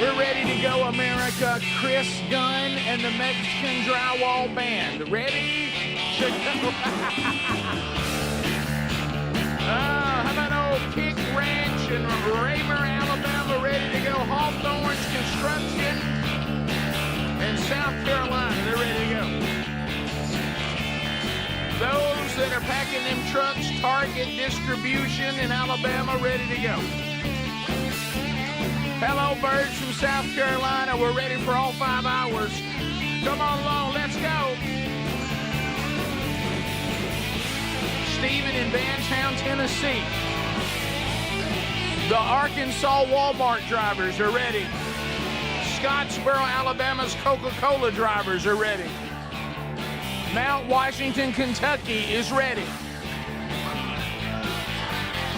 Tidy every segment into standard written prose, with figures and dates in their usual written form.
We're ready to go, America. Chris Gunn and the Mexican Drywall Band. Ready to go. How about old Kick Ranch in Raymer, Alabama, ready to go. Hawthorne's Construction in South Carolina, they're ready to go. Those that are packing them trucks, Target Distribution in Alabama, ready to go. Hello, Burge from South Carolina. We're ready for all 5 hours. Come on along. Let's go. Stephen in Vantown, Tennessee. The Arkansas Walmart drivers are ready. Scottsboro, Alabama's Coca-Cola drivers are ready. Mount Washington, Kentucky is ready.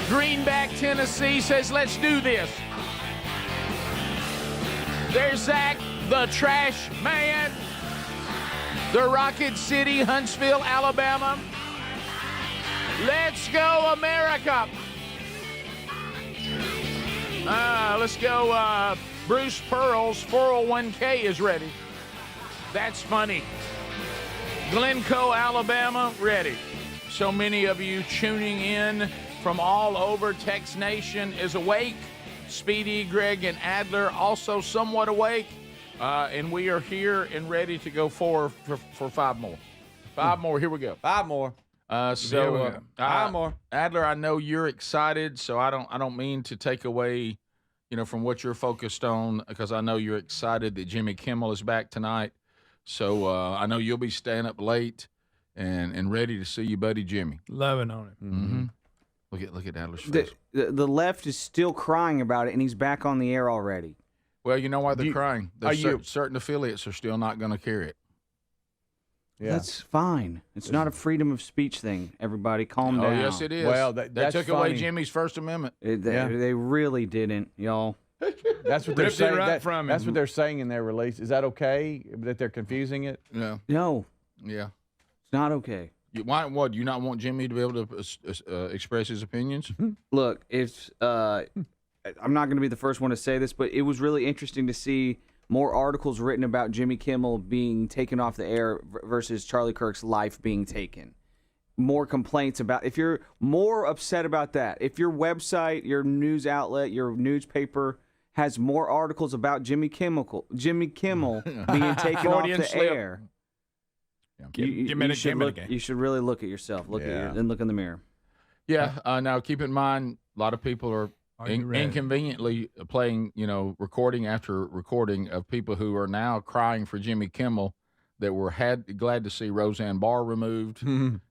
Greenback, Tennessee says, let's do this. There's Zach, the trash man. The Rocket City, Huntsville, Alabama. Let's go, America. Let's go. Bruce Pearl's 401k is ready. That's funny. Glencoe, Alabama, ready. So many of you tuning in from all over. Tex Nation is awake. Speedy, Greg, and Adler also somewhat awake. And we are here and ready to go for 5 more. 5 more. Here we go. 5 more. Five more. Adler, I know you're excited, so I don't mean to take away, from what you're focused on, because I know you're excited that Jimmy Kimmel is back tonight. So I know you'll be staying up late and ready to see your buddy Jimmy. Loving on it. Mm-hmm. Look at Adler's face. The left is still crying about it, and he's back on the air already. Well, you know why they're crying? Certain affiliates are still not going to carry it. Yeah. That's fine. It's not a freedom of speech thing. Everybody, calm down. Oh, yes, it is. Well, they that's took away Jimmy's First Amendment. They really didn't, y'all. That's what they're saying. That's what they're saying in their release. Is that okay that they're confusing it? No. No. Yeah. It's not okay. Why? What? Do you not want Jimmy to be able to express his opinions? Look, I'm not going to be the first one to say this, but it was really interesting to see more articles written about Jimmy Kimmel being taken off the air versus Charlie Kirk's life being taken. More complaints about, if you're more upset about that, if your website, your news outlet, your newspaper has more articles about Jimmy Kimmel being taken off the air, you should really look at yourself. Look in the mirror. Yeah. Now, keep in mind, a lot of people are inconveniently playing, recording after recording of people who are now crying for Jimmy Kimmel that were glad to see Roseanne Barr removed,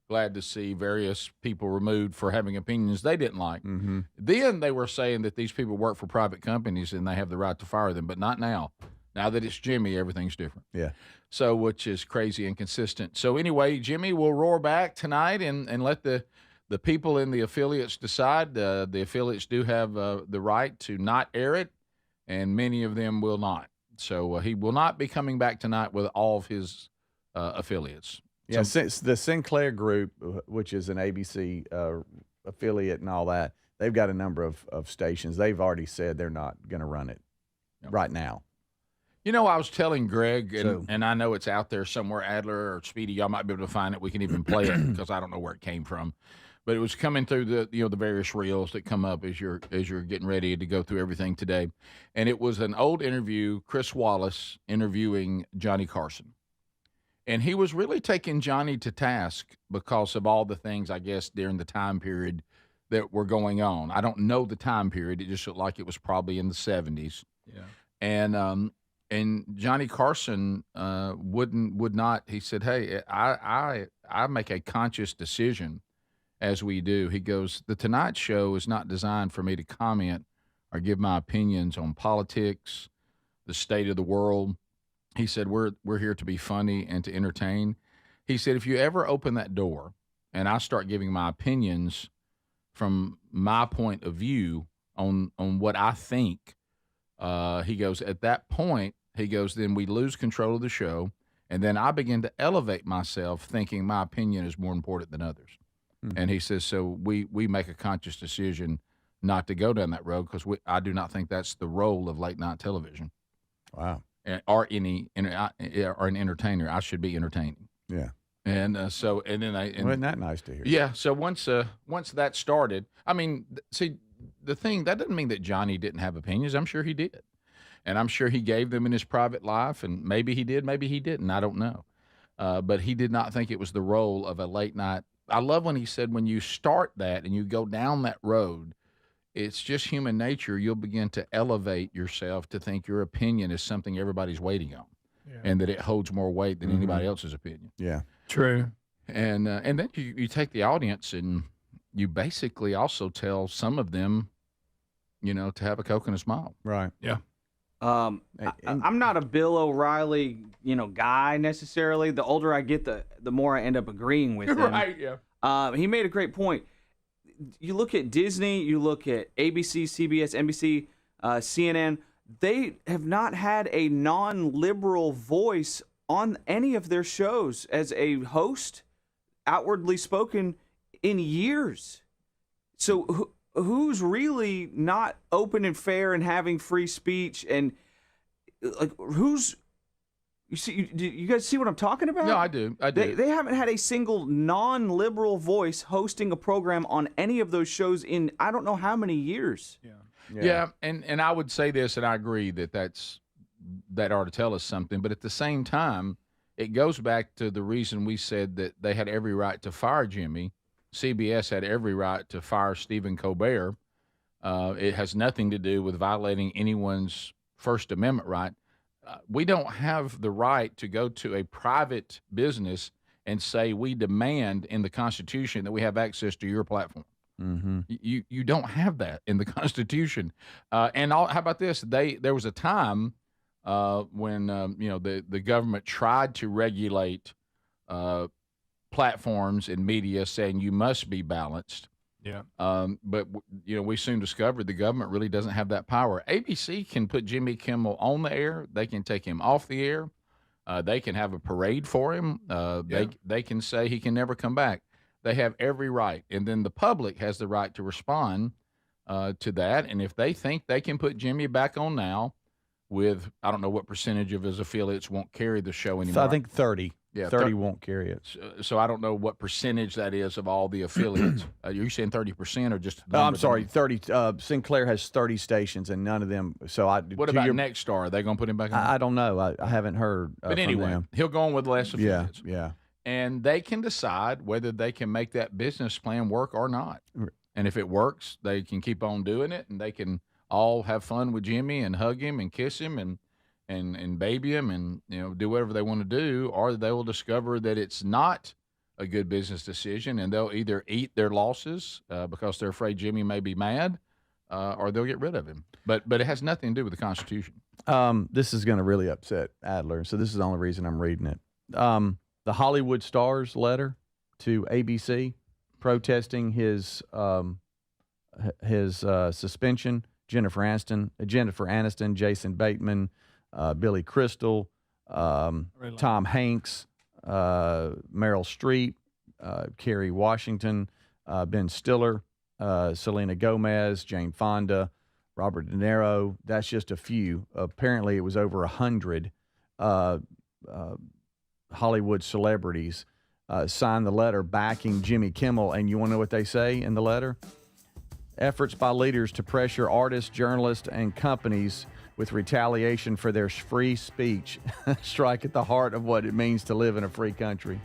glad to see various people removed for having opinions they didn't like. Mm-hmm. Then they were saying that these people work for private companies and they have the right to fire them, but not now. Now that it's Jimmy, everything's different. Yeah. So, which is crazy and consistent. So anyway, Jimmy will roar back tonight and let the people in the affiliates decide. The affiliates do have the right to not air it, and many of them will not. So he will not be coming back tonight with all of his affiliates. Yeah, since the Sinclair Group, which is an ABC affiliate and all that, they've got a number of stations. They've already said they're not going to run it right now. I was telling Greg, and I know it's out there somewhere, Adler or Speedy, y'all might be able to find it. We can even play it because I don't know where it came from. But it was coming through the various reels that come up as you're getting ready to go through everything today. And it was an old interview, Chris Wallace interviewing Johnny Carson. And he was really taking Johnny to task because of all the things, I guess, during the time period that were going on. I don't know the time period. It just looked like it was probably in the 70s. Yeah. And Johnny Carson would not. He said, "Hey, I make a conscious decision." As we do, he goes, the Tonight Show is not designed for me to comment or give my opinions on politics, the state of the world. He said, we're here to be funny and to entertain. He said, if you ever open that door and I start giving my opinions from my point of view on what I think, he goes, at that point, he goes, then we lose control of the show. And then I begin to elevate myself thinking my opinion is more important than others. And he says, so we make a conscious decision not to go down that road because I do not think that's the role of late night television. Wow. Or an entertainer. I should be entertaining. Yeah. And wasn't that nice to hear? Yeah. So once that started, I mean, see, the thing that doesn't mean that Johnny didn't have opinions. I'm sure he did, and I'm sure he gave them in his private life, and maybe he did, maybe he didn't. I don't know, but he did not think it was the role of a late night. I love when he said, when you start that and you go down that road, it's just human nature. You'll begin to elevate yourself to think your opinion is something everybody's waiting on, and that it holds more weight than anybody else's opinion. Yeah, true. And then you take the audience and you basically also tell some of them, to have a Coke and a smile. Right. Yeah. I'm not a Bill O'Reilly, guy necessarily. The older I get, the more I end up agreeing with him. Right. Yeah. He made a great point. You look at Disney, you look at ABC, CBS, NBC, CNN. They have not had a non-liberal voice on any of their shows as a host, outwardly spoken, in years. So who's really not open and fair and having free speech, and who's you guys see what I'm talking about? No, I do. They haven't had a single non-liberal voice hosting a program on any of those shows in I don't know how many years. Yeah, and I would say this, and I agree that ought to tell us something. But at the same time, it goes back to the reason we said that they had every right to fire Jimmy. CBS had every right to fire Stephen Colbert. It has nothing to do with violating anyone's First Amendment right. We don't have the right to go to a private business and say we demand in the Constitution that we have access to your platform. Mm-hmm. You don't have that in the Constitution. How about this? There was a time when the government tried to regulate platforms and media, saying you must be balanced. Yeah. But we soon discovered the government really doesn't have that power. ABC can put Jimmy Kimmel on the air. They can take him off the air. They can have a parade for him. They can say he can never come back. They have every right. And then the public has the right to respond to that. And if they think they can put Jimmy back on now with, I don't know what percentage of his affiliates won't carry the show anymore. I think 30. Yeah, 30 won't carry it. So I don't know what percentage that is of all the affiliates. Are you saying 30% or just? I'm sorry, 30. Sinclair has 30 stations, and none of them. So what about Nexstar? Are they going to put him back on? I don't know. I haven't heard. But anyway, from them. He'll go on with less affiliates. Yeah. And they can decide whether they can make that business plan work or not. And if it works, they can keep on doing it, and they can all have fun with Jimmy and hug him and kiss him and baby him and do whatever they want to do, or they will discover that it's not a good business decision, and they'll either eat their losses because they're afraid Jimmy may be mad, or they'll get rid of him. But it has nothing to do with the Constitution. This is going to really upset Adler, so this is the only reason I'm reading it. The Hollywood Stars letter to ABC protesting his suspension. Jennifer Aniston, Jason Bateman, Billy Crystal, Tom Hanks, Meryl Streep, Kerry Washington, Ben Stiller, Selena Gomez, Jane Fonda, Robert De Niro. That's just a few. Apparently, it was over 100 Hollywood celebrities signed the letter backing Jimmy Kimmel. And you want to know what they say in the letter? Efforts by leaders to pressure artists, journalists, and companies with retaliation for their free speech strike at the heart of what it means to live in a free country.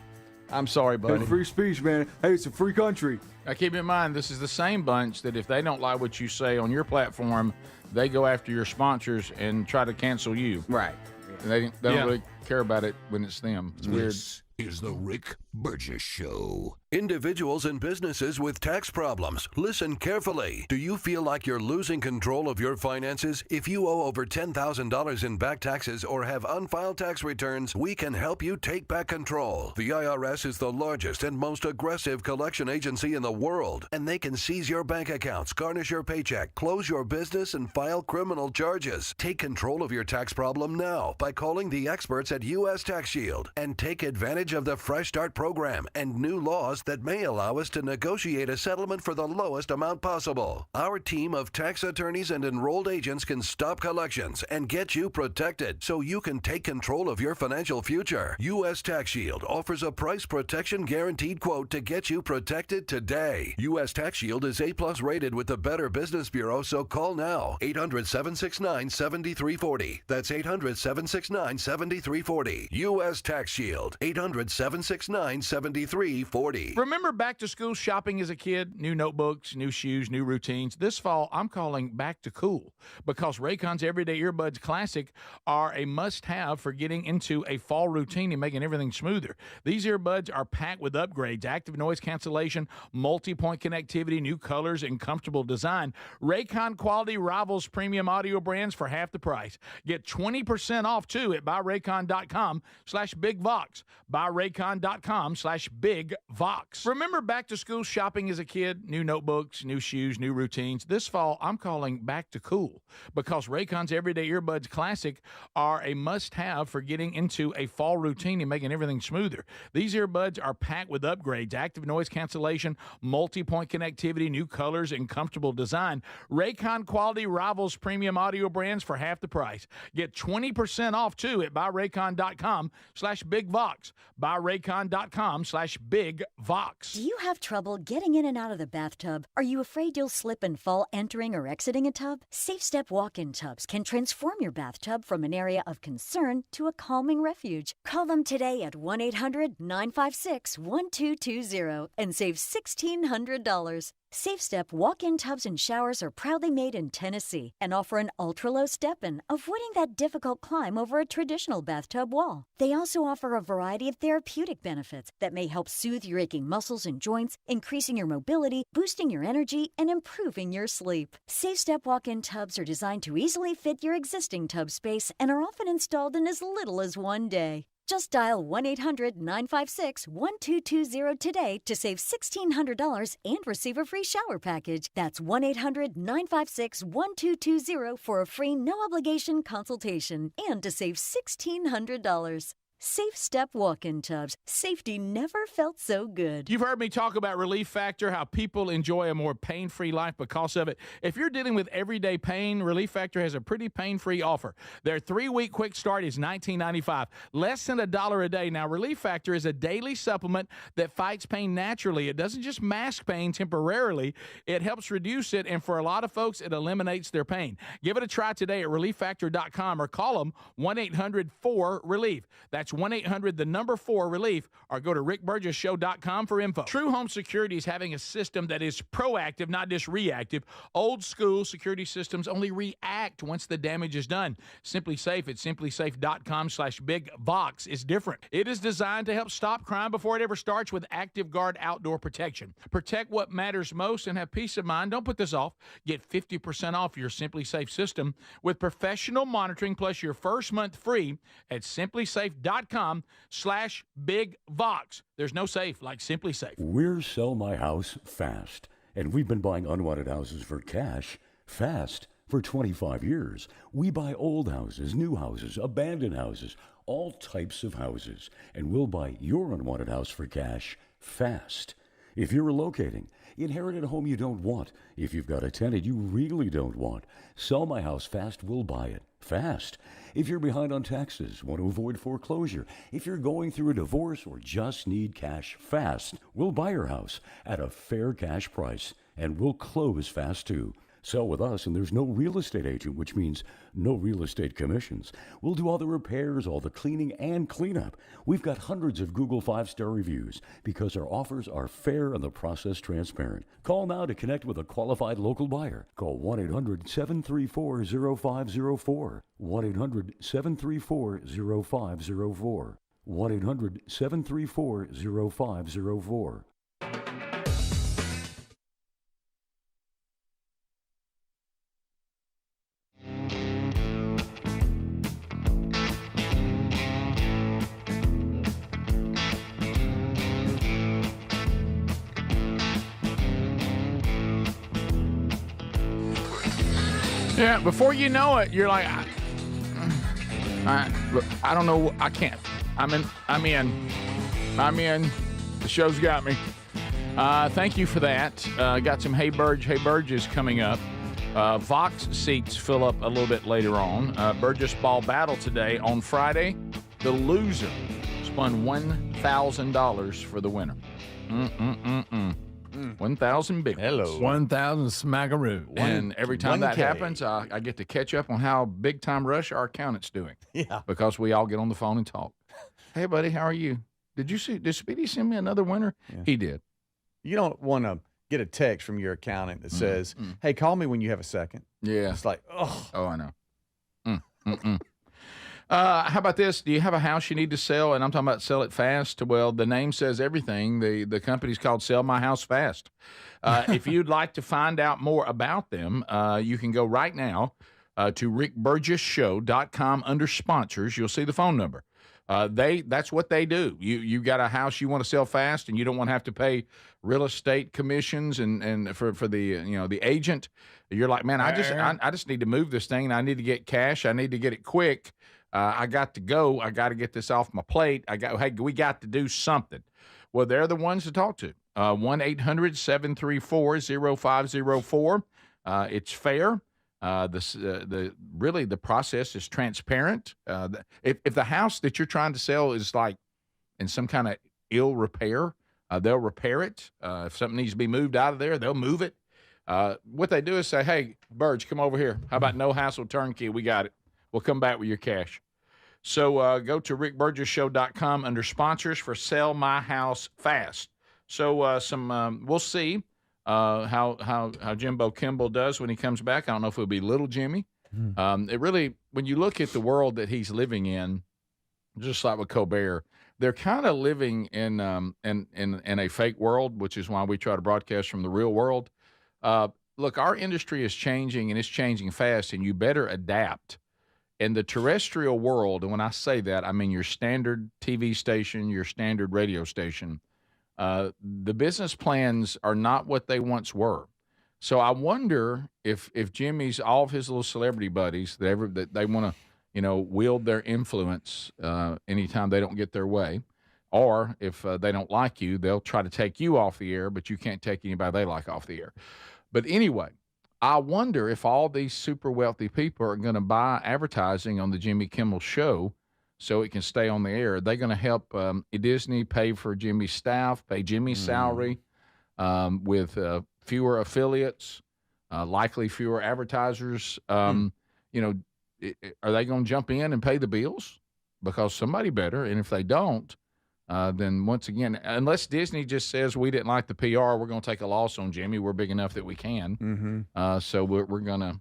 I'm sorry, buddy. Hey, free speech, man. Hey, it's a free country. Now, keep in mind, this is the same bunch that if they don't like what you say on your platform, they go after your sponsors and try to cancel you. Right. And they don't really care about it when it's them. It's weird. This is the Rick Burgess Show. Individuals and businesses with tax problems, listen carefully. Do you feel like you're losing control of your finances? If you owe over $10,000 in back taxes or have unfiled tax returns, we can help you take back control. The IRS is the largest and most aggressive collection agency in the world, and they can seize your bank accounts, garnish your paycheck, close your business, and file criminal charges. Take control of your tax problem now by calling the experts at U.S. Tax Shield and take advantage of the Fresh Start program and new laws clause that may allow us to negotiate a settlement for the lowest amount possible. Our team of tax attorneys and enrolled agents can stop collections and get you protected so you can take control of your financial future. U.S. Tax Shield offers a price protection guaranteed quote to get you protected today. U.S. Tax Shield is A+ rated with the Better Business Bureau, so call now. 800-769-7340. That's 800-769-7340. U.S. Tax Shield. 800-769-7340. Remember back to school shopping as a kid? New notebooks, new shoes, new routines. This fall, I'm calling back to cool because Raycon's Everyday Earbuds Classic are a must-have for getting into a fall routine and making everything smoother. These earbuds are packed with upgrades, active noise cancellation, multi-point connectivity, new colors, and comfortable design. Raycon quality rivals premium audio brands for half the price. Get 20% off, too, at buyraycon.com/bigvox. buyraycon.com/bigvox. Remember back to school shopping as a kid? New notebooks, new shoes, new routines. This fall, I'm calling back to cool because Raycon's Everyday Earbuds Classic are a must-have for getting into a fall routine and making everything smoother. These earbuds are packed with upgrades, active noise cancellation, multi-point connectivity, new colors, and comfortable design. Raycon quality rivals premium audio brands for half the price. Get 20% off, too, at buyraycon.com/bigvox. buyraycon.com/bigvox. Do you have trouble getting in and out of the bathtub? Are you afraid you'll slip and fall entering or exiting a tub? Safe Step walk-in tubs can transform your bathtub from an area of concern to a calming refuge. Call them today at 1-800-956-1220 and save $1,600. Safe Step walk-in tubs and showers are proudly made in Tennessee and offer an ultra-low step-in, avoiding that difficult climb over a traditional bathtub wall. They also offer a variety of therapeutic benefits that may help soothe your aching muscles and joints, increasing your mobility, boosting your energy, and improving your sleep. Safe Step walk-in tubs are designed to easily fit your existing tub space and are often installed in as little as one day. Just dial 1-800-956-1220 today to save $1,600 and receive a free shower package. That's 1-800-956-1220 for a free no-obligation consultation and to save $1,600. Safe Step walk-in tubs. Safety never felt so good. You've heard me talk about Relief Factor, how people enjoy a more pain-free life because of it. If you're dealing with everyday pain, Relief Factor has a pretty pain-free offer. Their 3-week quick start is $19.95, less than $1 a day. Now, Relief Factor is a daily supplement that fights pain naturally. It doesn't just mask pain temporarily. It helps reduce it, and for a lot of folks, it eliminates their pain. Give it a try today at ReliefFactor.com or call them 1-800-4-RELIEF. That's 1-800-4-RELIEF, or go to rickburgesshow.com for info. True Home Security is having a system that is proactive, not just reactive. Old school security systems only react once the damage is done. Simply Safe at simplysafe.com/bigvox is different. It is designed to help stop crime before it ever starts with Active Guard outdoor protection. Protect what matters most and have peace of mind. Don't put this off. Get 50% off your Simply Safe system with professional monitoring plus your first month free at simplysafe.com/bigvox. There's no safe like Simply Safe. We're Sell My House Fast, and we've been buying unwanted houses for cash fast for 25 years. We buy old houses, new houses, abandoned houses, all types of houses, and we'll buy your unwanted house for cash fast. If you're relocating, inherited a home you don't want, if you've got a tenant you really don't want, Sell My House Fast will buy it fast. If you're behind on taxes, want to avoid foreclosure, if you're going through a divorce or just need cash fast, we'll buy your house at a fair cash price, and we'll close fast too. Sell with us, and there's no real estate agent, which means no real estate commissions. We'll do all the repairs, all the cleaning, and cleanup. We've got hundreds of Google 5-star reviews because our offers are fair and the process transparent. Call now to connect with a qualified local buyer. Call 1-800-734-0504. 1-800-734-0504. 1-800-734-0504. Yeah, before you know it, you're like, look, I don't know, I can't. I'm in. The show's got me. Thank you for that. Got some Hey Burges coming up. Vox seats fill up a little bit later on. Burgess Ball battle today. On Friday, the loser spun $1,000 for the winner. 1,000 big. Hello. 1,000 smackaroo. And every time that 1K. happens, I get to catch up on how big time rush our accountant's doing. Yeah. Because we all get on the phone and talk. Hey, buddy, how are you? Did Speedy send me another winner? Yeah. He did. You don't want to get a text from your accountant that says, hey, call me when you have a second. Yeah. It's like, oh. Oh, I know. How about this? Do you have a house you need to sell? And I'm talking about sell it fast. Well, the name says everything. The company's called Sell My House Fast. If you'd like to find out more about them, you can go right now to rickburgessshow.com under sponsors. You'll see the phone number. That's what they do. You got a house you want to sell fast, and you don't want to have to pay real estate commissions and for the the agent. You're like, man, I just need to move this thing, and I need to get cash. I need to get it quick. I got to go. I got to get this off my plate. Hey, we got to do something. Well, they're the ones to talk to. 1-800-734-0504. It's fair. The process is transparent. If the house that you're trying to sell is like in some kind of ill repair, they'll repair it. If something needs to be moved out of there, they'll move it. What they do is say, hey, Burge, come over here. How about no hassle turnkey? We got it. We'll come back with your cash. So go to rickburgessshow.com under sponsors for Sell My House Fast. So we'll see how Jimbo Kimmel does when he comes back. I don't know if it'll be little Jimmy. It really, when you look at the world that he's living in, just like with Colbert, they're kind of living in a fake world, which is why we try to broadcast from the real world. Look, our industry is changing, and it's changing fast, and you better adapt. In the terrestrial world, and when I say that, I mean your standard TV station, your standard radio station, the business plans are not what they once were. So I wonder if Jimmy's, all of his little celebrity buddies that they want to, wield their influence anytime they don't get their way, or if they don't like you, they'll try to take you off the air, but you can't take anybody they like off the air. But anyway, I wonder if all these super wealthy people are going to buy advertising on the Jimmy Kimmel Show so it can stay on the air. They're going to help Disney pay for Jimmy's staff, pay Jimmy's salary with fewer affiliates, likely fewer advertisers. Are they going to jump in and pay the bills? Because somebody better. And if they don't, then once again, unless Disney just says we didn't like the PR, we're going to take a loss on Jimmy. We're big enough that we can. So we're going to,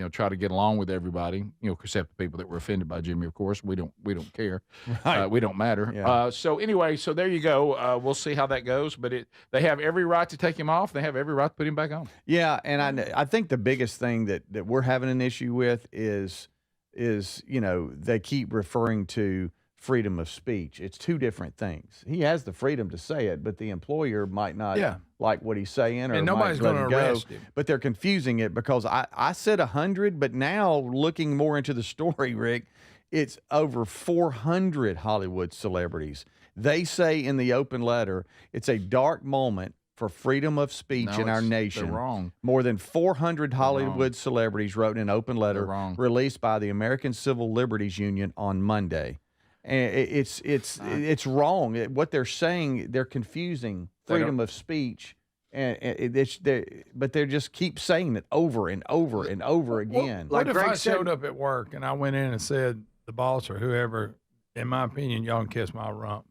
try to get along with everybody, except the people that were offended by Jimmy, of course. We don't care. Right. We don't matter. Yeah. So anyway, so there you go. We'll see how that goes. But they have every right to take him off. They have every right to put him back on. Yeah, and I think the biggest thing that we're having an issue with is they keep referring to freedom of speech. It's two different things. He has the freedom to say it, but the employer might not like what he's saying, or and nobody's going to arrest him. But they're confusing it because I said 100, but now looking more into the story, Rick, it's over 400 Hollywood celebrities. They say in the open letter, it's a dark moment for freedom of speech in our nation. They're wrong. More than 400 Hollywood celebrities wrote an open letter released by the American Civil Liberties Union on Monday. And it's wrong. What they're saying, they're confusing freedom of speech, but they just keep saying it over and over and over again. What if I showed up at work and I went in and said, the boss or whoever, in my opinion, y'all can kiss my rump?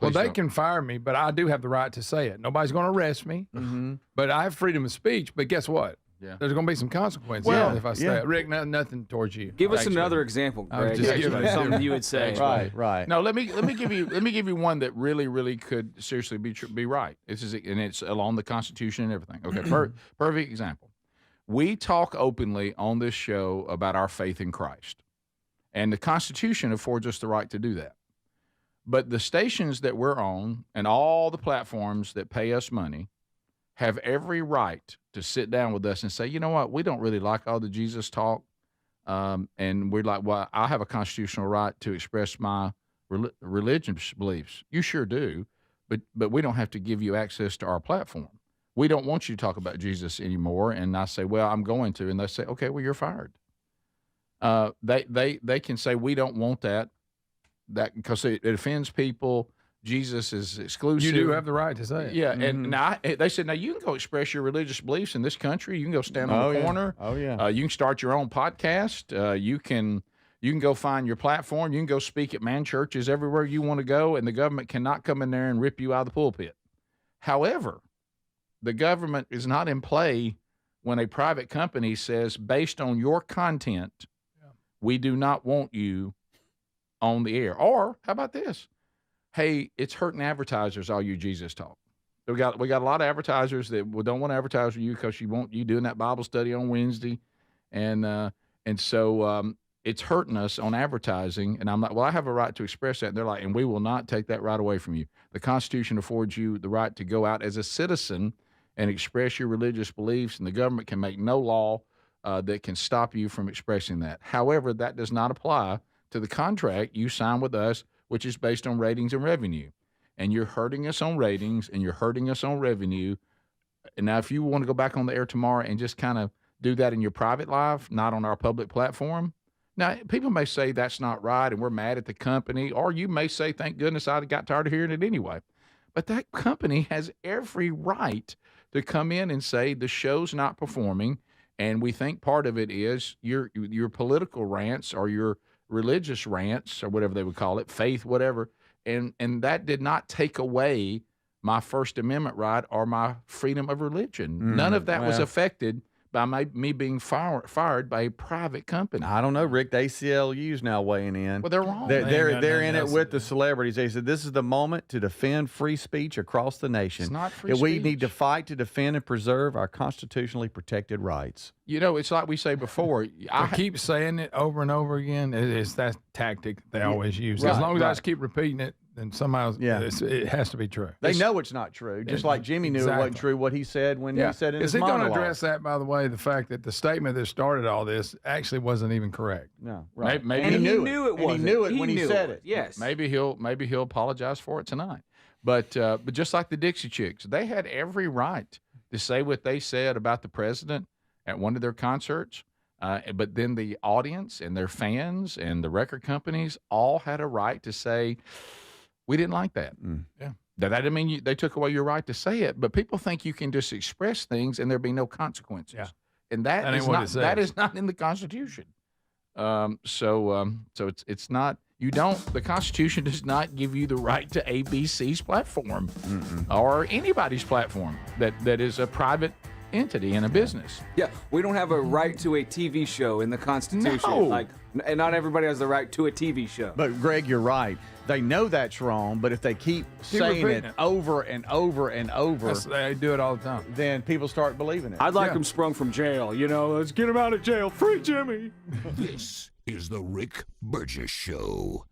Well, they can fire me, but I do have the right to say it. Nobody's going to arrest me, but I have freedom of speech. But guess what? Yeah. There's going to be some consequences if I say it. Rick, nothing towards you. Give us another example, Greg. Something you would say. Right. No, let me give you one that really could seriously be right. It's along the Constitution and everything. Okay, perfect example. We talk openly on this show about our faith in Christ, and the Constitution affords us the right to do that. But the stations that we're on and all the platforms that pay us money have every right to sit down with us and say, you know what, we don't really like all the Jesus talk. And we're like, well, I have a constitutional right to express my religious beliefs. You sure do. but we don't have to give you access to our platform. We don't want you to talk about Jesus anymore. And I say, well, I'm going to. And they say, okay, well, you're fired. They can say, we don't want that because it offends people. Jesus is exclusive. You do have the right to say it. Yeah. And now they said, now you can go express your religious beliefs in this country. You can go stand on the corner. Oh, yeah. You can start your own podcast. You can go find your platform. You can go speak at man churches everywhere you want to go, and the government cannot come in there and rip you out of the pulpit. However, the government is not in play when a private company says, based on your content, we do not want you on the air. Or how about this? Hey, it's hurting advertisers, all you Jesus talk. We got a lot of advertisers that don't want to advertise with you because you doing that Bible study on Wednesday, and so it's hurting us on advertising. And I'm like, well, I have a right to express that. And they're like, and we will not take that right away from you. The Constitution affords you the right to go out as a citizen and express your religious beliefs, and the government can make no law that can stop you from expressing that. However, that does not apply to the contract you sign with us, which is based on ratings and revenue. And you're hurting us on ratings, and you're hurting us on revenue. And now if you want to go back on the air tomorrow and just kind of do that in your private life, not on our public platform, now people may say that's not right and we're mad at the company, or you may say, thank goodness I got tired of hearing it anyway. But that company has every right to come in and say the show's not performing, and we think part of it is your political rants or your religious rants or whatever they would call it, faith, whatever, and that did not take away my First Amendment right or my freedom of religion. None of that was affected by me being fired by a private company. I don't know, Rick. The ACLU's now weighing in. Well, they're wrong. They're in it with the celebrities. They said this is the moment to defend free speech across the nation. It's not free We speech. need to fight to defend and preserve our constitutionally protected rights. You know, it's like we say before. I keep saying it over and over again. It's that tactic they always use. As long as I just keep repeating it, then somehow it has to be true. They know it's not true, just like Jimmy knew it wasn't true what he said when he said in his monologue. Is he going to address that, by the way, the fact that the statement that started all this actually wasn't even correct? No, right. Maybe and he knew it wasn't. He knew it when he said it. Yes. Maybe he'll apologize for it tonight. But just like the Dixie Chicks, they had every right to say what they said about the president at one of their concerts. But then the audience and their fans and the record companies all had a right to say, we didn't like that. Yeah. That didn't mean they took away your right to say it, but people think you can just express things and there be no consequences. Yeah. And that is not in the Constitution. So it's not. You don't. The Constitution does not give you the right to ABC's platform or anybody's platform that is a private entity in a business. Yeah, we don't have a right to a TV show in the Constitution. No. And not everybody has the right to a TV show. But Greg, you're right. They know that's wrong, but if they keep saying it over and over and over, they do it all the time. Then people start believing it. I'd like them sprung from jail. Let's get them out of jail. Free Jimmy. This is the Rick Burgess Show.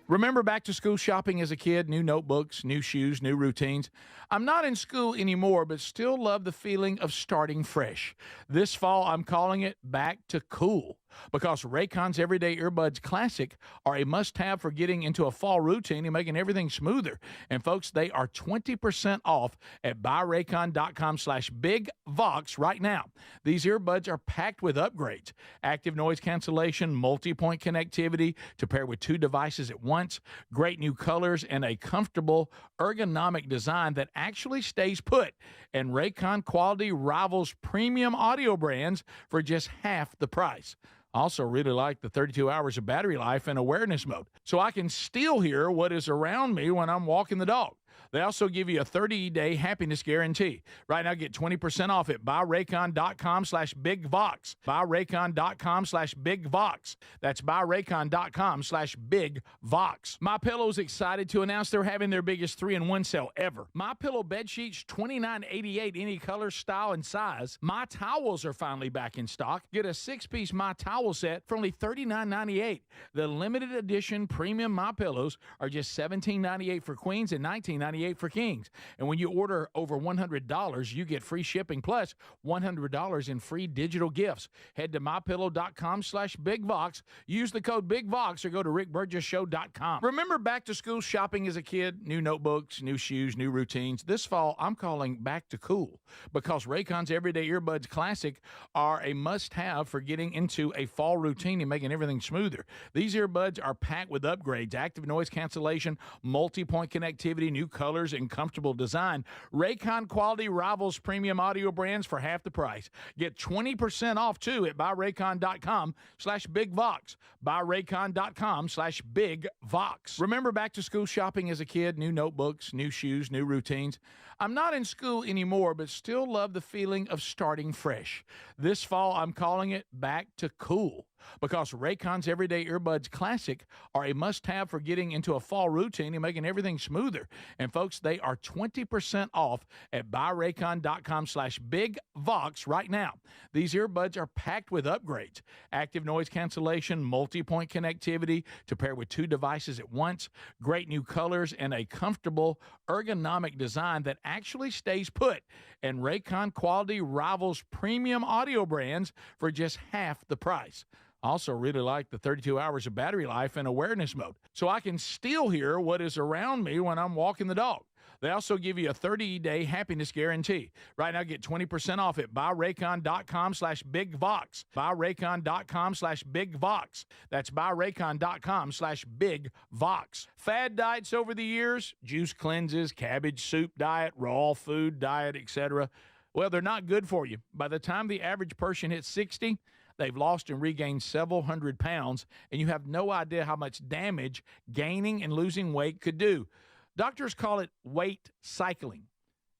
Remember back to school shopping as a kid? New notebooks, new shoes, new routines. I'm not in school anymore, but still love the feeling of starting fresh. This fall, I'm calling it Back to Cool, because Raycon's Everyday Earbuds Classic are a must-have for getting into a fall routine and making everything smoother. And folks, they are 20% off at buyraycon.com/BigVox right now. These earbuds are packed with upgrades: active noise cancellation, multi-point connectivity to pair with 2 devices at once, great new colors, and a comfortable ergonomic design that actually stays put. And Raycon quality rivals premium audio brands for just half the price. Also really like the 32 hours of battery life and awareness mode, so I can still hear what is around me when I'm walking the dog. They also give you a 30-day happiness guarantee. Right now, get 20% off at buyraycon.com/BigVox. Buyraycon.com/BigVox. That's buyraycon.com/BigVox. MyPillow's excited to announce they're having their biggest 3-in-1 sale ever. MyPillow bed sheets, $29.88, any color, style, and size. My towels are finally back in stock. Get a 6-piece My Towel set for only $39.98. The limited edition premium MyPillows are just $17.98 for queens and $19.98 $19.98 for Kings. And when you order over $100, you get free shipping plus $100 in free digital gifts. Head to mypillow.com/BigVox. Use the code BigVox or go to rickburgesshow.com. Remember back to school shopping as a kid? New notebooks, new shoes, new routines. This fall, I'm calling back to cool because Raycon's Everyday Earbuds Classic are a must-have for getting into a fall routine and making everything smoother. These earbuds are packed with upgrades, active noise cancellation, multi-point connectivity, new colors, and comfortable design. Raycon quality rivals premium audio brands for half the price. Get 20% off, too, at buyraycon.com/BigVox. buyraycon.com/BigVox. Remember back to school shopping as a kid? New notebooks, new shoes, new routines. I'm not in school anymore, but still love the feeling of starting fresh. This fall, I'm calling it back to cool because Raycon's Everyday Earbuds Classic are a must-have for getting into a fall routine and making everything smoother. And folks, they are 20% off at buyraycon.com/BigVox right now. These earbuds are packed with upgrades, active noise cancellation, multi-point connectivity to pair with 2 devices at once, great new colors, and a comfortable ergonomic design that actually stays put. And Raycon quality rivals premium audio brands for just half the price. I also really like the 32 hours of battery life and awareness mode, so I can still hear what is around me when I'm walking the dog. They also give you a 30-day happiness guarantee. Right now, get 20% off at buyraycon.com/BigVox. buyraycon.com/BigVox. That's buyraycon.com/BigVox. Fad diets over the years, juice cleanses, cabbage soup diet, raw food diet, etc. Well, they're not good for you. By the time the average person hits 60, they've lost and regained several hundred pounds, and you have no idea how much damage gaining and losing weight could do. Doctors call it weight cycling.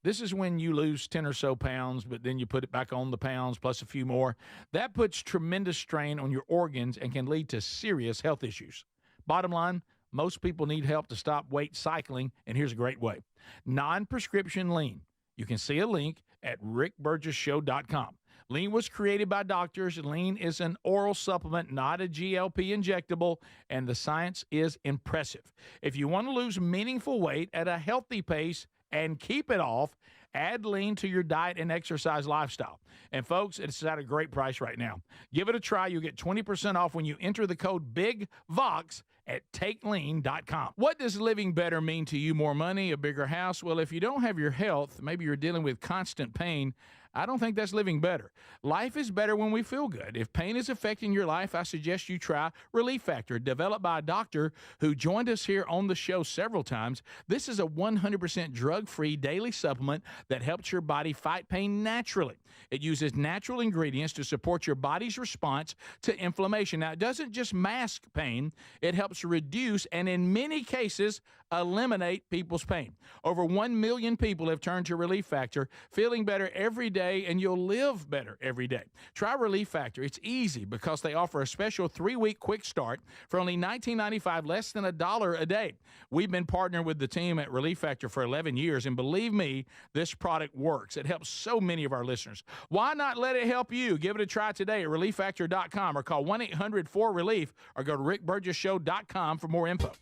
This is when you lose 10 or so pounds, but then you put it back on the pounds plus a few more. That puts tremendous strain on your organs and can lead to serious health issues. Bottom line, most people need help to stop weight cycling, and here's a great way. Non-prescription lean. You can see a link at rickburgesshow.com. Lean was created by doctors. Lean is an oral supplement, not a GLP injectable, and the science is impressive. If you want to lose meaningful weight at a healthy pace and keep it off, add Lean to your diet and exercise lifestyle. And folks, it's at a great price right now. Give it a try. You'll get 20% off when you enter the code BIGVOX at takelean.com. What does living better mean to you? More money, a bigger house? Well, if you don't have your health, maybe you're dealing with constant pain, I don't think that's living better. Life is better when we feel good. If pain is affecting your life, I suggest you try Relief Factor, developed by a doctor who joined us here on the show several times. This is a 100% drug-free daily supplement that helps your body fight pain naturally. It uses natural ingredients to support your body's response to inflammation. Now, it doesn't just mask pain, it helps reduce and in many cases eliminate people's pain. Over 1 million people have turned to Relief Factor, feeling better every day, and you'll live better every day. Try Relief Factor. It's easy because they offer a special 3-week quick start for only $19.95, less than $1 a day. We've been partnering with the team at Relief Factor for 11 years, and believe me, this product works. It helps so many of our listeners. Why not let it help you? Give it a try today at ReliefFactor.com or call 1-800-4RELIEF or go to rickburgesshow.com for more info.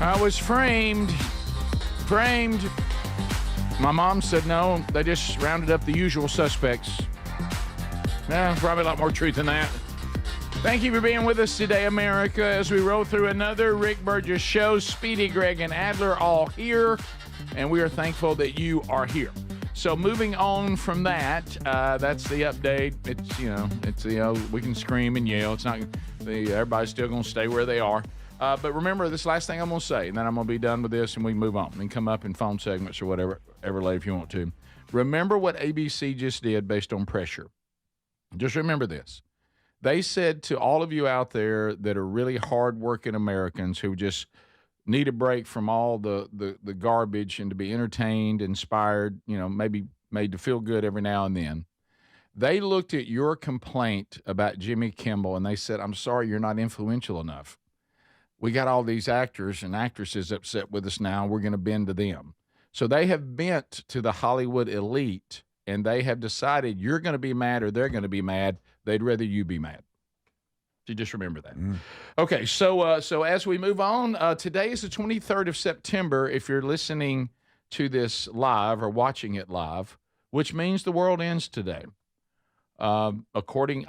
I was framed. My mom said no, they just rounded up the usual suspects. Probably a lot more truth than that. Thank you for being with us today, America, as we roll through another Rick Burgess show. Speedy, Greg, and Adler all here, and we are thankful that you are here. So moving on from that, that's the update. It's we can scream and yell. It's not everybody's still going to stay where they are. But remember this last thing I'm going to say, and then I'm going to be done with this, and we move on and come up in phone segments or whatever later if you want to. Remember what ABC just did based on pressure. Just remember this. They said to all of you out there that are really hardworking Americans who just need a break from all the garbage and to be entertained, inspired, maybe made to feel good every now and then. They looked at your complaint about Jimmy Kimmel and they said, I'm sorry, you're not influential enough. we got all these actors and actresses upset with us now. We're going to bend to them. So they have bent to the Hollywood elite, and they have decided you're going to be mad or they're going to be mad. They'd rather you be mad. So just remember that. Okay, so as we move on, today is the 23rd of September. If you're listening to this live or watching it live, which means the world ends today. I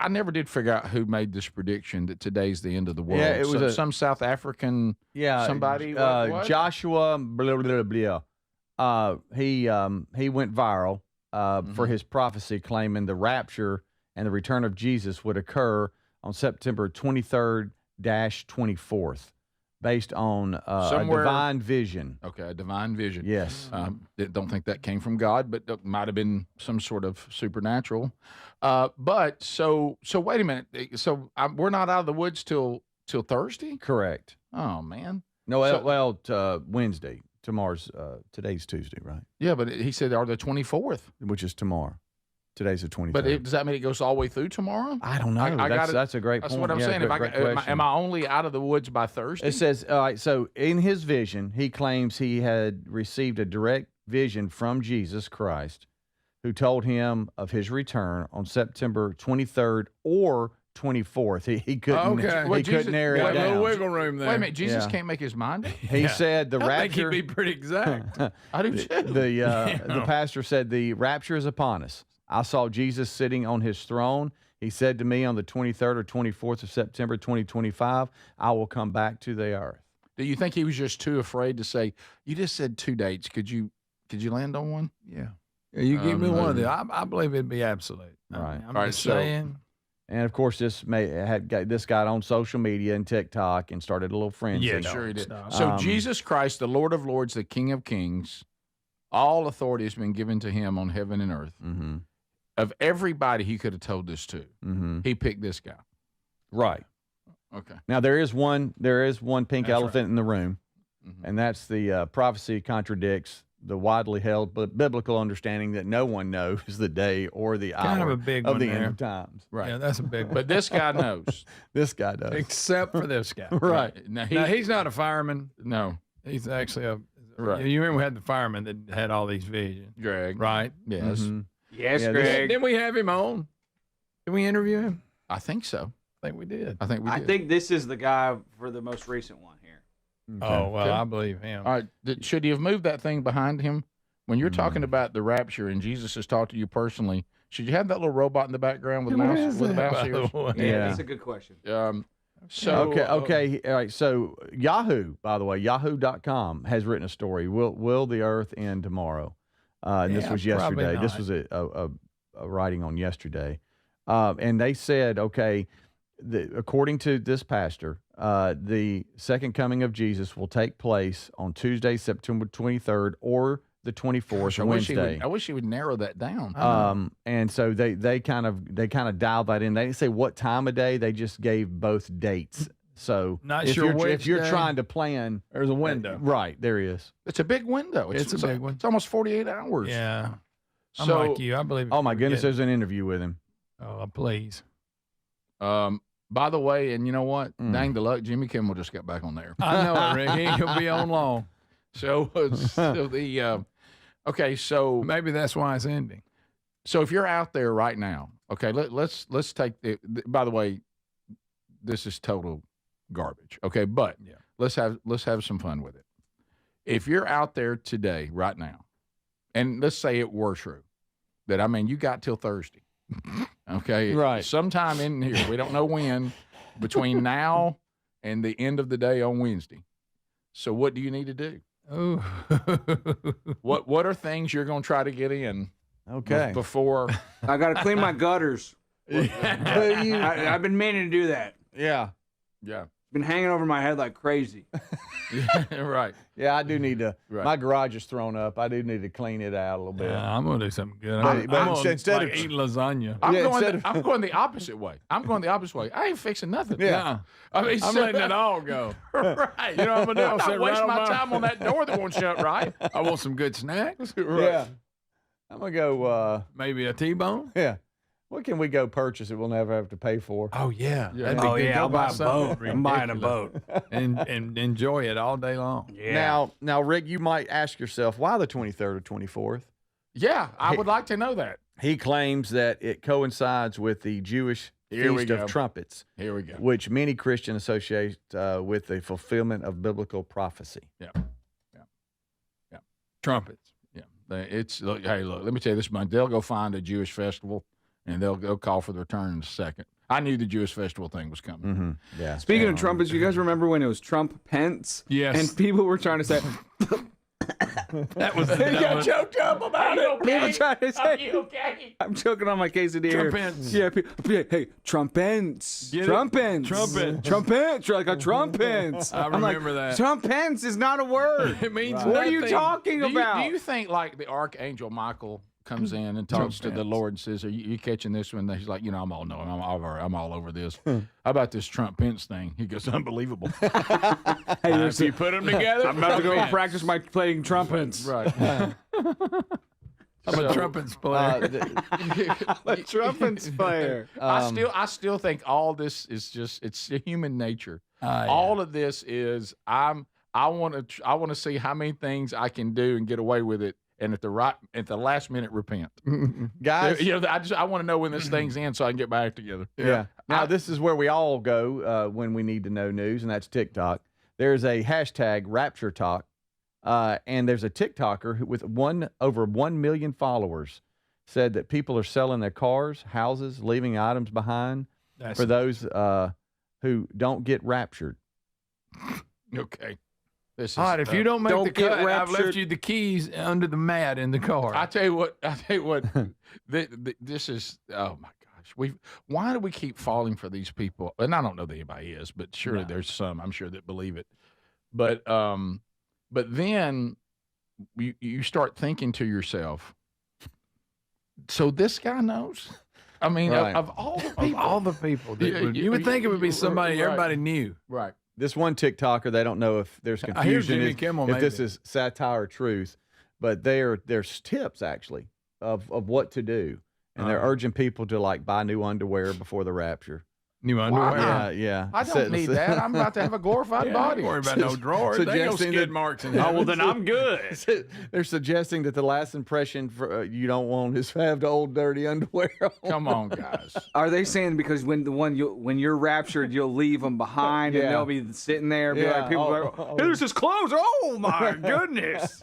never did figure out who made this prediction that today's the end of the world. Yeah, it was some South African somebody. What? Joshua blah, blah, blah, blah. He went viral for his prophecy claiming the rapture and the return of Jesus would occur on September 23rd-24th, based on a divine vision. Okay, a divine vision. Yes. Don't think that came from God, but it might have been some sort of supernatural. But so wait a minute. So we're not out of the woods till Thursday? Correct. Oh, man. No, Wednesday. Today's Tuesday, right? Yeah, but he said the 24th. Which is tomorrow. Today's the 23rd. But does that mean it goes all the way through tomorrow? I don't know. That's a great point. That's what I'm saying. Am I only out of the woods by Thursday? It says, all right, so in his vision, he claims he had received a direct vision from Jesus Christ, who told him of his return on September 23rd or 24th. He couldn't, couldn't narrow it down. No wiggle room there. Wait a minute. Jesus can't make his mind up? He said the rapture. I think he'd be pretty exact. I do too. The pastor said the rapture is upon us. I saw Jesus sitting on his throne. He said to me on the 23rd or 24th of September 2025, I will come back to the earth. Do you think he was just too afraid to say, you just said 2 dates. Could you land on one? Yeah. You give me one of them. I believe it'd be absolute. Right. I'm just saying. And of course, this got on social media and TikTok and started a little frenzy. Yeah, sure he did. So Jesus Christ, the Lord of Lords, the King of Kings, all authority has been given to him on heaven and earth. Mm-hmm. Of everybody he could have told this to, he picked this guy. Right. Okay. Now there is one pink elephant in the room, and that's the prophecy contradicts the widely held but biblical understanding that no one knows the day or the hour of the end of times. Right. Yeah, that's a big one. But this guy knows. This guy does. Except for this guy. Right. Now, he's not a fireman. No. He's actually a. Right. You remember we had the fireman that had all these visions. Greg. Right? Yes. Mm-hmm. Yes, Yeah, Greg. Didn't we have him on? Did we interview him? I think so. I think we did. I think we did. I think this is the guy for the most recent one here. Okay. Oh, well, I believe him. All right. Should he have moved that thing behind him? When you're talking about the rapture and Jesus has talked to you personally, should you have that little robot in the background with a mouse ears? Yeah, that's a good question. Okay. All right. So Yahoo, by the way, Yahoo.com has written a story. Will the earth end tomorrow? And this was yesterday. This was a writing on yesterday. And they said, okay, according to this pastor, the second coming of Jesus will take place on Tuesday, September 23rd or the 24th, Wednesday. I wish he would narrow that down. And so they kind of dialed that in. They didn't say what time of day. They just gave both dates. So if you're trying to plan, there's a window. Right, there is. It's a big window. It's a big one. It's almost 48 hours. Yeah. I'm So- like you. I believe. Oh my goodness, there's an interview with him. Oh, please. By the way, and you know what? Dang the luck, Jimmy Kimmel just got back on there. I know it, Rick. He ain't gonna be on long. So okay, so Maybe that's why it's ending. So if you're out there right now, okay, let's take by the way, this is total garbage. Okay, but let's have some fun with it. If you're out there today, right now, and let's say it were true, that you got till Thursday. Okay. Right. Sometime in here, we don't know when, between now and the end of the day on Wednesday. So what do you need to do? Oh. What are things you're going to try to get in? Okay. Before I got to clean my gutters. I've been meaning to do that. Yeah. Yeah. Been hanging over my head like crazy. Yeah, right. Yeah, I do need to. Right. My garage is thrown up. I do need to clean it out a little bit. Yeah, I'm gonna do something good. But I'm gonna, instead of eat lasagna. I'm going the opposite way. I'm I ain't fixing nothing. Yeah. I'm letting it all go. Right. You know what I'm gonna do? I'm not Sit wasting right my on time on that door that won't shut right. I want some good snacks. Yeah. I'm gonna go. Maybe a T-bone. Yeah. What can we go purchase that we'll never have to pay for? Oh, yeah. Yeah. That'd be good. Go I'll buy a something boat. I'm buying a ridiculous boat. and enjoy it all day long. Yeah. Now, Rick, you might ask yourself, why the 23rd or 24th? Yeah, I would like to know that. He claims that it coincides with the Jewish Here we Feast go. of Trumpets, Here we go. which many Christians associate with the fulfillment of biblical prophecy. Yeah. Trumpets. Look, hey, look, let me tell you this much. They'll go find a Jewish festival, and they'll go call for the return in a second. I knew the Jewish festival thing was coming. Mm-hmm. Yeah. Speaking of trumpets, you guys remember when it was Trump Pence? Yes. And people were trying to say, That was He got choked up about it. people trying to say, You okay? I'm choking on my quesadilla. Trumpets. Yeah, hey, Trumpets. Get it? Trumpets. Trumpets. Trumpets. Like a trumpets. I I'm like, remember that. Trumpets is not a word. It means What are you nothing. talking about? Do you think like the archangel Michael comes in and talks to the Lord and says, "Are you catching this one?" He's like, I'm all knowing. I'm all over this. How about this Trump Pence thing? He goes, unbelievable. Hey, If you put them together, I'm about to go Trump practice my playing trumpets. Pence. Right. I'm a trumpets player. A trumpets player. I still think all this is it's human nature. Yeah. All of this is I want to see how many things I can do and get away with it, and at the last minute repent. Guys, I want to know when this thing's in so I can get my act together. yeah. Now, this is where we all go when we need to know news, and that's TikTok. There's a hashtag Rapture Talk, and there's a TikToker who, with over 1 million followers, said that people are selling their cars, houses, leaving items behind for those who don't get raptured. Okay. This is, All right, if you don't make don't the get cut, I've raptured. left you the keys under the mat in the car. I tell you what. This is. Oh my gosh. Why do we keep falling for these people? And I don't know that anybody is, but surely there's some, I'm sure, that believe it. But then you start thinking to yourself, so this guy knows. I mean, Right. of all the people, Of all the people, that you would think it would be somebody Right. everybody knew. right? This one TikToker, they don't know if there's I hear confusion Jimmy if Kimmel, this maybe. is satire or truth, but there's tips actually of what to do, and they're urging people to like buy new underwear before the rapture. New underwear. Yeah. I don't need that. I'm about to have a glorified body. Don't worry about no drawers. There ain't no Suggesting skid that- marks in Oh, there. well, then I'm good. They're suggesting that the last impression for, you don't want is to have the old dirty underwear on. Come on, guys. Are they saying because when you're raptured, you'll leave them behind and Yeah. they'll be sitting there, Yeah. people like, here's his clothes. Oh my goodness!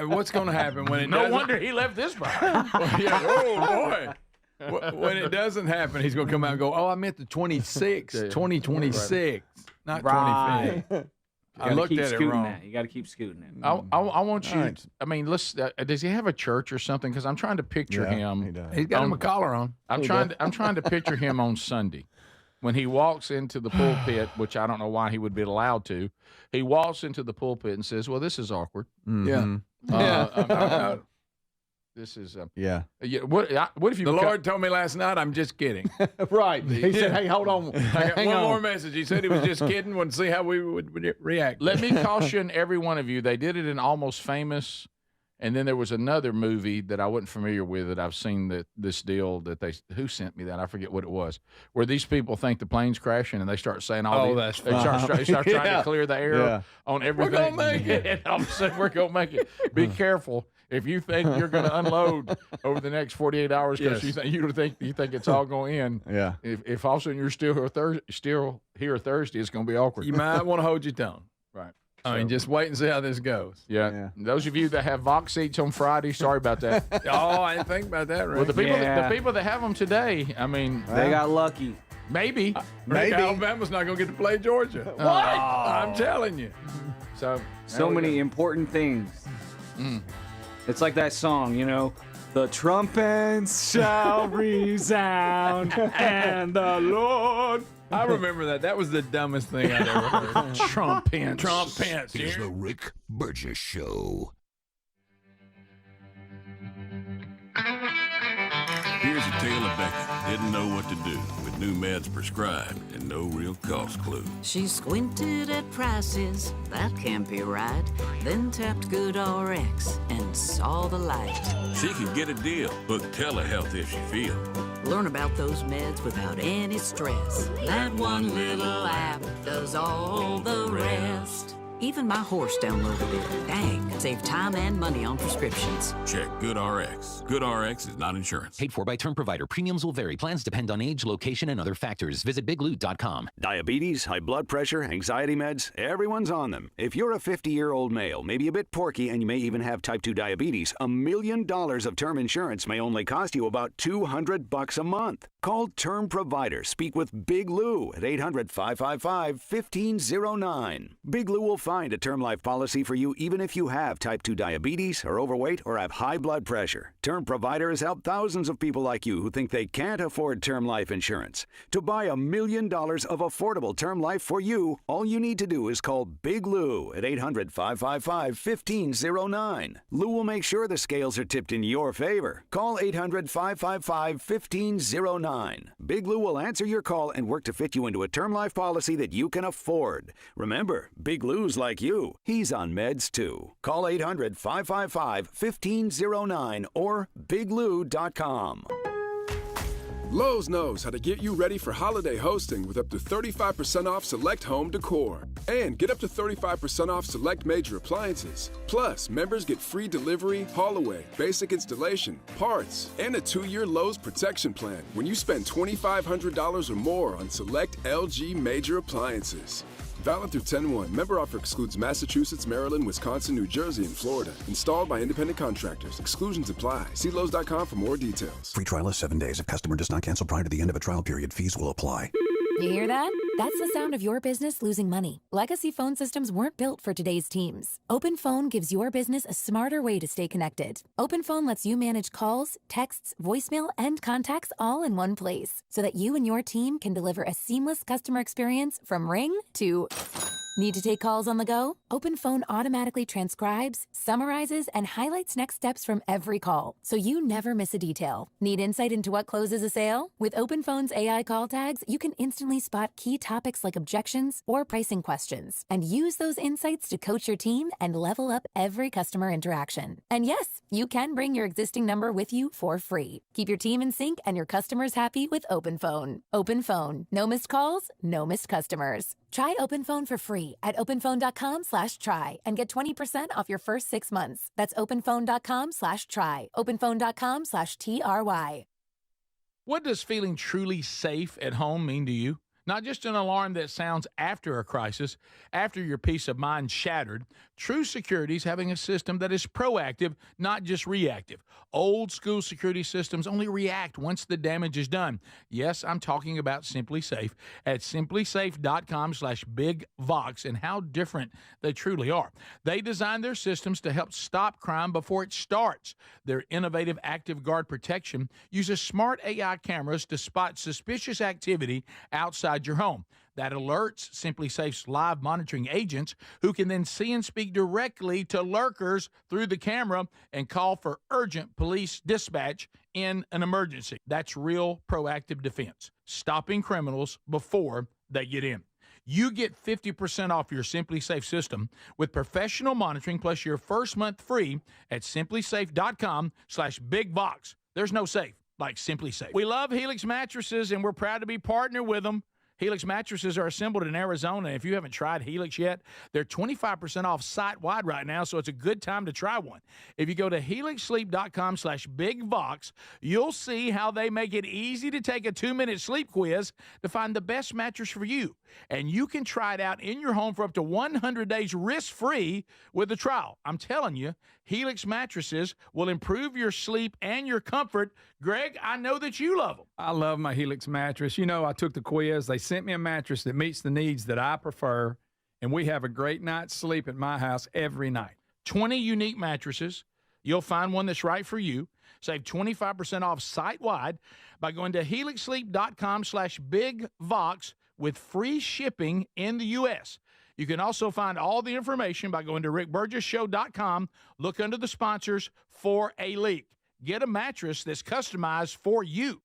What's going to happen when it No doesn't? wonder he left this behind. Yeah, oh boy. When it doesn't happen, he's going to come out and go, "Oh, I meant the 26, 2026, not 25." Right. I looked at it wrong. That. You got to keep scooting it. I want you. Right. I mean, let's. Does he have a church or something? Because I'm trying to picture He him. does. He's got him a collar on. I'm trying to picture him on Sunday when he walks into the pulpit, which I don't know why he would be allowed to. He walks into the pulpit and says, "Well, this is awkward. Mhm. Yeah. This is Yeah. what if you The become- Lord told me last night, I'm just kidding. Right. He said, "Hey, hold on. I got Hang one on." more message. He said he was just kidding. Want to see how we would react. Let me caution every one of you. They did it in Almost Famous, and then there was another movie that I wasn't familiar with that I've seen this deal that who sent me that, I forget what it was, where these people think the plane's crashing and they start saying all Oh, these, that's they start trying Yeah. to clear the air Yeah. on everything. gonna make it. And all of a sudden we're gonna make it. Be careful. If you think you're going to unload over the next 48 hours because Yes. you think it's all going in, Yeah. if all of a sudden you're still here Thursday, it's going to be awkward. You might want to hold your tongue. Right. I mean, just wait and see how this goes. Yeah. Yeah. Those of you that have Vox seats on Friday, sorry about that. Oh, I didn't think about that, right? Well, the Yeah. people that have them today, I mean, They got lucky. maybe. Maybe. Alabama's not going to get to play Georgia. What? I'm telling you. So many important things. It's like that song, The trumpets shall resound, and the Lord. I remember that. That was the dumbest thing I'd ever heard. Trump Pence. Trump Pence. Here's the Rick Burgess Show. Here's a tale of Becky. Didn't know what to do. With new meds prescribed and no real cost clue. She squinted at prices, that can't be right. Then tapped GoodRx and saw the light. She can get a deal, book telehealth if she feels. Learn about those meds without any stress. That one little app does all the rest. Even my horse downloaded it. Dang, save time and money on prescriptions. Check GoodRx. GoodRx is not insurance. Paid for by term provider. Premiums will vary. Plans depend on age, location, and other factors. Visit biglou.com. Diabetes, high blood pressure, anxiety meds, everyone's on them. If you're a 50-year-old male, maybe a bit porky, and you may even have type 2 diabetes, $1 million of term insurance may only cost you about $200 a month. Call Term Provider. Speak with Big Lou at 800-555-1509. Big Lou will find a term life policy for you even if you have type 2 diabetes, are overweight, or have high blood pressure. Term Provider has helped thousands of people like you who think they can't afford term life insurance. To buy $1 million of affordable term life for you, all you need to do is call Big Lou at 800-555-1509. Lou will make sure the scales are tipped in your favor. Call 800-555-1509. Big Lou will answer your call and work to fit you into a term life policy that you can afford. Remember, Big Lou's like you. He's on meds too. Call 800-555-1509 or biglou.com. Lowe's knows how to get you ready for holiday hosting with up to 35% off select home decor. And get up to 35% off select major appliances. Plus, members get free delivery, haul away, basic installation, parts, and a 2-year Lowe's protection plan when you spend $2,500 or more on select LG major appliances. Valid through 10/1. Member offer excludes Massachusetts, Maryland, Wisconsin, New Jersey, and Florida. Installed by independent contractors. Exclusions apply. See Lowe's.com for more details. Free trial is 7 days. If customer does not cancel prior to the end of a trial period, fees will apply. You hear that? That's the sound of your business losing money. Legacy phone systems weren't built for today's teams. Open Phone gives your business a smarter way to stay connected. Open Phone lets you manage calls, texts, voicemail, and contacts all in one place so that you and your team can deliver a seamless customer experience from ring to... Need to take calls on the go? Open Phone automatically transcribes, summarizes, and highlights next steps from every call, so you never miss a detail. Need insight into what closes a sale? With Open Phone's AI call tags, you can instantly spot key topics like objections or pricing questions, and use those insights to coach your team and level up every customer interaction. And yes, you can bring your existing number with you for free. Keep your team in sync and your customers happy with Open Phone. Open Phone. No missed calls, no missed customers. Try Open Phone for free at openphone.com/try and get 20% off your first 6 months. That's openphone.com/try. openphone.com/TRY. What does feeling truly safe at home mean to you? Not just an alarm that sounds after a crisis, after your peace of mind shattered. True security is having a system that is proactive, not just reactive. Old school security systems only react once the damage is done. Yes, I'm talking about Simply Safe at simplysafe.com/bigvox and how different they truly are. They design their systems to help stop crime before it starts. Their innovative Active Guard protection uses smart AI cameras to spot suspicious activity outside your home. That alerts Simply Safe's live monitoring agents, who can then see and speak directly to lurkers through the camera and call for urgent police dispatch in an emergency. That's real proactive defense, stopping criminals before they get in. You get 50% off your Simply Safe system with professional monitoring plus your first month free at simplysafe.com/bigvox. There's no safe like Simply Safe. We love Helix mattresses, and we're proud to be partnered with them. Helix mattresses are assembled in Arizona. If you haven't tried Helix yet, they're 25% off site-wide right now, so it's a good time to try one. If you go to helixsleep.com/bigvox, you'll see how they make it easy to take a 2-minute sleep quiz to find the best mattress for you. And you can try it out in your home for up to 100 days risk-free with a trial. I'm telling you, Helix mattresses will improve your sleep and your comfort. Greg, I know that you love them. I love my Helix mattress. You know, I took the quiz. They sent me a mattress that meets the needs that I prefer, and we have a great night's sleep at my house every night. 20 unique mattresses. You'll find one that's right for you. Save 25% off site-wide by going to helixsleep.com/bigvox with free shipping in the U.S. You can also find all the information by going to rickburgesshow.com. Look under the sponsors for a link. Get a mattress that's customized for you.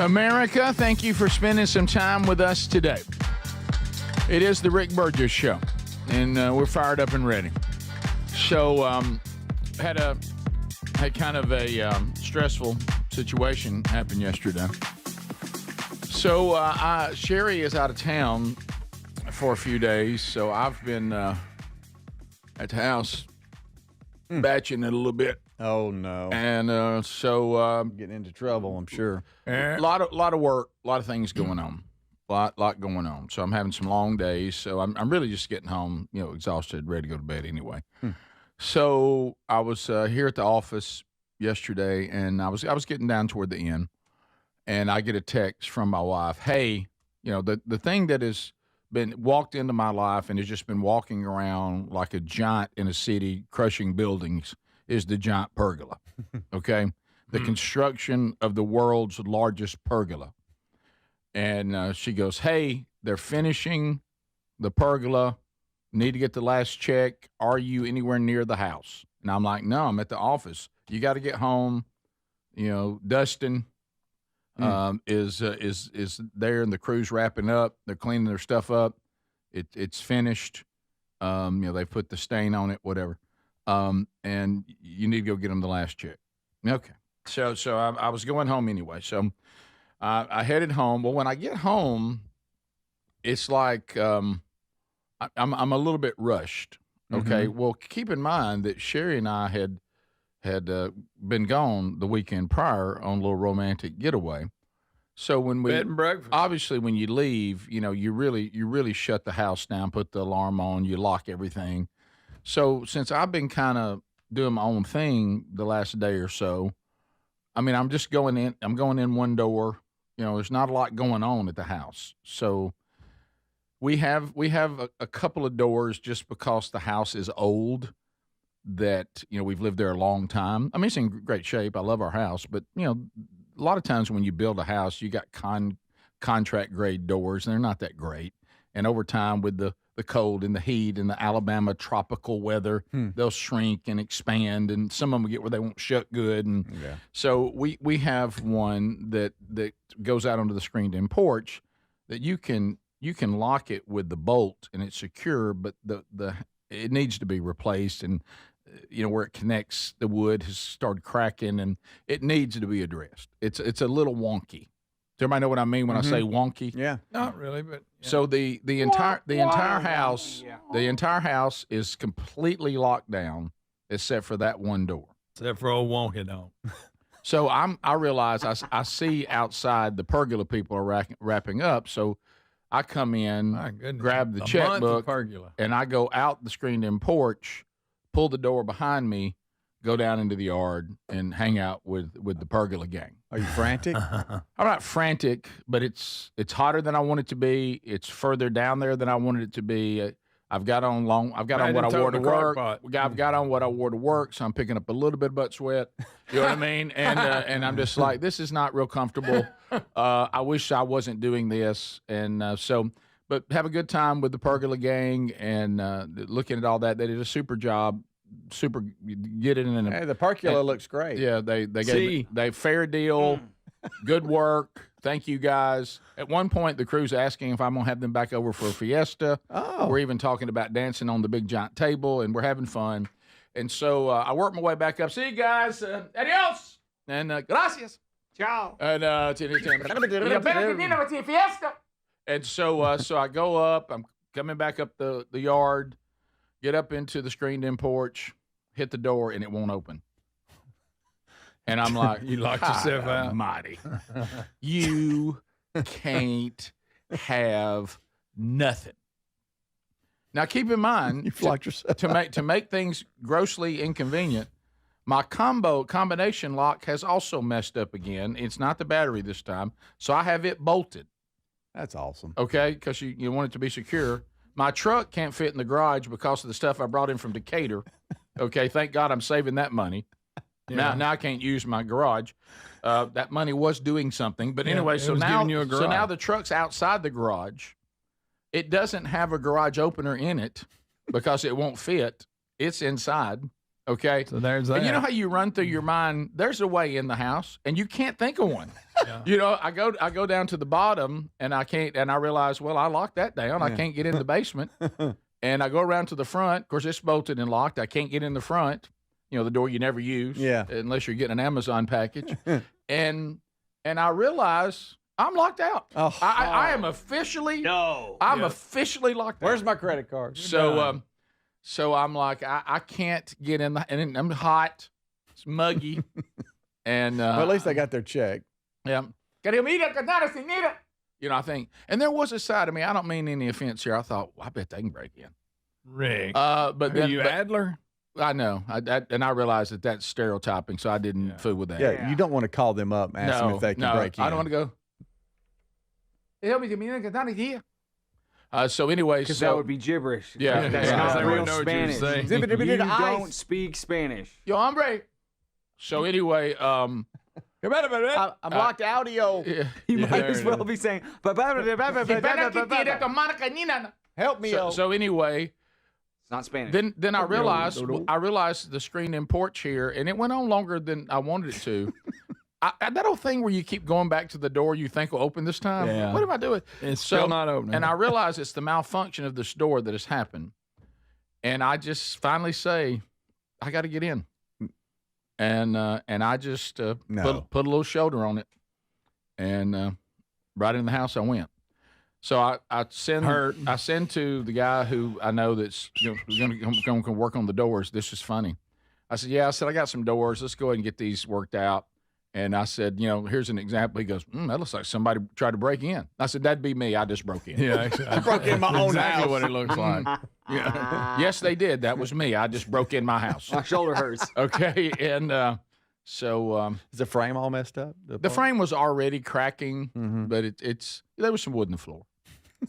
America, thank you for spending some time with us today. It is the Rick Burgess Show, and we're fired up and ready. So, had kind of a stressful situation happen yesterday. So, Sherry is out of town for a few days, so I've been at the house batching it a little bit. Oh no! And so getting into trouble, I'm sure. A lot of work, a lot of things going on, lot going on. So I'm having some long days. So I'm really just getting home, exhausted, ready to go to bed anyway. So I was here at the office yesterday, and I was getting down toward the end, and I get a text from my wife. Hey, the thing that has been walked into my life and has just been walking around like a giant in a city, crushing buildings, is the giant pergola, okay? The construction of the world's largest pergola. And she goes, hey, they're finishing the pergola. Need to get the last check. Are you anywhere near the house? And I'm like, no, I'm at the office. You got to get home. Dustin is there, and the crew's wrapping up. They're cleaning their stuff up. It's finished. They put the stain on it, whatever. And you need to go get them the last check. Okay. So I was going home anyway. So I headed home. Well, when I get home, it's like I'm a little bit rushed. Okay. Mm-hmm. Well, keep in mind that Sherry and I had been gone the weekend prior on a little romantic getaway. So when we bed and breakfast, obviously when you leave, you really shut the house down, put the alarm on, you lock everything. So since I've been kind of doing my own thing the last day or so, I'm just going in. I'm going in one door. There's not a lot going on at the house. So we have a couple of doors just because the house is old. That we've lived there a long time. It's in great shape. I love our house, but a lot of times when you build a house, you got contract grade doors, and they're not that great. And over time, with the cold and the heat and the Alabama tropical weather, they'll shrink and expand, and some of them get where they won't shut good. And so we have one that goes out onto the screened-in porch that you can lock it with the bolt, and it's secure, but it needs to be replaced, and where it connects, the wood has started cracking, and it needs to be addressed. It's a little wonky. Does everybody know what I mean when I say wonky? Yeah. Not really, but so the entire house is completely locked down except for that one door. Except for old wonky dog. So I realize I see outside the pergola people are wrapping up. So I come in, grab the checkbook, and I go out the screened-in porch, pull the door behind me, go down into the yard, and hang out with the pergola gang. Are you frantic? I'm not frantic, but it's hotter than I want it to be. It's further down there than I wanted it to be. I've got on what I wore to work. I've got on what I wore to work, so I'm picking up a little bit of butt sweat. You know what I mean? And I'm just like, this is not real comfortable. I wish I wasn't doing this. And but have a good time with the pergola gang and looking at all that. They did a super job. Get it in. Hey, the pergola looks great. Yeah, they gave fair deal. Good work. Thank you, guys. At one point, the crew's asking if I'm going to have them back over for a fiesta. Oh. We're even talking about dancing on the big giant table, and we're having fun. And so I work my way back up. See you guys. Adios. And gracias. Ciao. And and so I go up. I'm coming back up the yard, get up into the screened-in porch, hit the door, and it won't open. And I'm like, you locked yourself out. Almighty. You can't have nothing. Now keep in mind, you locked yourself to make things grossly inconvenient, my combination lock has also messed up again. It's not the battery this time, so I have it bolted. That's awesome. Okay, because you want it to be secure. My truck can't fit in the garage because of the stuff I brought in from Decatur. Okay, thank God I'm saving that money. Yeah. Now I can't use my garage. That money was doing something. But anyway, so now the truck's outside the garage. It doesn't have a garage opener in it because it won't fit. It's inside. Okay. So there's that. And you know how you run through your mind, there's a way in the house, and you can't think of one. Yeah. I go down to the bottom, and I can't, and I realize, well, I locked that down. I can't get in the basement. And I go around to the front. Of course, it's bolted and locked. I can't get in the front. The door you never use. Yeah. Unless you're getting an Amazon package. and I realize I'm locked out. Oh, I am officially. No. I'm officially locked out. Where's my credit card? So I'm like, I can't get in and I'm hot. It's muggy. And well, at least they got their check. Yeah. I think, and there was a side of me, I don't mean any offense here. I thought, well, I bet they can break in. Rick. But then Adler? I know. And I realized that that's stereotyping, so I didn't fool with that. Yeah, you don't want to call them up and ask them if they can break in. I don't want to go. Help me get here. So anyway, because that would be gibberish. Yeah, that's not real Spanish. You don't speak Spanish. Yo, hombre. So anyway, I'm locked audio. Yeah. You might as well be saying, help me. So anyway, it's not Spanish. Then I realized the screen in porch here, and it went on longer than I wanted it to. That whole thing where you keep going back to the door you think will open this time. Yeah. What am I doing? It's still not opening. And I realize it's the malfunction of this door that has happened. And I just finally say, I got to get in. And I just put a little shoulder on it. And right in the house I went. So I send to the guy who I know that's going to work on the doors. This is funny. I said, I got some doors. Let's go ahead and get these worked out. And I said, here's an example. He goes, that looks like somebody tried to break in. I said, that'd be me. I just broke in. Yeah, I broke in my own exactly house. What it looks like. Yeah. Yes, they did. That was me. I just broke in my house. My shoulder hurts. Okay, and so is the frame all messed up? The frame was already cracking, but there was some wood in the floor,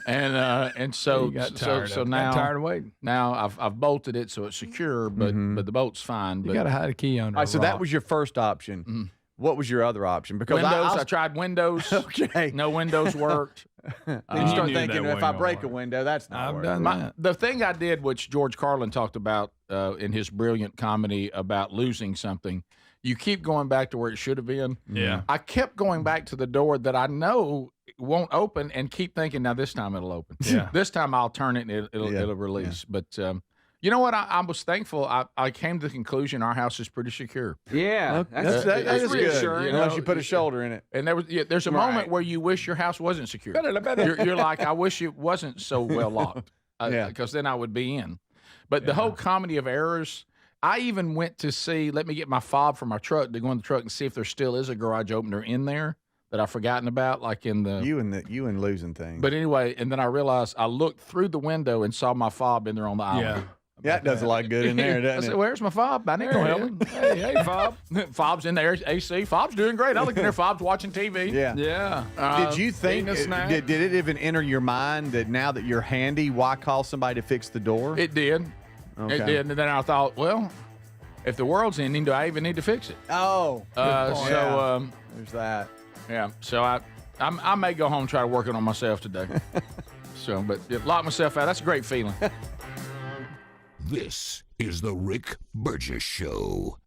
and so you got tired so now tired of waiting. Now I've bolted it so it's secure, but the bolt's fine. You got to hide a key under. All right, so that was your first option. Mm-hmm. What was your other option? Because Windows, I tried Windows. Okay. No Windows worked. Then you start thinking, if I break a window, that's not working. The thing I did, which George Carlin talked about in his brilliant comedy about losing something, you keep going back to where it should have been. Yeah. I kept going back to the door that I know won't open and keep thinking, now this time it'll open. Yeah. This time I'll turn it and it'll release. Yeah. But you know what? I was thankful. I came to the conclusion our house is pretty secure. Yeah, that's good. Unless you put a shoulder in it. And there's a moment where you wish your house wasn't secure. You're like, I wish it wasn't so well locked. Because then I would be in. But the whole comedy of errors. I even went to see. Let me get my fob from my truck to go in the truck and see if there still is a garage opener in there that I've forgotten about, like in the you and losing things. But anyway, and then I realized I looked through the window and saw my fob in there on the island. Yeah. That does a lot good in there, doesn't I said, where's my fob? I need no help. Hey, Fob. Fob's in there, AC. Fob's doing great. I look in there, Fob's watching TV. Yeah. Did you think, did it even enter your mind that now that you're handy, why call somebody to fix the door? It did. Okay. It did. And then I thought, well, if the world's ending, do I even need to fix it? Oh. There's that. Yeah. So I may go home and try to work it on myself today. But lock myself out. That's a great feeling. This is the Rick Burgess Show.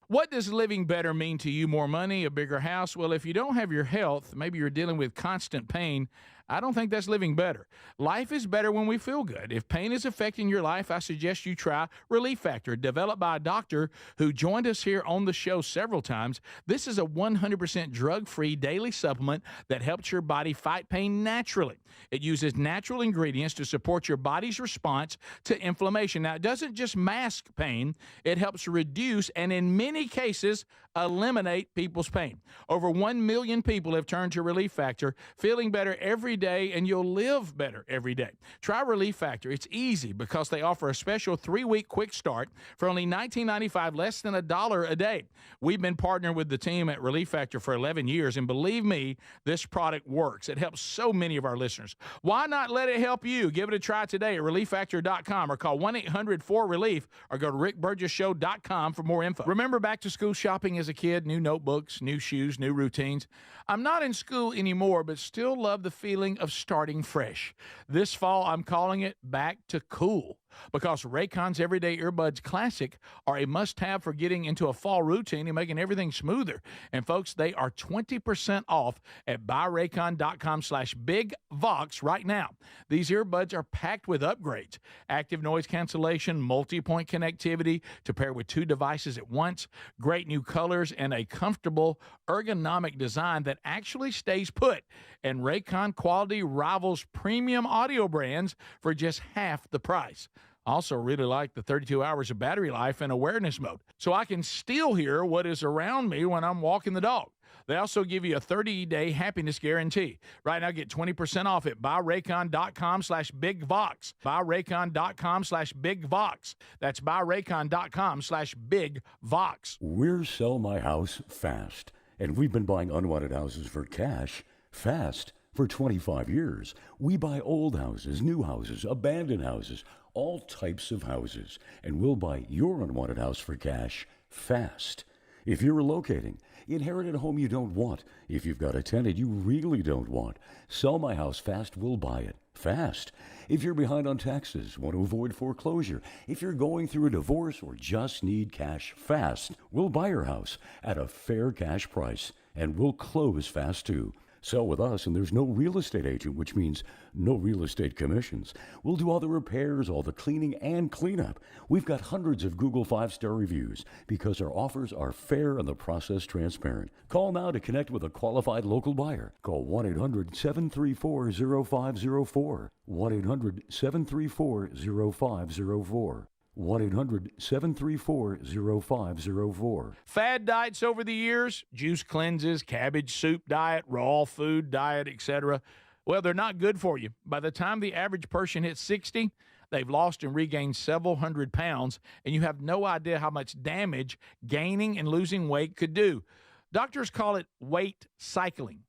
What does living better mean to you? More money, a bigger house? Well, if you don't have your health, maybe you're dealing with constant pain, I don't think that's living better. Life is better when we feel good. If pain is affecting your life, I suggest you try Relief Factor, developed by a doctor who joined us here on the show several times. This is a 100% drug-free daily supplement that helps your body fight pain naturally. It uses natural ingredients to support your body's response to inflammation. Now, it doesn't just mask pain. It helps reduce and, in many cases, eliminate people's pain. Over 1 million people have turned to Relief Factor, feeling better every every day, and you'll live better every day. Try Relief Factor. It's easy because they offer a special 3-week quick start for only $19.95, less than $1 a day. We've been partnering with the team at Relief Factor for 11 years, and believe me, this product works. It helps so many of our listeners. Why not let it help you? Give it a try today at ReliefFactor.com or call 1-800-4RELIEF or go to rickburgesshow.com for more info. Remember back to school shopping as a kid? New notebooks, new shoes, new routines. I'm not in school anymore, but still love the feeling of starting fresh. This fall, I'm calling it Back to Cool, because Raycon's Everyday Earbuds Classic are a must-have for getting into a fall routine and making everything smoother. And folks, they are 20% off at buyraycon.com/bigvox right now. These earbuds are packed with upgrades: active noise cancellation, multi-point connectivity to pair with 2 devices at once, great new colors, and a comfortable ergonomic design that actually stays put. And Raycon quality rivals premium audio brands for just half the price. Also really like the 32 hours of battery life and awareness mode, so I can still hear what is around me when I'm walking the dog. They also give you a 30-day happiness guarantee. Right now, get 20% off at buyraycon.com/bigvox. Buyraycon.com/bigvox. That's buyraycon.com/bigvox. We're Sell My House Fast, and we've been buying unwanted houses for cash fast for 25 years. We buy old houses, new houses, abandoned houses, all types of houses, and we'll buy your unwanted house for cash fast. If you're relocating, inherited a home you don't want, if you've got a tenant you really don't want, Sell My House Fast will buy it fast. If you're behind on taxes, want to avoid foreclosure, if you're going through a divorce or just need cash fast, we'll buy your house at a fair cash price, and we'll close fast too. Sell with us, and there's no real estate agent, which means no real estate commissions. We'll do all the repairs, all the cleaning, and cleanup. We've got hundreds of Google 5-star reviews because our offers are fair and the process transparent. Call now to connect with a qualified local buyer. Call 1-800-734-0504. 1-800-734-0504. 1-800-734-0504. Fad diets over the years, juice cleanses, cabbage soup diet, raw food diet, etc. Well, they're not good for you. By the time the average person hits 60, they've lost and regained several hundred pounds, and you have no idea how much damage gaining and losing weight could do. Doctors call it weight cycling.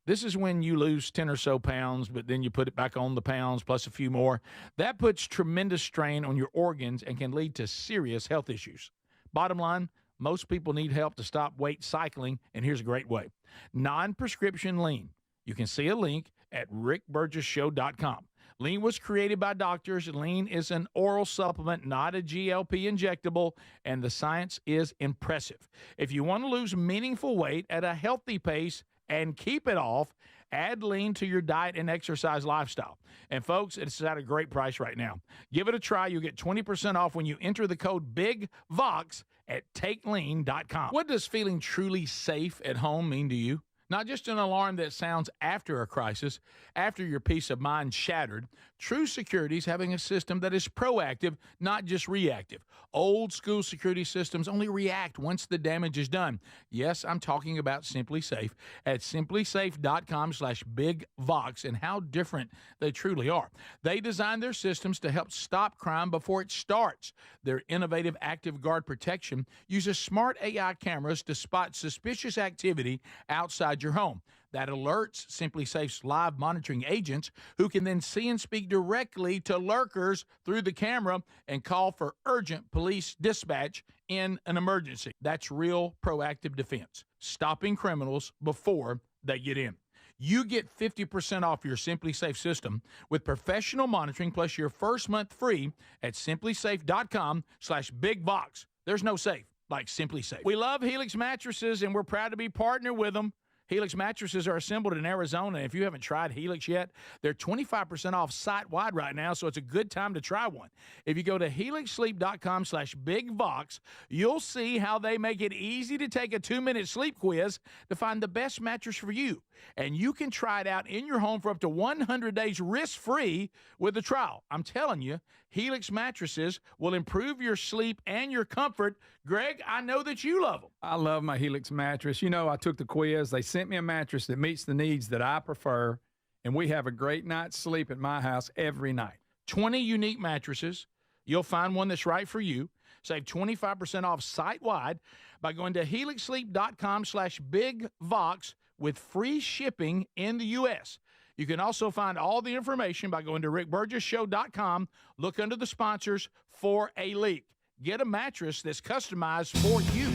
This is when you lose 10 or so pounds, but then you put it back on the pounds plus a few more. That puts tremendous strain on your organs and can lead to serious health issues. Bottom line, most people need help to stop weight cycling, and here's a great way. Non-prescription lean. You can see a link at rickburgesshow.com. Lean was created by doctors. Lean is an oral supplement, not a GLP injectable, and the science is impressive. If you want to lose meaningful weight at a healthy pace and keep it off, add lean to your diet and exercise lifestyle. And folks, it's at a great price right now. Give it a try. You'll get 20% off when you enter the code BIGVOX at takelean.com. What does feeling truly safe at home mean to you? Not just an alarm that sounds after a crisis, after your peace of mind shattered. True security is having a system that is proactive, not just reactive. Old school security systems only react once the damage is done. Yes, I'm talking about Simply Safe at simplysafe.com/bigvox, and how different they truly are. They design their systems to help stop crime before it starts. Their innovative Active Guard protection uses smart AI cameras to spot suspicious activity outside your home. That alerts Simply Safe's live monitoring agents, who can then see and speak directly to lurkers through the camera and call for urgent police dispatch in an emergency. That's real proactive defense, stopping criminals before they get in. You get 50% off your Simply Safe system with professional monitoring plus your first month free at simplysafe.com/bigvox. There's no safe like Simply Safe. We love Helix mattresses, and we're proud to be partnered with them. Helix mattresses are assembled in Arizona. If you haven't tried Helix yet, they're 25% off site-wide right now, so it's a good time to try one. If you go to helixsleep.com/bigvox, you'll see how they make it easy to take a 2-minute sleep quiz to find the best mattress for you. And you can try it out in your home for up to 100 days risk-free with a trial. I'm telling you, Helix mattresses will improve your sleep and your comfort. Greg, I know that you love them. I love my Helix mattress. You know, I took the quiz. They sent me a mattress that meets the needs that I prefer. and we have a great night's sleep at my house every night. 20 unique mattresses. You'll find one that's right for you. Save 25% off site-wide by going to helixsleep.com/bigvox with free shipping in the U.S. You can also find all the information by going to rickburgesshow.com. Look under the sponsors for a leak. Get a mattress that's customized for you.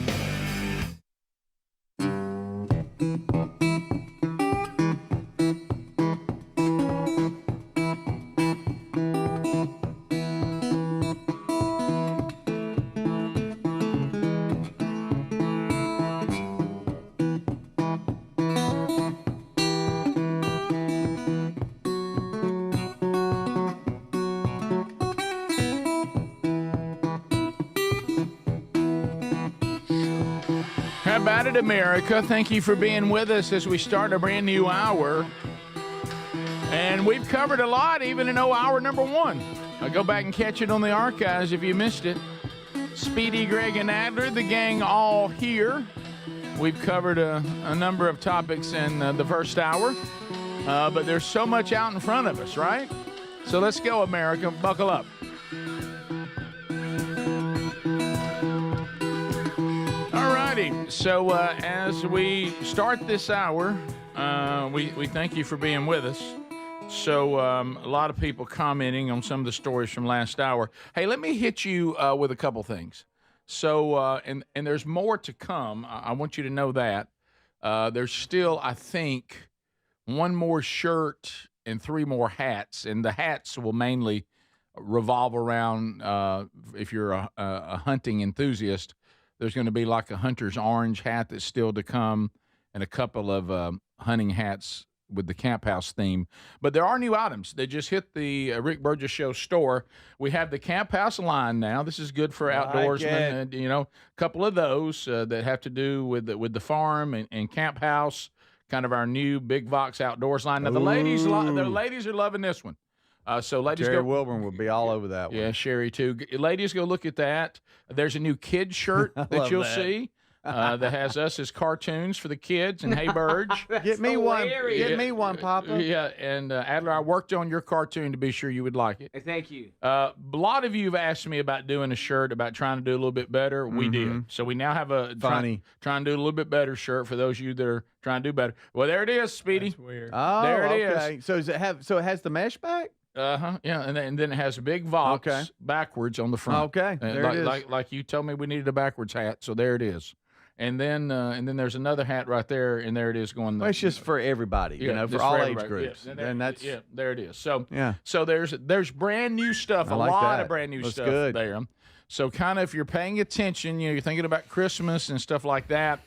How about it, America? Thank you for being with us as we start a brand new hour. And we've covered a lot, even in hour number 1. Go back and catch it on the archives if you missed it. Speedy, Greg, and Adler, the gang all here. We've covered a number of topics in the first hour. But there's so much out in front of us, right? So let's go, America. Buckle up. So as we start this hour, we thank you for being with us. So a lot of people commenting on some of the stories from last hour. Hey, let me hit you with a couple things. So and there's more to come. I want you to know that. There's still, I think, 1 more shirt and 3 more hats. And the hats will mainly revolve around, if you're a hunting enthusiast, there's going to be like a hunter's orange hat that's still to come and a couple of hunting hats with the Camp House theme. But there are new items. They just hit the Rick Burgess Show store. We have the Camp House line now. This is good for outdoorsmen. You know, a couple of those that have to do with the farm and Camp House, kind of our new Big Vox Outdoors line. Now, the ladies are loving this one. So ladies, Jerry Wilburn will be all over that one. Yeah, Sherry too. Ladies, go look at that. There's a new kid shirt that you'll see that has us as cartoons for the kids. And hey, Burge, get me one. Get me one, Papa. Yeah, and Adler, I worked on your cartoon to be sure you would like it. Thank you. A lot of you have asked me about doing a shirt, about trying to do a little bit better. We did. So we now have a trying to do a little bit better shirt for those of you that are trying to do better. Well, there it is, Speedy. That's weird. Oh, there it is. So does it have? So it has the mesh back? Yeah, and then it has a big Vox backwards on the front. Okay, there it is. Like you told me we needed a backwards hat, so there it is. And then there's another hat right there, and there it is going. Well, it's just for everybody, for all age groups. Yeah, and that's there it is. So yeah. So there's brand new stuff, a lot of brand new stuff there. So kind of if you're paying attention, you're thinking about Christmas and stuff like that.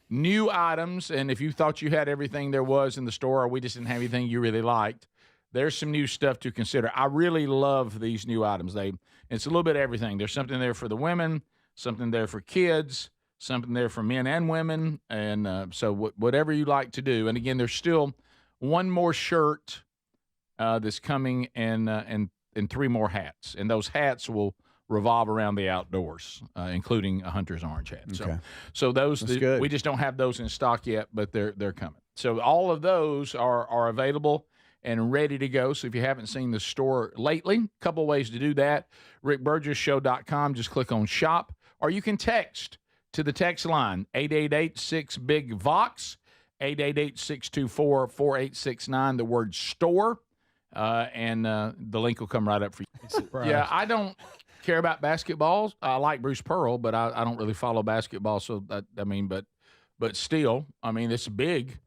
New items, and if you thought you had everything there was in the store, or we just didn't have anything you really liked, there's some new stuff to consider. I really love these new items. It's a little bit of everything. There's something there for the women, something there for kids, something there for men and women, and so whatever you like to do. And again, there's still 1 more shirt that's coming, and 3 more hats, and those hats will revolve around the outdoors, including a hunter's orange hat. Okay. So those we just don't have those in stock yet, but they're coming. So all of those are available and ready to go. So if you haven't seen the store lately, a couple ways to do that. rickburgesshow.com, just click on shop, or you can text to the text line 888-6-BIG-VOX, 888-624-4869, the word store, and the link will come right up for you. Yeah, I don't care about basketballs. I like Bruce Pearl, but I don't really follow basketball. So but still, it's big.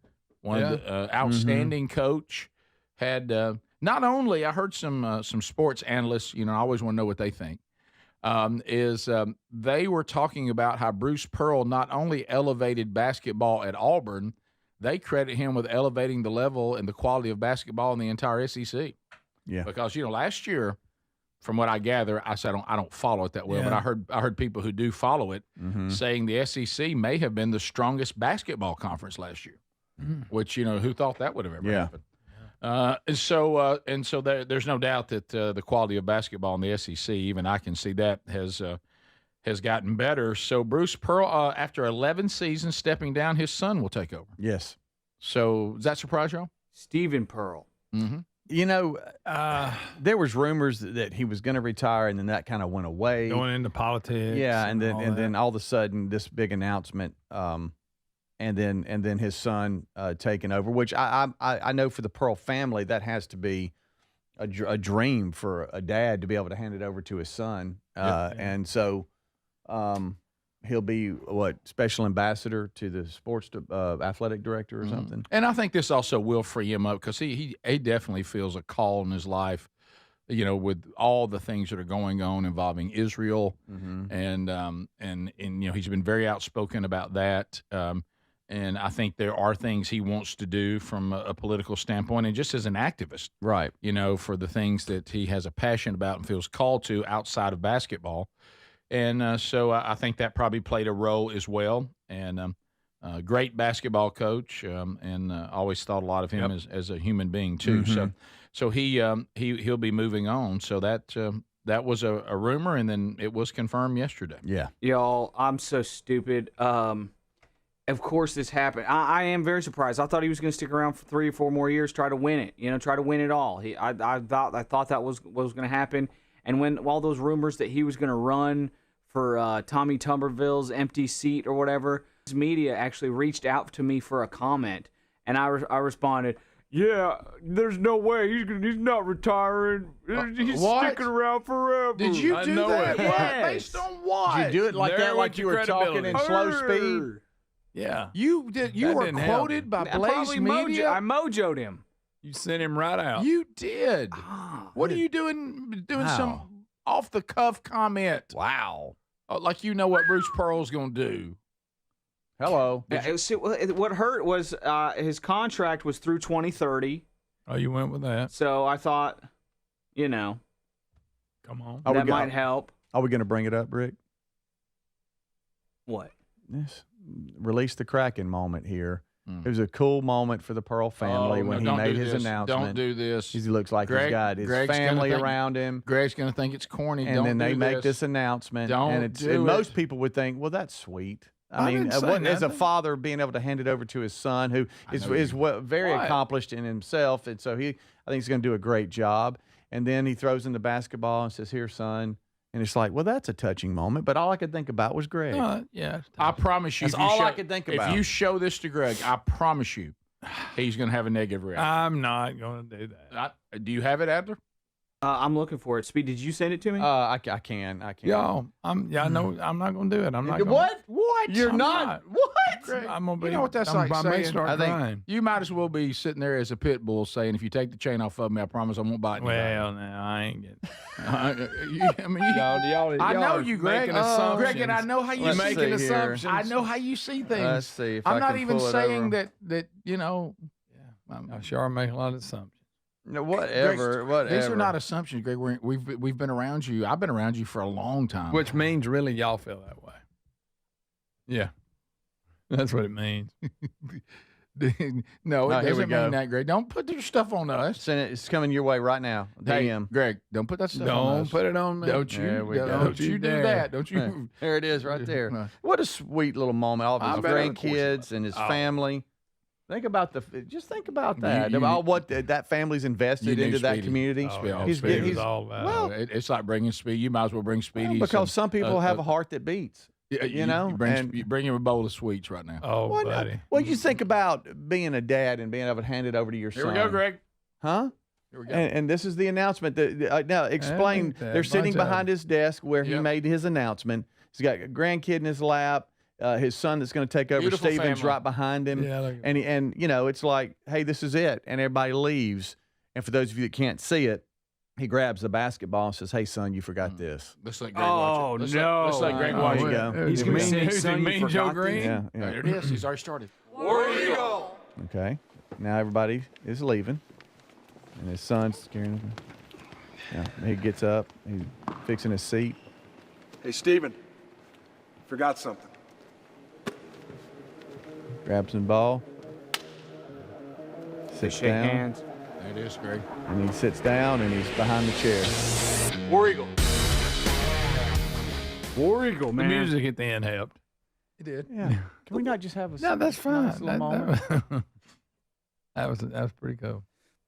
One of the outstanding coach. Had not only I heard some sports analysts, I always want to know what they think. They were talking about how Bruce Pearl not only elevated basketball at Auburn, they credit him with elevating the level and the quality of basketball in the entire SEC. Yeah, because last year, from what I gather, I said I don't follow it that well, but I heard people who do follow it saying the SEC may have been the strongest basketball conference last year, which who thought that would have ever happened. And so there's no doubt that the quality of basketball in the SEC, even I can see that, has gotten better. So Bruce Pearl, after 11 seasons stepping down, his son will take over. Yes. So does that surprise y'all? Stephen Pearl. Mm-hmm. You know, there was rumors that he was going to retire, and then that kind of went away. Going into politics. Yeah, and then all of a sudden this big announcement, and then his son taking over, which I know for the Pearl family that has to be a dream for a dad to be able to hand it over to his son, and so he'll be special ambassador to the sports athletic director or something. And I think this also will free him up because he definitely feels a call in his life, with all the things that are going on involving Israel, and he's been very outspoken about that. And I think there are things he wants to do from a political standpoint and just as an activist, right? For the things that he has a passion about and feels called to outside of basketball. And so I think that probably played a role as well. And great basketball coach, and always thought a lot of him as a human being too. So he'll be moving on. So that was a rumor, and then it was confirmed yesterday. Yeah, y'all, I'm so stupid. Of course this happened. I am very surprised. I thought he was going to stick around for 3 or 4 more years, try to win it. Try to win it all. I thought that was what was going to happen. And when all those rumors that he was going to run for Tommy Tuberville's empty seat or whatever, his media actually reached out to me for a comment, and I responded, "Yeah, there's no way he's not retiring. He's sticking around forever." Did you do that? Yes. Based on what? Did you do it like that, like you were talking in slow speed? Yeah, you did. You were quoted by Blaze Media. I mojoed him. You sent him right out. You did. What are you doing? Doing some off the cuff comment? Wow. Like what Bruce Pearl's going to do. Hello. What hurt was his contract was through 2030. Oh, you went with that. So I thought, come on, that might help. Are we going to bring it up, Rick? What? Yes. Release the Kraken moment here. It was a cool moment for the Pearl family when he made his announcement. Don't do this. He looks like he's got his family around him. Greg's going to think it's corny. And then they make this announcement. And most people would think, well, that's sweet. I mean, as a father being able to hand it over to his son, who is very accomplished in himself, and so I think he's going to do a great job. And then he throws in the basketball and says, "Here, son." And it's like, well, that's a touching moment. But all I could think about was Greg. Yeah, I promise you. That's all I could think about. If you show this to Greg, I promise you, he's going to have a negative reaction. I'm not going to do that. Do you have it, Adler? I'm looking for it. Speed, did you send it to me? I can. Y'all, I know I'm not going to do it. I'm not. What? You're not? What? Greg, I'm going to be. You know what that's like saying? I think you might as well be sitting there as a pit bull saying, "If you take the chain off of me, I promise I won't bite you." Well, now I ain't getting. Y'all I know you, Greg. Greg, and I know how you making assumptions. I know how you see things. Let's see if I'm I not can even pull it saying over. that. I sure make a lot of assumptions. No, whatever. These are not assumptions, Greg. We've been around you. I've been around you for a long time. Which means really y'all feel that way. Yeah. That's what it means. No, it doesn't mean that, Greg. Don't put your stuff on us. Send it. It's coming your way right now. DM. Greg, don't put that stuff on us. Don't put it on me. Don't you do that. Don't you? There it is right there. What a sweet little moment. All of his grandkids and his family. Think about that. About what that family's invested into that community. He's all about it's like bringing Speedy. You might as well bring Speedy. Because some people have a heart that beats. You bring him a bowl of sweets right now. Oh, buddy. Well, you think about being a dad and being able to hand it over to your son. Here we go, Greg. Huh? Here we go. And this is the announcement. Now, explain. They're sitting behind his desk where he made his announcement. He's got a grandkid in his lap. His son that's going to take over. Beautiful Stephen's family. right behind him. Yeah, and it's like, hey, this is it. And everybody leaves. And for those of you that can't see it, he grabs the basketball and says, "Hey, son, you forgot this." Let's let Greg watch it. Let's let Greg watch There you it. go. He's going to say, "Son, you Mean Joe forgot Green?" this." Yeah. There it is. He's already started. War Eagle! Okay. Now everybody is leaving. And his son's carrying him. Yeah. He gets up. He's fixing his seat. Hey, Steven. Forgot something. Grabs the ball. They Sits shake down. hands. There it is, Greg. And he sits down and he's behind the chair. War Eagle! War Eagle, The man. music at the end helped. It did. Yeah. Can we not just have a No, that's fine. nice little moment? That was pretty cool.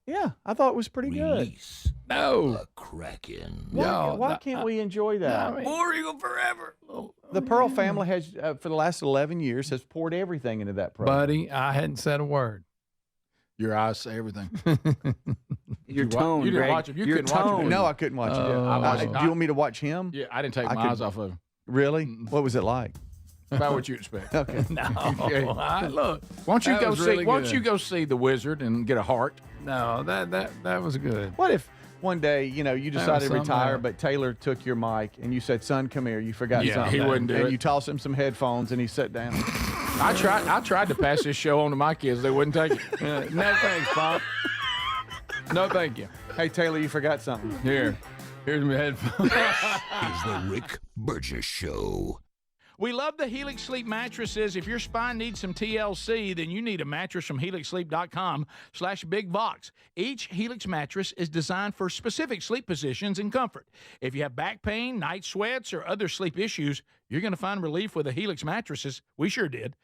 Yeah, I thought it was pretty Release No. a Kraken. good. Why can't we enjoy that? Boring forever. The Pearl family has, for the last 11 years, has poured everything into that program. Buddy, I hadn't said a word. Your eyes say everything. Your tone, You didn't Greg. watch him. You Your couldn't watch him. tone. No, I couldn't watch it. Do you want me to watch him? Yeah, I didn't take I my could- eyes off of him. Really? What was it like? About what you expect. Okay. No. Yeah. Look. Why don't you that go was see? really Why don't good. you go see the Wizard and get a heart? No, that was good. What if one day, you was decided to something retire, else. but Taylor took your mic and you said, "Son, come here. You forgot Yeah, something." he wouldn't do and it. you tossed him some headphones and he sat down. I tried to pass this show on to my kids. They wouldn't take it. No thanks, Pop. No, thank you. Hey, Taylor, you forgot something. Here's my headphones. Is the Rick Burgess Show. We love the Helix Sleep mattresses. If your spine needs some TLC, then you need a mattress from HelixSleep.com/BigVox. Each Helix mattress is designed for specific sleep positions and comfort. If you have back pain, night sweats, or other sleep issues, you're going to find relief with the Helix mattresses. We sure did.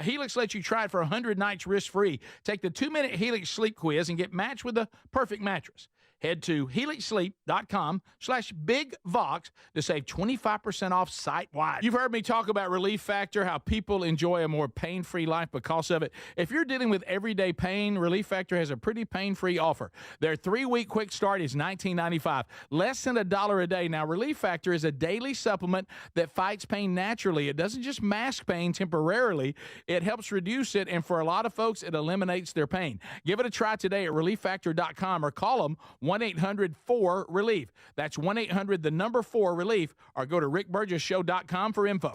Helix lets you try it for 100 nights risk-free. Take the 2-minute Helix Sleep quiz and get matched with the perfect mattress. Head to HelixSleep.com/BigVox to save 25% off site-wide. You've heard me talk about Relief Factor, how people enjoy a more pain-free life because of it. If you're dealing with everyday pain, Relief Factor has a pretty pain-free offer. Their 3-week quick start is $19.95, less than $1 a day. Now, Relief Factor is a daily supplement that fights pain naturally. It doesn't just mask pain temporarily. It helps reduce it, and for a lot of folks, it eliminates their pain. Give it a try today at ReliefFactor.com or call them 1-800-4-RELIEF. That's 1-800-4-RELIEF, or go to rickburgessshow.com for info.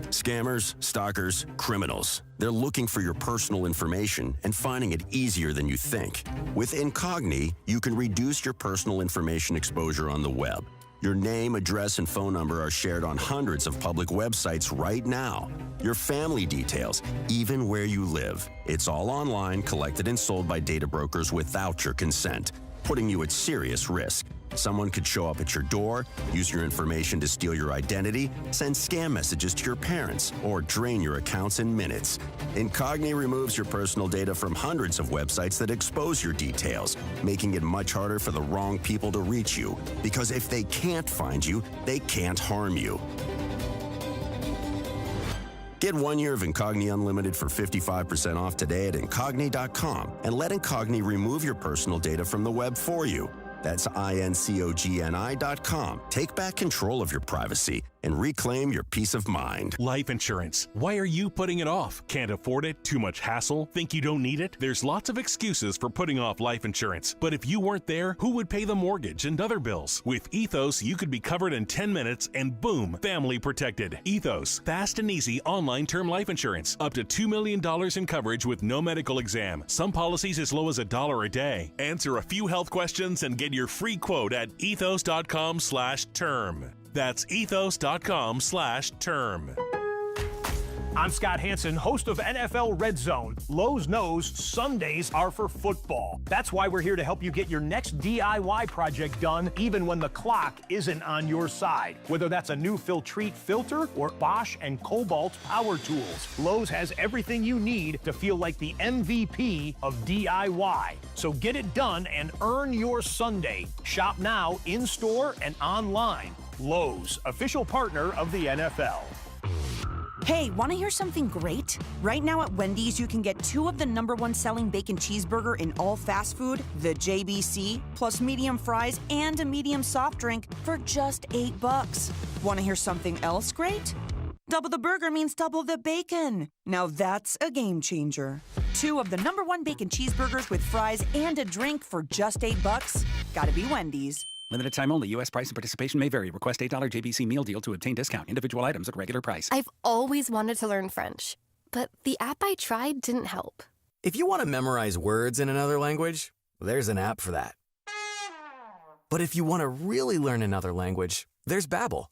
Scammers, stalkers, criminals. They're looking for your personal information and finding it easier than you think. With Incogni, you can reduce your personal information exposure on the web. Your name, address, and phone number are shared on hundreds of public websites right now. Your family details, even where you live. It's all online, collected and sold by data brokers without your consent, putting you at serious risk. Someone could show up at your door, use your information to steal your identity, send scam messages to your parents, or drain your accounts in minutes. Incogni removes your personal data from hundreds of websites that expose your details, making it much harder for the wrong people to reach you. Because if they can't find you, they can't harm you. Get 1 year of Incogni Unlimited for 55% off today at Incogni.com and let Incogni remove your personal data from the web for you. That's INCOGNI.com. Take back control of your privacy and reclaim your peace of mind. Life insurance. Why are you putting it off? Can't afford it? Too much hassle? Think you don't need it? There's lots of excuses for putting off life insurance. But if you weren't there, who would pay the mortgage and other bills? With Ethos, you could be covered in 10 minutes and boom, family protected. Ethos, fast and easy online term life insurance. Up to $2 million in coverage with no medical exam. Some policies as low as $1 a day. Answer a few health questions and get your free quote at ethos.com/term. That's ethos.com/term. I'm Scott Hansen, host of NFL Red Zone. Lowe's knows Sundays are for football. That's why we're here to help you get your next DIY project done, even when the clock isn't on your side. Whether that's a new Filtrete filter or Bosch and Cobalt power tools, Lowe's has everything you need to feel like the MVP of DIY. So get it done and earn your Sunday. Shop now, in-store and online. Lowe's, official partner of the NFL. Hey, want to hear something great? Right now at Wendy's, you can get 2 of the #1 selling bacon cheeseburger in all fast food, the JBC, plus medium fries and a medium soft drink for just $8. Want to hear something else great? Double the burger means double the bacon. Now that's a game changer. 2 of the #1 bacon cheeseburgers with fries and a drink for just $8. Gotta be Wendy's. Limited time only. U.S. price and participation may vary. Request $8 JBC meal deal to obtain discount. Individual items at regular price. I've always wanted to learn French, but the app I tried didn't help. If you want to memorize words in another language, there's an app for that. But if you want to really learn another language, there's Babbel.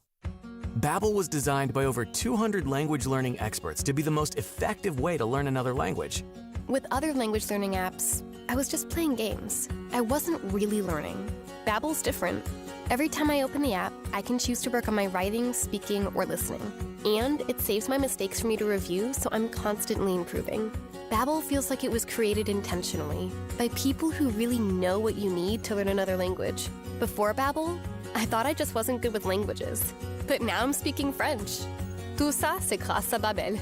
Babbel was designed by over 200 language learning experts to be the most effective way to learn another language. With other language learning apps, I was just playing games. I wasn't really learning. Babbel's different. Every time I open the app, I can choose to work on my writing, speaking, or listening. And it saves my mistakes for me to review, so I'm constantly improving. Babbel feels like it was created intentionally by people who really know what you need to learn another language. Before Babbel, I thought I just wasn't good with languages. But now I'm speaking French. Tout ça, c'est grâce à Babbel.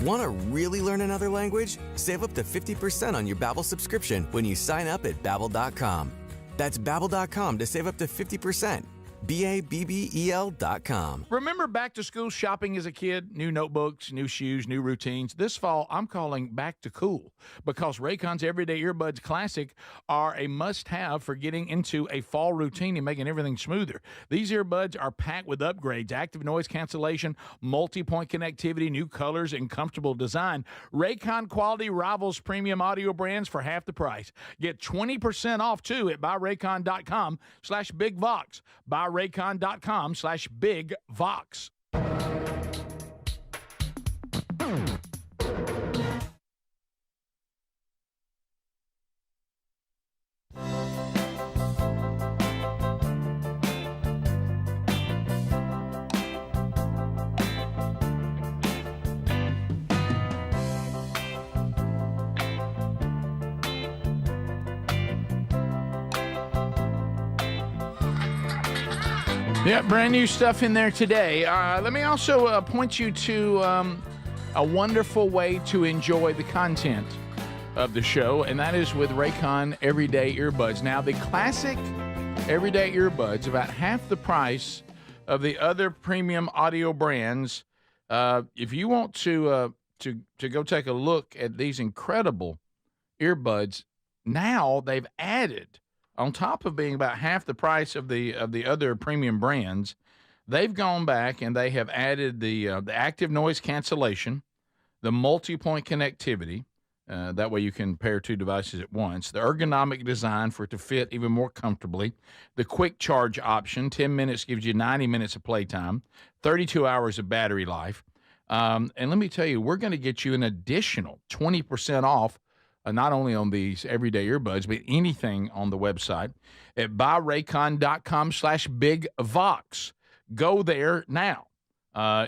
Want to really learn another language? Save up to 50% on your Babbel subscription when you sign up at Babbel.com. That's Babbel.com to save up to 50%. Babbel.com. Remember back to school shopping as a kid? New notebooks, new shoes, new routines. This fall, I'm calling back to cool because Raycon's Everyday Earbuds Classic are a must-have for getting into a fall routine and making everything smoother. These earbuds are packed with upgrades, active noise cancellation, multi-point connectivity, new colors, and comfortable design. Raycon quality rivals premium audio brands for half the price. Get 20% off, too, at buyraycon.com/BigVox. buyraycon.com/BigVox. Yeah, brand new stuff in there today. Let me also point you to a wonderful way to enjoy the content of the show, and that is with Raycon Everyday Earbuds. Now, the classic Everyday Earbuds, about half the price of the other premium audio brands. If you want to go take a look at these incredible earbuds, now they've added, on top of being about half the price of the other premium brands, they've gone back and they have added the active noise cancellation, the multi-point connectivity. That way you can pair two devices at once. The ergonomic design for it to fit even more comfortably. The quick charge option, 10 minutes gives you 90 minutes of playtime, 32 hours of battery life. And let me tell you, we're going to get you an additional 20% off, not only on these everyday earbuds, but anything on the website at buyraycon.com/BigVox. Go there now.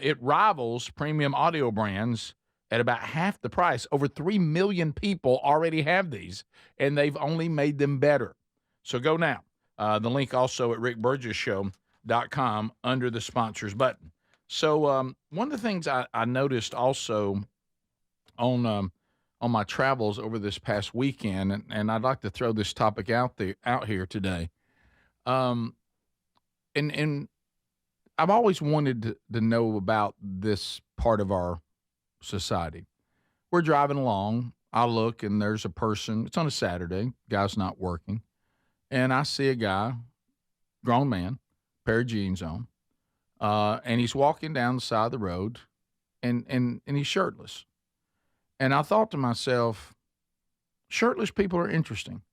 It rivals premium audio brands at about half the price. Over 3 million people already have these, and they've only made them better. So go now. The link also at rickburgesshow.com under the sponsors button. So one of the things I noticed also on my travels over this past weekend, and I'd like to throw this topic out here today. And I've always wanted to know about this part of our society. We're driving along. I look, and there's a person. It's on a Saturday. Guy's not working. And I see a guy, grown man, pair of jeans on, and he's walking down the side of the road, and he's shirtless. And I thought to myself, shirtless people are interesting.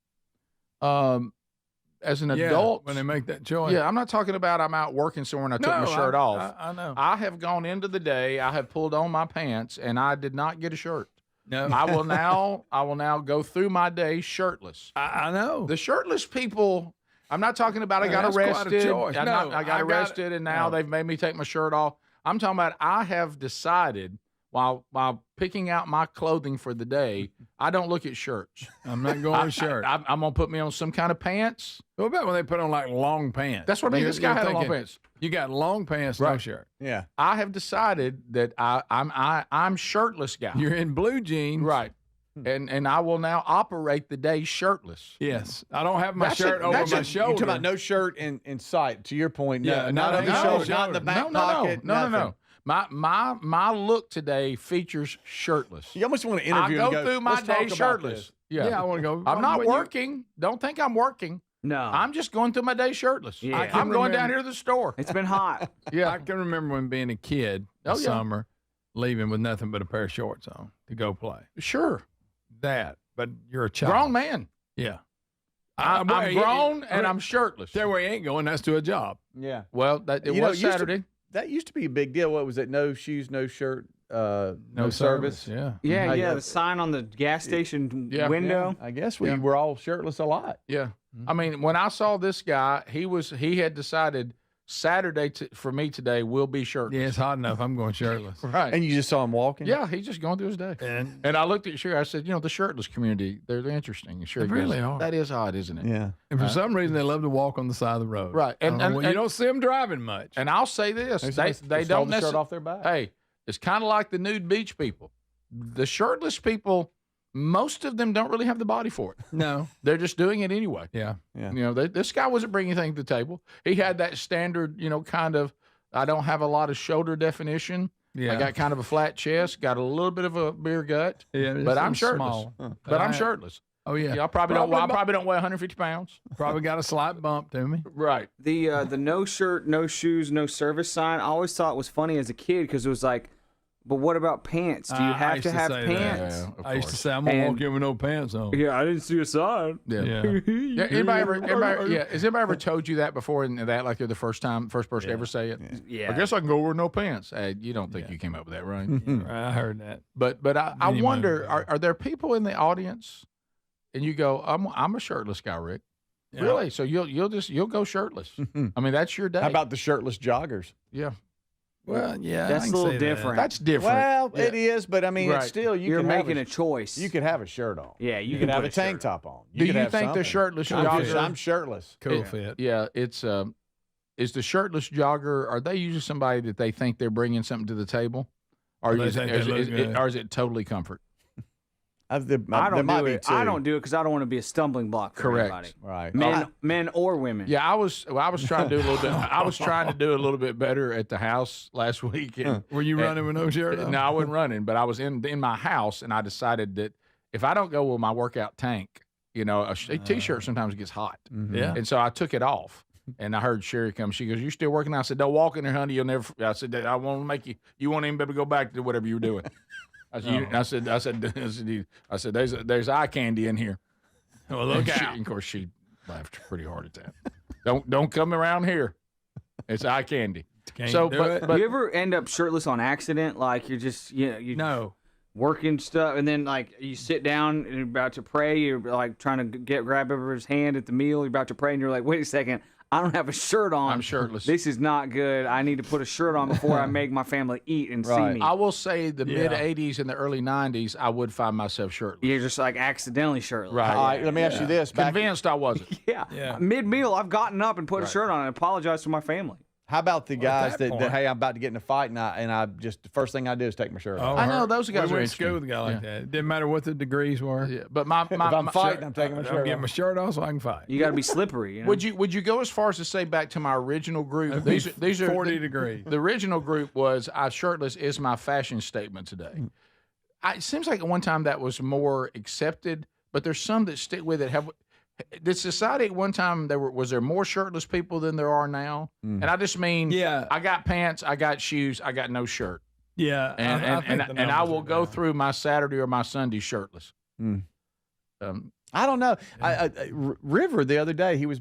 As an adult, when they make that choice. Yeah, I'm not talking about I'm out working somewhere and I took my shirt off. I know. I have gone into the day, I have pulled on my pants, and I did not get a shirt. No. I will now go through my day shirtless. I know. The shirtless people, I'm not talking about I got That's arrested. quite a choice. I got arrested and now they've made me take my shirt off. I'm talking about I have decided while picking out my clothing for the day, I don't look at shirts. I'm not going with shirt. I'm going to put me on some kind of pants. What about when they put on like long pants? That's what I mean. This guy had long pants. You got long pants, no shirt. Yeah. I have decided that I'm shirtless guy. You're in blue jeans. Right. And I will now operate the day shirtless. Yes. I don't have my shirt over my shoulder. You're talking about no shirt in sight, to your point. Yeah, not on the shoulder, not in the back pocket. No. My look today features shirtless. You almost want to interview. I go through my day shirtless. Yeah, I want to go. I'm not working. Don't think I'm working. No. I'm just going through my day shirtless. Yeah. I'm going down here to the store. It's been hot. Yeah. I can remember when being a kid in summer, leaving with nothing but a pair of shorts on to go play. Sure. But you're a child. Grown man. Yeah. I'm grown and I'm shirtless. There where he ain't going, that's to a job. Yeah. Well, it was Saturday. That used to be a big deal. What was it? No shoes, no shirt, no service. Yeah. Yeah. The sign on the gas station window. Yeah. I guess we were all shirtless a lot. Yeah. I mean, when I saw this guy, he had decided Saturday for me today will be shirtless. Yeah, it's hot enough. I'm going shirtless. Right. And you just saw him walking? Yeah, he's just going through his day. And I looked at Sherry. I said, the shirtless community, they're interesting. And Sherry They really are. That is odd, isn't it? Yeah. And for some reason, they love to walk on the side of the road. Right. And you don't see them driving much. And I'll say this. They don't the shirt off their back. Hey, it's kind of like the nude beach people. The shirtless people, most of them don't really have the body for it. No. They're just doing it anyway. Yeah. This guy wasn't bringing anything to the table. He had that standard, kind of, I don't have a lot of shoulder definition. Yeah. I got kind of a flat chest, got a little bit of a beer gut, Yeah, but I'm shirtless. small. But I'm shirtless. Oh, yeah. I probably don't weigh 150 pounds. Probably got a slight bump to me. Right. The no shirt, no shoes, no service sign, I always thought it was funny as a kid because it was like, but what about pants? Do you have to have pants? Yeah, I used to say, I'm going to walk in with no pants on. Yeah, I didn't see a sign. Yeah. Has anybody ever told you that before and that like they're the first person to ever say it? Yeah. I guess I can go wear no pants. You don't think you came up with that, right? I heard that. But I wonder, are there people in the audience and you go, I'm a shirtless guy, Rick. Yeah. Really? So you'll go shirtless. I mean, that's your day. How about the shirtless joggers? Yeah. Well, yeah, That's a little different. That's different. Well, it is, but I mean, Right. it's still You're can making have a choice. You could have a shirt on. Yeah, you can have a tank top on. Do you could have think the something. shirtless I'm jogger? I'm shirtless. Cool fit. Yeah, it's is the shirtless jogger? Are they usually somebody that they think they're bringing something to the table, or They think they look good. or is it totally comfort? I don't do it. I don't do it because I don't want to be a stumbling block for Correct. anybody. Right. Men or women. Yeah, I was trying to do a little bit. I was trying to do a little bit better at the house last week. Were you running with no shirt on? No, I wasn't running, but I was in my house, and I decided that if I don't go with my workout tank, a t-shirt sometimes gets hot. Yeah. And so I took it off. And I heard Sherry come. She goes, "You still working?" I said, "Don't walk in there, honey. You'll never." I said, "I want to make you. You won't even be able to go back to whatever you were doing." I said, "There's eye candy in here." Well, look out. And of course, she laughed pretty hard at that. Don't come around here. It's eye candy. Can't so, do but, it. but you ever end up shirtless on accident? Like you're just No. working stuff, and then like you sit down and you're about to pray. You're like trying to grab everybody's hand at the meal. You're about to pray, and you're like, "Wait a second. I don't have a shirt on. I'm shirtless. This is not good. I need to put a shirt on before I make my family eat and see me." I will say the Yeah. mid 80s and the early 90s, I would find myself shirtless. You're just like accidentally shirtless. Right. All right, let me ask you this. Convinced I wasn't. Yeah. Mid-meal, I've gotten up and put a shirt on and apologized to my family. How about the guys that that, point- hey, I'm about to get in a fight, and I just the first thing I do is take my shirt off. I know those guys we are went to school interesting. with a guy like that. It didn't matter what the degrees were. Yeah, but my If I'm fighting, I'm taking my I'm shirt getting off. my shirt off so I can fight. You got to be slippery. You know? Would you go as far as to say back to my original group? These are 40 degrees. The original group was shirtless is my fashion statement today. It seems like at one time that was more accepted, but there's some that stick with it. Did society at one time was there more shirtless people than there are now? And I just mean, Yeah. I got pants, I got shoes, I got no shirt, Yeah. and I will go through my Saturday or my Sunday shirtless. I don't know. River the other day, he was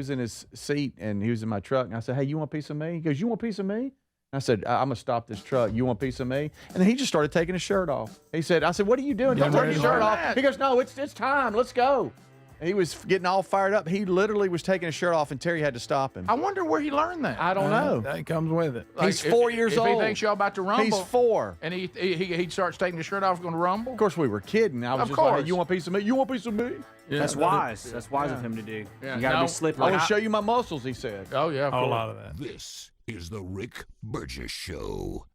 in his seat and he was in my truck, and I said, "Hey, you want a piece of me?" He goes, "You want a piece of me?" I said, "I'm gonna stop this truck. You want a piece of me?" And then he just started taking his shirt off. I said, "What are you doing? Don't take your shirt off." He goes, "No, it's time. Let's go." And he was getting all fired up. He literally was taking his shirt off, and Terry had to stop him. I wonder where he learned that. I don't know. That comes with it. He's 4 years old. If he thinks y'all about to rumble, He's 4. and he starts taking his shirt off, going to rumble. Of course, we were kidding. I was Of just like, course. "Hey, you want a piece of me? You want a piece of me?" Yeah, That's wise. That's wise of him to do. Yeah. You got to No, be slippery. I want to show you my muscles, he said. Oh yeah, of A course. lot of that. This is the Rick Burgess Show.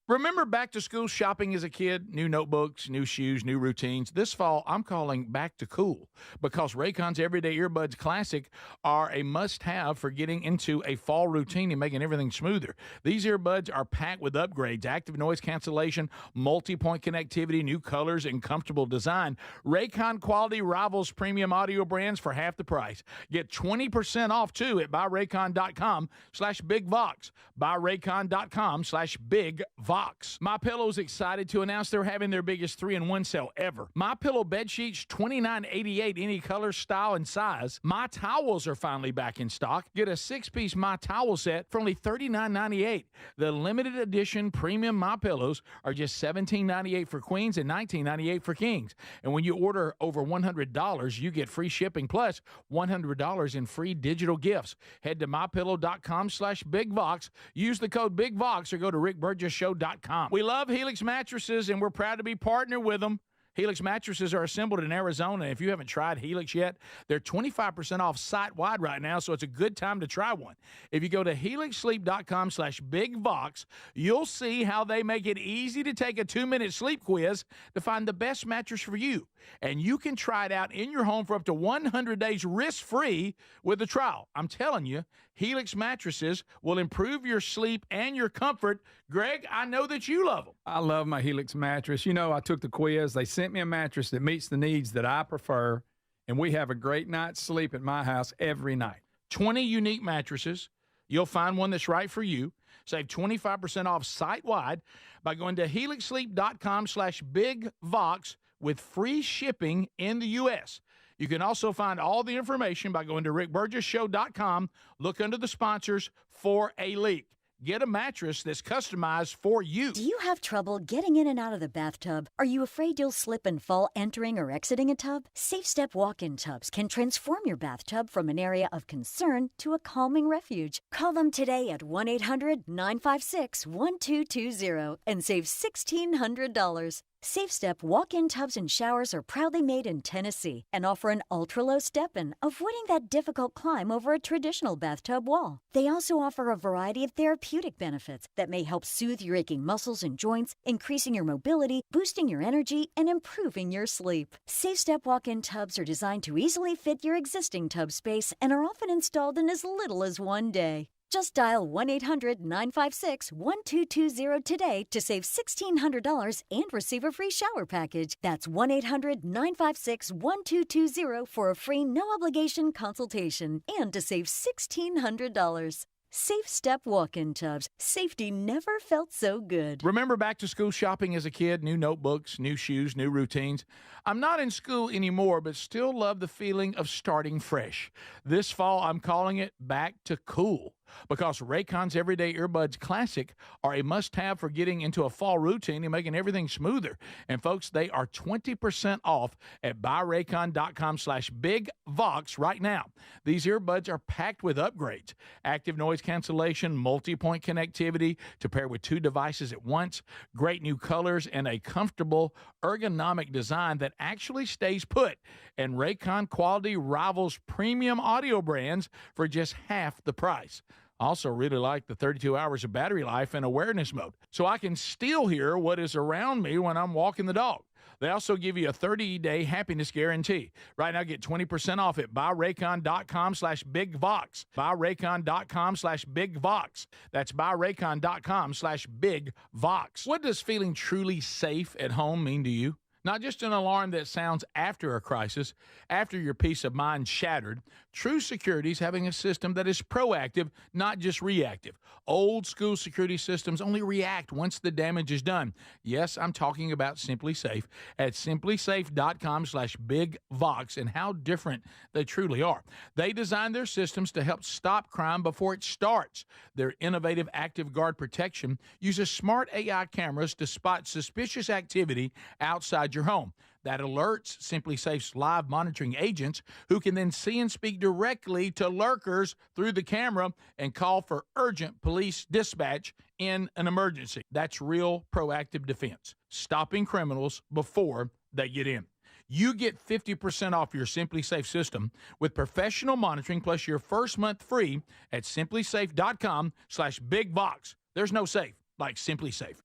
Remember back to school shopping as a kid? New notebooks, new shoes, new routines. This fall, I'm calling back to cool because Raycon's Everyday Earbuds Classic are a must-have for getting into a fall routine and making everything smoother. These earbuds are packed with upgrades, active noise cancellation, multi-point connectivity, new colors, and comfortable design. Raycon quality rivals premium audio brands for half the price. Get 20% off, too, at buyraycon.com/bigvox. Buyraycon.com/bigvox. Vox. MyPillow's excited to announce they're having their biggest 3-in-1 sale ever. MyPillow bed sheets, $29.88, any color, style, and size. My towels are finally back in stock. Get a 6-piece My Towel set for only $39.98. The limited edition premium MyPillows are just $17.98 for queens and $19.98 for kings. And when you order over $100, you get free shipping plus $100 in free digital gifts. Head to mypillow.com/BigVox. Use the code BigVox or go to rickburgesshow.com. We love Helix mattresses, and we're proud to be partnered with them. Helix mattresses are assembled in Arizona. If you haven't tried Helix yet, they're 25% off site-wide right now, so it's a good time to try one. If you go to helixsleep.com/BigVox, you'll see how they make it easy to take a 2-minute sleep quiz to find the best mattress for you. And you can try it out in your home for up to 100 days risk-free with a trial. I'm telling you, Helix mattresses will improve your sleep and your comfort. Greg, I know that you love them. I love my Helix mattress. You know, I took the quiz. They sent me a mattress that meets the needs that I prefer, and we have a great night's sleep at my house every night. 20 unique mattresses. You'll find one that's right for you. Save 25% off site-wide by going to helixsleep.com/BigVox with free shipping in the U.S. You can also find all the information by going to rickburgesshow.com. Look under the sponsors for a leak. Get a mattress that's customized for you. Do you have trouble getting in and out of the bathtub? Are you afraid you'll slip and fall entering or exiting a tub? SafeStep walk-in tubs can transform your bathtub from an area of concern to a calming refuge. Call them today at 1-800-956-1220 and save $1,600. SafeStep walk-in tubs and showers are proudly made in Tennessee and offer an ultra-low step-in, avoiding that difficult climb over a traditional bathtub wall. They also offer a variety of therapeutic benefits that may help soothe your aching muscles and joints, increasing your mobility, boosting your energy, and improving your sleep. SafeStep walk-in tubs are designed to easily fit your existing tub space and are often installed in as little as 1 day. Just dial 1-800-956-1220 today to save $1,600 and receive a free shower package. That's 1-800-956-1220 for a free no-obligation consultation and to save $1,600. SafeStep walk-in tubs. Safety never felt so good. Remember back-to-school shopping as a kid? New notebooks, new shoes, new routines. I'm not in school anymore, but still love the feeling of starting fresh. This fall, I'm calling it Back to Cool, because Raycon's Everyday Earbuds Classic are a must-have for getting into a fall routine and making everything smoother. And folks, they are 20% off at buyraycon.com/BigVox right now. These earbuds are packed with upgrades: active noise cancellation, multi-point connectivity to pair with 2 devices at once, great new colors, and a comfortable ergonomic design that actually stays put. And Raycon quality rivals premium audio brands for just half the price. Also really like the 32 hours of battery life and awareness mode, so I can still hear what is around me when I'm walking the dog. They also give you a 30-day happiness guarantee. Right now, get 20% off at buyraycon.com/BigVox. Buyraycon.com/BigVox. That's buyraycon.com/BigVox. What does feeling truly safe at home mean to you? Not just an alarm that sounds after a crisis, after your peace of mind shattered. True security is having a system that is proactive, not just reactive. Old school security systems only react once the damage is done. Yes, I'm talking about Simply Safe at simplysafe.com/BigVox and how different they truly are. They designed their systems to help stop crime before it starts. Their innovative Active Guard protection uses smart AI cameras to spot suspicious activity outside your home. That alerts Simply Safe's live monitoring agents, who can then see and speak directly to lurkers through the camera and call for urgent police dispatch in an emergency. That's real proactive defense, stopping criminals before they get in. You get 50% off your Simply Safe system with professional monitoring plus your first month free at simplysafe.com/BigVox. There's no safe like Simply Safe.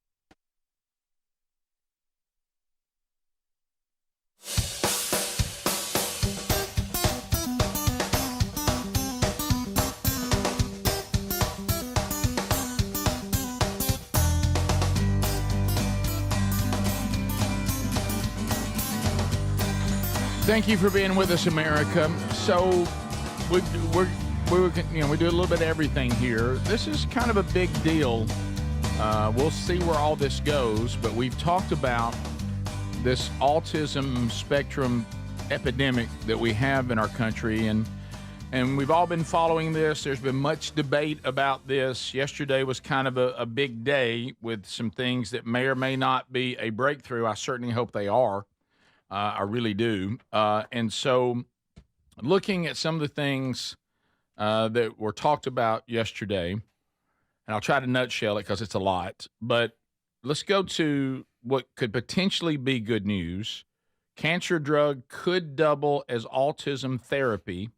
Thank you for being with us, America. So we do a little bit of everything here. This is kind of a big deal We'll see where all this goes, but we've talked about this autism spectrum epidemic that we have in our country, and we've all been following this. There's been much debate about this. Yesterday was kind of a big day with some things that may or may not be a breakthrough. I certainly hope they are. I really do. And so looking at some of the things that were talked about yesterday, and I'll try to nutshell it because it's a lot, but let's go to what could potentially be good news. Cancer drug could double as autism therapy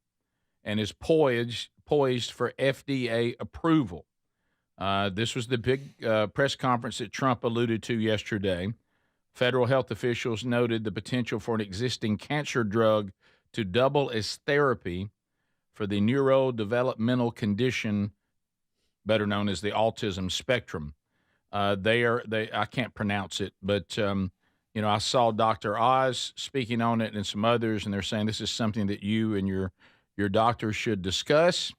and is poised for FDA approval. This was the big press conference that Trump alluded to yesterday. Federal health officials noted the potential for an existing cancer drug to double as therapy for the neurodevelopmental condition better known as the autism spectrum. I can't pronounce it, but I saw Dr. Oz speaking on it and some others, and they're saying this is something that you and your doctor should discuss.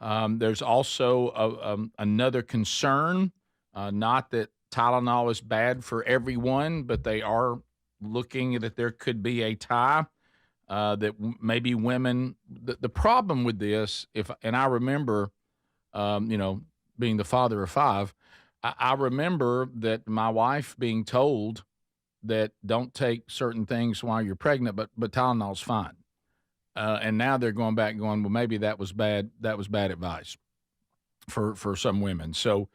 There's also another concern, not that Tylenol is bad for everyone, but they are looking that there could be a tie that maybe women. The problem with this, and I remember. Being the father of 5, I remember that my wife being told that don't take certain things while you're pregnant, but Tylenol's fine. And now they're going back going, well, maybe that was bad. That was bad advice for some women. So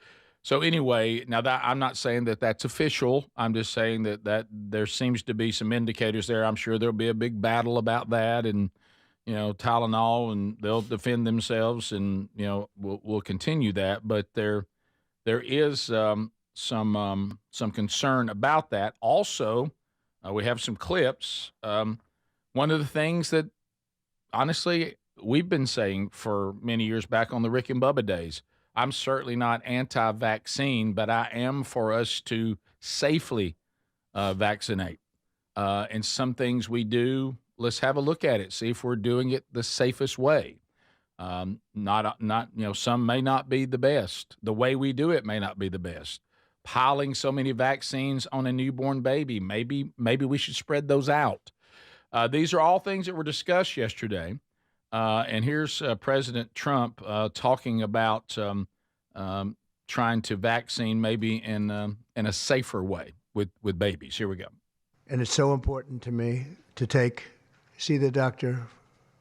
anyway, now that I'm not saying that that's official. I'm just saying that there seems to be some indicators there. I'm sure there'll be a big battle about that, and Tylenol, and they'll defend themselves, and we'll continue that. But there is some concern about that. Also, we have some clips. One of the things that honestly we've been saying for many years back on the Rick and Bubba days. I'm certainly not anti-vaccine, but I am for us to safely vaccinate. And some things we do. Let's have a look at it. See if we're doing it the safest way. Some may not be the best. The way we do it may not be the best. Piling so many vaccines on a newborn baby, maybe we should spread those out. These are all things that were discussed yesterday. And here's President Trump talking about trying to vaccine maybe in a safer way with babies. Here we go. And it's so important to me to see the doctor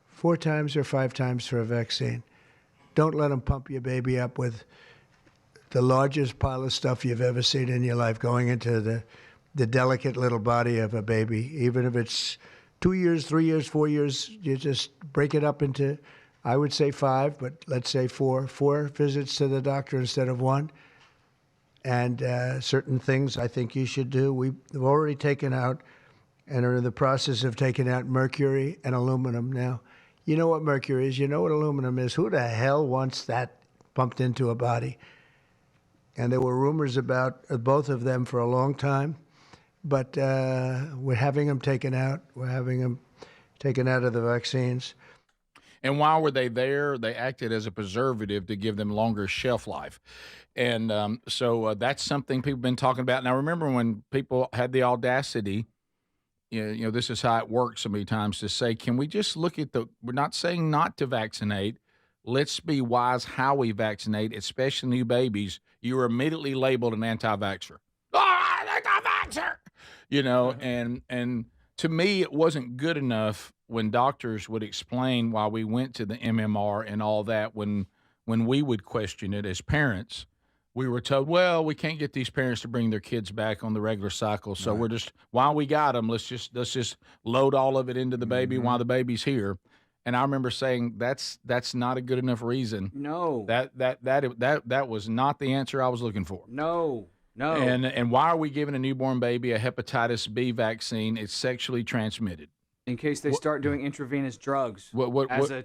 4 times or 5 times for a vaccine. Don't let them pump your baby up with the largest pile of stuff you've ever seen in your life going into the delicate little body of a baby. Even if it's 2 years, 3 years, 4 years, you just break it up into, I would say 5, but let's say 4 visits to the doctor instead of 1. And certain things I think you should do. We've already taken out and are in the process of taking out mercury and aluminum now. You know what mercury is. You know what aluminum is. Who the hell wants that pumped into a body? And there were rumors about both of them for a long time. But we're having them taken out. We're having them taken out of the vaccines. And while were they there, they acted as a preservative to give them longer shelf life. And so that's something people have been talking about. And I remember when people had the audacity, this is how it works so many times, to say, can we just look at we're not saying not to vaccinate. Let's be wise how we vaccinate, especially new babies. You are immediately labeled an anti-vaxxer. Anti-vaxxer! And to me, it wasn't good enough when doctors would explain why we went to the MMR and all that. When we would question it as parents, we were told, well, we can't get these parents to bring their kids back on the regular cycle, so we're just, while we got them, let's just load all of it into the baby while the baby's here. And I remember saying that's not a good enough reason. No, that was not the answer I was looking for. No. And why are we giving a newborn baby a hepatitis B vaccine? It's sexually transmitted. In case they start doing intravenous drugs as a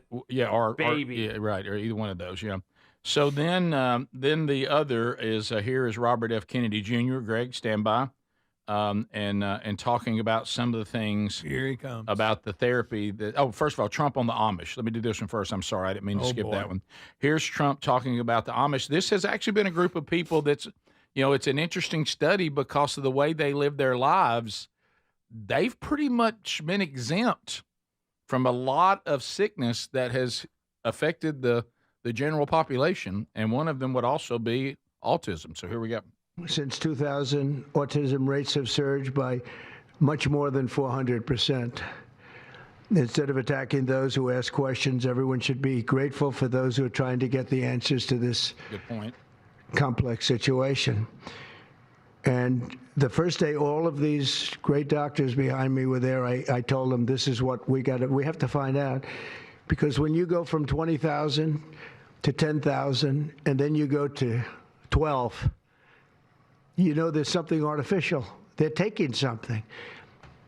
baby. Or either one of those, yeah. So then the other is here is Robert F. Kennedy Jr. Greg, stand by, and talking about some of the things. Here he comes. About the therapy first of all, Trump on the Amish. Let me do this one first. I'm sorry, I didn't mean to skip that one. Here's Trump talking about the Amish. This has actually been a group of people that's it's an interesting study because of the way they live their lives. They've pretty much been exempt from a lot of sickness that has affected the general population, and one of them would also be autism. So here we go. Since 2000, autism rates have surged by much more than 400%. Instead of attacking those who ask questions, everyone should be grateful for those who are trying to get the answers to this Good point. complex situation. And the first day all of these great doctors behind me were there, I told them, this is what we have to find out. Because when you go from 20,000 to 10,000, and then you go to 12, there's something artificial. They're taking something.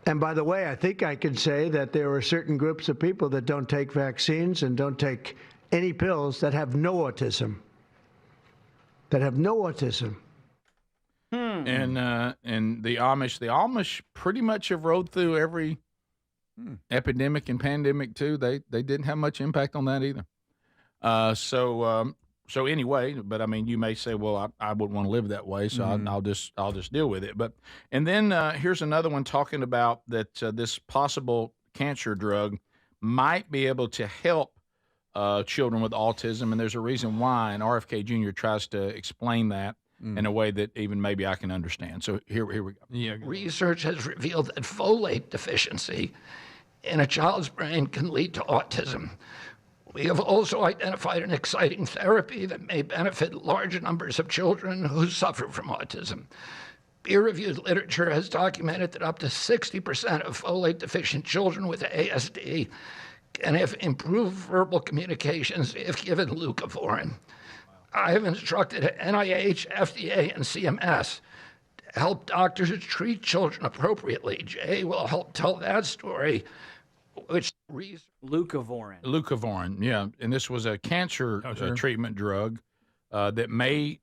And by the way, I think I can say that there are certain groups of people that don't take vaccines and don't take any pills that have no autism. And the Amish pretty much have rode through every epidemic and pandemic too. They didn't have much impact on that either. So anyway, but I mean, you may say, well, I wouldn't want to live that way, so I'll just deal with it. And then here's another one talking about that this possible cancer drug might be able to help children with autism, and there's a reason why. And RFK Jr. tries to explain that in a way that even maybe I can understand. So here we go. Yeah. Research has revealed that folate deficiency in a child's brain can lead to autism. We have also identified an exciting therapy that may benefit large numbers of children who suffer from autism. Peer-reviewed literature has documented that up to 60% of folate-deficient children with ASD can have improved verbal communications if given leucovorin. I have instructed NIH, FDA, and CMS to help doctors treat children appropriately. Jay will help tell that story. Leucovorin, yeah. And this was a cancer treatment drug that may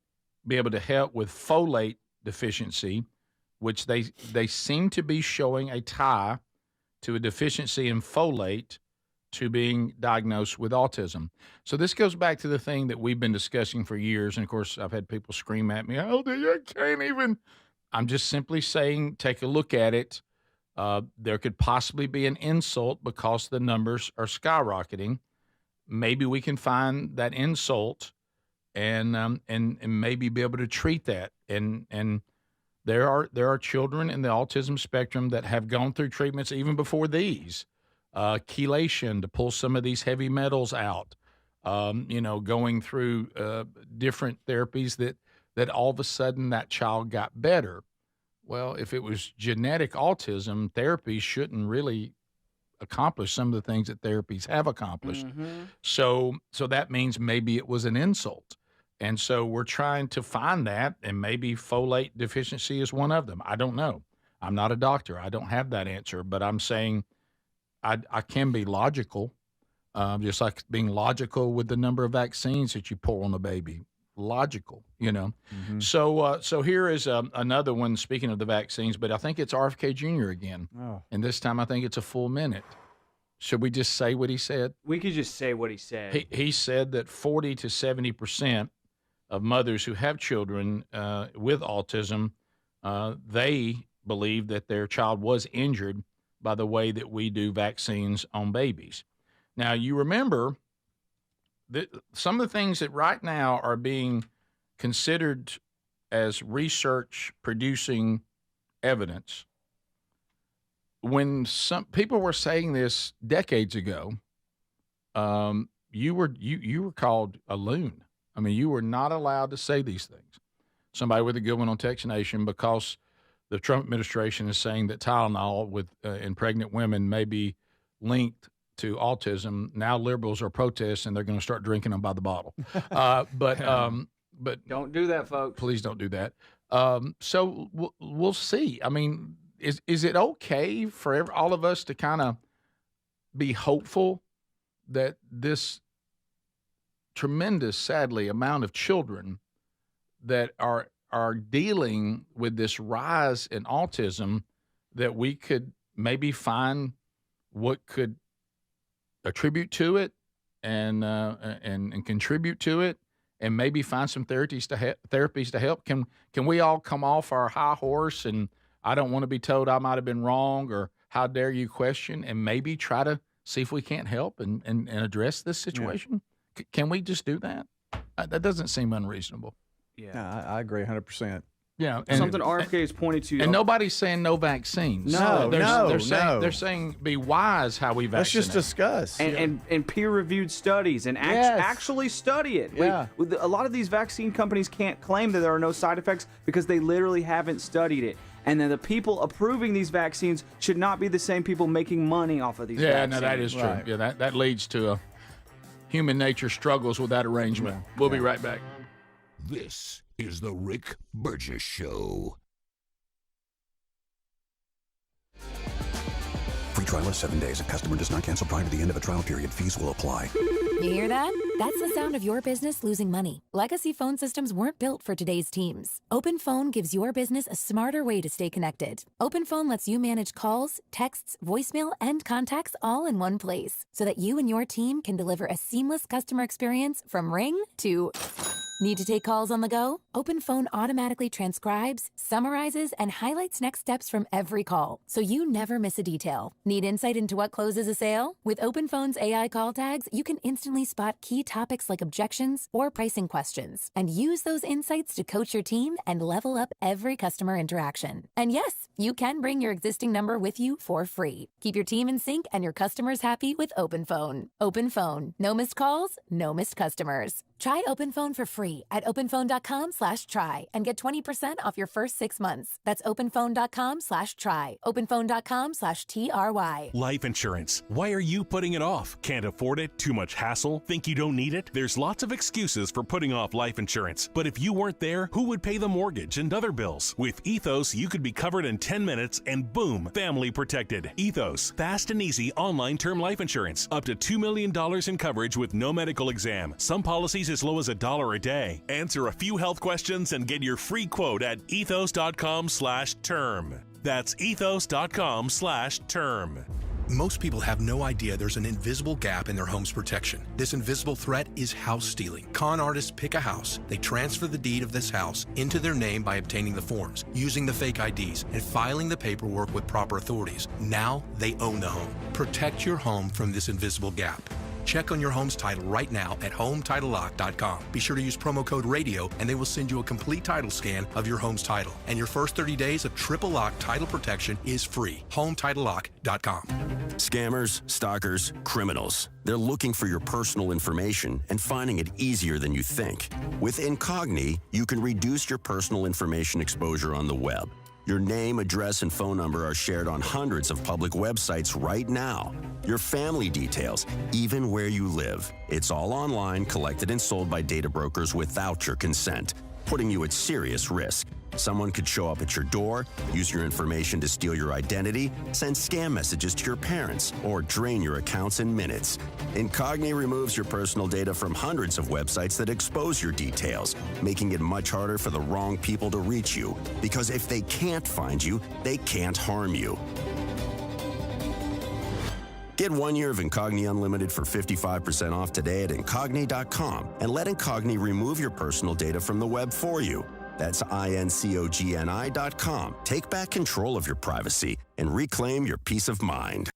be able to help with folate deficiency, which they seem to be showing a tie to a deficiency in folate to being diagnosed with autism. So this goes back to the thing that we've been discussing for years. And of course, I've had people scream at me, "Oh, I can't even." I'm just simply saying, take a look at it. There could possibly be an insult because the numbers are skyrocketing. Maybe we can find that insult and maybe be able to treat that. And there are children in the autism spectrum that have gone through treatments even before these. Chelation to pull some of these heavy metals out, going through different therapies that all of a sudden that child got better. Well, if it was genetic autism, therapy shouldn't really accomplish some of the things that therapies have accomplished. Mm-hmm. So that means maybe it was an insult. And so we're trying to find that, and maybe folate deficiency is one of them. I don't know. I'm not a doctor. I don't have that answer, but I'm saying I can be logical, just like being logical with the number of vaccines that you pour on a baby. Logical, Mm-hmm. So here is another one, speaking of the vaccines, but I think it's RFK Jr. again. Oh. And this time I think it's a full minute. Should we just say what he said? We could just say what he said. He said that 40 to 70% of mothers who have children with autism, they believe that their child was injured by the way that we do vaccines on babies. Now, you remember some of the things that right now are being considered as research producing evidence. When some people were saying this decades ago, you were called a loon. I mean, you were not allowed to say these things. Somebody with a good one on Text Nation, because the Trump administration is saying that Tylenol in pregnant women may be linked to autism. Now liberals are protesting, and they're going to start drinking them by the bottle. But don't do that, folks. Please don't do that. So we'll see. I mean, is it okay for all of us to kind of be hopeful that this tremendous, sadly, amount of children that are dealing with this rise in autism, that we could maybe find what could attribute to it and contribute to it, and maybe find some therapies to help. Can we all come off our high horse and I don't want to be told I might have been wrong or how dare you question, and maybe try to see if we can't help and address this situation? Yeah. Can we just do that? That doesn't seem unreasonable. Yeah, I agree 100%. Yeah, something RFK is pointing to. And nobody's saying no vaccines. They're saying be wise how we vaccinate. Let's just discuss. And peer-reviewed studies and actually study it. Yeah. A lot of these vaccine companies can't claim that there are no side effects because they literally haven't studied it. And then the people approving these vaccines should not be the same people making money off of these vaccines. Yeah, no, that is true. Right. Yeah, that leads to human nature struggles with that arrangement. Yeah. We'll be right back. This is the Rick Burgess Show. Free trial is 7 days. If customer does not cancel prior to the end of a trial period, fees will apply. You hear that? That's the sound of your business losing money. Legacy phone systems weren't built for today's teams. Open Phone gives your business a smarter way to stay connected. Open Phone lets you manage calls, texts, voicemail, and contacts all in one place so that you and your team can deliver a seamless customer experience from ring to... Need to take calls on the go? Open Phone automatically transcribes, summarizes, and highlights next steps from every call, so you never miss a detail. Need insight into what closes a sale? With Open Phone's AI call tags, you can instantly spot key topics like objections or pricing questions, and use those insights to coach your team and level up every customer interaction. And yes, you can bring your existing number with you for free. Keep your team in sync and your customers happy with Open Phone. Open Phone. No missed calls, no missed customers. Try Open Phone for free at openphone.com/try and get 20% off your first 6 months. That's openphone.com/try. Openphone.com/TRY. Life insurance. Why are you putting it off? Can't afford it? Too much hassle? Think you don't need it? There's lots of excuses for putting off life insurance. But if you weren't there, who would pay the mortgage and other bills? With Ethos, you could be covered in 10 minutes and boom, family protected. Ethos. Fast and easy online term life insurance. Up to $2 million in coverage with no medical exam. Some policies as low as $1 a day. Answer a few health questions and get your free quote at ethos.com/term. That's ethos.com/term. Most people have no idea there's an invisible gap in their home's protection. This invisible threat is house stealing. Con artists pick a house. They transfer the deed of this house into their name by obtaining the forms, using the fake IDs, and filing the paperwork with proper authorities. Now they own the home. Protect your home from this invisible gap. Check on your home's title right now at HomeTitleLock.com. Be sure to use promo code RADIO and they will send you a complete title scan of your home's title. And your first 30 days of triple lock title protection is free. HomeTitleLock.com. Scammers, stalkers, criminals. They're looking for your personal information and finding it easier than you think. With Incogni, you can reduce your personal information exposure on the web. Your name, address, and phone number are shared on hundreds of public websites right now. Your family details, even where you live. It's all online, collected and sold by data brokers without your consent, putting you at serious risk. Someone could show up at your door, use your information to steal your identity, send scam messages to your parents, or drain your accounts in minutes. Incogni removes your personal data from hundreds of websites that expose your details, making it much harder for the wrong people to reach you. Because if they can't find you, they can't harm you. Get 1 year of Incogni Unlimited for 55% off today at Incogni.com and let Incogni remove your personal data from the web for you. That's INCOGNI.com. Take back control of your privacy and reclaim your peace of mind.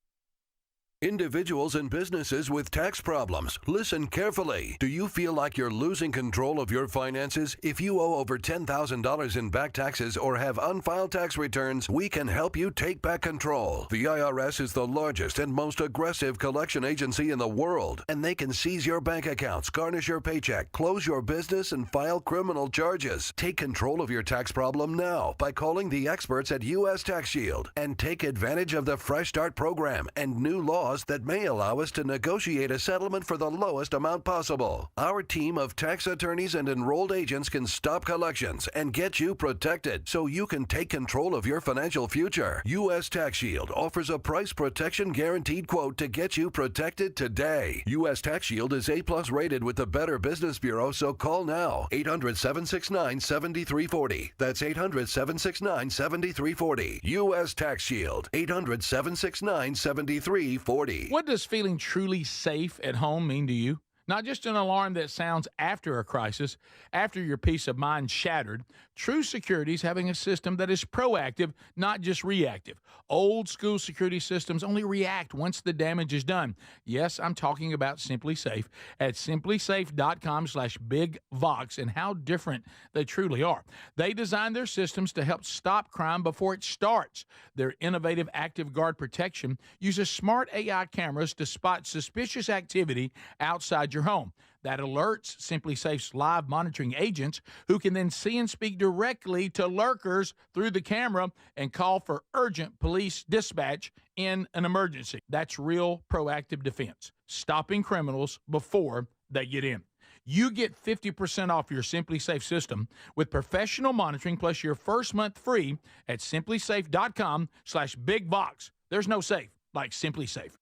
Individuals and businesses with tax problems, listen carefully. Do you feel like you're losing control of your finances? If you owe over $10,000 in back taxes or have unfiled tax returns, we can help you take back control. The IRS is the largest and most aggressive collection agency in the world, and they can seize your bank accounts, garnish your paycheck, close your business, and file criminal charges. Take control of your tax problem now by calling the experts at U.S. Tax Shield and take advantage of the Fresh Start program and new laws that may allow us to negotiate a settlement for the lowest amount possible. Our team of tax attorneys and enrolled agents can stop collections and get you protected so you can take control of your financial future. U.S. Tax Shield offers a price protection guaranteed quote to get you protected today. U.S. Tax Shield is A+ rated with the Better Business Bureau, so call now. 800-769-7340. That's 800-769-7340. U.S. Tax Shield. 800-769-7340. What does feeling truly safe at home mean to you? Not just an alarm that sounds after a crisis, after your peace of mind shattered. True security is having a system that is proactive, not just reactive. Old school security systems only react once the damage is done. Yes, I'm talking about Simply Safe at simplysafe.com/bigvox and how different they truly are. They designed their systems to help stop crime before it starts. Their innovative Active Guard protection uses smart AI cameras to spot suspicious activity outside your home. That alerts Simply Safe's live monitoring agents, who can then see and speak directly to lurkers through the camera and call for urgent police dispatch in an emergency. That's real proactive defense, stopping criminals before they get in. You get 50% off your Simply Safe system with professional monitoring plus your first month free at simplysafe.com/bigvox. There's no safe like Simply Safe.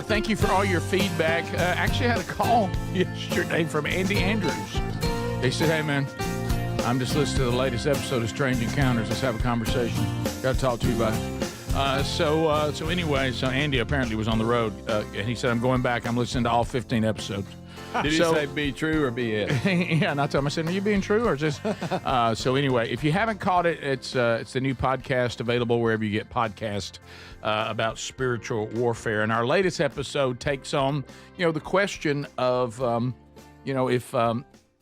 Thank you for all your feedback. Actually, I had a call yesterday from Andy Andrews. He said, "Hey, man, I'm just listening to the latest episode of Strange Encounters. Let's have a conversation. Got to talk to you about it." So Andy apparently was on the road, and he said, "I'm going back. I'm listening to all 15 episodes." Did he say be true or be it? Yeah, and I told him, I said, "Are you being true or just?" So anyway, if you haven't caught it, it's the new podcast available wherever you get podcasts about spiritual warfare. And our latest episode takes on, the question of,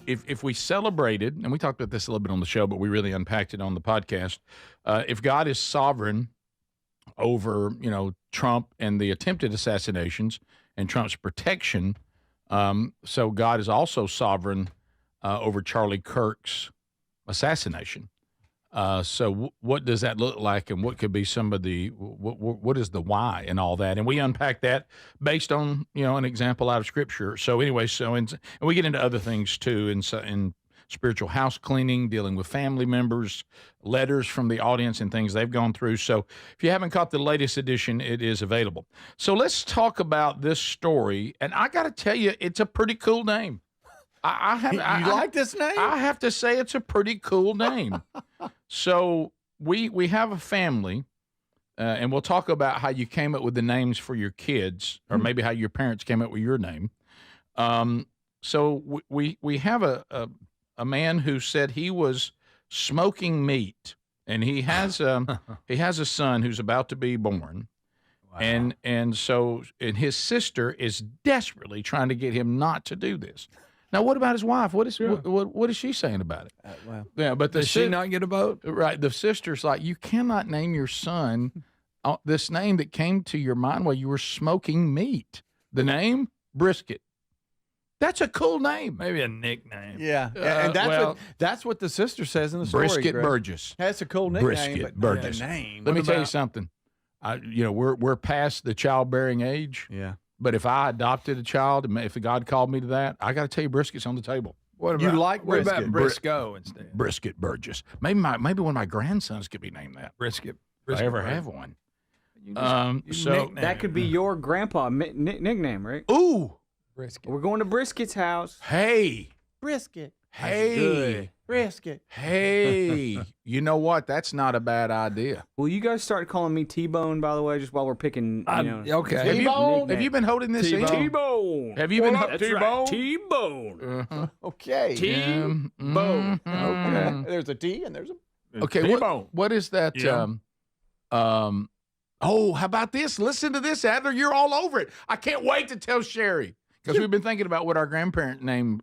if we celebrated, and we talked about this a little bit on the show, but we really unpacked it on the podcast. If God is sovereign over, Trump and the attempted assassinations and Trump's protection. So God is also sovereign over Charlie Kirk's assassination. So what does that look like, and what could be some of the what is the why and all that? And we unpack that based on an example out of Scripture. So anyway, and we get into other things too, in spiritual house cleaning, dealing with family members, letters from the audience, and things they've gone through. So if you haven't caught the latest edition, it is available. So let's talk about this story. And I got to tell you, it's a pretty cool name. You like this name? I have to say it's a pretty cool name. So we have a family, and we'll talk about how you came up with the names for your kids, or maybe how your parents came up with your name. So we have a man who said he was smoking meat, and he has a son who's about to be born. Wow. And his sister is desperately trying to get him not to do this. Now, what about his wife? What is she saying about it? Well, yeah, but does she not get a vote? Right. The sister's like, you cannot name your son this name that came to your mind while you were smoking meat. The name Brisket. That's a cool name. Maybe a nickname. Yeah, and that's what the sister says in the story. Brisket Burgess. That's a cool nickname. Brisket Burgess. Name. Let me tell you something. We're past the childbearing age. Yeah. But if I adopted a child, and if God called me to that, I got to tell you, Brisket's on the table. What about Briscoe instead? Brisket Burgess. Maybe one of my grandsons could be named that. Brisket. If I ever have one. So that could be your grandpa nickname, right? Ooh. Brisket. We're going to Brisket's house. Hey. Brisket. Hey. Brisket. Hey. You know what? That's not a bad idea. Will you guys start calling me T-Bone, by the way, just while we're picking, okay. Have you been holding this in? T-Bone. Have you been T-Bone? Right. T-Bone. Uh-huh. Okay. T-Bone. Okay. There's a T and there's a Okay. T-Bone. What is that? Yeah. How about this? Listen to this, Adler. You're all over it. I can't wait to tell Sherry. Because we've been thinking about what our grandparents' name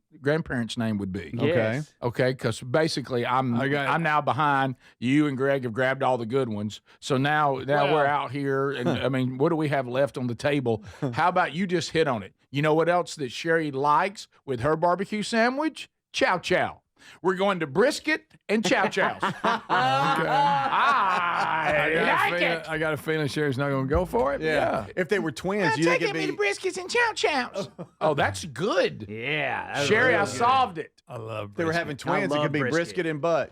would be. Yes. Okay. Because basically, I'm now behind. You and Greg have grabbed all the good ones. So now we're out here, and I mean, what do we have left on the table? How about you just hit on it? You know what else that Sherry likes with her barbecue sandwich? Chow chow. We're going to Brisket and chow chows. I got a feeling Sherry's not going to go for it. Yeah. If they were twins, you think it'd be the briskets and chow chows. Oh, that's good. Yeah. Sherry, I solved it. I love If they were having twins, it could be Brisket and butt.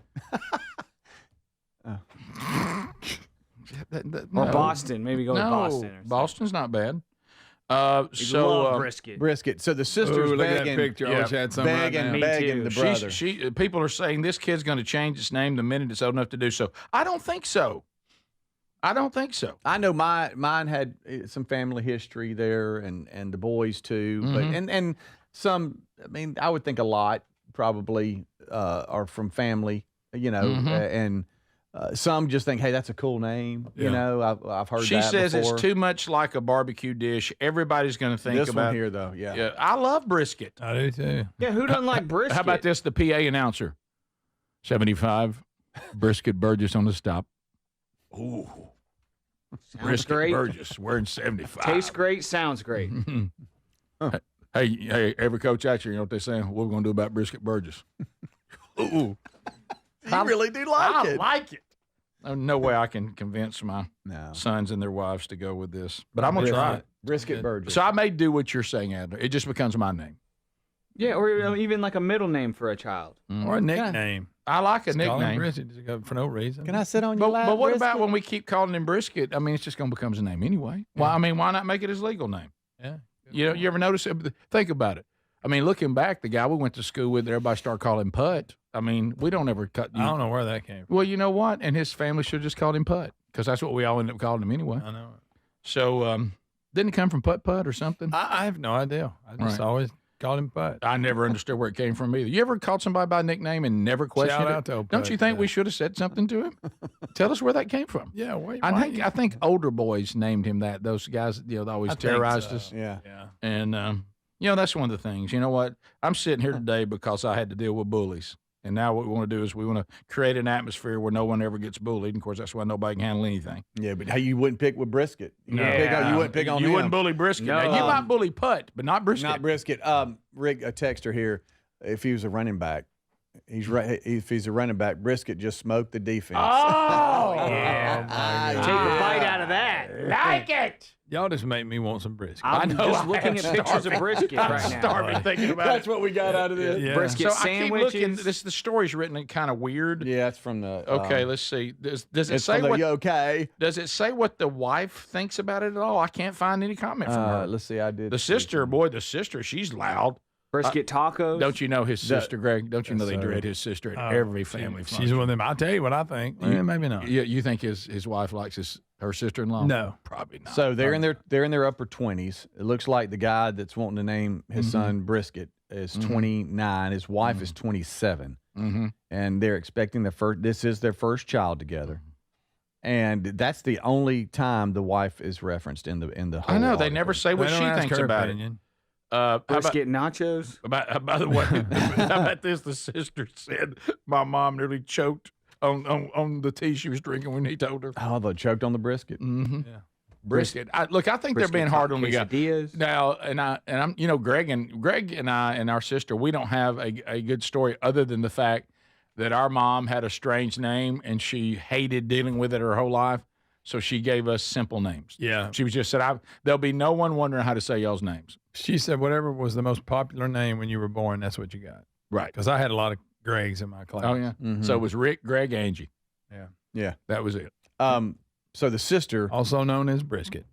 Or Boston. Maybe go with Boston. Or Boston's not bad. Love brisket. Brisket. So the sister's look at begging, that picture. I wish I had some right now. begging the brother. People are saying this kid's going to change its name the minute it's old enough to do so. I don't think so. I know mine had some family history there, and the boys too. But and some. I mean, I would think a lot probably are from family. And. Some just think, hey, that's a cool name. Yeah. You know, I've heard she that says before. It's too much like a barbecue dish. Everybody's going to think this about one here, though. Yeah. I love brisket. I do too. Yeah, who doesn't like brisket? How about this? The PA announcer, 75, brisket Burgess on the stop. Ooh, brisket great. Burgess wearing 75. Tastes great, sounds great. Hey, every coach out here, you know what they're saying? What are we going to do about brisket Burgess? Ooh. You really do like it. I like it. No way I can convince my sons and their wives to go with this. But I'm going to try it. Brisket Burgess. So I may do what you're saying, Adler. It just becomes my name. Yeah, or even like a middle name for a child. Or a nickname. I like a Just call him nickname. Brisket for no reason. Can I sit on your lap? But what Brisket? about when we keep calling him Brisket? I mean, it's just going to become his name anyway. Well, I mean, why not make it his legal name? Yeah. You ever notice it? Think about it. I mean, looking back, the guy we went to school with, everybody started calling him Putt. I mean, we don't ever cut. I don't know where that came from. Well, you know what? And his family should have just called him Putt because that's what we all ended up calling him anyway. I know. So, didn't it come from Putt or something? I have no idea. I just always called him Putt. I never understood where it came from either. You ever called somebody by nickname and never questioned Shout it? out to old Don't Putt, you think we should have said something to him? Tell us where that came from. Yeah, wait. I think older boys named him that. Those guys, they always terrorized us. Yeah. And that's one of the things. You know what? I'm sitting here today because I had to deal with bullies. And now what we want to do is we want to create an atmosphere where no one ever gets bullied. And of course, that's why nobody can handle anything. Yeah, but how you wouldn't pick with Brisket? You wouldn't pick on you him. wouldn't bully Brisket. No. Now, you might bully Putt, but not Brisket. Not Brisket. Rick, a texter here. If he was a running back, if he's a running back, Brisket just smoked the defense. Oh, yeah. Take a bite out of that. Like it. Y'all just make me want some brisket. I'm just looking at pictures of brisket right now. I'm starving thinking about That's it. what we got out of this. Yeah. Brisket So sandwiches. I keep looking. The story's written kind of weird. Yeah, it's from the. Okay, let's see. Does it It's say from what? the okay. Does it say what the wife thinks about it at all? I can't find any comment from her. Let's see. I did. The sister, she's loud. Brisket tacos. Don't you know his sister, Greg? Don't you know they sir. dread his sister at every family function? She's one of them. I'll tell you what I think. Maybe not. You think his wife likes her sister-in-law? No. Probably not. So they're in their upper 20s. It looks like the guy that's wanting to name his son Brisket is 29. His wife is 27, and they're expecting this is their first child together. And that's the only time the wife is referenced in the whole I know they article. never say what They she don't ask thinks her about opinion. it. Brisket nachos. By the way, how about this? The sister said my mom nearly choked on the tea she was drinking when he told her. Oh, they choked on the brisket. Mm-hmm. Yeah. Brisket. I think they're being hard on the guy quesadillas. now. And I'm Greg and I and our sister, we don't have a good story other than the fact that our mom had a strange name and she hated dealing with it her whole life. So she gave us simple names. Yeah. She was just said, there'll be no one wondering how to say y'all's names. She said whatever was the most popular name when you were born, that's what you got. Right. Because I had a lot of Gregs in my class. Oh, yeah. So it was Rick, Greg, Angie. Yeah. Yeah. That was it. So the sister, also known as Brisket.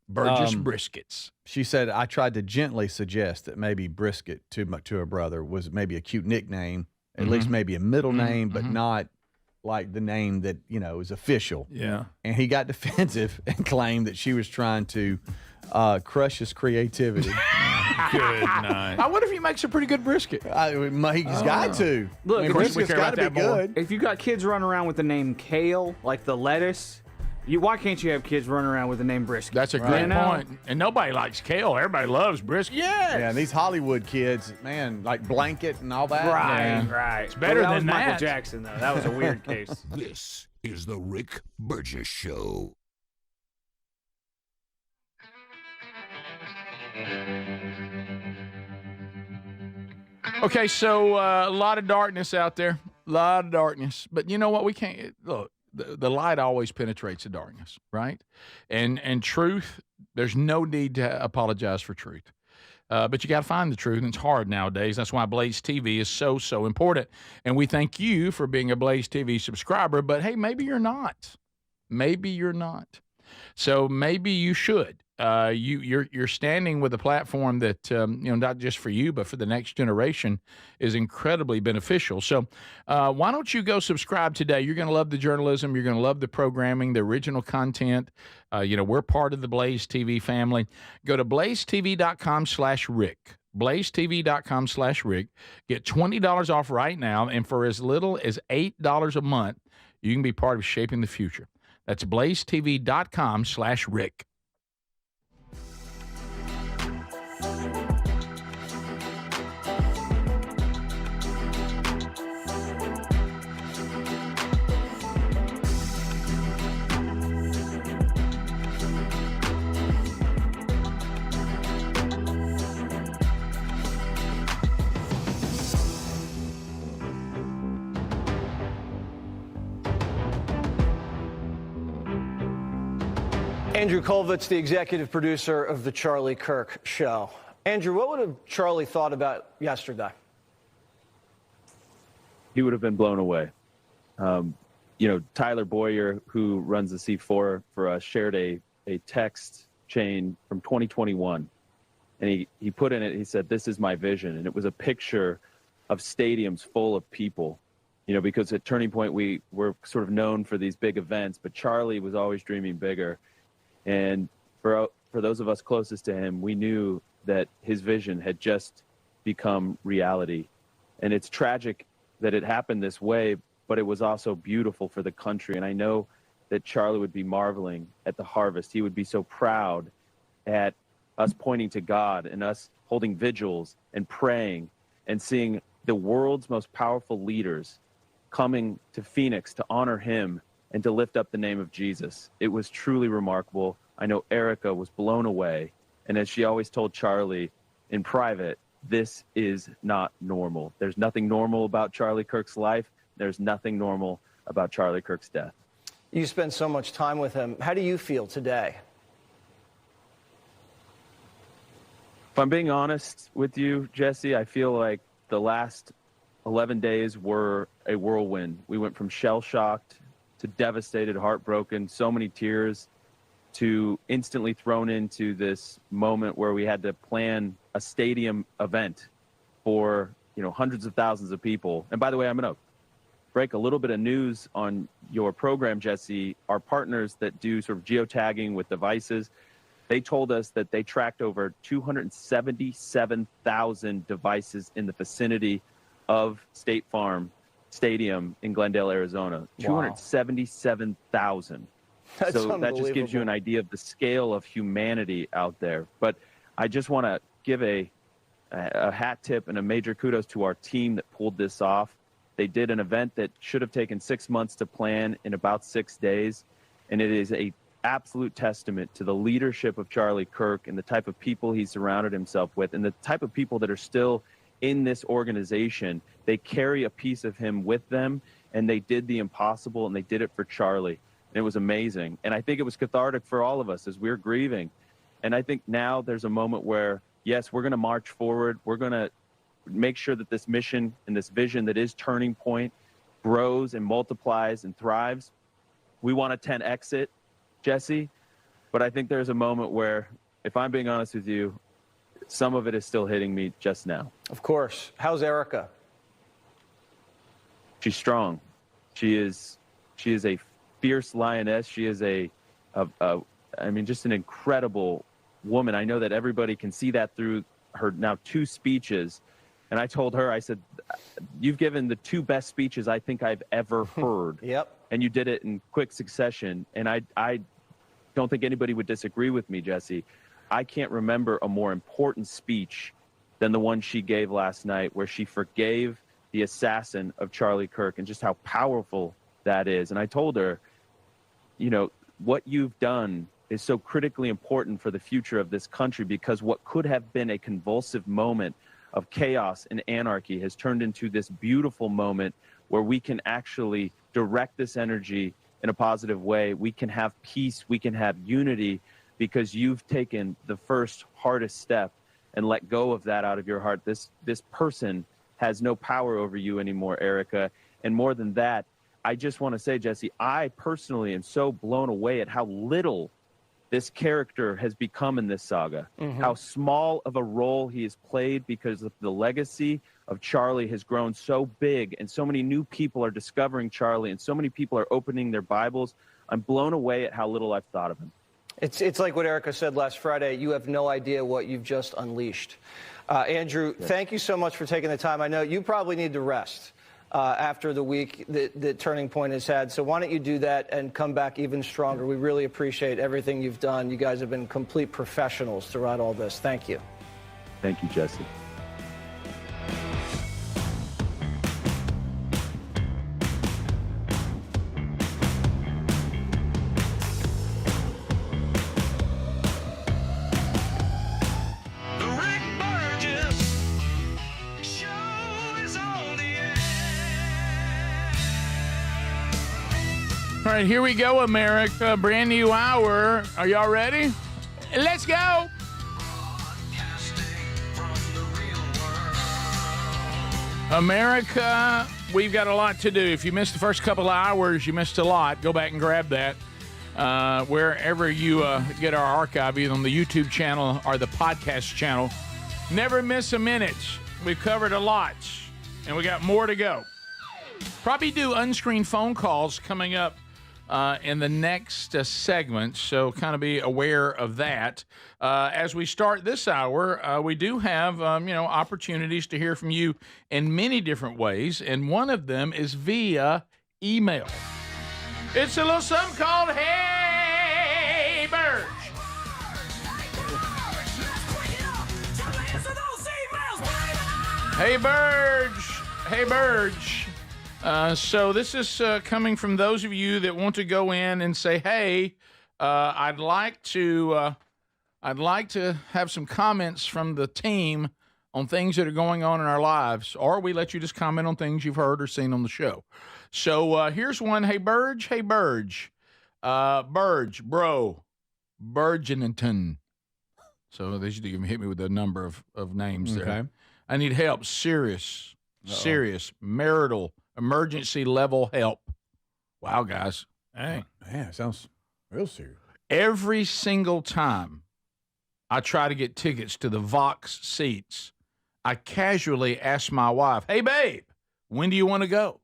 Burgess Briskets. She said, I tried to gently suggest that maybe Brisket to her brother was maybe a cute nickname, at least maybe a middle name, but not like the name that, is official. Yeah. And he got defensive and claimed that she was trying to crush his creativity. Good night. I wonder if he makes a pretty good brisket. He's got to. Look, if brisket's got to be good. If you got kids running around with the name kale, like the lettuce, why can't you have kids running around with the name Brisket? That's a great point. And nobody likes kale. Everybody loves brisket. Yeah, and these Hollywood kids, man, like Blanket and all that. Right. It's better that than was that. Michael Jackson, though. That was a weird case. This is the Rick Burgess Show. Okay, so a lot of darkness out there. A lot of darkness. But you know what? We can't look. The light always penetrates the darkness, right? And truth, there's no need to apologize for truth. But you got to find the truth, and it's hard nowadays. That's why Blaze TV is so important. And we thank you for being a Blaze TV subscriber, but hey, maybe you're not. Maybe you're not. So maybe you should. You're standing with a platform that not just for you but for the next generation is incredibly beneficial. So why don't you go subscribe today? You're going to love the journalism. You're going to love the programming, the original content. We're part of the Blaze TV family. Go to blazetv.com/Rick. blazetv.com/Rick. Get $20 off right now, and for as little as $8 a month, you can be part of shaping the future. That's blazetv.com/Rick. Andrew Kolvitz, the executive producer of The Charlie Kirk Show. Andrew, what would have Charlie thought about yesterday? He would have been blown away. Tyler Boyer, who runs the C4 for us, shared a text chain from 2021. And he put in it, he said, "This is my vision." And it was a picture of stadiums full of people. Because at Turning Point, we were sort of known for these big events, but Charlie was always dreaming bigger. And for those of us closest to him, we knew that his vision had just become reality. And it's tragic that it happened this way, but it was also beautiful for the country. And I know that Charlie would be marveling at the harvest. He would be so proud at us pointing to God and us holding vigils and praying and seeing the world's most powerful leaders coming to Phoenix to honor him and to lift up the name of Jesus. It was truly remarkable. I know Erica was blown away. And as she always told Charlie in private, this is not normal. There's nothing normal about Charlie Kirk's life. There's nothing normal about Charlie Kirk's death. You spend so much time with him. How do you feel today? If I'm being honest with you, Jesse, I feel like the last 11 days were a whirlwind. We went from shell-shocked to devastated, heartbroken, so many tears, to instantly thrown into this moment where we had to plan a stadium event for, hundreds of thousands of people. And by the way, I'm going to break a little bit of news on your program, Jesse. Our partners that do sort of geotagging with devices, they told us that they tracked over 277,000 devices in the vicinity of State Farm Stadium in Glendale, Arizona. Wow. 277,000. So that just gives you an idea of the scale of humanity out there. But I just want to give a hat tip and a major kudos to our team that pulled this off. They did an event that should have taken 6 months to plan in about 6 days. And it is a absolute testament to the leadership of Charlie Kirk and the type of people he surrounded himself with and the type of people that are still in this organization. They carry a piece of him with them, and they did the impossible, and they did it for Charlie. And it was amazing. And I think it was cathartic for all of us as we're grieving. And I think now there's a moment where, yes, we're going to march forward. We're going to make sure that this mission and this vision that is Turning Point grows and multiplies and thrives. We want a 10X it, Jesse. But I think there's a moment where, if I'm being honest with you, some of it is still hitting me just now. Of course. How's Erica? She's strong. She is a fierce lioness. She is just an incredible woman. I know that everybody can see that through her now 2 speeches. And I told her, I said, you've given the 2 best speeches I think I've ever heard. Yep. And you did it in quick succession. And I don't think anybody would disagree with me, Jesse. I can't remember a more important speech than the one she gave last night, where she forgave the assassin of Charlie Kirk and just how powerful that is. And I told her, what you've done is so critically important for the future of this country, because what could have been a convulsive moment of chaos and anarchy has turned into this beautiful moment where we can actually direct this energy in a positive way. We can have peace. We can have unity, because you've taken the first hardest step and let go of that out of your heart. This person has no power over you anymore, Erica. And more than that, I just want to say, Jesse, I personally am so blown away at how little this character has become in this saga, how small of a role he has played because of the legacy of Charlie has grown so big, and so many new people are discovering Charlie, and so many people are opening their Bibles. I'm blown away at how little I've thought of him. It's like what Erica said last Friday. You have no idea what you've just unleashed. Andrew, thank you so much for taking the time. I know you probably need to rest after the week that Turning Point has had. So why don't you do that and come back even stronger? We really appreciate everything you've done. You guys have been complete professionals throughout all this. Thank you. Thank you, Jesse. All right, here we go, America. Brand new hour. Are y'all ready? Let's go. America, we've got a lot to do. If you missed the first couple of hours, you missed a lot. Go back and grab that. Wherever you get our archive, either on the YouTube channel or the podcast channel. Never miss a minute. We've covered a lot, and we got more to go. Probably do unscreened phone calls coming up in the next segment, so kind of be aware of that. As we start this hour, we do have opportunities to hear from you in many different ways, and one of them is via email. It's a little something called Hey Burge. Hey Burge. Hey Burge. So this is coming from those of you that want to go in and say, "Hey, I'd like to have some comments from the team on things that are going on in our lives," or we let you just comment on things you've heard or seen on the show. So here's one. Hey Burge, Burge, bro, Burgenington. So they should even hit me with a number of names there. Okay. I need help. Serious marital. Emergency level help. Wow, guys. Hey. Man, it sounds real serious. Every single time I try to get tickets to the Vox seats, I casually ask my wife, "Hey, babe, when do you want to go?"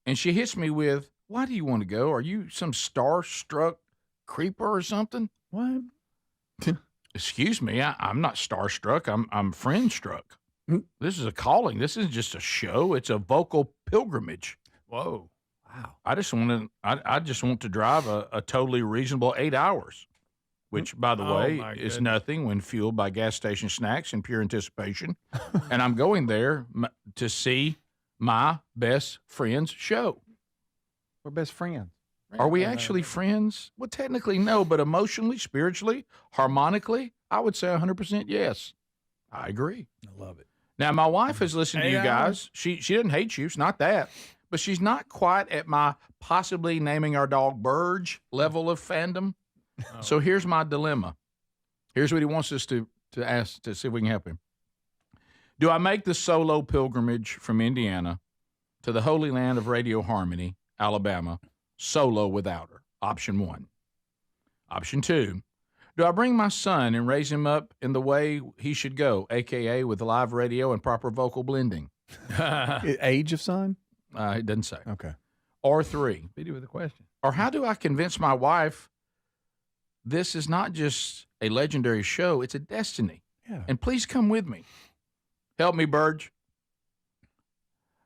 And she hits me with, "Why do you want to go? Are you some starstruck creeper or something?" What? Excuse me, I'm not starstruck. I'm friend-struck. This is a calling. This isn't just a show. It's a vocal pilgrimage. Whoa. Wow. I just want to drive a totally reasonable 8 hours, which, by the way, is nothing when fueled by gas station snacks and pure anticipation. And I'm going there to see my best friend's show. We're best friends. Are we actually friends? Well, technically, no, but emotionally, spiritually, harmonically, I would say 100% yes. I agree. I love it. Now, my wife has listened to you guys. She didn't hate you. It's not that. But she's not quite at my possibly naming our dog Burge level of fandom. Oh. So here's my dilemma. Here's what he wants us to ask to see if we can help him. Do I make the solo pilgrimage from Indiana to the Holy Land of Radio Harmony, Alabama, solo without her? Option 1. Option 2. Do I bring my son and raise him up in the way he should go, a.k.a. with live radio and proper vocal blending? Age of son? It doesn't say. Okay. Or 3. Beat with a question. Or how do I convince my wife this is not just a legendary show, it's a destiny? Yeah. And please come with me. Help me, Burge.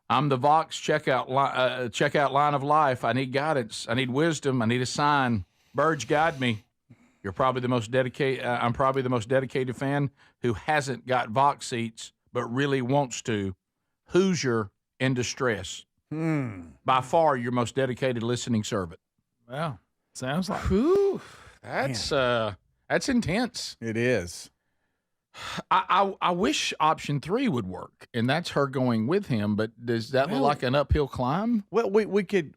I'm the Vox checkout line of life. I need guidance. I need wisdom. I need a sign. Burge, guide me. You're probably the most dedicated. I'm probably the most dedicated fan who hasn't got Vox seats but really wants to. Hoosier in distress. By far, your most dedicated listening servant. Well, sounds like. Whew, that's intense. It is. I wish option 3 would work, and that's her going with him. But does that look like an uphill climb? Well, we could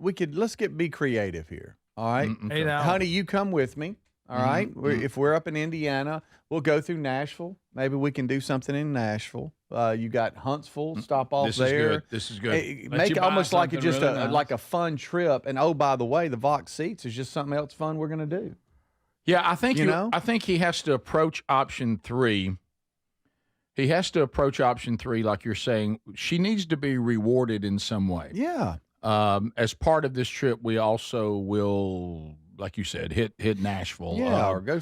be creative here. All right, Hey, now. honey, you come with me. All right. If we're up in Indiana, we'll go through Nashville. Maybe we can do something in Nashville. You got Huntsville, stop off there. This is good. Make it almost like it's just like a fun trip. And oh, by the way, the Vox seats is just something else fun we're going to do. Yeah, I think I think he has to approach option 3. He has to approach option 3 like you're saying. She needs to be rewarded in some way. Yeah. As part of this trip, we also will, like you said, hit Nashville. Yeah, or go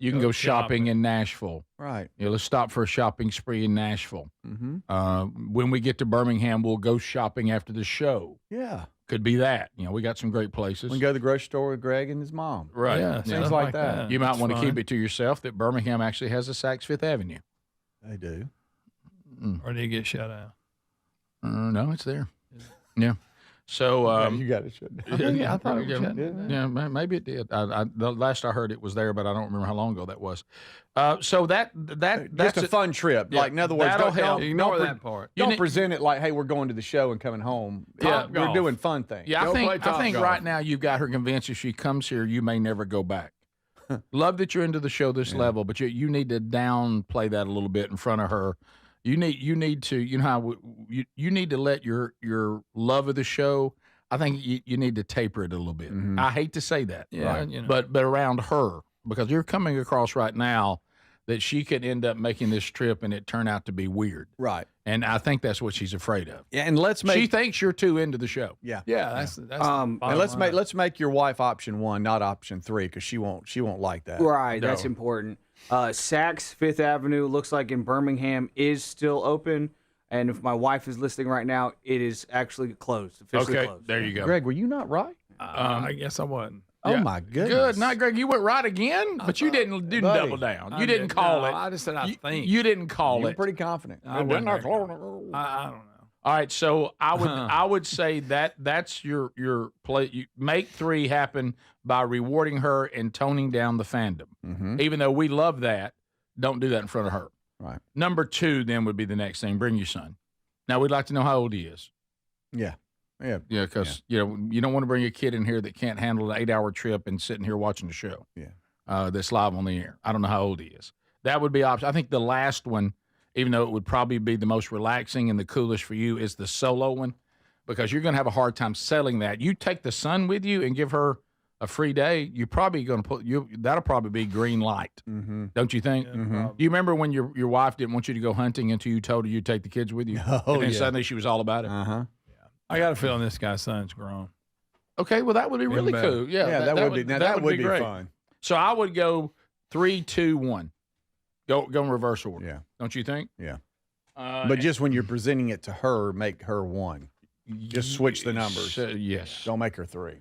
you can go shopping in Nashville. Right. Let's stop for a shopping spree in Nashville. Mm-hmm. When we get to Birmingham, we'll go shopping after the show. Yeah. Could be that. We got some great places. We can go to the grocery store with Greg and his mom. Right. Yeah, things like that. You might want to keep it to yourself that Birmingham actually has a Saks Fifth Avenue. They do. Or did he get shut out? No, it's there. Yeah. So you got it shut down. Yeah, I thought it was shut down. Yeah, maybe it did. The last I heard it was there, but I don't remember how long ago that was. So that's just a fun trip. Yeah, like in other words, that'll help. Ignore that part. Don't present it like, hey, we're going to the show and coming home. Yeah, we're doing fun things. Yeah, I think right now you've got her convinced if she comes here, you may never go back. Love that you're into the show this level, but you need to downplay that a little bit in front of her. You need to you need to let your love of the show. I think you need to taper it a little bit. Mm-hmm. I hate to say that, but around her, because you're coming across right now that she could end up making this trip and it turn out to be weird. Right. And I think that's what she's afraid of. Yeah, and she thinks you're too into the show. Yeah. Yeah, that's and let's make your wife option 1, not option 3, because she won't like that. Right, that's important. Saks Fifth Avenue looks like in Birmingham is still open, and if my wife is listening right now, it is actually closed, officially closed. There you go. Greg, were you not right? I guess I wasn't. Oh my goodness! Good, not Greg. You went right again, but you didn't double down. You didn't call it. I just said I think. You didn't call You're it. pretty confident. I don't know. All right, so I would say that's your play. You make 3 happen by rewarding her and toning down the fandom. Mm-hmm. Even though we love that, don't do that in front of her. Right. Number 2 then would be the next thing. Bring your son. Now we'd like to know how old he is. Yeah. Yeah. Yeah, because you don't want to bring a kid in here that can't handle an 8-hour trip and sitting here watching the show. Yeah. That's live on the air. I don't know how old he is. That would be option. I think the last one, even though it would probably be the most relaxing and the coolest for you, is the solo one, because you're going to have a hard time selling that. You take the son with you and give her a free day, you're probably going to that'll probably be green light. Mm-hmm. Don't you think? Mm-hmm. Do you remember when your wife didn't want you to go hunting until you told her you'd take the kids with you? Oh, and then suddenly she was all about it. Uh-huh. I got a feeling this guy's son's grown. Okay, well that would be really cool. Yeah, that would be great. fun. So I would go 3, 2, 1. Go in reverse order. Yeah. Don't you think? Yeah. But just when you're presenting it to her, make her 1. Just switch the numbers. Yes. Don't make her 3.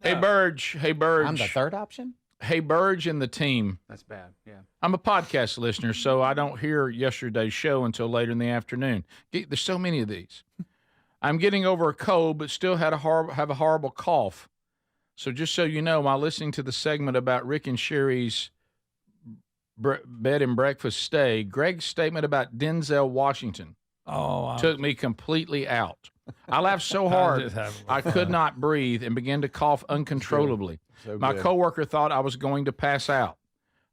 Hey, Burge. I'm the third option? Hey, Burge and the team. That's bad. Yeah. I'm a podcast listener, so I don't hear yesterday's show until later in the afternoon. There's so many of these. I'm getting over a cold, but still have a horrible cough. So just so you know, while listening to the segment about Rick and Sherry's bed and breakfast stay, Greg's statement about Denzel Washington took me completely out. I laughed so hard I could not breathe and began to cough uncontrollably. My coworker thought I was going to pass out.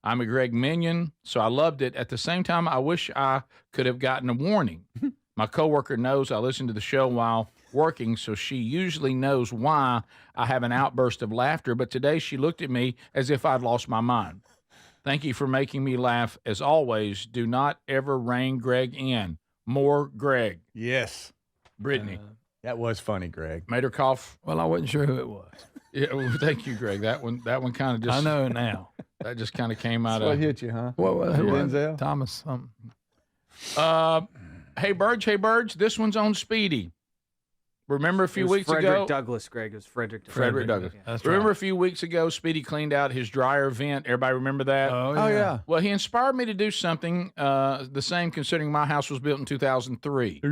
I'm a Greg minion, so I loved it. At the same time, I wish I could have gotten a warning. My coworker knows I listen to the show while working, so she usually knows why I have an outburst of laughter, but today she looked at me as if I'd lost my mind. Thank you for making me laugh. As always, do not ever rein Greg in. More Greg. Yes. Brittany. That was funny, Greg. Made her cough. Well, I wasn't sure who it was. Yeah, well, thank you, Greg. That one kind of just. I know now. That just kind of came out What of. hit you, huh? Who was Denzel? Thomas something. Hey, Burge, this one's on Speedy. Remember a few weeks Frederick ago? Douglass, Greg. It was Frederick Douglass. Yeah. That's Remember right. a few weeks ago, Speedy cleaned out his dryer vent. Everybody remember that? Oh, yeah. Well, he inspired me to do something the same, considering my house was built in 2003.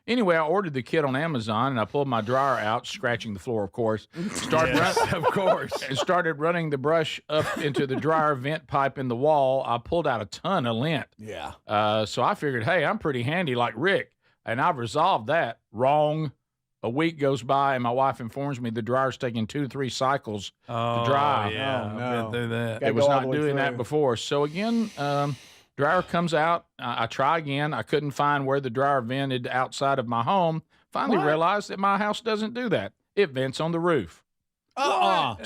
Anyway, I ordered the kit on Amazon, and I pulled my dryer out, scratching the floor, of course. And started running the brush up into the dryer vent pipe in the wall. I pulled out a ton of lint. Yeah. So I figured, hey, I'm pretty handy like Rick, and I've resolved that. Wrong. A week goes by, and my wife informs me the dryer's taking 2 to 3 cycles to dry. Yeah, I've been through that. It was not doing that before. So again, dryer comes out. I try again. I couldn't find where the dryer vented outside of my home. Finally realized that my house doesn't do that. It vents on the roof. So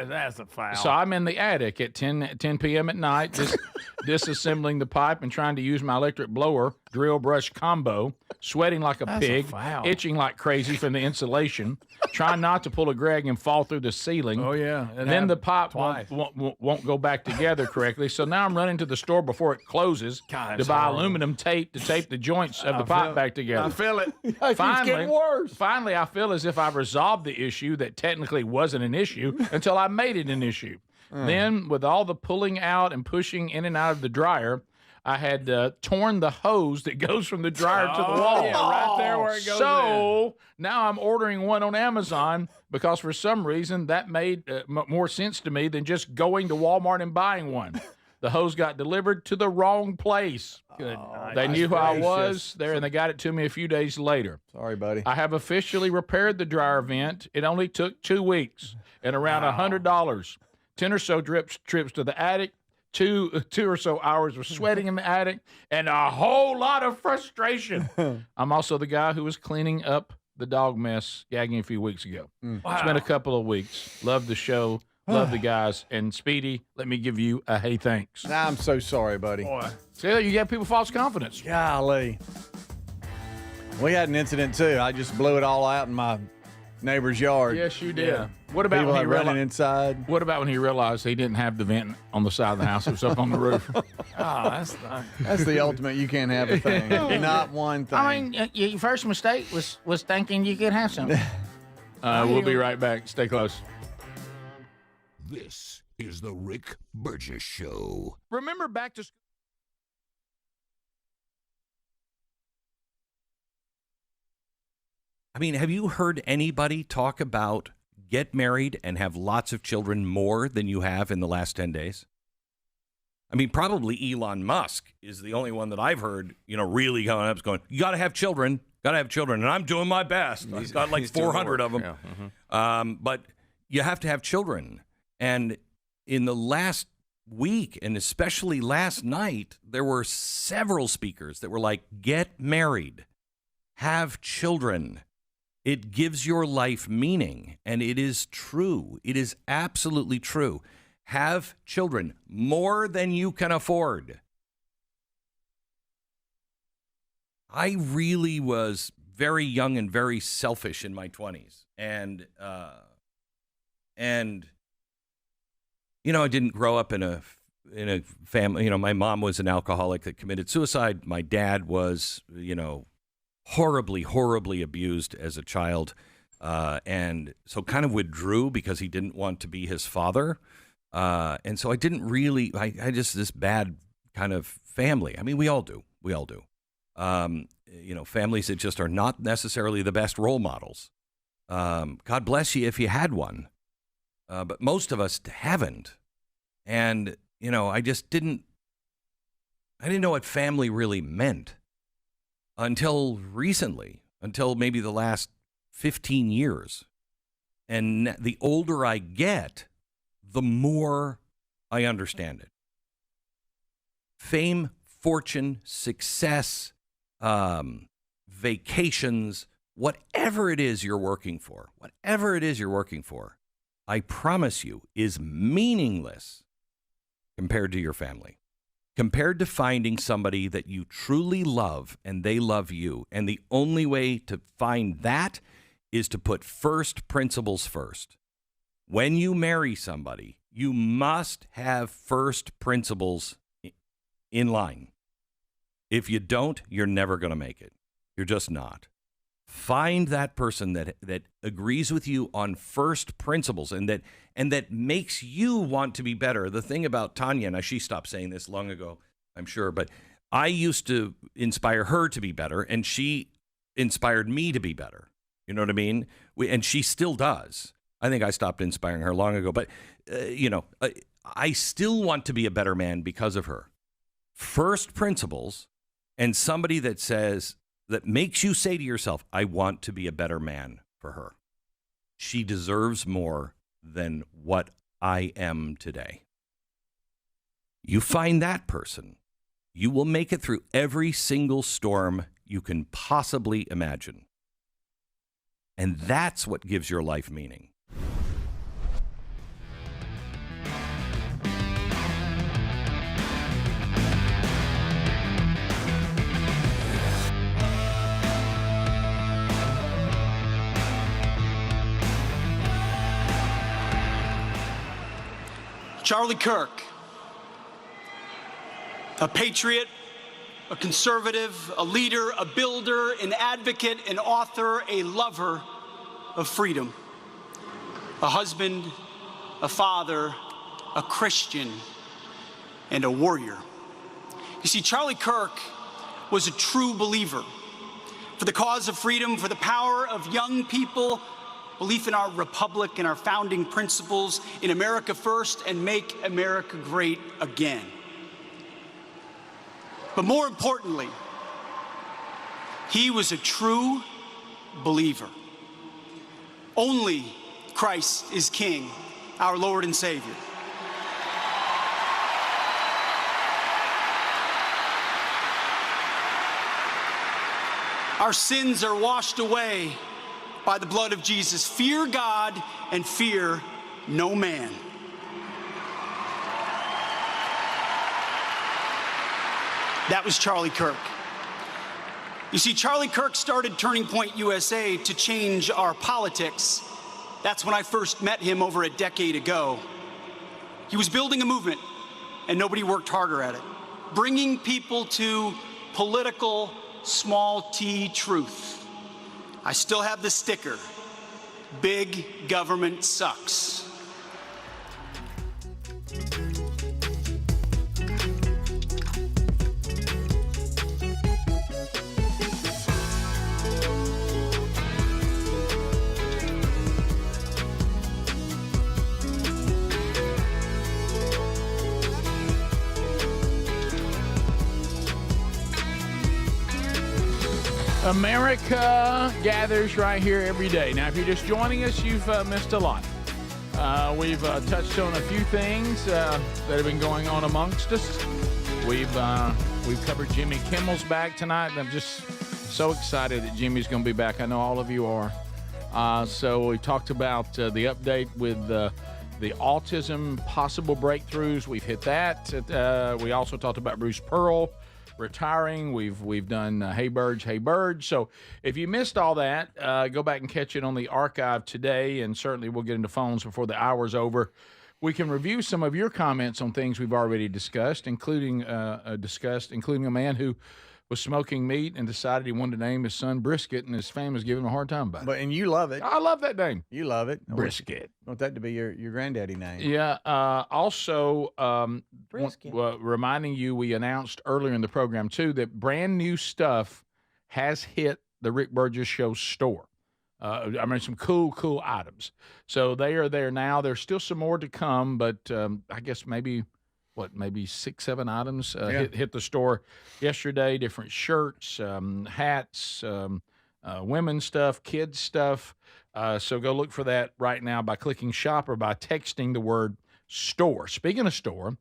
that's a foul. So I'm in the attic at 10 p.m. at night, just disassembling the pipe and trying to use my electric blower drill brush combo, sweating like a pig, itching like crazy from the insulation, trying not to pull a Greg and fall through the ceiling. Oh, yeah. And then the pipe won't go back together correctly. So now I'm running to the store before it closes to buy aluminum tape to tape the joints of the pipe back together. I feel it. It's getting worse. Finally, I feel as if I've resolved the issue that technically wasn't an issue until I made it an issue. Then, with all the pulling out and pushing in and out of the dryer, I had torn the hose that goes from the dryer to the wall. Yeah, right there where it goes So now I'm ordering one on Amazon because for some reason that made more sense to me than just going to Walmart and buying one. The hose got delivered to the wrong place. Good. They knew who I was there, and they got it to me a few days later. Sorry, buddy. I have officially repaired the dryer vent. It only took 2 weeks and around $100. 10 or so trips to the attic, two or so hours of sweating in the attic, and a whole lot of frustration. I'm also the guy who was cleaning up the dog mess gagging a few weeks ago. It's been a couple of weeks. Love the show. Love the guys. And Speedy, let me give you a hey thanks. I'm so sorry, buddy. Boy. See, you get people false confidence. Golly. We had an incident, too. I just blew it all out in my neighbor's yard. Yes, you did. Yeah. What about People when he running inside? What about when he realized he didn't have the vent on the side of the house? It was up on the roof. That's the ultimate. You can't have a thing. Not one thing. I mean, your first mistake was thinking you could have something. We'll be right back. Stay close. This is the Rick Burgess Show. Remember back to school. I mean, have you heard anybody talk about get married and have lots of children more than you have in the last 10 days? I mean, probably Elon Musk is the only one that I've heard, really going up, going, you got to have children, and I'm doing my best. I've got like 400 of them. Yeah. Mm-hmm. But you have to have children. And in the last week, and especially last night, there were several speakers that were like, get married, have children. It gives your life meaning, and it is true. It is absolutely true. Have children, more than you can afford. I really was very young and very selfish in my 20s, and I didn't grow up in a family. My mom was an alcoholic that committed suicide. My dad was, horribly, horribly abused as a child, and so kind of withdrew because he didn't want to be his father. And so I didn't really, I just this bad kind of family. I mean, we all do. Families that just are not necessarily the best role models. God bless you if you had one. But most of us haven't. And, I didn't know what family really meant until recently, until maybe the last 15 years. And the older I get, the more I understand it. Fame, fortune, success, vacations, whatever it is you're working for, I promise you, is meaningless compared to your family, compared to finding somebody that you truly love and they love you. And the only way to find that is to put first principles first. When you marry somebody, you must have first principles in line. If you don't, you're never going to make it. You're just not. Find that person that agrees with you on first principles and that makes you want to be better. The thing about Tanya, now she stopped saying this long ago, I'm sure, but I used to inspire her to be better, and she inspired me to be better. You know what I mean? And she still does. I think I stopped inspiring her long ago, but I still want to be a better man because of her. First principles, and somebody that makes you say to yourself, I want to be a better man for her. She deserves more than what I am today. You find that person, you will make it through every single storm you can possibly imagine. And that's what gives your life meaning. Charlie Kirk, a patriot, a conservative, a leader, a builder, an advocate, an author, a lover of freedom, a husband, a father, a Christian, and a warrior. You see, Charlie Kirk was a true believer for the cause of freedom, for the power of young people, belief in our republic and our founding principles, in America first and make America great again. But more importantly, he was a true believer. Only Christ is King, our Lord and Savior. Our sins are washed away by the blood of Jesus. Fear God and fear no man. That was Charlie Kirk. You see, Charlie Kirk started Turning Point USA to change our politics. That's when I first met him over a decade ago. He was building a movement, and nobody worked harder at it, bringing people to political small t truth. I still have the sticker, big government sucks. America gathers right here every day. Now, if you're just joining us, you've missed a lot. We've touched on a few things that have been going on amongst us. We've covered Jimmy Kimmel's back tonight, and I'm just so excited that Jimmy's going to be back. I know all of you are. So we talked about the update with the autism possible breakthroughs. We've hit that. We also talked about Bruce Pearl retiring. We've done Hey Burge, Hey Burge. So if you missed all that, go back and catch it on the archive today, and certainly we'll get into phones before the hour's over. We can review some of your comments on things we've already discussed, including a man who was smoking meat and decided he wanted to name his son Brisket, and his family's giving him a hard time about it. And you love it. I love that name. You love it. Brisket. I want that to be your granddaddy name. Yeah. Also, reminding you, we announced earlier in the program, too, that brand new stuff has hit the Rick Burgess Show store. I mean, some cool items. So they are there now. There's still some more to come, but I guess maybe 6, 7 items hit the store yesterday. Different shirts, hats, women's stuff, kids stuff. So go look for that right now by clicking shop or by texting the word store. Speaking of store,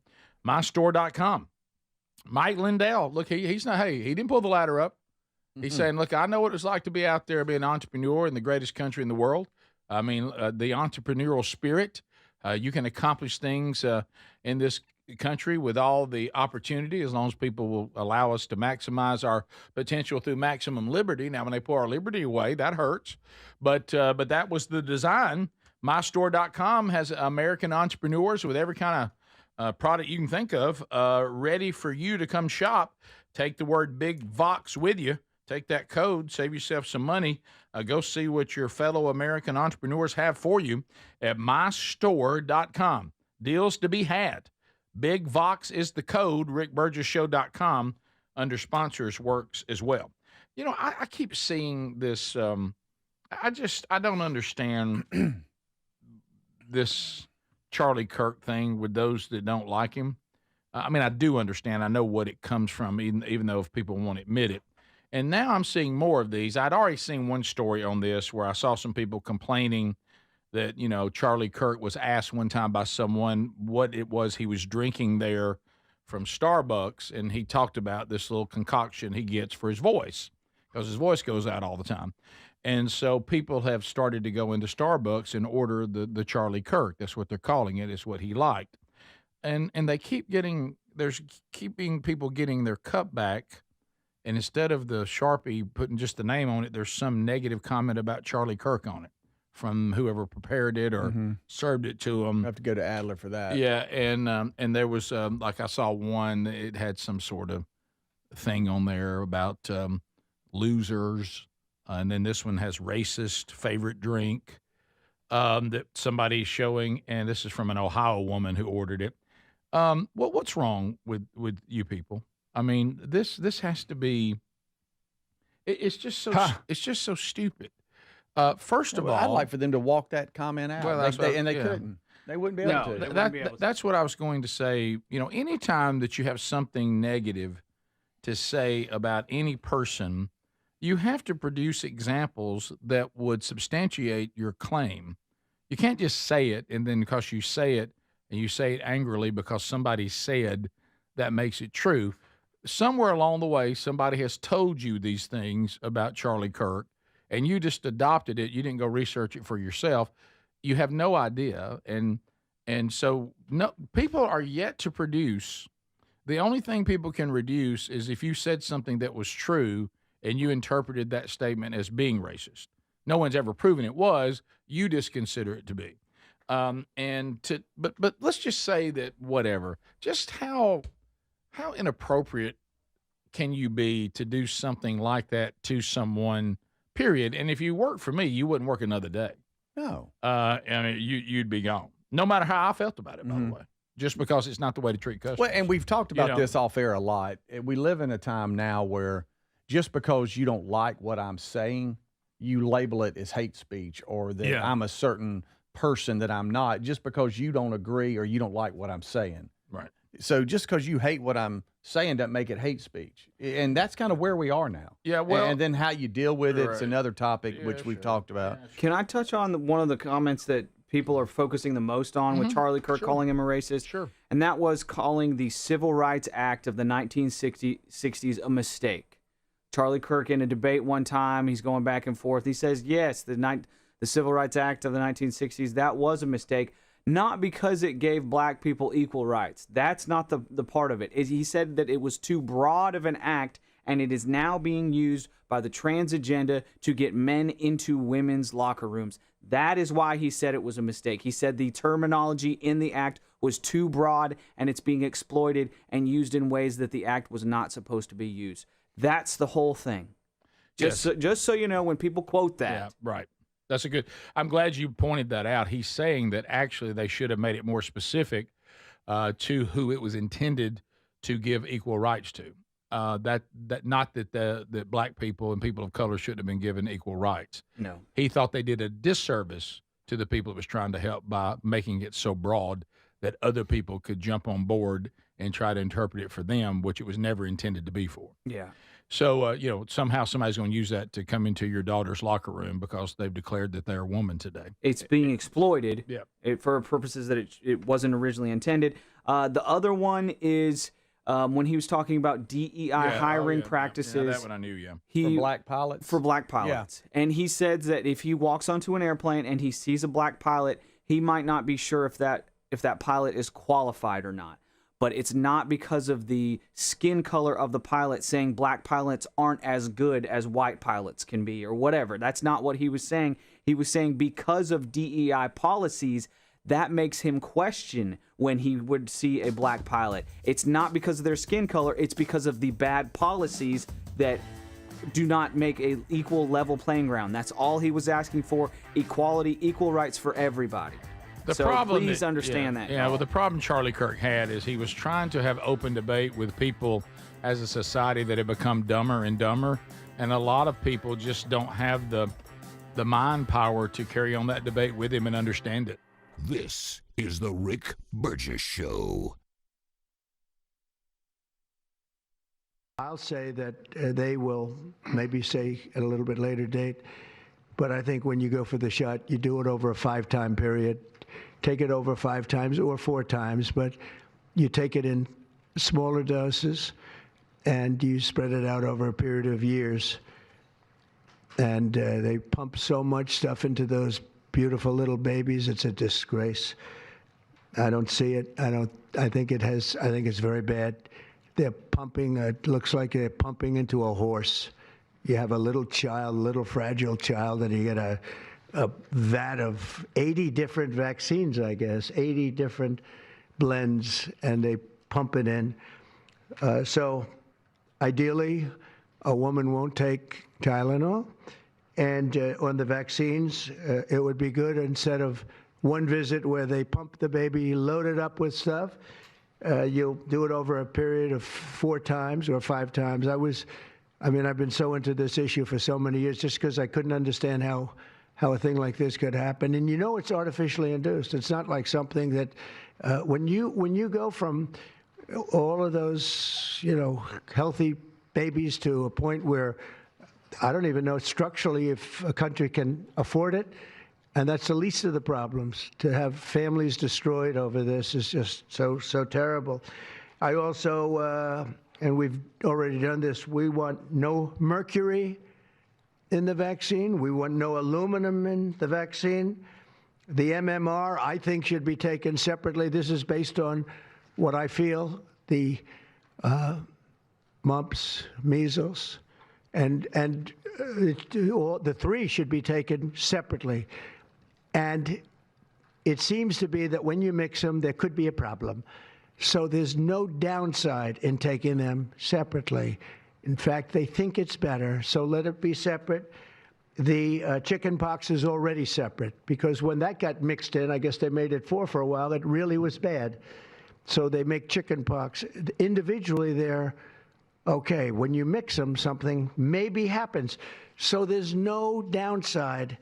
mystore.com. Mike Lindell, look, he didn't pull the ladder up. He's saying, look, I know what it's like to be out there, be an entrepreneur in the greatest country in the world. I mean, the entrepreneurial spirit. You can accomplish things in this country with all the opportunity, as long as people will allow us to maximize our potential through maximum liberty. Now, when they pull our liberty away, that hurts. But that was the design. MyStore.com has American entrepreneurs with every kind of product you can think of ready for you to come shop. Take the word Big Vox with you. Take that code, save yourself some money. Go see what your fellow American entrepreneurs have for you at mystore.com. Deals to be had. Big Vox is the code. RickBurgessShow.com under sponsors works as well. You know, I keep seeing this. I don't understand this Charlie Kirk thing with those that don't like him. I mean, I do understand. I know what it comes from, even though if people won't admit it. And now I'm seeing more of these. I'd already seen one story on this where I saw some people complaining that, Charlie Kirk was asked one time by someone what it was he was drinking there from Starbucks, and he talked about this little concoction he gets for his voice, because his voice goes out all the time. And so people have started to go into Starbucks and order the Charlie Kirk. That's what they're calling it. It's what he liked. And they keeping people getting their cup back, and instead of the Sharpie putting just the name on it, there's some negative comment about Charlie Kirk on it from whoever prepared it or served it to them. I have to go to Adler for that. Yeah, and there was like I saw one, it had some sort of thing on there about losers, and then this one has racist favorite drink that somebody's showing, and this is from an Ohio woman who ordered it. What's wrong with you people? I mean, this has to be. It's just so stupid. First of all, I'd like for them to walk that comment out. Well, they couldn't. They wouldn't be able to. That's what I was going to say. Anytime that you have something negative to say about any person, you have to produce examples that would substantiate your claim. You can't just say it, and then because you say it, and you say it angrily because somebody said, that makes it true. Somewhere along the way, somebody has told you these things about Charlie Kirk, and you just adopted it. You didn't go research it for yourself. You have no idea. And so people are yet to produce. The only thing people can reduce is if you said something that was true and you interpreted that statement as being racist. No one's ever proven it was. You just consider it to be. But let's just say that whatever. Just how inappropriate can you be to do something like that to someone? Period. And if you worked for me, you wouldn't work another day. No. I mean, you'd be gone. No matter how I felt about it, by the way. Just because it's not the way to treat customers. Well, and we've talked about this off air a lot. We live in a time now where just because you don't like what I'm saying, you label it as hate speech, or that I'm a certain person that I'm not, just because you don't agree or you don't like what I'm saying. Right. So just because you hate what I'm saying doesn't make it hate speech. And that's kind of where we are now. Yeah, well. And then how you deal with it's another topic, which we've talked about. Can I touch on one of the comments that people are focusing the most on with Charlie Kirk calling him a racist? Sure. And that was calling the Civil Rights Act of the 1960s a mistake. Charlie Kirk, in a debate one time, he's going back and forth. He says, yes, the Civil Rights Act of the 1960s, that was a mistake. Not because it gave black people equal rights. That's not the part of it. He said that it was too broad of an act, and it is now being used by the trans agenda to get men into women's locker rooms. That is why he said it was a mistake. He said the terminology in the act was too broad, and it's being exploited and used in ways that the act was not supposed to be used. That's the whole thing. Just so you know, when people quote that. Yeah, right. That's I'm glad you pointed that out. He's saying that actually they should have made it more specific to who it was intended to give equal rights to. That black people and people of color shouldn't have been given equal rights. No. He thought they did a disservice to the people it was trying to help by making it so broad that other people could jump on board and try to interpret it for them, which it was never intended to be for. Yeah. So, somehow somebody's going to use that to come into your daughter's locker room because they've declared that they're a woman today. It's being exploited for purposes that it wasn't originally intended. The other one is when he was talking about DEI hiring practices. Yeah, that one I knew, For black pilots? For black pilots. Yeah. And he says that if he walks onto an airplane and he sees a black pilot, he might not be sure if that pilot is qualified or not. But it's not because of the skin color of the pilot saying black pilots aren't as good as white pilots can be or whatever. That's not what he was saying. He was saying because of DEI policies, that makes him question when he would see a black pilot. It's not because of their skin color. It's because of the bad policies that do not make a equal level playing ground. That's all he was asking for, equality, equal rights for everybody. Please understand that. Yeah, well, the problem Charlie Kirk had is he was trying to have open debate with people as a society that had become dumber and dumber, and a lot of people just don't have the mind power to carry on that debate with him and understand it. This is the Rick Burgess Show. I'll say that they will maybe say at a little bit later date, but I think when you go for the shot, you do it over a 5-time period. Take it over 5 times or 4 times, but you take it in smaller doses and you spread it out over a period of years. And they pump so much stuff into those beautiful little babies. It's a disgrace. I don't see it. I think it's very bad. They're pumping, it looks like they're pumping into a horse. You have a little child, little fragile child, and you get a vat of 80 different vaccines, I guess, 80 different blends, and they pump it in. So ideally, a woman won't take Tylenol. And on the vaccines, it would be good instead of one visit where they pump the baby, load it up with stuff. You'll do it over a period of 4 times or 5 times. I've been so into this issue for so many years just because I couldn't understand how a thing like this could happen. And it's artificially induced. It's not like something that when you go from all of those, healthy babies to a point where I don't even know structurally if a country can afford it. And that's the least of the problems. To have families destroyed over this is just so terrible. I also, and we've already done this, we want no mercury in the vaccine. We want no aluminum in the vaccine. The MMR, I think, should be taken separately. This is based on what I feel, the mumps, measles, and the 3 should be taken separately. And it seems to be that when you mix them, there could be a problem. So there's no downside in taking them separately. In fact, they think it's better, so let it be separate. The chicken pox is already separate because when that got mixed in, I guess they made it 4 for a while, it really was bad. So they make chicken pox. Individually, they're okay. When you mix them, something maybe happens. So there's no downside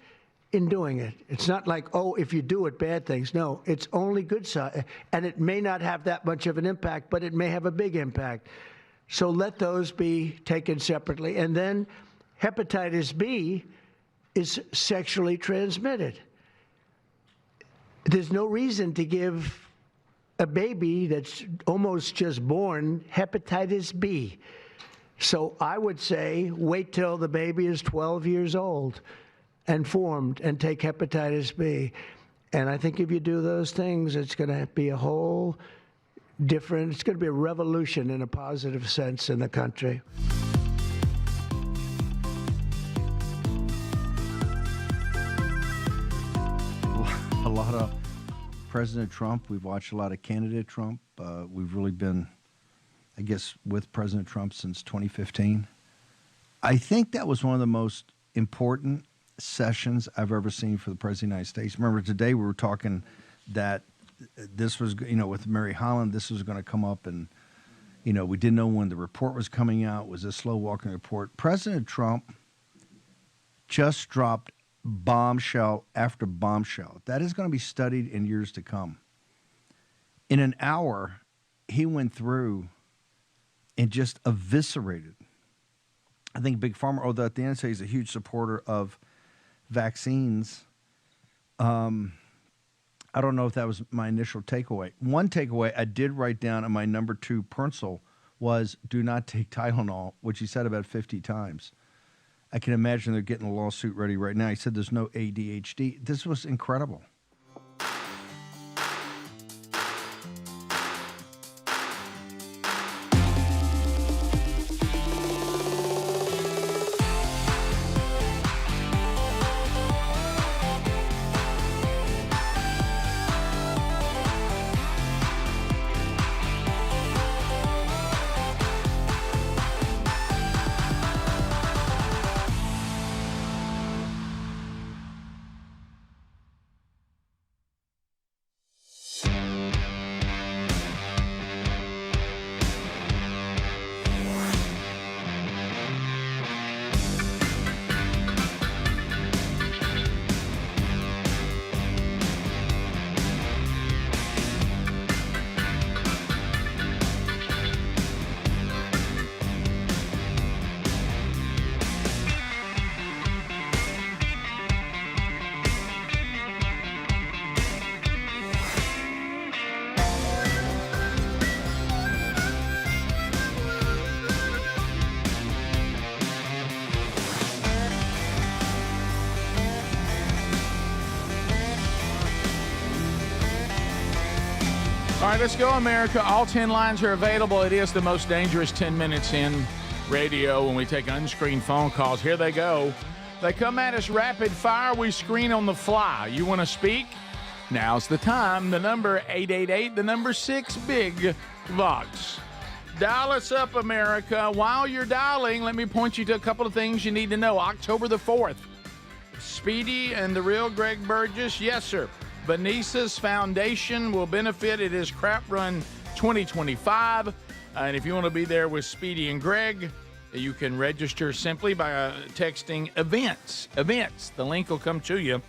in doing it. It's not like, if you do it, bad things. No, it's only good side. And it may not have that much of an impact, but it may have a big impact. So let those be taken separately. And then hepatitis B is sexually transmitted. There's no reason to give a baby that's almost just born hepatitis B. So I would say wait till the baby is 12 years old and formed and take hepatitis B. And I think if you do those things, it's going to be a whole different, it's going to be a revolution in a positive sense in the country. A lot of President Trump. We've watched a lot of candidate Trump. We've really been, I guess, with President Trump since 2015. I think that was one of the most important sessions I've ever seen for the President of the United States. Remember, today we were talking that this was, with Mary Holland, this was going to come up, and, we didn't know when the report was coming out. It was a slow walking report. President Trump just dropped bombshell after bombshell. That is going to be studied in years to come. In an hour, he went through and just eviscerated. I think Big Pharma, although at the end he's a huge supporter of vaccines. I don't know if that was my initial takeaway. One takeaway I did write down on my number 2 pencil was do not take Tylenol, which he said about 50 times. I can imagine they're getting a lawsuit ready right now. He said there's no ADHD. This was incredible. right, let's go, America. All 10 lines are available. It is the most dangerous 10 minutes in radio when we take unscreened phone calls. Here they go. They come at us rapid fire. We screen on the fly. You want to speak? Now's the time. The number 888, the number 6, Big Vox. Dial us up, America. While you're dialing, let me point you to a couple of things you need to know. October the 4th, Speedy and the real Greg Burgess. Yes, sir. Vanisa's Foundation will benefit. It is Crap Run 2025. And if you want to be there with Speedy and Greg, you can register simply by texting events. Events. The link will come to you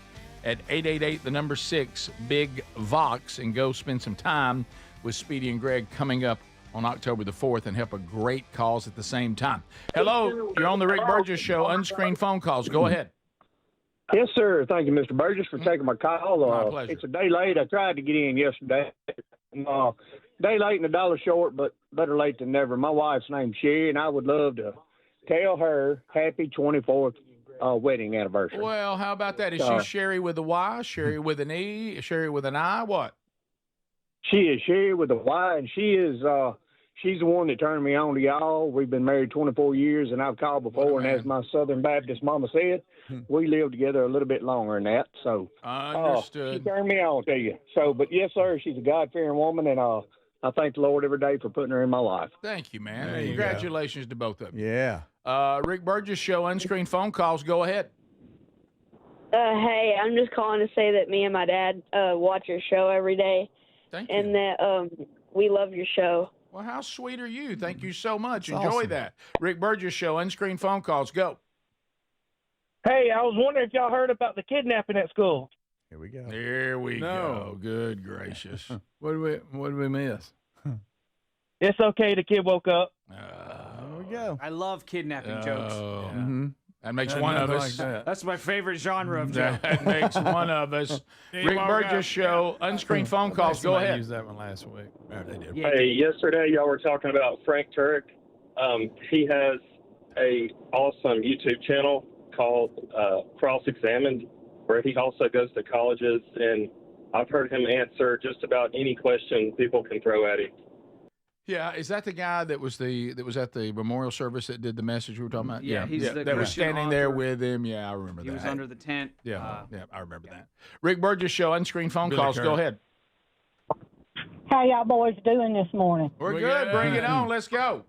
at 888, the number 6, Big Vox, and go spend some time with Speedy and Greg coming up on October the 4th and help a great cause at the same time. Hello, you're on the Rick Burgess Show. Unscreened phone calls. Go ahead. Yes, sir. Thank you, Mr. Burgess, for taking my call. My pleasure. It's a day late. I tried to get in yesterday. Day late and a dollar short, but better late than never. My wife's name's Sherry, and I would love to tell her happy 24th wedding anniversary. Well, how about that? Is she Sherry with a Y, Sherry with an E, Sherry with an I? What? She is Sherry with a Y, and she is she's the one that turned me on to y'all. We've been married 24 years, and I've called before, and as my Southern Baptist mama said, we lived together a little bit longer than that. So understood. She turned me on to you. So, but yes, sir, she's a God-fearing woman, and I thank the Lord every day for putting her in my life. Thank you, man. Congratulations to both of you. Yeah. Rick Burgess Show, unscreened phone calls. Go ahead. Hey, I'm just calling to say that me and my dad watch your show every day. Thank you. And that we love your show. Well, how sweet are you? Thank you so much. That's Enjoy awesome. that. Rick Burgess Show, unscreened phone calls. Go. Hey, I was wondering if y'all heard about the kidnapping at school. Here we go. Here we go. Good gracious. What did we miss? It's okay. The kid woke up. There we go. I love kidnapping jokes. That makes one of us. That's my favorite genre of joke. That makes one of us. Rick Burgess Show, unscreened phone calls. Go ahead. Used that one last week. They did. Hey, yesterday y'all were talking about Frank Turek. He has a awesome YouTube channel called Cross Examined, where he also goes to colleges, and I've heard him answer just about any question people can throw at him. Yeah, is that the guy that was at the memorial service that did the message we were talking about? Yeah, he's the that was Christian standing there author. with him. Yeah, I remember He that. was under the tent. Yeah, I remember that. Rick Burgess Show, unscreened phone Billy calls. Kirk. Go ahead. How y'all boys doing this morning? We're good. Bring it on. Let's go.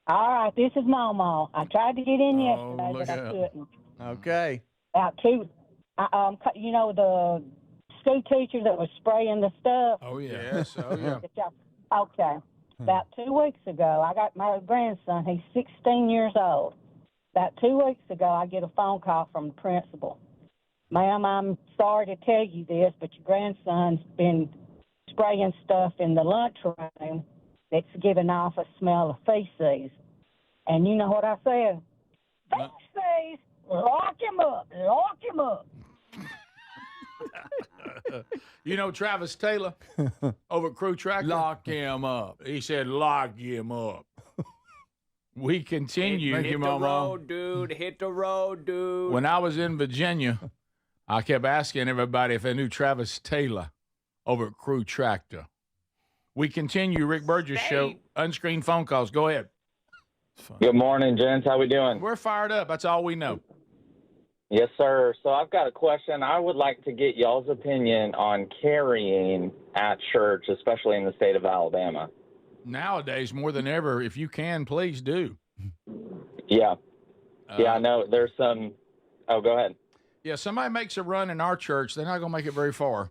All right, this is Mama. I tried to get in yesterday, look but I out. couldn't. Okay. About two, you know, the school teacher that was spraying the stuff. Oh yeah. Yes. Oh yeah. Okay. About 2 weeks ago, I got my grandson. He's 16 years old. About 2 weeks ago, I get a phone call from the principal. Ma'am, I'm sorry to tell you this, but your grandson's been spraying stuff in the lunchroom that's giving off a smell of feces. And you know what I said? Feces! Lock him up! Lock him up! You know Travis Taylor over at Crew Tractor? Lock him up. He said, lock him up. We continue. Hit the road, dude. Hit the road, dude. When I was in Virginia, I kept asking everybody if they knew Travis Taylor over at Crew Tractor. We continue. Rick Burgess Show, unscreened phone calls. Go ahead. Good morning, gents. How we doing? We're fired up. That's all we know. Yes, sir. So I've got a question. I would like to get y'all's opinion on carrying at church, especially in the state of Alabama. Nowadays, more than ever, if you can, please do. Yeah. I know there's some. Oh, go ahead. Yeah, somebody makes a run in our church, they're not going to make it very far.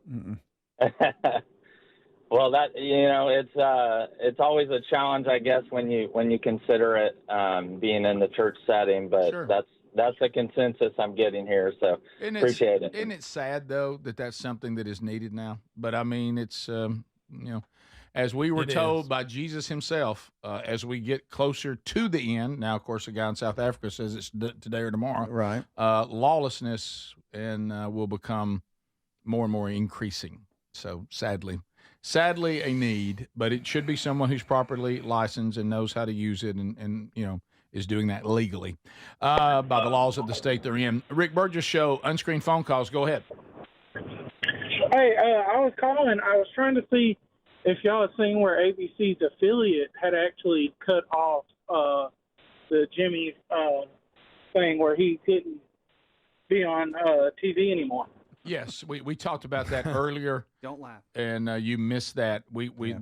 Well, that it's always a challenge, I guess, when you consider it being in the church setting. But Sure. that's a consensus I'm getting here. So appreciate it. Isn't it sad though that that's something that is needed now? But I mean, it's as we were told by Jesus himself, as we get closer to the end. Now, of course, the guy in South Africa says it's today or tomorrow. Right. Lawlessness will become more and more increasing. So sadly a need, but it should be someone who's properly licensed and knows how to use it and is doing that legally by the laws of the state they're in. Rick Burgess Show, unscreened phone calls. Go ahead. Hey, I was calling. I was trying to see if y'all had seen where ABC's affiliate had actually cut off the Jimmy thing where he couldn't be on TV anymore. Yes, we talked about that earlier. Don't laugh. And you missed that.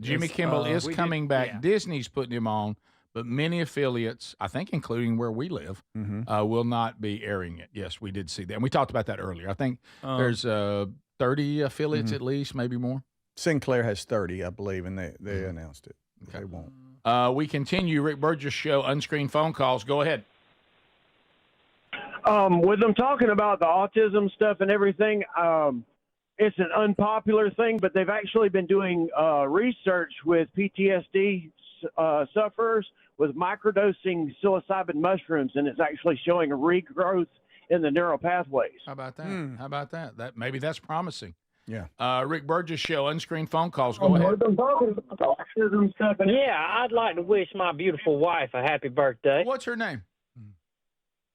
Jimmy Kimmel is coming back. Yeah. Disney's putting him on, but many affiliates, I think including where we live, will not be airing it. Yes, we did see that. And we talked about that earlier. I think there's 30 affiliates at least, maybe more. Sinclair has 30, I believe, and they announced it. Okay. They won't. We continue. Rick Burgess Show, Unscreened Phone Calls. Go ahead. With them talking about the autism stuff and everything, it's an unpopular thing, but they've actually been doing research with PTSD sufferers with microdosing psilocybin mushrooms, and it's actually showing a regrowth in the neural pathways. How about that? How about that? Maybe that's promising. Yeah. Rick Burgess Show, Unscreened Phone Calls. Go ahead. Yeah, I'd like to wish my beautiful wife a happy birthday. What's her name?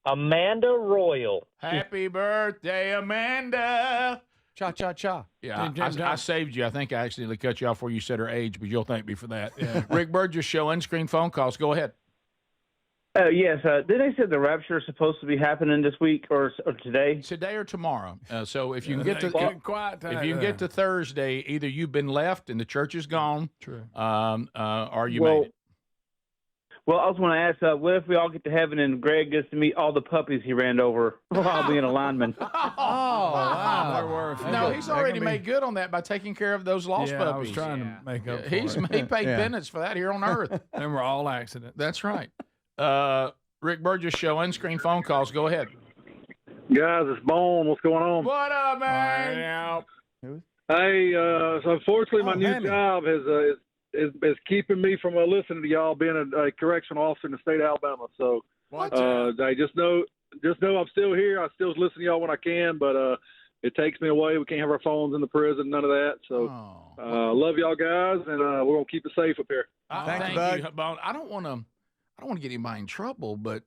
Amanda Royal. Happy birthday, Amanda. Cha, cha, cha. Yeah, I saved you. I think I accidentally cut you off before you said her age, but you'll thank me for that. Yeah. Rick Burgess Show, Unscreened Phone Calls. Go ahead. Yes. Did they say the rapture is supposed to be happening this week or today? Today or tomorrow. So if you can get to Thursday, either you've been left and the church is gone, or you made it. Well, I was going to ask, what if we all get to heaven and Greg gets to meet all the puppies he ran over while being a lineman? Wow. No, he's already made good on that by taking care of those lost puppies. I was trying to make up for He paid penance for that here on earth. And we're all accidents. That's right. Rick Burgess Show, Unscreened Phone Calls. Go ahead. Guys, it's Bone. What's going on? What up, man? Hey, so unfortunately, my new job is keeping me from listening to y'all being a correctional officer in the state of Alabama. So, they just know I'm still here. I still listen to y'all when I can, but it takes me away. We can't have our phones in the prison, none of that. So, love y'all guys, and we're gonna keep it safe up here. Thank you, Bone. I don't want to get anybody in trouble, but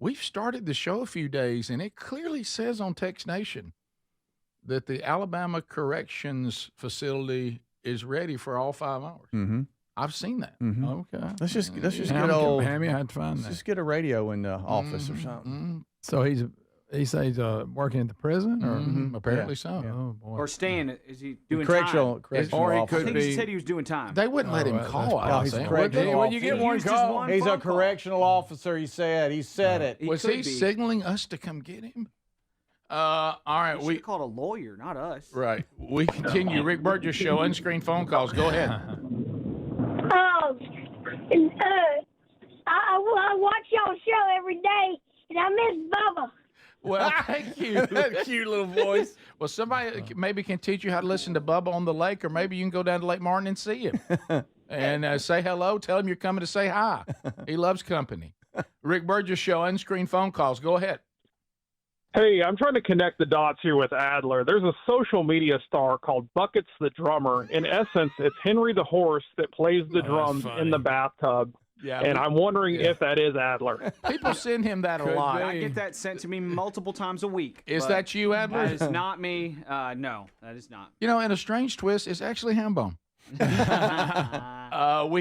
we've started the show a few days, and it clearly says on Text Nation that the Alabama Corrections Facility is ready for all 5 hours. Mm-hmm. I've seen that. Mm-hmm. Okay. Let's just Hammy, get old. Hammy had to find that. Just get a radio in the office or something. So he says working at the prison, or apparently so. Oh boy. Or staying. Is he doing correctional time? Or he I could think be. he said he was doing time. They wouldn't let him call. He's a correctional officer. You get one call. He's a correctional officer. He said it. Was he signaling us to come get him? All right, we called a lawyer, not us. Right. We continue. Rick Burgess Show, Unscreened Phone Calls. Go ahead. I watch y'all show every day, and I miss Bubba. Well, thank you. That cute little voice. Well, somebody maybe can teach you how to listen to Bubba on the lake, or maybe you can go down to Lake Martin and see him and say hello. Tell him you're coming to say hi. He loves company. Rick Burgess Show, Unscreened Phone Calls. Go ahead. Hey, I'm trying to connect the dots here with Adler. There's a social media star called Buckets the Drummer. In essence, it's Henry the horse that plays the drums in the bathtub. Yeah, and I'm wondering if that is Adler. People send him that a lot. I get that sent to me multiple times a week. Is that you, Adler? That is not me. No, that is not. You know, in a strange twist, it's actually Hambone.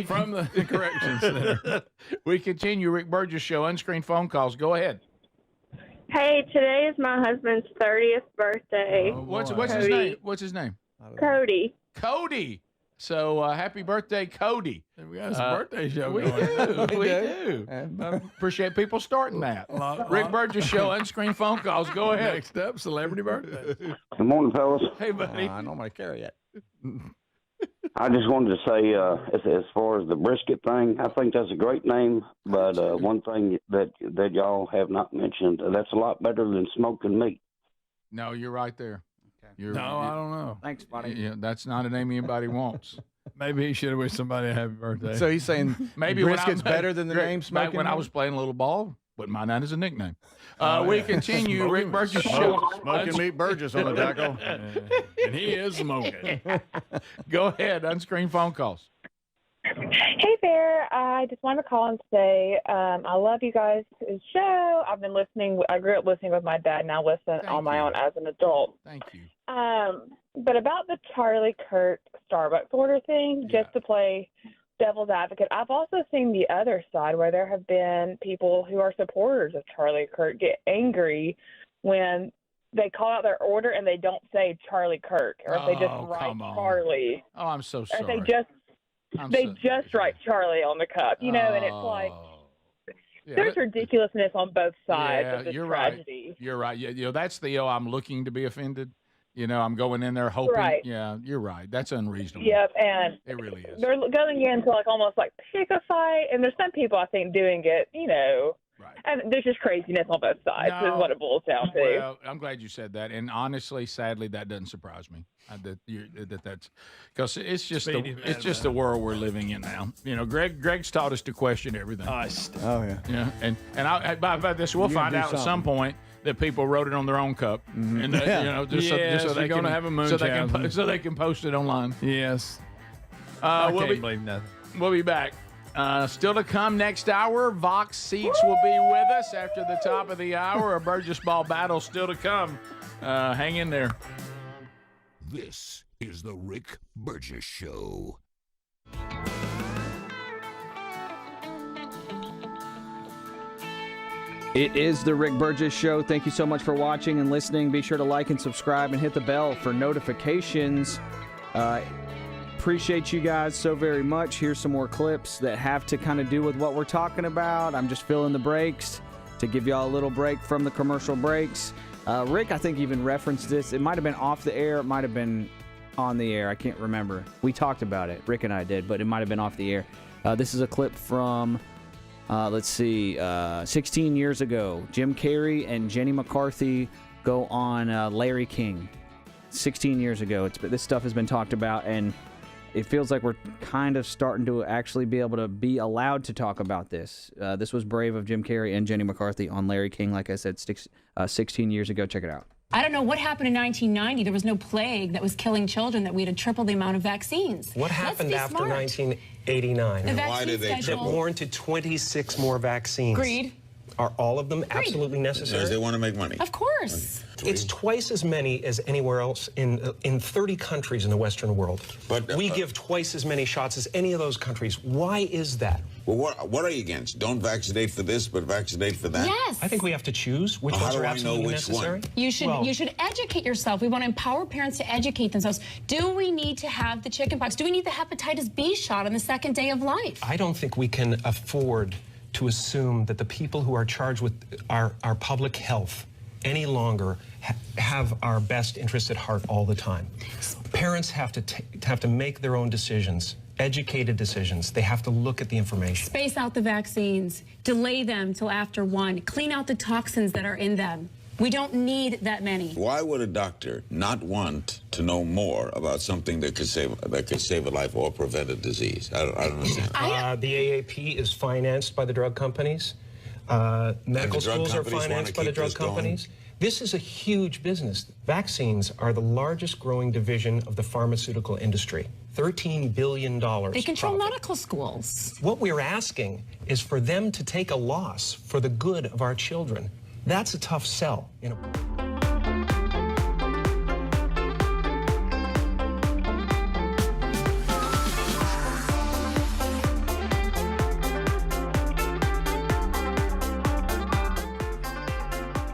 From the Corrections Center. We continue. Rick Burgess Show, Unscreened Phone Calls. Go ahead. Hey, today is my husband's 30th birthday. What's his name? What's his name? Cody. Cody. So happy birthday, Cody. We got a birthday show we going. Do. We do. Appreciate people starting that. Rick Burgess Show, Unscreened Phone Calls. Go ahead. Next up, celebrity birthday. Good morning, fellas. Hey, buddy. I don't want to carry it. I just wanted to say, as far as the Brisket thing, I think that's a great name. But one thing that y'all have not mentioned, that's a lot better than smoking meat. No, you're right there. I don't know. Thanks, buddy. Yeah, that's not a name anybody wants. Maybe he should have wished somebody a happy birthday. So he's saying maybe Brisket's better than the name back smoking when I meat? was playing a little ball, but mine that is a nickname. We continue. Rick Burgess Show. Smoking meat Burgess on the tackle. And he is smoking. Go ahead. Unscreened Phone Calls. Hey there. I just wanted to call and say I love you guys' show. I've been listening. I grew up listening with my dad. Now listen on my own as an adult. Thank you. But about the Charlie Kirk Starbucks order thing, just to play devil's advocate, I've also seen the other side where there have been people who are supporters of Charlie Kirk get angry when they call out their order and they don't say Charlie Kirk, or if they just write Charlie. Oh, I'm so sorry. Or they just write Charlie on the cup, you know, and it's like there's ridiculousness on both sides of this tragedy. You're right. Yeah, that's the I'm looking to be offended. You know, I'm going in there hoping. Right. Yeah, you're right. That's unreasonable. Yep, and it really is. They're going into like almost like pick a fight, and there's some people I think doing it, you know. Right. And there's just craziness on both sides. Is what it boils down to. Well, I'm glad you said that, and honestly, sadly, that doesn't surprise me. That's because it's just the world we're living in now. You know, Greg's taught us to question everything. Oh yeah. Yeah, and by this we'll find out at some point that people wrote it on their own cup, and you know, just so they can have a moon so they can post it online. Yes. I can't believe nothing. We'll be back. Still to come next hour, Vox Seats will be with us after the top of the hour. A Burgess Ball battle still to come. Hang in there. This is the Rick Burgess Show. It is the Rick Burgess Show. Thank you so much for watching and listening. Be sure to like and subscribe and hit the bell for notifications. Appreciate you guys so very much. Here's some more clips that have to kind of do with what we're talking about. I'm just filling the breaks to give y'all a little break from the commercial breaks. Rick, I think, even referenced this. It might have been off the air. It might have been on the air. I can't remember. We talked about it. Rick and I did, but it might have been off the air. This is a clip from, 16 years ago. Jim Carrey and Jenny McCarthy go on Larry King. 16 years ago. This stuff has been talked about, and it feels like we're kind of starting to actually be able to be allowed to talk about this. This was brave of Jim Carrey and Jenny McCarthy on Larry King, like I said, 16 years ago. Check it out. I don't know what happened in 1990. There was no plague that was killing children, that we had to triple the amount of vaccines. What happened after 1989? The why did they It warranted 26 more vaccines. Agreed. Are all of them absolutely necessary? Because they want to make money. Of course. It's twice as many as anywhere else in 30 countries in the Western world. But we give twice as many shots as any of those countries. Why is that? Well, what are you against? Don't vaccinate for this, but vaccinate for that? Yes. I think we have to choose which ones are absolutely necessary. You should educate yourself. We want to empower parents to educate themselves. Do we need to have the chickenpox? Do we need the hepatitis B shot on the second day of life? I don't think we can afford to assume that the people who are charged with our public health any longer have our best interest at heart all the time. Parents have to make their own decisions, educated decisions. They have to look at the information. Space out the vaccines, delay them till after 1, clean out the toxins that are in them. We don't need that many. Why would a doctor not want to know more about something that could save a life or prevent a disease? I don't understand. The AAP is financed by the drug companies. Medical schools are financed by the drug companies. This is a huge business. Vaccines are the largest growing division of the pharmaceutical industry. $13 billion. They control medical schools. What we're asking is for them to take a loss for the good of our children. That's a tough sell.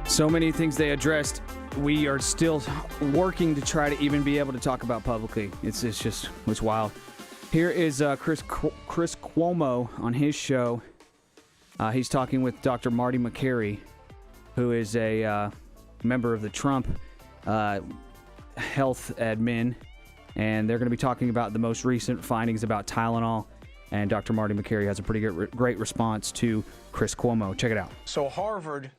So many things they addressed. We are still working to try to even be able to talk about publicly. It's wild. Here is Chris Cuomo on his show. He's talking with Dr. Marty Makary, who is a member of the Trump health admin, and they're going to be talking about the most recent findings about Tylenol. And Dr. Marty Makary has a pretty great response to Chris Cuomo. Check it out. So Harvard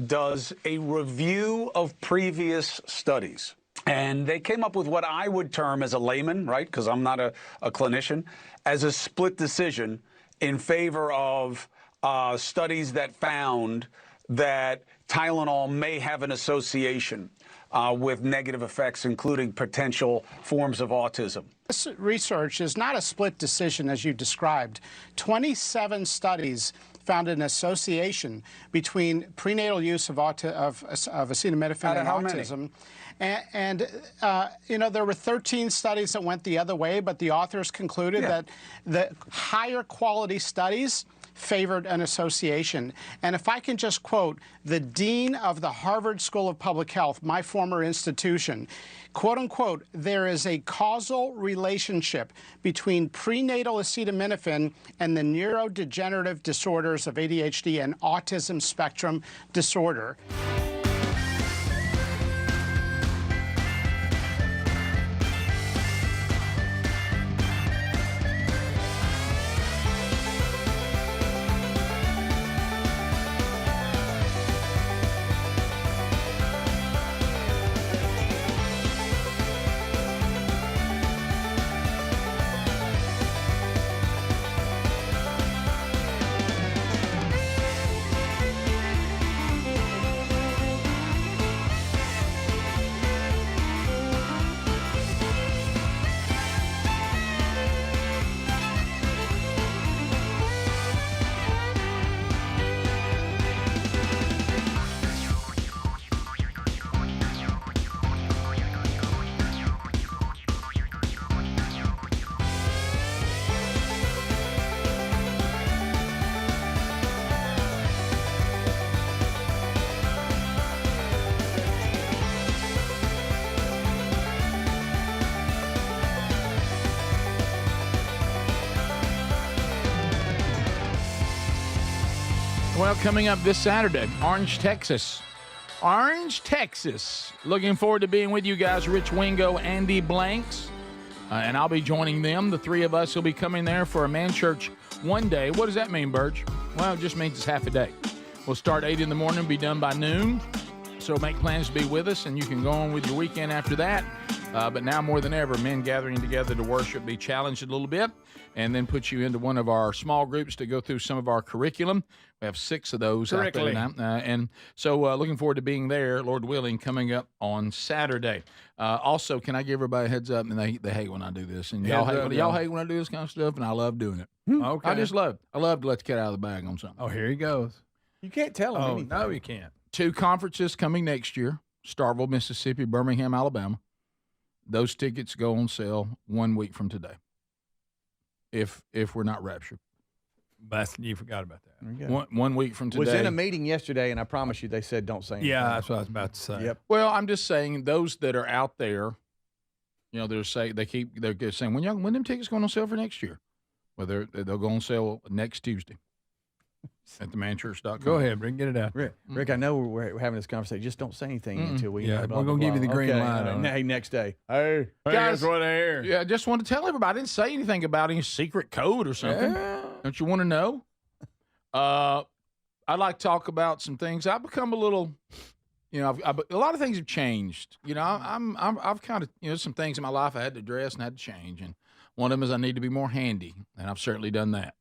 does a review of previous studies, and they came up with what I would term as a layman, right, because I'm not a clinician, as a split decision in favor of studies that found that Tylenol may have an association with negative effects, including potential forms of autism. This research is not a split decision, as you described. 27 studies found an association between prenatal use of acetaminophen and autism. And there were 13 studies that went the other way, but the authors concluded that the higher quality studies favored an association. And if I can just quote the dean of the Harvard School of Public Health, my former institution, quote unquote, there is a causal relationship between prenatal acetaminophen and the neurodegenerative disorders of ADHD and autism spectrum disorder. Well, coming up this Saturday, Orange, Texas. Orange, Texas. Looking forward to being with you guys, Rich Wingo, Andy Blanks, and I'll be joining them. The three of us will be coming there for a man church one day. What does that mean, Burge? Well, it just means it's half a day. We'll start 8 in the morning, be done by noon. So make plans to be with us, and you can go on with your weekend after that. But now more than ever, men gathering together to worship, be challenged a little bit, and then put you into one of our small groups to go through some of our curriculum. We have 6 of those out there now. And so looking forward to being there, Lord willing, coming up on Saturday. Also, can I give everybody a heads up? And they hate when I do this. And y'all hate when I do this kind of stuff, and I love doing it. Okay. I love to let the cat out of the bag on something. Oh, here he goes. You can't tell him anything. No, you can't. 2 conferences coming next year, Starkville, Mississippi, Birmingham, Alabama. Those tickets go on sale 1 week from today, if we're not raptured. You forgot about that. 1 week from today. Was in a meeting yesterday, and I promise you, they said don't say anything. Yeah, that's what I was about to say. Yep. Well, I'm just saying those that are out there, they're saying when them tickets going on sale for next year. Well, they'll go on sale next Tuesday at themanchurch.com. Go ahead, Rick, get it out. Rick, I know we're having this conversation. Just don't say anything until we. Yeah, we're gonna give you the green light on it. Hey, next day. Hey, guys, what I hear. Yeah, I just want to tell everybody. I didn't say anything about any secret code or something. Yeah. Don't you want to know? I'd like to talk about some things. I've become a little, a lot of things have changed. I've kind of, some things in my life I had to address and had to change. And one of them is I need to be more handy, and I've certainly done that.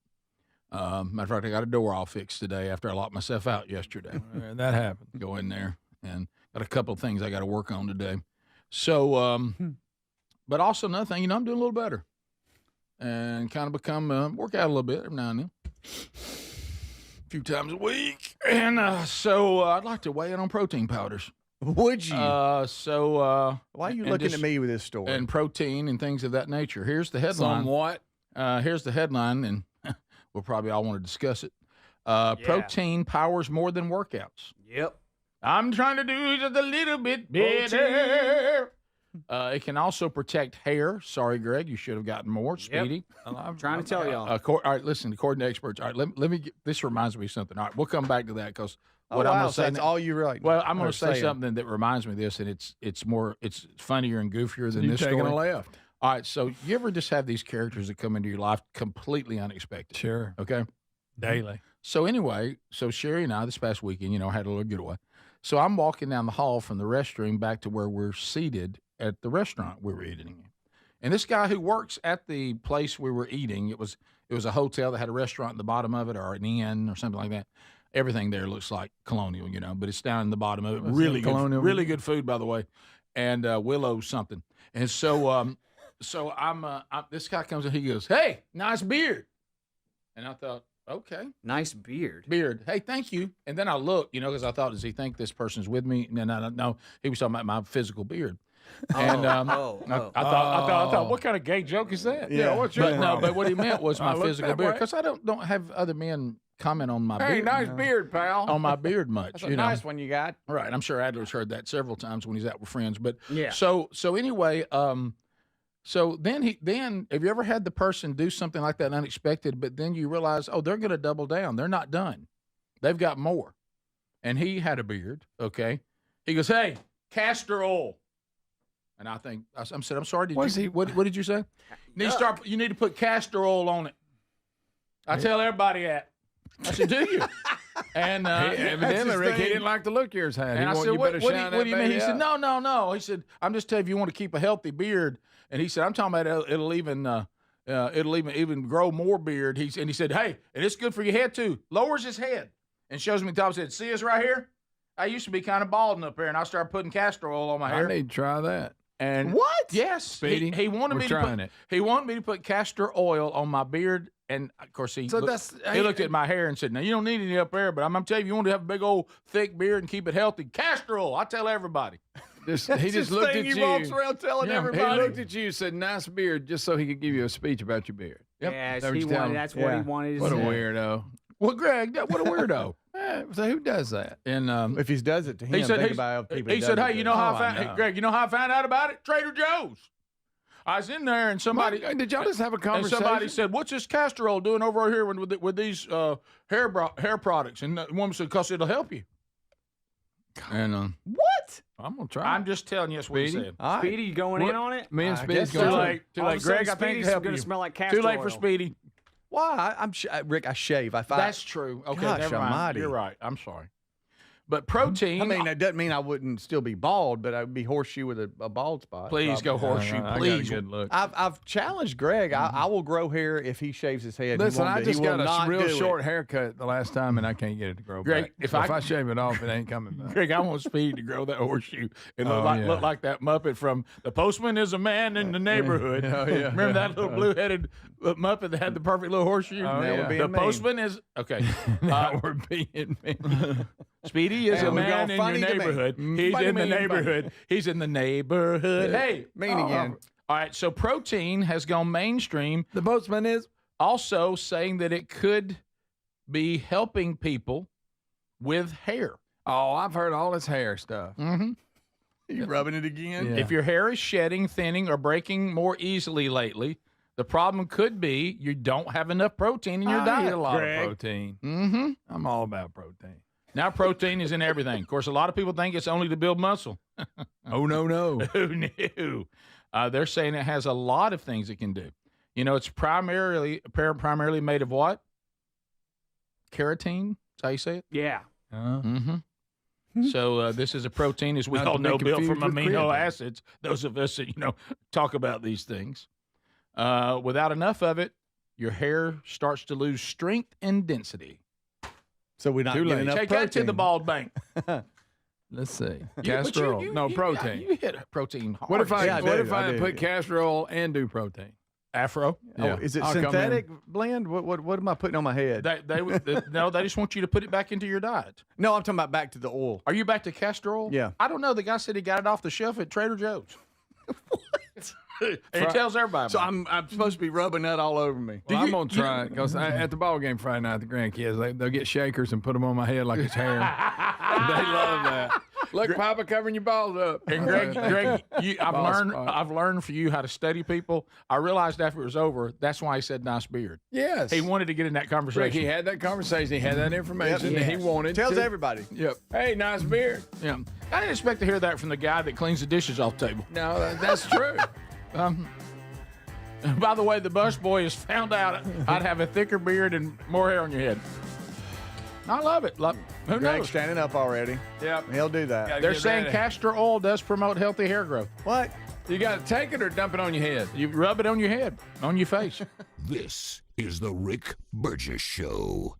Matter of fact, I got a door all fixed today after I locked myself out yesterday. That happened. Go in there, and got a couple of things I got to work on today. So, but also another thing, I'm doing a little better, and kind of become work out a little bit every now and then, a few times a week. And so I'd like to weigh in on protein powders. Would you? Why are you looking at me with this story? And protein and things of that nature. Here's the headline. Somewhat. Here's the headline, and we'll probably all want to discuss it. Protein powers more than workouts. Yep. I'm trying to do just a little bit better. It can also protect hair. Sorry, Greg, you should have gotten more. Speedy. I'm trying to tell y'all. All right, listen, according to experts. All right, let me get, this reminds me of something. All right, we'll come back to that because what I'm going to say. That's all you really. Well, I'm going to say something that reminds me of this, and it's funnier and goofier than this story. Taking a left. All right, so you ever just have these characters that come into your life completely unexpected? Sure. Okay? Daily. So anyway, Sherry and I this past weekend, had a little getaway. So I'm walking down the hall from the restroom back to where we're seated at the restaurant we were eating in. And this guy who works at the place we were eating, it was a hotel that had a restaurant at the bottom of it or an inn or something like that. Everything there looks like colonial, but it's down in the bottom of it. Really good food, by the way. And Willow something. And so So I'm this guy comes in, he goes, "Hey, nice beard." And I thought, Okay. Nice beard. Beard. Hey, thank you. And then I looked, because I thought, does he think this person's with me? And then no, he was talking about my physical beard. And I thought, what kind of gay joke is that? Yeah, what's your problem? No, but what he meant was my physical beard, because I don't have other men comment on my beard. Hey, nice beard, pal. On my beard much. That's a nice one you got. Right. I'm sure Adler's heard that several times when he's out with friends. But yeah. So anyway, so then have you ever had the person do something like that unexpected, but then you realize, they're going to double down. They're not done. They've got more. And he had a beard. Okay. He goes, hey, castor oil. And I said, I'm sorry. What did you say? You need to put castor oil on it. I tell everybody that. I said, do you? And evidently, Rick, he didn't like the look yours had. And I said, what do you mean? He said, no. He said, I'm just telling you, if you want to keep a healthy beard. And he said, I'm talking about it'll even grow more beard. He said, hey, and it's good for your head too. Lowers his head and shows me the top. Said, see us right here? I used to be kind of balding up here, and I started putting castor oil on my hair. I need to try that. And what? Yes, Speedy, he wanted me to put. He wanted me to put castor oil on my beard, and of course he looked at my hair and said, "Now you don't need any up there, but I'm telling you, you want to have a big old thick beard and keep it healthy. Castor oil, I tell everybody." He just looked at you. He walks around telling everybody. He looked at you, said, "Nice beard," just so he could give you a speech about your beard. Yep. Yes, that's what he wanted to say. What a weirdo. Well, Greg, what a weirdo. So who does that? And if he does it to him, he said, think about people. He said, "Hey, you know how I found Greg? You know how I found out about it? Trader Joe's. I was in there, and somebody did y'all just have a conversation? And somebody said, "What's this castor oil doing over here with these hair products?" And the woman said, "Cause it'll help you." And what? I'm gonna try. I'm just telling you, that's what he said. Speedy, you going in on it? Me and Speedy's going. Too late, Greg. I think help gonna you. smell like castor Too late oil. for Speedy. Why? Rick. I shave. That's true. Okay, Gosh never mind. almighty. You're right. I'm sorry. But protein. I mean, that doesn't mean I wouldn't still be bald, but I would be horseshoe with a bald spot. Please go horseshoe. Please. I got a good look. I've challenged Greg. I will grow hair if he shaves his head. Listen, I just got a real short haircut the last time, and I can't get it to grow Greg, back. if I shave it off, it ain't coming back. Greg, I want Speed to grow that horseshoe and look like that Muppet from The Postman is a Man in the Neighborhood. Remember that little blue-headed Muppet that had the perfect little horseshoe? The Postman is okay. We're being mean. Speedy is a man in your neighborhood. He's in the neighborhood. He's in the neighborhood. Hey, mean again. All right, so protein has gone mainstream. The Postman is also saying that it could be helping people with hair. Oh, I've heard all this hair stuff. Mm-hmm. You rubbing it again? Yeah. If your hair is shedding, thinning, or breaking more easily lately, the problem could be you don't have enough protein in your diet. I eat a lot Greg. of protein. Mm-hmm. I'm all about protein. Now protein is in everything. Of course, a lot of people think it's only to build muscle. Oh, no. Who knew? They're saying it has a lot of things it can do. It's primarily made of what? Keratin? Is that how you say it? Yeah. Mm-hmm. So this is a protein, as we all know, built from amino acids. Those of us that, talk about these things. Without enough of it, your hair starts to lose strength and density. So we're not getting enough Take protein. that to the bald bank. Let's see. Castor oil. No, protein. You hit protein hard. What if I put castor oil and do protein? Afro? Yeah. Is it synthetic blend? What am I putting on my head? No, they just want you to put it back into your diet. No, I'm talking about back to the oil. Are you back to castor oil? Yeah. I don't know. The guy said he got it off the shelf at Trader Joe's. What? And he tells everybody. So I'm supposed to be rubbing that all over me. Well, I'm gonna try it because at the ball game Friday night, the grandkids they'll get shakers and put them on my head like it's hair. They love that. Look, Papa, covering your balls up. And Greg, I've learned for you how to study people. I realized after it was over, that's why he said nice beard. Yes, he wanted to get in that conversation. Greg, he had that conversation. He had that information that he wanted. Tells everybody. Yep. Hey, nice beard. Yeah. I didn't expect to hear that from the guy that cleans the dishes off the table. No, that's true. By the way, the bus boy has found out I'd have a thicker beard and more hair on your head. I love it. Who knows? Standing up already. Yep. He'll do that. They're saying castor oil does promote healthy hair growth. What? You got to take it or dump it on your head? You rub it on your head, on your face. This is the Rick Burgess Show.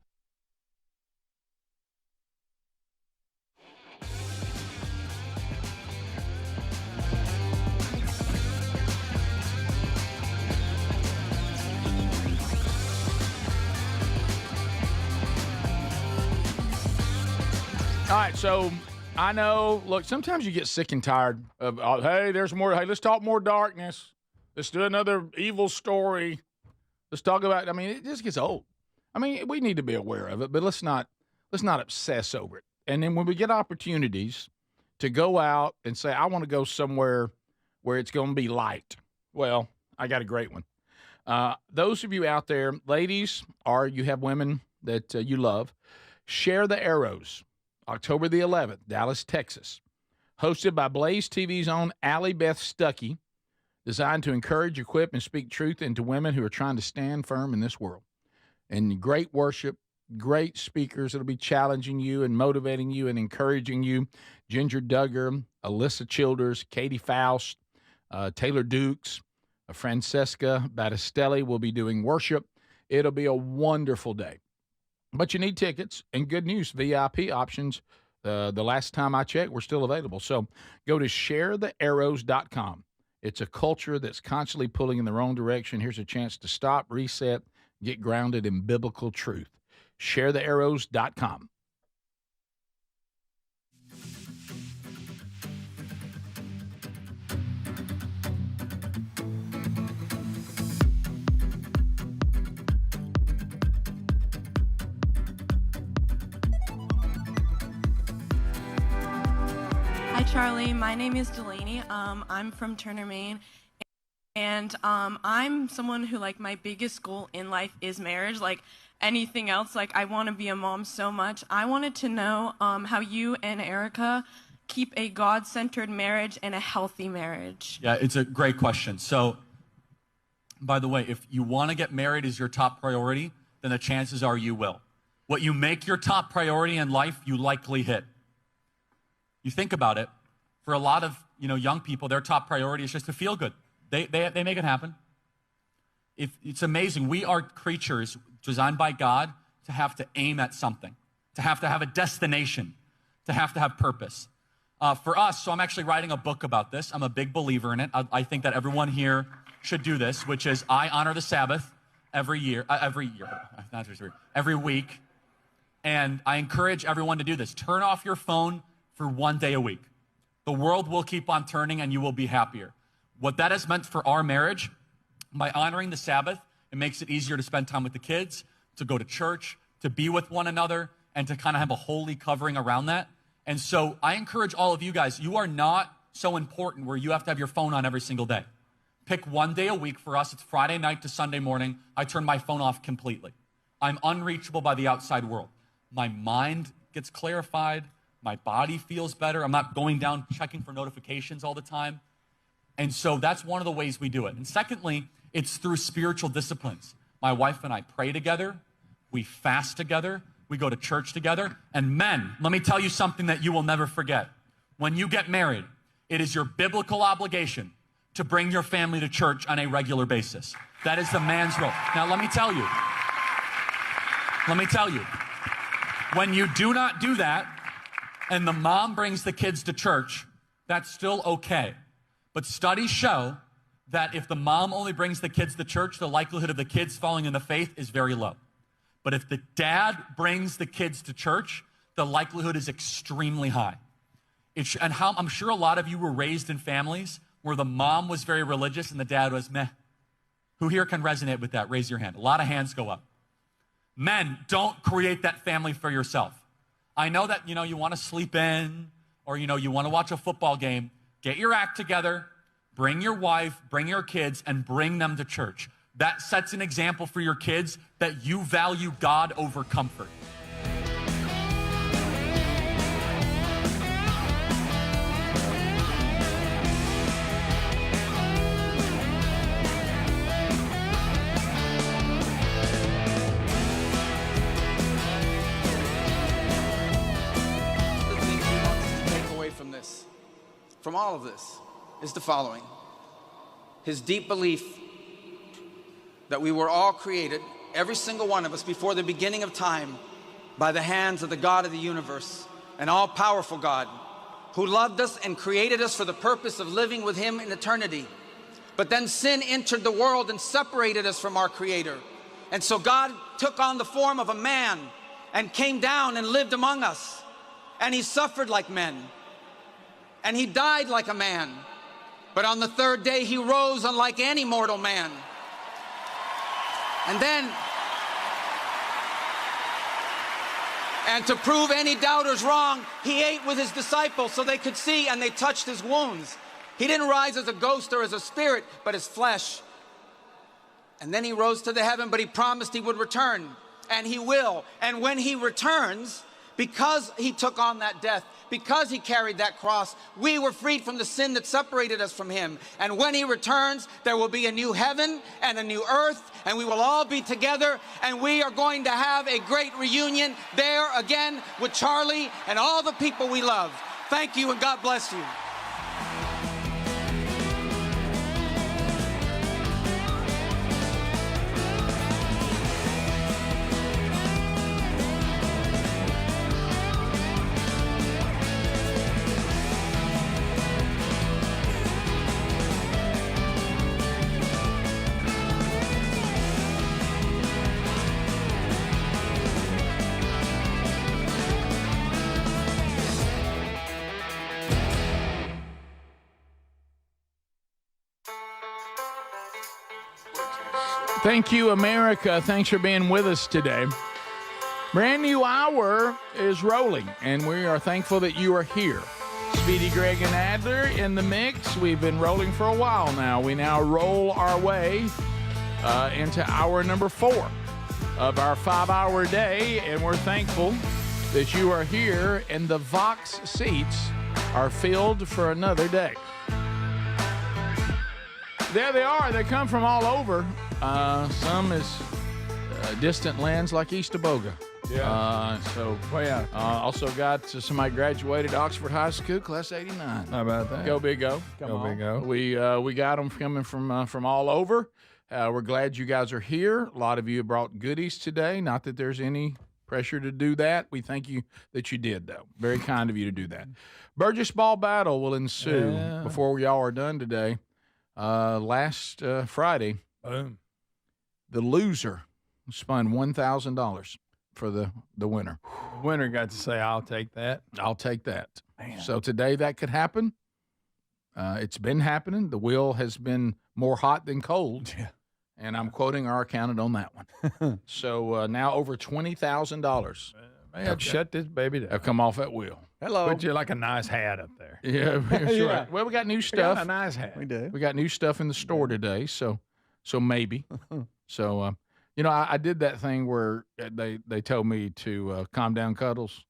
All right, so I know, look, sometimes you get sick and tired of, hey, there's more. Hey, let's talk more darkness. Let's do another evil story. Let's talk about, I mean, it just gets old. I mean, we need to be aware of it, but let's not obsess over it. And then when we get opportunities to go out and say, I want to go somewhere where it's going to be light. Well, I got a great one. Those of you out there, ladies, or you have women that you love, Share the Arrows, October the 11th, Dallas, Texas. Hosted by Blaze TV's own Allie Beth Stuckey, designed to encourage, equip, and speak truth into women who are trying to stand firm in this world. And great worship, great speakers that'll be challenging you and motivating you and encouraging you. Ginger Duggar, Alyssa Childers, Katie Faust, Taylor Dukes, Francesca Battistelli will be doing worship. It'll be a wonderful day. But you need tickets, and good news, VIP options, the last time I checked, were still available. So go to sharethearrows.com. It's a culture that's constantly pulling in the wrong direction. Here's a chance to stop, reset, get grounded in biblical truth. Sharethearrows.com. Hi, Charlie. My name is Delaney. I'm from Turner, Maine. And I'm someone who, like, my biggest goal in life is marriage. Like, anything else, like, I want to be a mom so much. I wanted to know how you and Erica keep a God-centered marriage and a healthy marriage. Yeah, it's a great question. So, by the way, if you want to get married as your top priority, then the chances are you will. What you make your top priority in life, you likely hit. You think about it, for a lot of young people, their top priority is just to feel good. They make it happen. It's amazing. We are creatures designed by God to have to aim at something, to have a destination, to have purpose. For us, so I'm actually writing a book about this. I'm a big believer in it. I think that everyone here should do this, which is I honor the Sabbath every week. And I encourage everyone to do this. Turn off your phone for one day a week. The world will keep on turning and you will be happier. What that has meant for our marriage, by honoring the Sabbath, it makes it easier to spend time with the kids, to go to church, to be with one another, and to kind of have a holy covering around that. And so I encourage all of you guys, you are not so important where you have to have your phone on every single day. Pick one day a week. For us, it's Friday night to Sunday morning. I turn my phone off completely. I'm unreachable by the outside world. My mind gets clarified. My body feels better. I'm not going down checking for notifications all the time. And so that's one of the ways we do it. And secondly, it's through spiritual disciplines. My wife and I pray together. We fast together. We go to church together. And men, let me tell you something that you will never forget. When you get married, it is your biblical obligation to bring your family to church on a regular basis. That is the man's role. Now, let me tell you, when you do not do that, and the mom brings the kids to church, that's still okay. But studies show that if the mom only brings the kids to church, the likelihood of the kids falling in the faith is very low. But if the dad brings the kids to church, the likelihood is extremely high. I'm sure a lot of you were raised in families where the mom was very religious and the dad was meh. Who here can resonate with that? Raise your hand. A lot of hands go up. Men, don't create that family for yourself. I know that, you want to sleep in or, you want to watch a football game. Get your act together, bring your wife, bring your kids, and bring them to church. That sets an example for your kids that you value God over comfort. From all of this is the following. His deep belief that we were all created, every single one of us, before the beginning of time, by the hands of the God of the universe, an all-powerful God, who loved us and created us for the purpose of living with him in eternity. But then sin entered the world and separated us from our Creator. And so God took on the form of a man and came down and lived among us. and he suffered like men, and he died like a man. But on the third day, he rose unlike any mortal man. And to prove any doubters wrong, he ate with his disciples so they could see, and they touched his wounds. He didn't rise as a ghost or as a spirit, but as flesh. And then he rose to the heaven, but he promised he would return, and he will. And when he returns, because he took on that death, because he carried that cross, we were freed from the sin that separated us from him. And when he returns, there will be a new heaven and a new earth, and we will all be together, and we are going to have a great reunion there again with Charlie and all the people we love. Thank you, and God bless you. Thank you, America. Thanks for being with us today. Brand new hour is rolling, and we are thankful that you are here. Speedy, Greg, and Adler in the mix. We've been rolling for a while now. We now roll our way into hour number 4 of our 5-hour day, and we're thankful that you are here, and the Vox seats are filled for another day. There they are. They come from all over. Some is distant lands like East Aboga. Yeah. Also got somebody graduated Oxford High School, class 89. How about that? Go Big Go. Go Big Go. We got them coming from all over. We're glad you guys are here. A lot of you have brought goodies today. Not that there's any pressure to do that. We thank you that you did, though. Very kind of you to do that. Burgess Ball battle will ensue before we all are done today. Last Friday, boom, the loser spun $1,000 for the winner. The winner got to say, "I'll take that. I'll take that." Man. So today that could happen. It's been happening. The wheel has been more hot than cold. Yeah. And I'm quoting our accountant on that one. So now over $20,000 Shut this baby down. have come off that wheel. Hello. Put you like a nice hat up there. Yeah, that's Yeah. right. Well, we got new We stuff. got a nice hat. We do. We got new stuff in the store today, so maybe. So, I did that thing where they told me to calm down, Cuddles.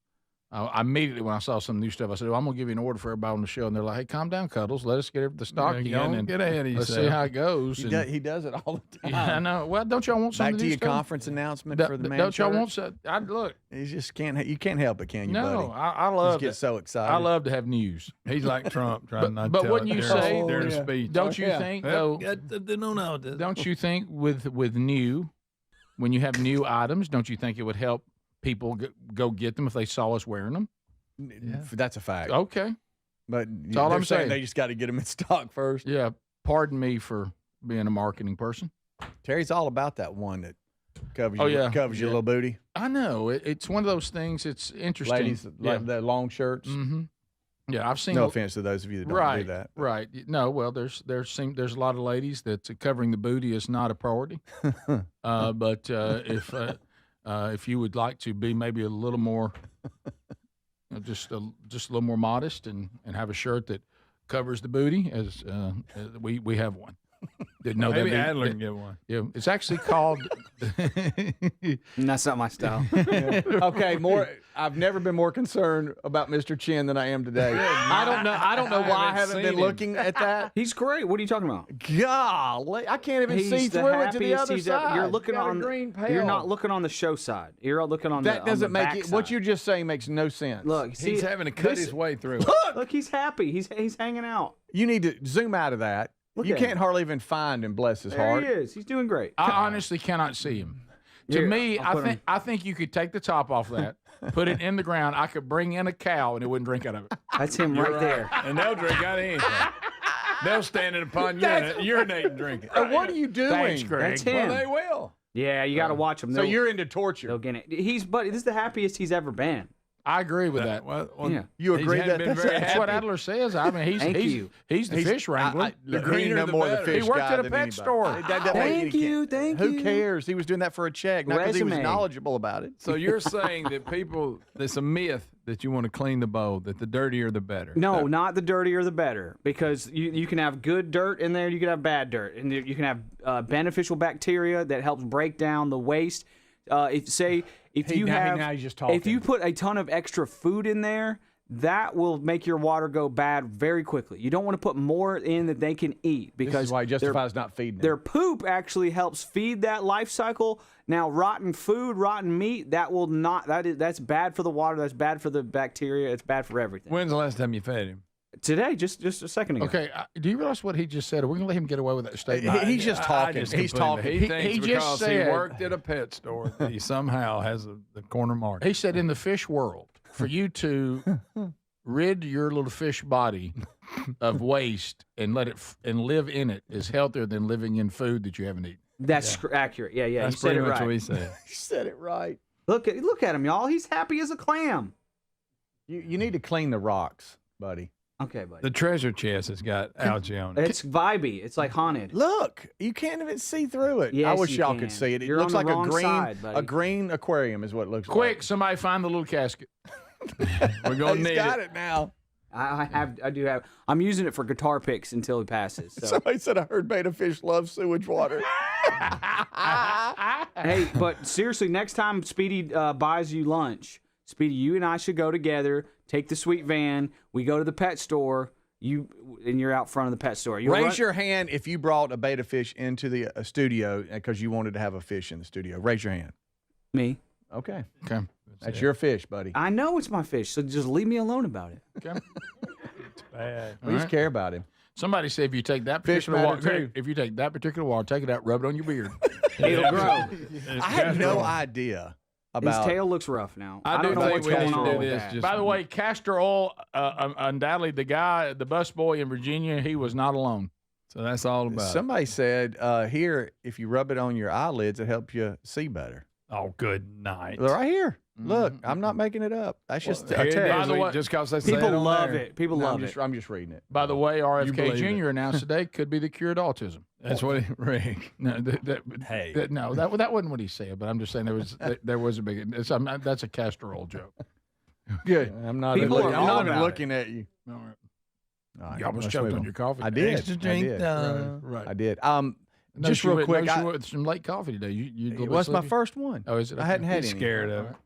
I immediately, when I saw some new stuff, I said, I'm going to give you an order for everybody on the show. And they're like, hey, calm down, Cuddles. Let us get the stock in. Don't get ahead of let's yourself. see how it goes. He does it all the time. Yeah, I know. Well, don't y'all want some Back of to the new your stuff? conference announcement for the man Don't y'all shirt? want some? Look. You just can't. You can't help it, can you, buddy? No, I love you just get so excited. I love to have news. He's like Trump trying not to But tell wouldn't it you during- say, during the speech. don't you think, though, Don't don't you think with new, when you have new items, don't you think it would help people go get them if they saw us wearing them? Yeah. That's a fact. Okay. But That's all I'm saying. They just got to get them in stock first. Yeah. Pardon me for being a marketing person. Terry's all about that one that covers your little booty. I know. It's one of those things. It's interesting. Ladies, like the long shirts. Mm-hmm. Yeah, I've seen. No offense to those of you that don't do that. Right. No, well, there's a lot of ladies that covering the booty is not a priority. But if you would like to be maybe a little more, just a little more modest and have a shirt that covers the booty, as we have one. Didn't know Maybe that. Adler can get one. Yeah, it's actually called. That's not my style. Okay, I've never been more concerned about Mr. Chin than I am today. I don't know why I haven't been looking at that. He's great. What are you talking about? Golly, I can't even see He's the through it to the happiest other he's ever- side. You're looking Got a on. green pail. You're not looking on the show side. You're looking on That the. doesn't on the make back it. What side. you're just saying makes no sense. Look, see, He's having to cut this- his way through. Look, he's happy. He's hanging out. You need to zoom out of that. Look You at can't him. hardly even find him. Bless his There heart. he is. He's doing great. I honestly cannot see him. To Here, me, I'll put him- I think you could take the top off that, put it in the ground. I could bring in a cow and it wouldn't drink out of it. That's him You're right there. And they'll drink out of anything. They'll stand it upon urinate and drink it. What are you doing? Thanks, Greg. That's him. Well, they will. Yeah, you got to watch him. So you're into torture. They'll get it. This is the happiest he's ever been. I agree with that. Well, You agree That's what Adler says. I mean, he's the fish wrangler. The greener, no more the fish He worked guy at a than pet anybody. store. Thank you. Who cares? He was doing that for a check, not because he was Resume. knowledgeable about it. So you're saying that there's a myth that you want to clean the bowl, that the dirtier the better. No, not the dirtier the better, because you can have good dirt in there, you can have bad dirt, and you can have beneficial bacteria that helps break down the waste. If you put a ton of extra food in there, that will make your water go bad very quickly. You don't want to put more in that they can eat, because This is why it justifies not feeding them. their poop actually helps feed that life cycle. Now, rotten food, rotten meat, that's bad for the water. That's bad for the bacteria. It's bad for everything. When's the last time you fed him? Today, just a second ago. Okay, do you realize what he just said? Are we going to let him get away with that statement? He's just talking. He's talking. He thinks he because just said, he worked at a pet store that he somehow has the corner market. He said in the fish world, for you to rid your little fish body of waste and let it and live in it is healthier than living in food that you haven't eaten. That's accurate. Yeah. That's he said pretty it much right. what he said. He said it right. Look at him, y'all. He's happy as a clam. You need to clean the rocks, buddy. Okay, buddy. The treasure chest has got algae on it. It's vibey. It's like haunted. Look, you can't even see through it. Yes, I wish you y'all can. could see it. It You're looks on the like wrong side, a buddy. green aquarium is what it looks like. Quick, somebody find the little casket. We're going to He's need got it. it now. I do have. I'm using it for guitar picks until he passes. So. Somebody said I heard beta fish love sewage water. Hey, but seriously, next time Speedy buys you lunch, Speedy, you and I should go together. Take the sweet van. We go to the pet store. You're out front of the pet store. Raise your hand if you brought a beta fish into the studio because you wanted to have a fish in the studio. Raise your hand. Me. Okay. Okay. That's your fish, buddy. I know it's my fish, so just leave me alone about it. Okay. It's bad. Please care about him. Somebody said if you take that Fish particular matter water, too. if you take that particular water, take it out, rub it on your beard. It'll grow. I had no idea about. His tail looks rough now. I don't do know think what's we need going to on do with this. that. Just By the way, castor oil, undoubtedly the busboy in Virginia, he was not alone. So that's all about it. Somebody said here, if you rub it on your eyelids, it helps you see better. Oh, good night. They're right here. Look, I'm not making it up. That's just a text. By the way, just because they say People it on love there. it. People love it. I'm just reading it. By the way, RFK believe Jr. announced today could be the cure to autism. That's what he Rick. No, that wasn't what he said. But I'm just saying there was a big. That's a castor oil joke. Good. I'm not People even, are I'm not all even about looking at you. All right. All right, You almost let's choked move on your coffee. I did. Extra drink. Right. I did. No, just real quick. you went with some late coffee today. You It was my first one. Oh, is it? I hadn't had He's any. scared of it.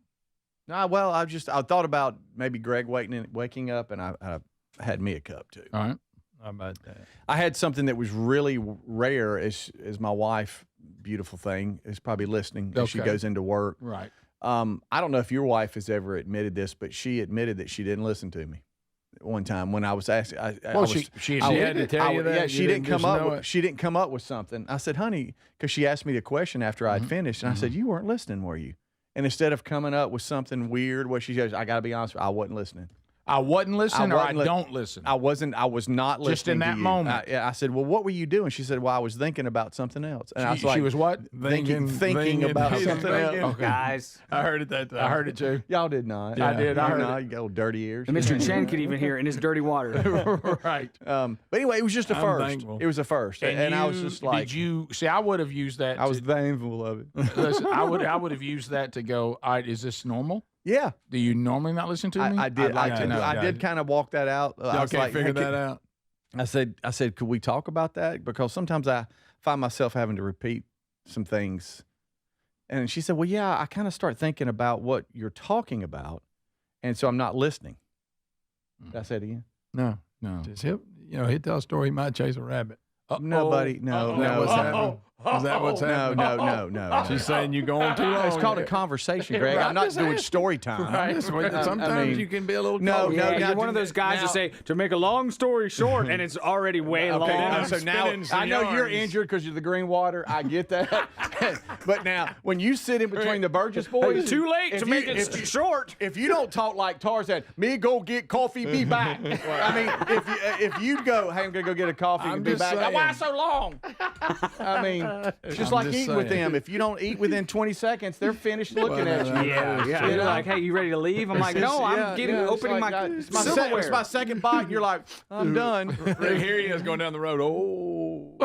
No, well, I thought about maybe Greg waking up, and I had me a cup too. All right. How about that? I had something that was really rare. Is my wife, beautiful thing, is probably listening as she Okay. goes into work. Right. I don't know if your wife has ever admitted this, but she admitted that she didn't listen to me one time when I was asking. She had to tell you that. Yeah, You she didn't come just up. know With, it? she didn't come up with something. I said, "Honey," because she asked me the question after I'd finished, and I said, "You weren't listening, were you?" And instead of coming up with something weird, what she says, I got to be honest with you, I wasn't listening. I wasn't listening, or I wasn't don't listen. I was not listening. Just in that to you. moment. I said, "Well, what were you doing?" She said, "Well, I was thinking about something else." And I was like, she was what? Thinking about something else. Okay. Guys. I heard it that time. I heard it too. Y'all did not. I did. I heard not. it. You got old dirty ears. And Mr. Chen could even hear it in his dirty water. Right. But anyway, it was just a I'm first. thankful. It was a first, and I was just like, did you see? I would have used that. I was thankful of it. Listen, I would have used that to go. All right, is this normal? Yeah, Do you normally not listen to me? I did. I'd like to know. I did kind of walk that out. I Y'all was can't like, figure hey, that out. I said, could we talk about that? Because sometimes I find myself having to repeat some things. And she said, well, yeah, I kind of start thinking about what you're talking about, and so I'm not listening. Did I say it again? No. Just he'll tell a story. He might chase a rabbit. No, buddy. No. Is that what's happening? Is that what's happening? No. She's saying you're going too long. It's called a conversation, Greg. I'm not doing story time. Right. Sometimes you can be a little cold. You're one of those guys that say, to make a long story short, and it's already way long. So now I know you're injured because of the green water. I get that. But now, when you sit in between the Burgess boys, It's too late to make it short. If you don't talk like Tarzan, me go get coffee, be back. I mean, if you go, hey, I'm gonna go get a coffee and be back. Why so long? I mean, It's just like eating with them. If you don't eat within 20 seconds, they're finished looking at you. Yeah. They're like, hey, you ready to leave? I'm like, no, I'm opening my silverware. It's my second bite, and you're like, I'm done. Here he is going down the road. Oh.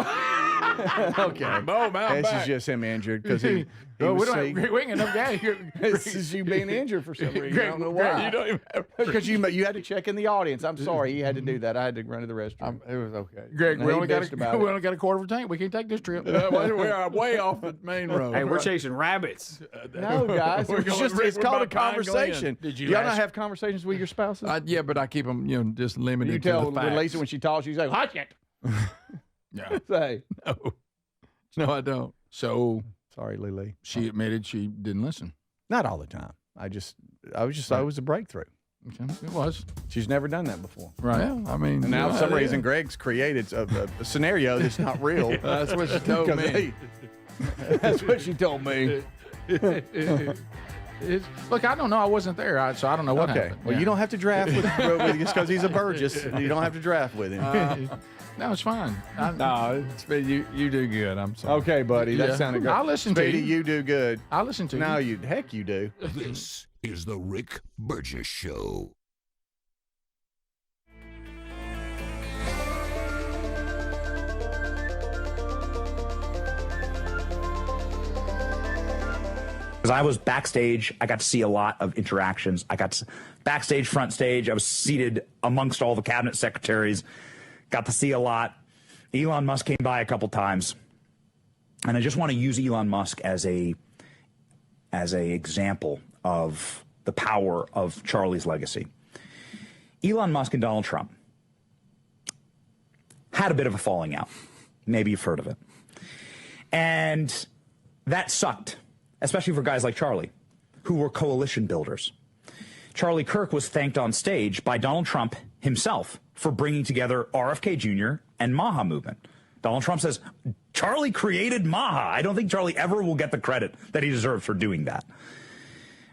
Okay. This is just him injured because he we ain't got enough gas. This is you being injured for some reason. I don't know why. You don't even have because you had to check in the audience. I'm sorry, he had to do that. I had to run to the restroom. It was okay. Greg, we only got a quarter of a tank. We can't take this trip. We're way off the main road. Hey, we're chasing rabbits. No, guys, it's called a conversation. Did y'all not have conversations with your spouses? Yeah, but I keep them, just limited. You to tell the facts. Lisa when she talks, you say, "Hush it." Yeah. Say no, I don't. So sorry, Lily. She admitted she didn't listen. Not all the time. I thought it was a breakthrough. Okay. It was. She's never done that before. Right. Yeah, I mean, and now for some reason, Greg's created a scenario that's not real. That's what she told me. That's what she told me. Look, I don't know. I wasn't there, so I don't know what happened. Well, you don't have to draft with just because he's a Burgess. You don't have to draft with him. No, it's fine. No, Speedy, you do good. I'm sorry. Okay, buddy. That sounded good. I'll listen Speedy, to you. You do good. I'll listen to you. No, heck you do. This is the Rick Burgess Show. Because I was backstage, I got to see a lot of interactions. I got backstage, front stage. I was seated amongst all the cabinet secretaries. Got to see a lot. Elon Musk came by a couple times, and I just want to use Elon Musk as a example of the power of Charlie's legacy. Elon Musk and Donald Trump had a bit of a falling out. Maybe you've heard of it. And that sucked, especially for guys like Charlie, who were coalition builders. Charlie Kirk was thanked on stage by Donald Trump himself for bringing together RFK Jr. and Maha movement. Donald Trump says, Charlie created Maha. I don't think Charlie ever will get the credit that he deserves for doing that.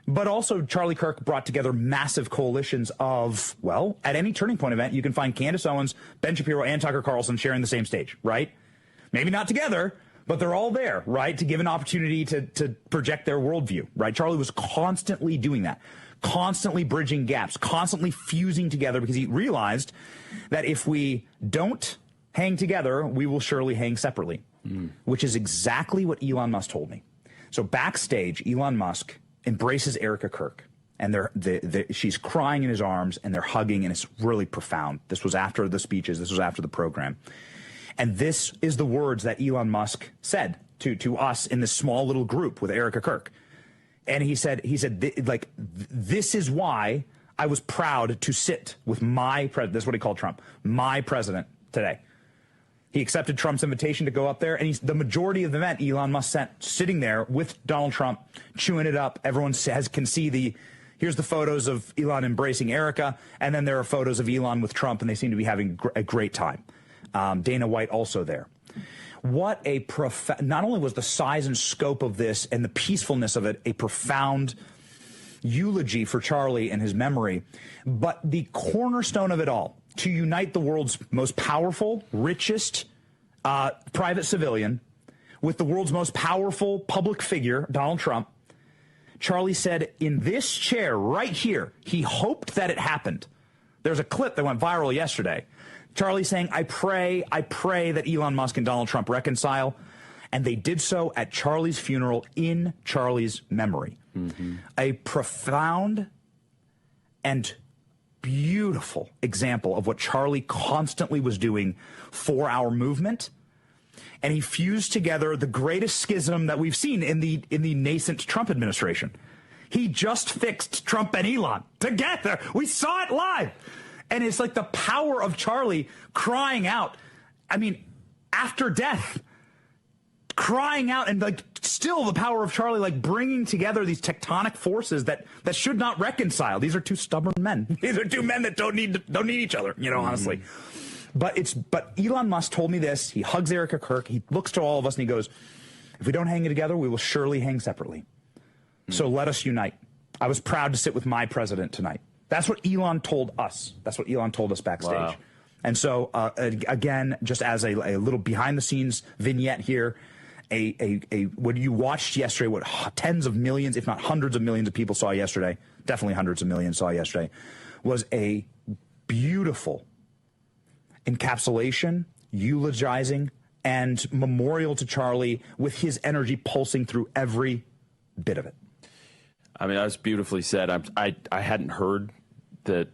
But also, Charlie Kirk brought together massive coalitions of, well, at any Turning Point event, you can find Candace Owens, Ben Shapiro, and Tucker Carlson sharing the same stage, right? Maybe not together, but they're all there, right, to give an opportunity to project their worldview, right? Charlie was constantly doing that, constantly bridging gaps, constantly fusing together, because he realized that if we don't hang together, we will surely hang separately, which is exactly what Elon Musk told me. So backstage, Elon Musk embraces Erica Kirk, and she's crying in his arms, and they're hugging, and it's really profound. This was after the speeches. This was after the program. And this is the words that Elon Musk said to us in this small little group with Erica Kirk. And he said, this is why I was proud to sit with my president. That's what he called Trump, my president today. He accepted Trump's invitation to go up there, and the majority of the event, Elon Musk sitting there with Donald Trump, chewing it up. Everyone can see here's the photos of Elon embracing Erica, and then there are photos of Elon with Trump, and they seem to be having a great time. Dana White also there. What not only was the size and scope of this and the peacefulness of it a profound eulogy for Charlie and his memory, but the cornerstone of it all, to unite the world's most powerful, richest private civilian with the world's most powerful public figure, Donald Trump. Charlie said in this chair right here, he hoped that it happened. There's a clip that went viral yesterday. Charlie saying, I pray that Elon Musk and Donald Trump reconcile. And they did so at Charlie's funeral in Charlie's memory. Mm-hmm. A profound and beautiful example of what Charlie constantly was doing for our movement. And he fused together the greatest schism that we've seen in the nascent Trump administration. He just fixed Trump and Elon together. We saw it live. And it's like the power of Charlie crying out. I mean, after death, crying out, and like still the power of Charlie, like bringing together these tectonic forces that should not reconcile. These are two stubborn men. These are two men that don't need each other, honestly. But Elon Musk told me this. He hugs Erica Kirk. He looks to all of us and he goes, if we don't hang together, we will surely hang separately. So let us unite. I was proud to sit with my president tonight. That's what Elon told us. That's what Elon told us backstage. Wow. And so, again, just as a little behind-the-scenes vignette here, What you watched yesterday, what tens of millions, if not hundreds of millions of people saw yesterday, definitely hundreds of millions saw yesterday, was a beautiful encapsulation, eulogizing, and memorial to Charlie with his energy pulsing through every bit of it. I mean, that was beautifully said. I hadn't heard that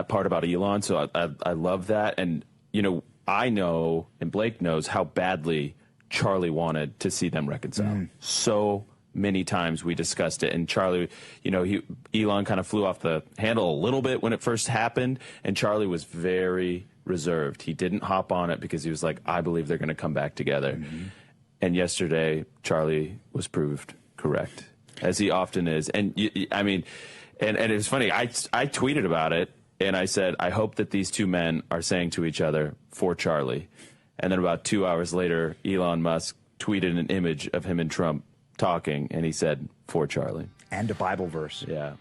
part about Elon, so I love that. And, you know, I know, and Blake knows, how badly Charlie wanted to see them reconcile. So many times we discussed it, and Charlie, you know, Elon kind of flew off the handle a little bit when it first happened, and Charlie was very reserved. He didn't hop on it because he was like, I believe they're going to come back together. And yesterday, Charlie was proved correct, as he often is. And I mean, and it was funny. I tweeted about it, and I said, I hope that these two men are saying to each other, for Charlie. And then about 2 hours later, Elon Musk tweeted an image of him and Trump talking, and he said, for Charlie. And a Bible verse. Yeah.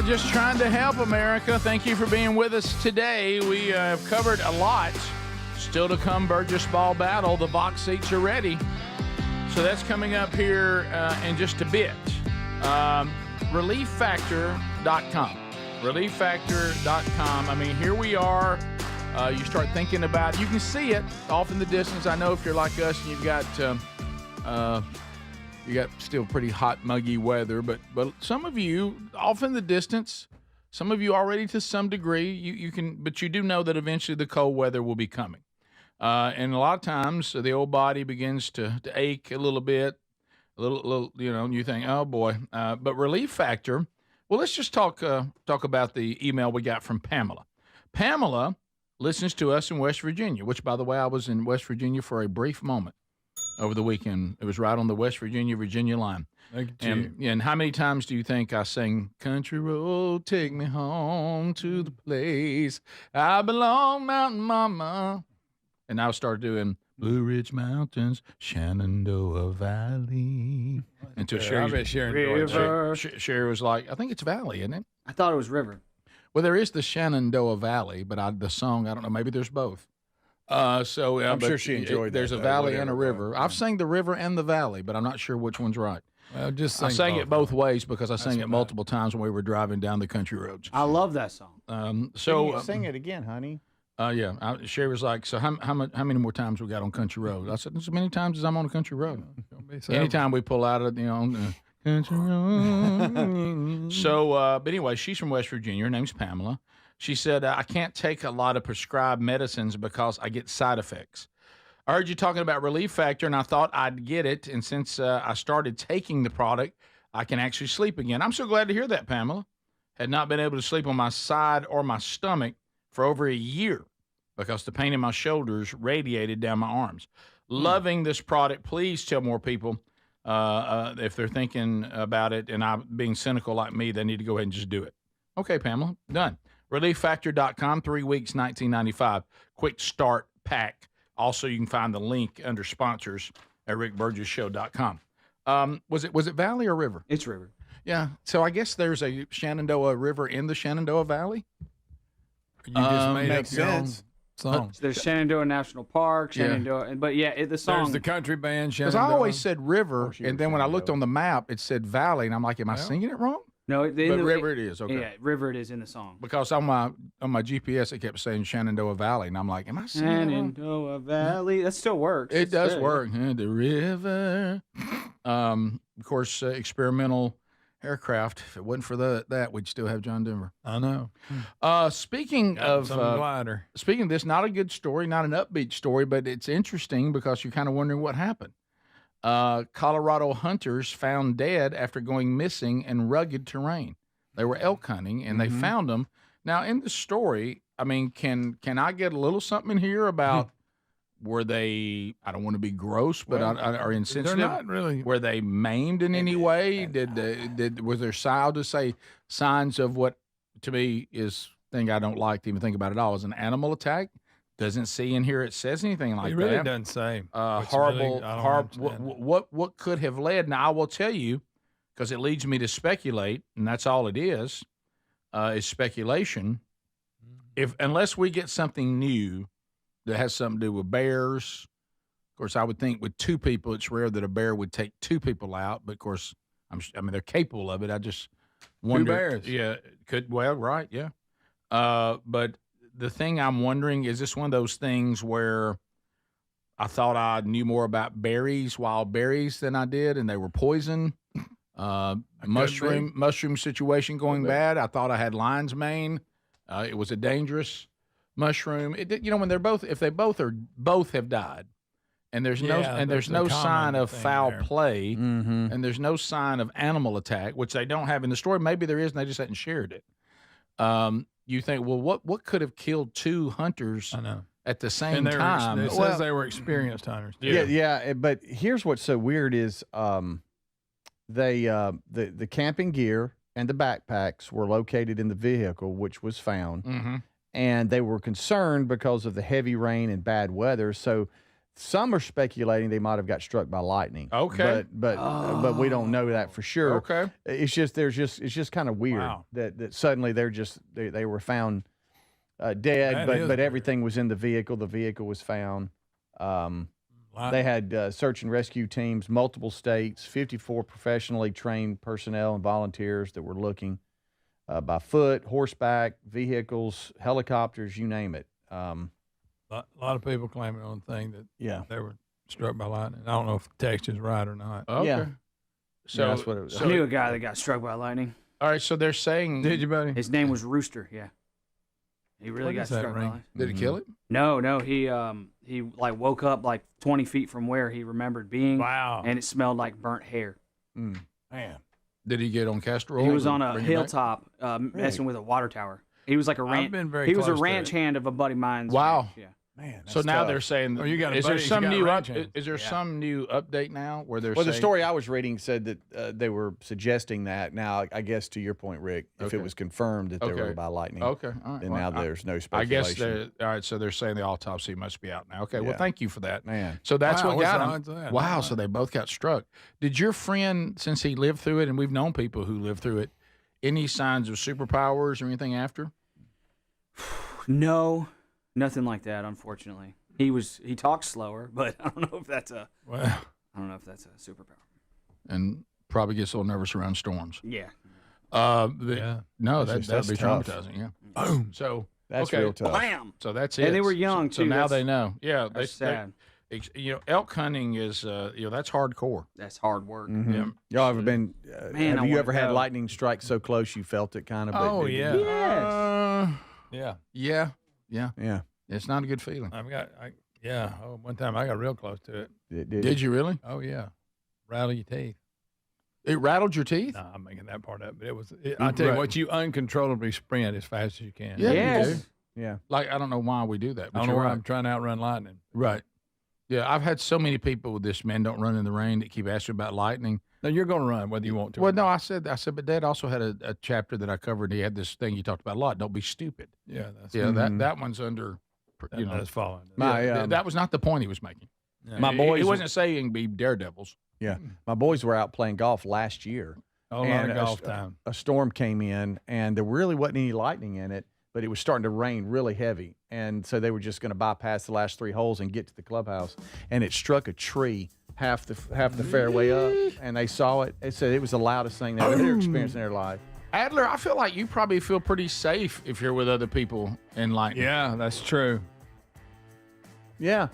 Just trying to help America. Thank you for being with us today. We have covered a lot. Still to come, Burgess Ball battle. The box seats are ready. So that's coming up here in just a bit. ReliefFactor.com. ReliefFactor.com. I mean, here we are. You start thinking about, you can see it off in the distance. I know if you're like us and you've got still pretty hot, muggy weather, but some of you off in the distance, some of you already to some degree, you can, but you do know that eventually the cold weather will be coming. And a lot of times the old body begins to ache a little bit, a little, you know, and you think, oh boy. But Relief Factor, well, let's just talk about the email we got from Pamela. Pamela listens to us in West Virginia, which, by the way, I was in West Virginia for a brief moment over the weekend. It was right on the West Virginia line. And how many times do you think I sang Country Road, take me home to the place I belong, Mountain Mama? And I started doing Blue Ridge Mountains, Shenandoah Valley. Until Sherry was like, I think it's Valley, isn't it? I thought it was River. Well, there is the Shenandoah Valley, but the song, I don't know, maybe there's both. I'm sure she enjoyed that. There's a valley and a river. I've sang the river and the valley, but I'm not sure which one's right. Well, I sang it both ways because I sang it multiple times when we were driving down the country roads. I love that song. Sing it again, honey. Yeah. Sherry was like, so how many more times we got on country road? I said, as many times as I'm on a country road. Anytime we pull out of the country road. But anyway, she's from West Virginia. Her name's Pamela. She said, I can't take a lot of prescribed medicines because I get side effects. I heard you talking about Relief Factor, and I thought I'd get it. And since I started taking the product, I can actually sleep again. I'm so glad to hear that, Pamela. Had not been able to sleep on my side or my stomach for over a year because the pain in my shoulders radiated down my arms. Loving this product. Please tell more people if they're thinking about it and being cynical like me, they need to go ahead and just do it. Okay, Pamela, done. ReliefFactor.com, 3 weeks, $19.95. Quick start pack. Also, you can find the link under sponsors at rickburgesshow.com. Was it Valley or River? It's River. Yeah. So I guess there's a Shenandoah River in the Shenandoah Valley. You just made up your own song. There's Shenandoah National Park, Shenandoah, but yeah, the song. There's the country band Shenandoah. Because I always said River, and then when I looked on the map, it said Valley, and I'm like, am I singing it wrong? No, River it is. Okay. Yeah, River it is in the song. Because on my GPS it kept saying Shenandoah Valley, and I'm like, am I singing Shenandoah Valley? That still works. It does work. The river. Of course, experimental aircraft. If it wasn't for that, we'd still have John Denver. I know. Speaking of this, not a good story, not an upbeat story, but it's interesting because you're kind of wondering what happened. Colorado hunters found dead after going missing in rugged terrain. They were elk hunting, and they found them. Now, in the story, I mean, can I get a little something in here about were they? I don't want to be gross, but are insensitive. They're not really. Were they maimed in any way? Was there I'll just say signs of what to me is thing I don't like to even think about at all is an animal attack. Doesn't see in here it says anything like that. It really doesn't say. Horrible. Really, what could have led? Now I will tell you, because it leads me to speculate, and that's all it is speculation. Unless we get something new that has something to do with bears. Of course, I would think with two people, it's rare that a bear would take two people out. But of course, I mean they're capable of it. I just wonder. 2 bears. Yeah, could. Well, right. Yeah. But the thing I'm wondering is this one of those things where I thought I knew more about wild berries than I did, and they were poison. Mushroom situation going bad. I thought I had lion's mane. It was a dangerous mushroom. When they're both, if they both have died, and there's no sign of foul play, and there's no sign of animal attack, which they don't have in the story. Maybe there is, and they just hadn't shared it. You think, well, what could have killed 2 hunters at the same time? It says they were experienced hunters. Yeah. But here's what's so weird is the camping gear and the backpacks were located in the vehicle, which was found, and they were concerned because of the heavy rain and bad weather. So some are speculating they might have got struck by lightning. Okay, but we don't know that for sure. Okay, it's just kind of weird that suddenly they were found dead, but everything was in the vehicle. The vehicle was found. They had search and rescue teams, multiple states, 54 professionally trained personnel and volunteers that were looking by foot, horseback, vehicles, helicopters, you name it. A lot of people claiming on the thing that they were struck by lightning. I don't know if the text is right or not. Okay. Yeah. So that's what it was. I knew a guy that got struck by lightning. All right, so they're saying... Did you, buddy? His name was Rooster, yeah. He really got struck by lightning. Did it kill it? No, he woke up like 20 feet from where he remembered being. Wow. And it smelled like burnt hair. Man. Did he get on castor oil? He was on a hilltop messing with a water tower. He was like a ranch. He was a ranch hand of a buddy of mine's. Wow. Ranch, yeah. Man, so now they're saying, is there some new update now where they're saying? The story I was reading said that they were suggesting that. Now, I guess to your point, Rick, if it was confirmed that they were by lightning, all right. Then now there's no speculation. I guess all right. So they're saying the autopsy must be out now. Okay, well, thank you for that, man. So that's what got them. Wow. So they both got struck. Did your friend, since he lived through it, and we've known people who lived through it, any signs of superpowers or anything after? No, nothing like that. Unfortunately. He talks slower, but I don't know if that's a superpower. And probably gets a little nervous around storms. Yeah. No, that'd be traumatizing. Yeah. Boom. So that's real tough. Blam. So that's it. And they were young too. So now they know. Yeah. That's sad. Elk hunting is that's hardcore. That's hard work. Mm-hmm. Yeah. Y'all ever been? Have you ever had lightning strike so close you felt it kind of? Oh yeah. Yes. Yeah. It's not a good feeling. One time I got real close to it. Did you really? Oh yeah. Rattle your teeth. It rattled your teeth? No, I'm making that part up. But I tell you what, you uncontrollably sprint as fast as you can. Yeah, Yes. you do. Yeah. Like I don't know why we do that. But I don't know you're why right. I'm trying to outrun lightning. Right. Yeah, I've had so many people with this "man don't run in the rain" that keep asking about lightning. No, you're going to run whether you want to. Well, no, I said, but Dad also had a chapter that I covered. He had this thing you talked about a lot. Don't be stupid. Yeah, that one's under. That's following. That was not the point he was making. Yeah. My boys. He wasn't saying be daredevils. Yeah, my boys were out playing golf last year. Oh, and golf time. A storm came in, and there really wasn't any lightning in it, but it was starting to rain really heavy, and so they were just going to bypass the last 3 holes and get to the clubhouse, and it struck a tree half the fairway up, and they saw it. They said it was the loudest thing they've ever experienced in their life. Adler, I feel like you probably feel pretty safe if you're with other people in lightning. Yeah, that's true. Yeah,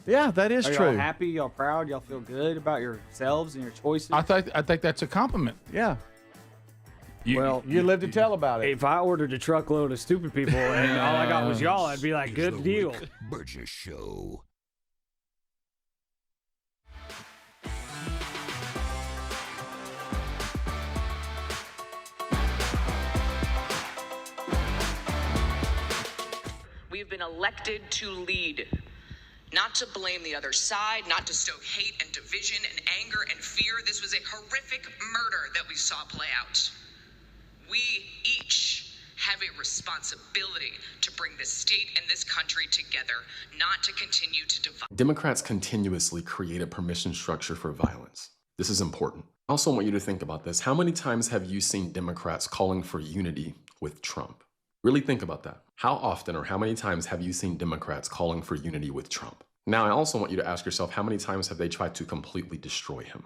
that is Are true. y'all happy? Y'all proud? Y'all feel good about yourselves and your choices? I think that's a compliment. Yeah. You live to tell about it. If I ordered a truckload of stupid people and all I got was y'all, I'd be like, good deal. Burgess Show. been elected to lead. Not to blame the other side, not to stoke hate and division and anger and fear. This was a horrific murder that we saw play out. We each have a responsibility to bring this state and this country together, not to continue to divide. Democrats continuously create a permission structure for violence. This is important. I also want you to think about this. How many times have you seen Democrats calling for unity with Trump? Really think about that. How often or how many times have you seen Democrats calling for unity with Trump? Now, I also want you to ask yourself, how many times have they tried to completely destroy him?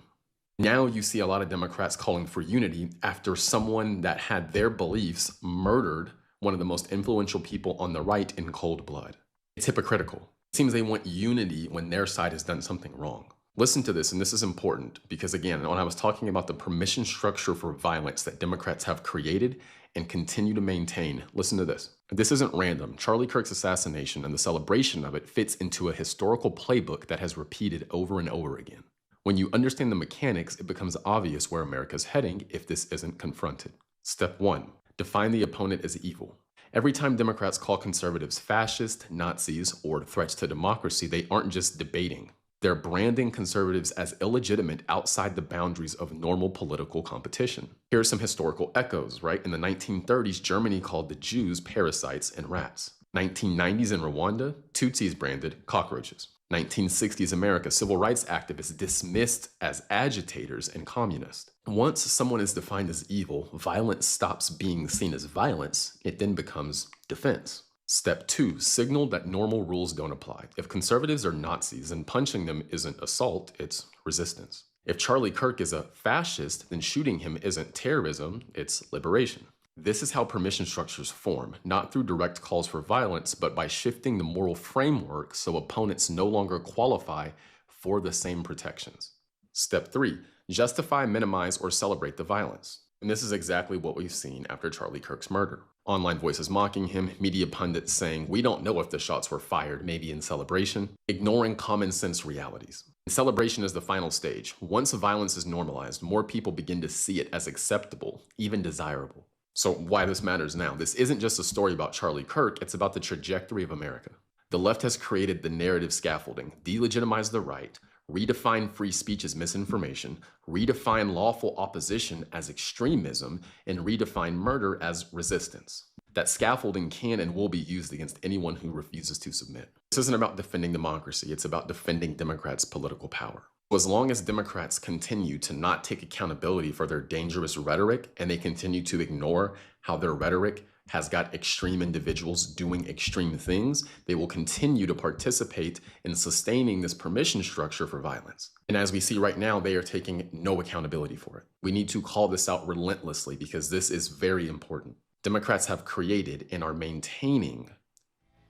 Now you see a lot of Democrats calling for unity after someone that had their beliefs murdered one of the most influential people on the right in cold blood. It's hypocritical. It seems they want unity when their side has done something wrong. Listen to this, and this is important because, again, when I was talking about the permission structure for violence that Democrats have created and continue to maintain, listen to this. This isn't random. Charlie Kirk's assassination and the celebration of it fits into a historical playbook that has repeated over and over again. When you understand the mechanics, it becomes obvious where America's heading if this isn't confronted. Step 1, define the opponent as evil. Every time Democrats call conservatives fascist, Nazis, or threats to democracy, they aren't just debating. They're branding conservatives as illegitimate outside the boundaries of normal political competition. Here are some historical echoes, right? In the 1930s, Germany called the Jews parasites and rats. 1990s in Rwanda, Tutsis branded cockroaches. 1960s America, civil rights activists dismissed as agitators and communists. Once someone is defined as evil, violence stops being seen as violence, it then becomes defense. Step 2, signal that normal rules don't apply. If conservatives are Nazis, then punching them isn't assault, it's resistance. If Charlie Kirk is a fascist, then shooting him isn't terrorism, it's liberation. This is how permission structures form, not through direct calls for violence, but by shifting the moral framework so opponents no longer qualify for the same protections. Step 3, justify, minimize, or celebrate the violence. And this is exactly what we've seen after Charlie Kirk's murder. Online voices mocking him, media pundits saying, we don't know if the shots were fired, maybe in celebration, ignoring common sense realities. Celebration is the final stage. Once violence is normalized, more people begin to see it as acceptable, even desirable. So why this matters now? This isn't just a story about Charlie Kirk, it's about the trajectory of America. The left has created the narrative scaffolding, delegitimize the right, redefine free speech as misinformation, redefine lawful opposition as extremism, and redefine murder as resistance. That scaffolding can and will be used against anyone who refuses to submit. This isn't about defending democracy, it's about defending Democrats' political power. As long as Democrats continue to not take accountability for their dangerous rhetoric, and they continue to ignore how their rhetoric has got extreme individuals doing extreme things, they will continue to participate in sustaining this permission structure for violence. And as we see right now, they are taking no accountability for it. We need to call this out relentlessly because this is very important. Democrats have created and are maintaining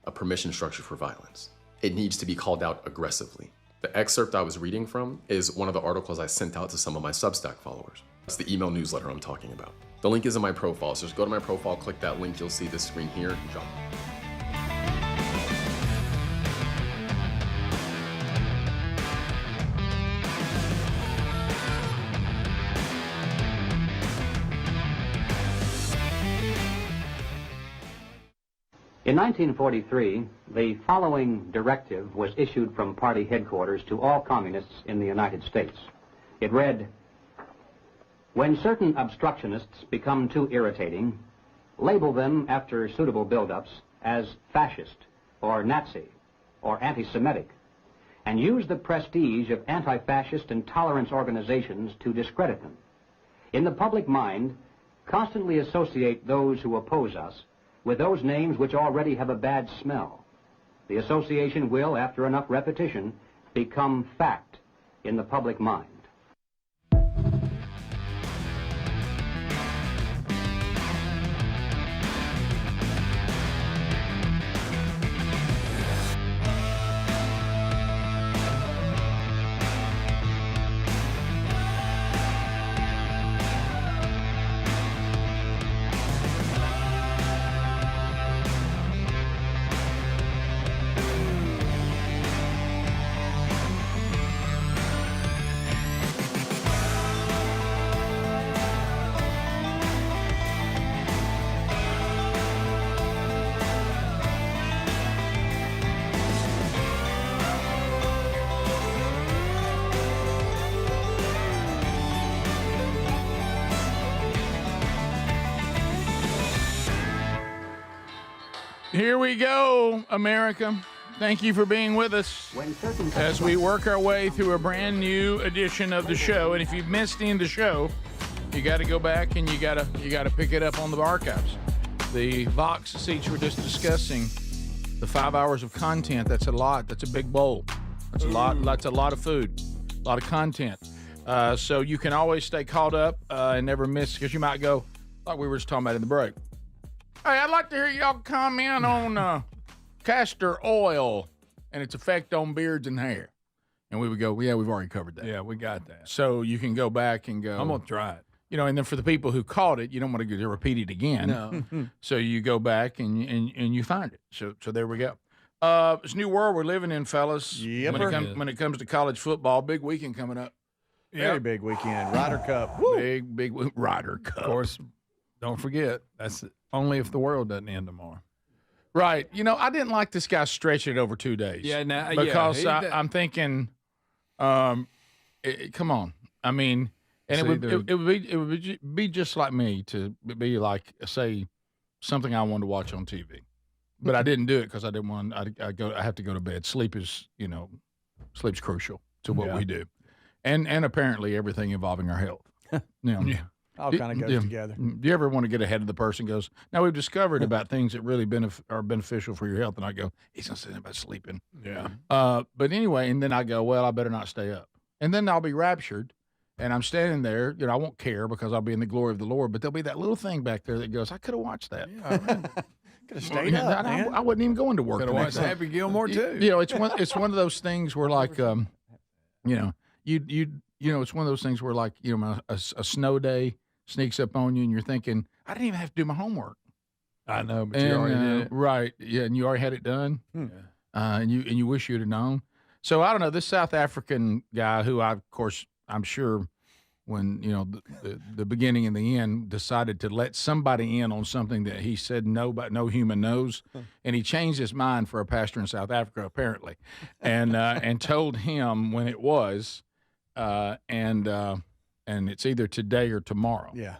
a permission structure for violence. It needs to be called out aggressively. The excerpt I was reading from is one of the articles I sent out to some of my Substack followers. It's the email newsletter I'm talking about. The link is in my profile, so just go to my profile, click that link, you'll see this screen here, and jump. In 1943, the following directive was issued from party headquarters to all communists in the United States. It read, "When certain obstructionists become too irritating, label them after suitable buildups as fascist or Nazi or anti-Semitic, and use the prestige of anti-fascist and tolerance organizations to discredit them. In the public mind, constantly associate those who oppose us with those names which already have a bad smell. The association will, after enough repetition, become fact in the public mind." Here we go, America. Thank you for being with us as we work our way through a brand new edition of the show. And if you've missed any of the show, you got to go back and you got to pick it up on the archives. The box seats we're just discussing, the 5 hours of content. That's a lot. That's a big bowl. That's a lot. That's a lot of food, a lot of content. So you can always stay caught up and never miss, because you might go, like we were just talking about in the break. Hey, I'd like to hear y'all comment on castor oil and its effect on beards and hair. And we would go, yeah, we've already covered that. Yeah, we got that. So you can go back and go. I'm going to try it. You know, and then for the people who caught it, you don't want to repeat it again. No. So you go back and you find it. So there we go. It's a new world we're living in, fellas. Yep. When it comes to college football, big weekend coming up. Very big weekend. Ryder Cup. Woo. Big Ryder Cup. Of course, don't forget, that's only if the world doesn't end tomorrow. Right. You know, I didn't like this guy stretching it over 2 days. Yeah, because I'm thinking, come on. I mean, and it would be just like me to be like, say, something I wanted to watch on TV, but I didn't do it because I didn't want. I have to go to bed. Sleep's crucial to what we do, and apparently everything involving our health. Yeah. All kind of goes together. Do you ever want to get ahead of the person? Goes, now we've discovered about things that really are beneficial for your health, and I go, he's not saying about sleeping. Yeah. But anyway, and then I go, well, I better not stay up, and then I'll be raptured, and I'm standing there. You know, I won't care because I'll be in the glory of the Lord. But there'll be that little thing back there that goes, I could have watched that. Yeah, could have stayed up, man. I wasn't even going to work. Could have watched Happy Gilmore too. You know, it's one of those things where like, it's one of those things where like, a snow day sneaks up on you and you're thinking, I didn't even have to do my homework. I know, but you already did it. Right. Yeah, and you already had it done. And you wish you'd have known. So I don't know, this South African guy who I'm sure when, the beginning and the end decided to let somebody in on something that he said no human knows. And he changed his mind for a pastor in South Africa, apparently, and told him when it was, and it's either today or tomorrow. Yeah.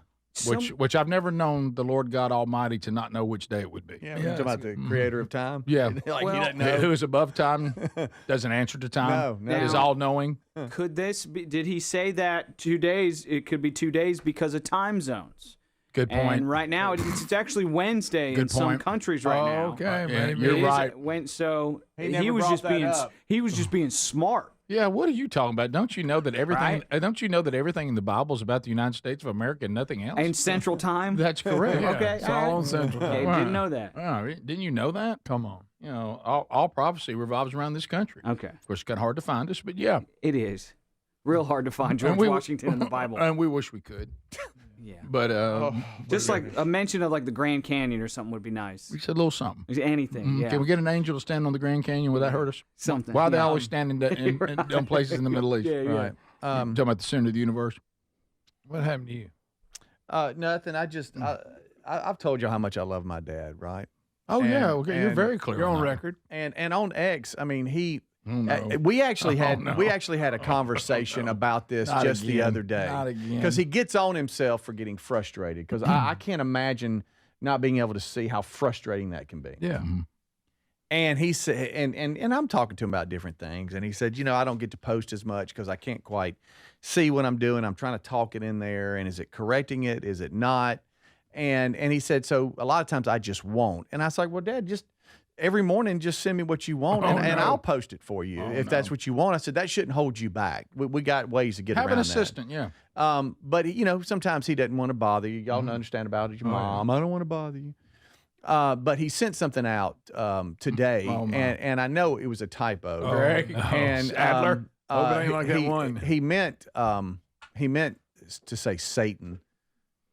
Which I've never known the Lord God Almighty to not know which day it would be. Yeah, talking about the creator of time. Yeah. He doesn't know. Who is above time, doesn't answer to time, No. is all-knowing. Could this be, did he say that 2 days, it could be 2 days because of time zones? Good point. And right now, it's actually Wednesday in some countries right now. Okay, maybe. You're right. So he was brought just that up. he was just being smart. Yeah, what are you talking about? Don't you know that everything? Right? Don't you know that everything in the Bible is about the United States of America and nothing else? And Central Time. That's correct. Yeah, Okay, it's all on Central Time. Okay, didn't know that. Didn't you know that? Come on. All prophecy revolves around this country. Okay. Of course, it's kind of hard to find us, but yeah. It is. Real hard to find George Washington in the Bible. And we wish we could. Yeah. But just like a mention of like the Grand Canyon or something would be nice. We said a little something. Anything. Yeah. Can we get an angel to stand on the Grand Canyon? Would that hurt us? Something. Why are they always standing in places in the Middle East? Yeah, yeah. Right. Talking about the center of the universe. What happened to you? Nothing. I've told you how much I love my dad, right? Oh, yeah. Okay. You're very clear. You're on record. And on X, I mean, we actually had a conversation about this the other day. Not again. Because he gets on himself for getting frustrated. Because I can't imagine not being able to see how frustrating that can be. Yeah. And he said, and I'm talking to him about different things. And he said, I don't get to post as much because I can't quite see what I'm doing. I'm trying to talk it in there. And is it correcting it? Is it not? And he said, so a lot of times I just won't. And I was like, well, Dad, just every morning, just send me what you want, and I'll post it for you if that's what you want. I said, that shouldn't hold you back. We got ways to get around that. Have an assistant, yeah. But, sometimes he doesn't want to bother you. Y'all understand about it. Your mom, I don't want to bother you. But he sent something out today, and I know it was a typo. And Adler? He meant to say Satan.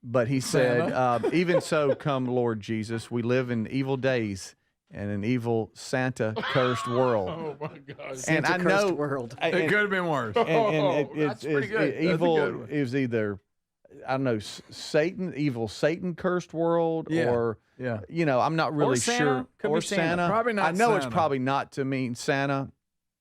But he said, even so come Lord Jesus, we live in evil days and an evil Santa cursed world. Oh my God! And I know world. It could have been worse. That's pretty good. Evil is either, I don't know, evil Satan cursed world, or I'm not really sure. Could be Santa. Probably not. I know Santa. it's probably not to mean Santa.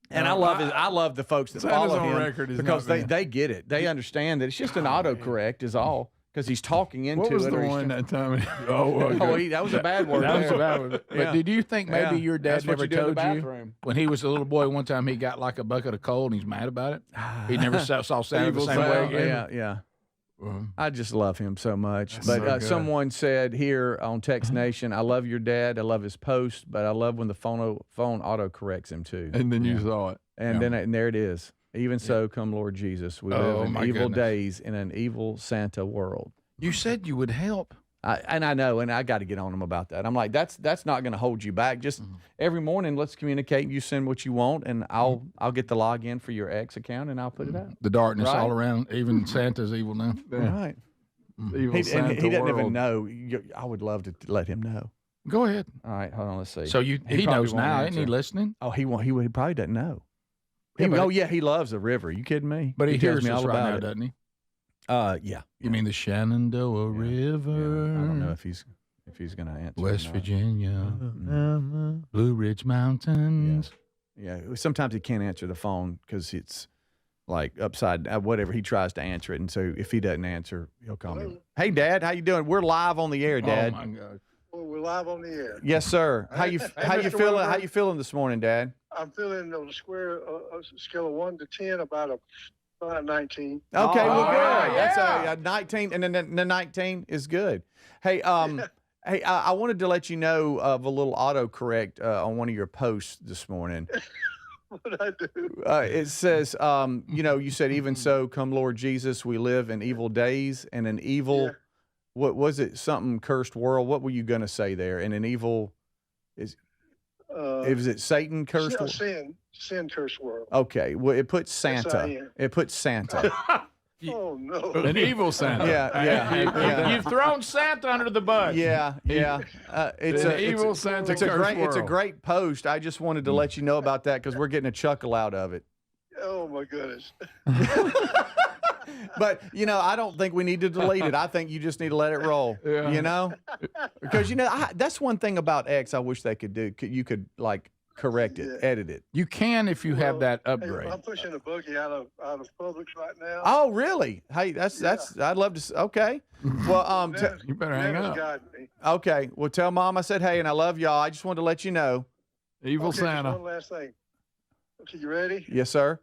And I love the folks that Santa's follow on him record because they get it. They understand that it's just an autocorrect is all. because he's talking into What was it. the or he's one trying- that time? that was a bad word. That was there. a bad one. But Yeah. did you think maybe Yeah. your dad That's what never you do in the told you bathroom. when he was a little boy? One time he got like a bucket of coal and he's mad about it. He never saw Santa the Evil same Santa. way again. Yeah. I just love him so much. That's But so good. someone said here on Text Nation, I love your dad. I love his post, but I love when the phone auto corrects him too. And then you saw it. And then and there it is. Even so, come Lord Jesus. We Oh, live in my evil goodness. days in an evil Santa world. You said you would help. And I know, and I got to get on him about that. I'm like, that's not going to hold you back. Just every morning, let's communicate. You send what you want, and I'll get the login for your X account, and I'll put it out. The darkness Right. all around. Even Santa's evil now. Right. Evil He Santa doesn't world. even know. I would love to let him know. Go ahead. All right, hold on. Let's see. So he probably knows won't now, answer. isn't he listening? Oh, he won't. He probably doesn't know. Yeah, but- He loves the river. You kidding me? But he tells hears me us all right about now, it. doesn't he? Yeah. You mean the Shenandoah River? I don't know if he's going to answer. West or not. Virginia, Blue Ridge Mountains. Yeah. Sometimes he can't answer the phone because it's like upside whatever. He tries to answer it, and so if he doesn't answer, he'll call me. Hey, Dad, how you doing? We're live on the air, Dad. Oh my God. Well, we're live on the air. Yes, sir. How you Mr. feeling? Weber. How you feeling this morning, Dad? I'm feeling on a scale of 1 to 10 about 19. Okay, well, good. right, That's yeah. a 19, and then the 19 is good. Hey, hey, I wanted to let you know of a little autocorrect on one of your posts this morning. What I do? It says, you said, even so, come Lord Jesus, we live in evil days and an evil. Yeah. What was it? Something cursed world. What were you gonna say there? In an evil, is it Satan cursed world? Sin cursed world. Okay, well, it puts Santa. S-I-N. It puts Santa. Oh no! An evil Santa. Yeah. You've thrown Santa under the bus. Yeah. It's An a evil Santa It's a cursed great. It's a world. great post. I just wanted to let you know about that because we're getting a chuckle out of it. Oh my goodness! But I don't think we need to delete it. I think you just need to let it roll. Yeah. Because that's one thing about X. I wish they could do. You could like correct it, edit it. You can if you have that upgrade. Hey, I'm pushing a boogie out of Publix right now. Oh, really? Hey, that's. I'd love to. Okay. Well, You better hang Never's up. guiding me. okay. Well, tell Mom I said hey, and I love y'all. I just wanted to let you know. Evil Okay, just Santa. one last thing. Okay, you ready? Yes, sir.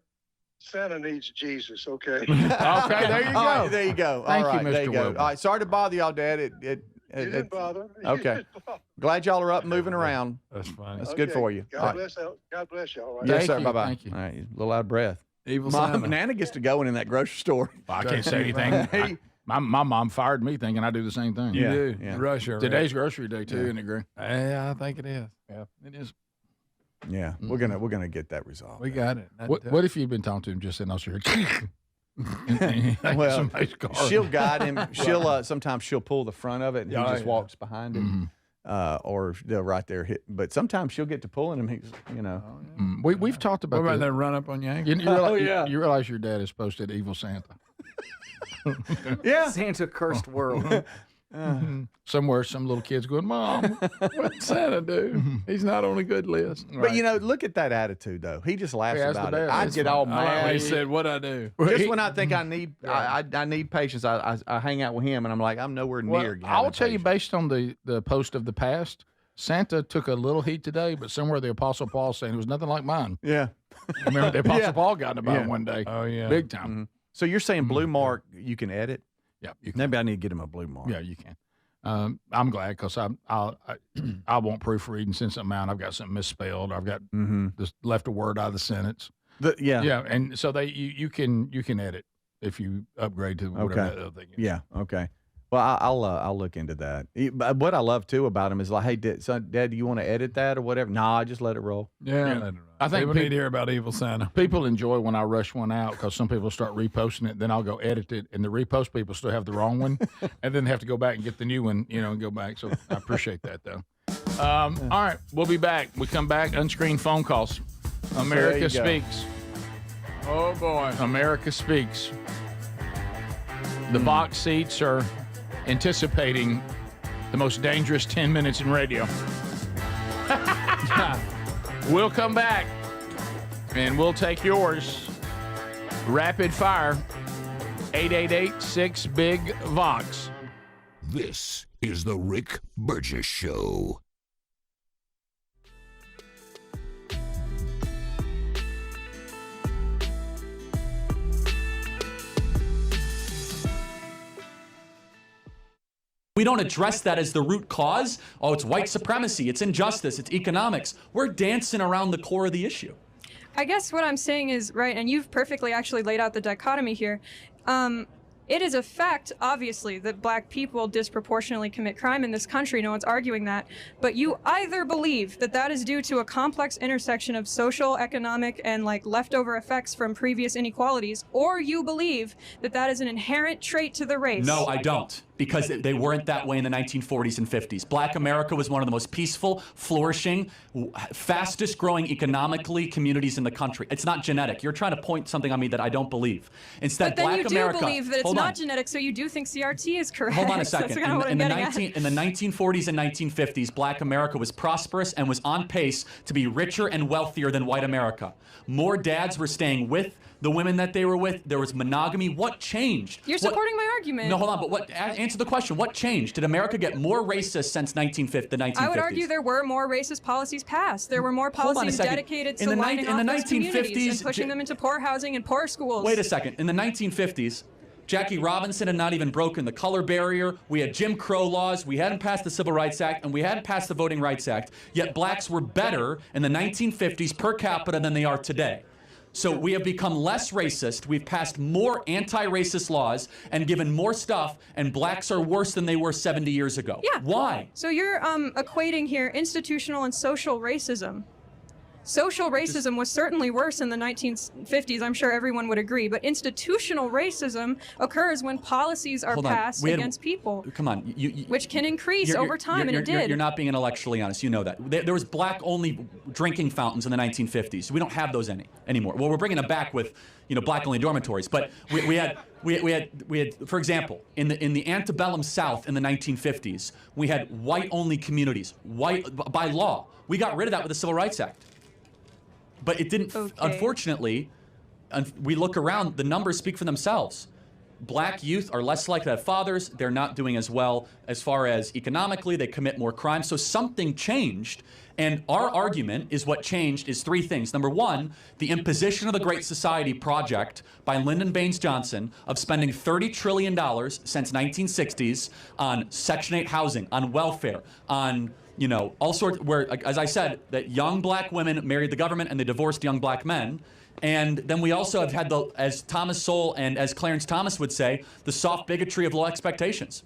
Santa needs Jesus. Okay. Okay, there you go. All right, there you go. Thank All you, right, Mr. there you go. Weber. All right, sorry to bother y'all, Dad. You didn't bother. You Okay. didn't bother. Glad y'all are up and moving around. That's funny. That's good Okay, for you. All right. God bless y'all. Right? Yes, Thank sir. you, Bye bye. thank you. All right, a little out of breath. Evil Mom, Santa. Nana gets to go in that grocery store. I can't say anything. My mom fired me thinking I do the same thing. You Yeah, do. yeah. Rush her. Today's grocery day too, isn't it, Greg? Yeah, I think it is. Yeah, it is. Yeah, we're gonna get that resolved. We got it. What if you'd been talking to him just sitting outside here? Well, Somebody's car. she'll guide him. She'll sometimes she'll pull the front of it, and he Oh, just yeah. walks behind him, or they'll right there hit. But sometimes she'll get to pulling him. He's We've talked about What about this. that run up on your ankle? You realize, Oh, yeah. you realize your dad has posted Evil Santa. yeah. Santa cursed world. Somewhere, some little kid's going, Mom. What'd Santa do? He's not on a good list. But look at that attitude though. He just laughs He has the about it. best. I'd It's get fun. all I like mad. when he said, "What'd I do?" Just when I think I need, I need patience. I hang out with him, and I'm like, I'm nowhere near. I'll having tell you, patience. based on the post of the past, Santa took a little heat today, but somewhere the Apostle Paul saying it was nothing like mine. Yeah. Remember the Apostle Yeah. Paul got about Yeah. one day. Oh yeah, Big time. Mhm. So you're saying blue mark you can edit? Yeah, you can. Maybe I need to get him a blue mark. Yeah, you can. I'm glad because I won't proofread and send something out. I've got something misspelled. I've got just left a word out of the sentence. Yeah. And so you can edit if you upgrade to whatever that other thing is. Yeah. Okay. Well, I'll look into that. But what I love too about him is like, hey, Dad, do you want to edit that or whatever? Nah, just let it roll. yeah. I think People need to hear about Evil Santa. People enjoy when I rush one out because some people start reposting it. Then I'll go edit it, and the repost people still have the wrong one, and then have to go back and get the new one, and go back. So I appreciate that, though. All right, we'll be back. We come back, unscreened phone calls. America Speaks. Oh boy, America Speaks. The box seats are anticipating the most dangerous 10 minutes in radio. We'll come back, and we'll take yours. Rapid fire. 888-6-BIG-VOX. This is the Rick Burgess Show. We don't address that as the root cause. Oh, it's white supremacy, it's injustice, it's economics. We're dancing around the core of the issue. I guess what I'm saying is, right, and you've perfectly actually laid out the dichotomy here. It is a fact, obviously, that black people disproportionately commit crime in this country. No one's arguing that. But you either believe that that is due to a complex intersection of social, economic, and like leftover effects from previous inequalities, or you believe that that is an inherent trait to the race. No, I don't. Because they weren't that way in the 1940s and 50s. Black America was one of the most peaceful, flourishing, fastest growing economically communities in the country. It's not genetic. You're trying to point something on me that I don't believe. Instead, but then Black you do America, believe that it's not genetic, so you do think CRT is correct. Hold on a second. That's kind of what I'm getting at. In the 1940s and 1950s, Black America was prosperous and was on pace to be richer and wealthier than white America. More dads were staying with the women that they were with. There was monogamy. What changed? You're supporting my argument. No, hold on. But answer the question. What changed? Did America get more racist since the 1950s? I would argue there were more racist policies passed. There were more policies dedicated to lining off those communities and pushing them into poor housing and poor schools. Wait a second. In the 1950s, Jackie Robinson had not even broken the color barrier. We had Jim Crow laws. We hadn't passed the Civil Rights Act, and we hadn't passed the Voting Rights Act. Yet blacks were better in the 1950s per capita than they are today. So we have become less racist. We've passed more anti-racist laws and given more stuff, and blacks are worse than they were 70 years ago. Yeah. Why? So you're equating here institutional and social racism. Social racism was certainly worse in the 1950s, I'm sure everyone would agree, but institutional racism occurs when policies are passed against people. Come on. Which can increase over time, and it did. You're not being intellectually honest. You know that. There was black-only drinking fountains in the 1950s. We don't have those anymore. Well, we're bringing them back with, black-only dormitories. But we had, for example, in the antebellum South in the 1950s, we had white-only communities, by law. We got rid of that with the Civil Rights Act. But it didn't, unfortunately, we look around, the numbers speak for themselves. Black youth are less likely to have fathers. They're not doing as well as far as economically. They commit more crime. So something changed. And our argument is what changed is three things. Number one, the imposition of the Great Society Project by Lyndon Baines Johnson of spending $30 trillion since 1960s on Section 8 housing, on welfare, on all sorts, where, as I said, that young black women married the government and they divorced young black men. And then we also have had, as Thomas Sowell and as Clarence Thomas would say, the soft bigotry of low expectations.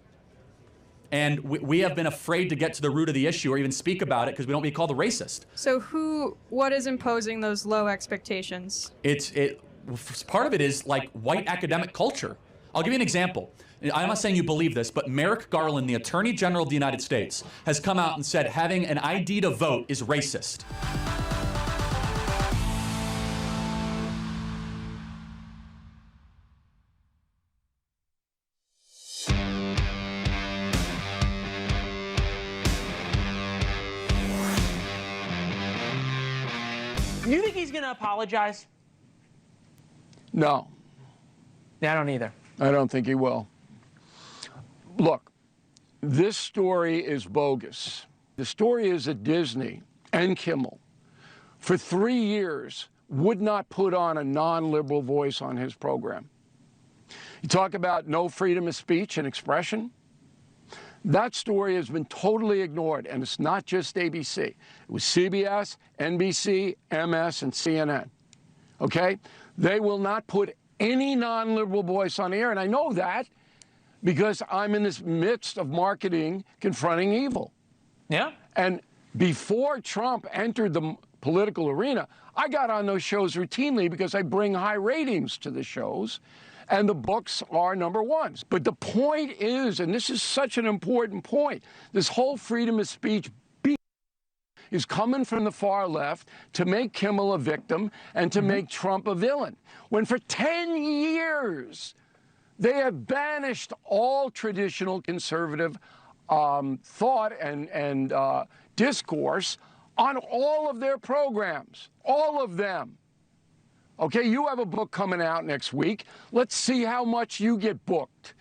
And we have been afraid to get to the root of the issue or even speak about it because we don't want to be called a racist. So what is imposing those low expectations? Part of it is like white academic culture. I'll give you an example. I'm not saying you believe this, but Merrick Garland, the Attorney General of the United States, has come out and said having an ID to vote is racist. You think he's going to apologize? No. I don't either. I don't think he will. Look, this story is bogus. The story is that Disney and Kimmel, for 3 years, would not put on a non-liberal voice on his program. You talk about no freedom of speech and expression. That story has been totally ignored, and it's not just ABC. It was CBS, NBC, MS, and CNN. Okay? They will not put any non-liberal voice on the air, and I know that because I'm in this midst of marketing confronting evil. Yeah. And before Trump entered the political arena, I got on those shows routinely because I bring high ratings to the shows, and the books are number ones. But the point is, and this is such an important point, this whole freedom of speech is coming from the far left to make Kimmel a victim and to make Trump a villain. When for 10 years, they have banished all traditional conservative thought and discourse on all of their programs, all of them. Okay, you have a book coming out next week. Let's see how much you get booked.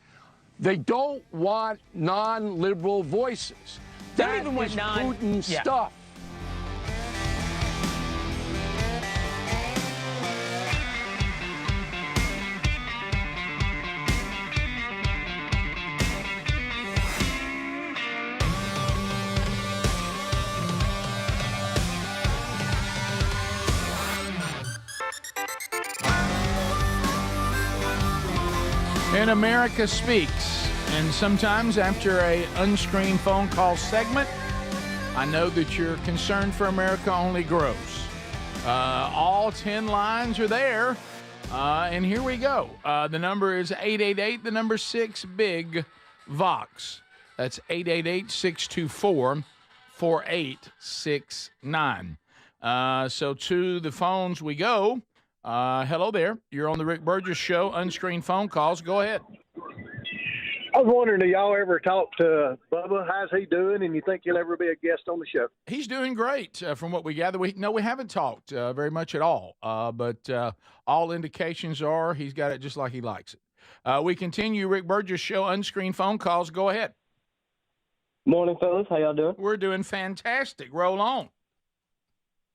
They don't want non-liberal voices. They don't That even want is non- Putin yeah. stuff. And America Speaks. And sometimes after a unscreened phone call segment, I know that your concern for America only grows. All 10 lines are there. And here we go. The number is 888, the number 6, Big Vox. That's 888-624-4869. So to the phones we go. Hello there. You're on the Rick Burgess Show. Unscreened phone calls. Go ahead. I was wondering, do y'all ever talk to Bubba? How's he doing? And you think he'll ever be a guest on the show? He's doing great from what we gather. We haven't talked very much at all, but all indications are he's got it just like he likes it. We continue Rick Burgess Show. Unscreened phone calls. Go ahead. Morning, fellas. How y'all doing? We're doing fantastic. Roll on.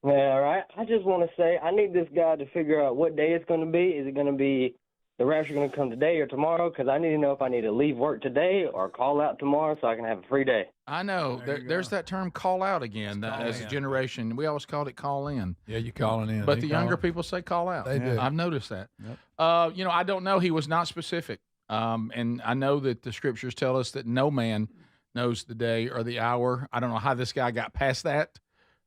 Yeah, all right. I just want to say I need this guy to figure out what day it's going to be. Is it going to be the rapture going to come today or tomorrow? Because I need to know if I need to leave work today or call out tomorrow so I can have a free day. I know. There's that term call out again as a generation. We always called it call in. Yeah, you calling in. But the younger people say call out. They do. I've noticed that. Yep. I don't know. He was not specific. And I know that the scriptures tell us that no man knows the day or the hour. I don't know how this guy got past that.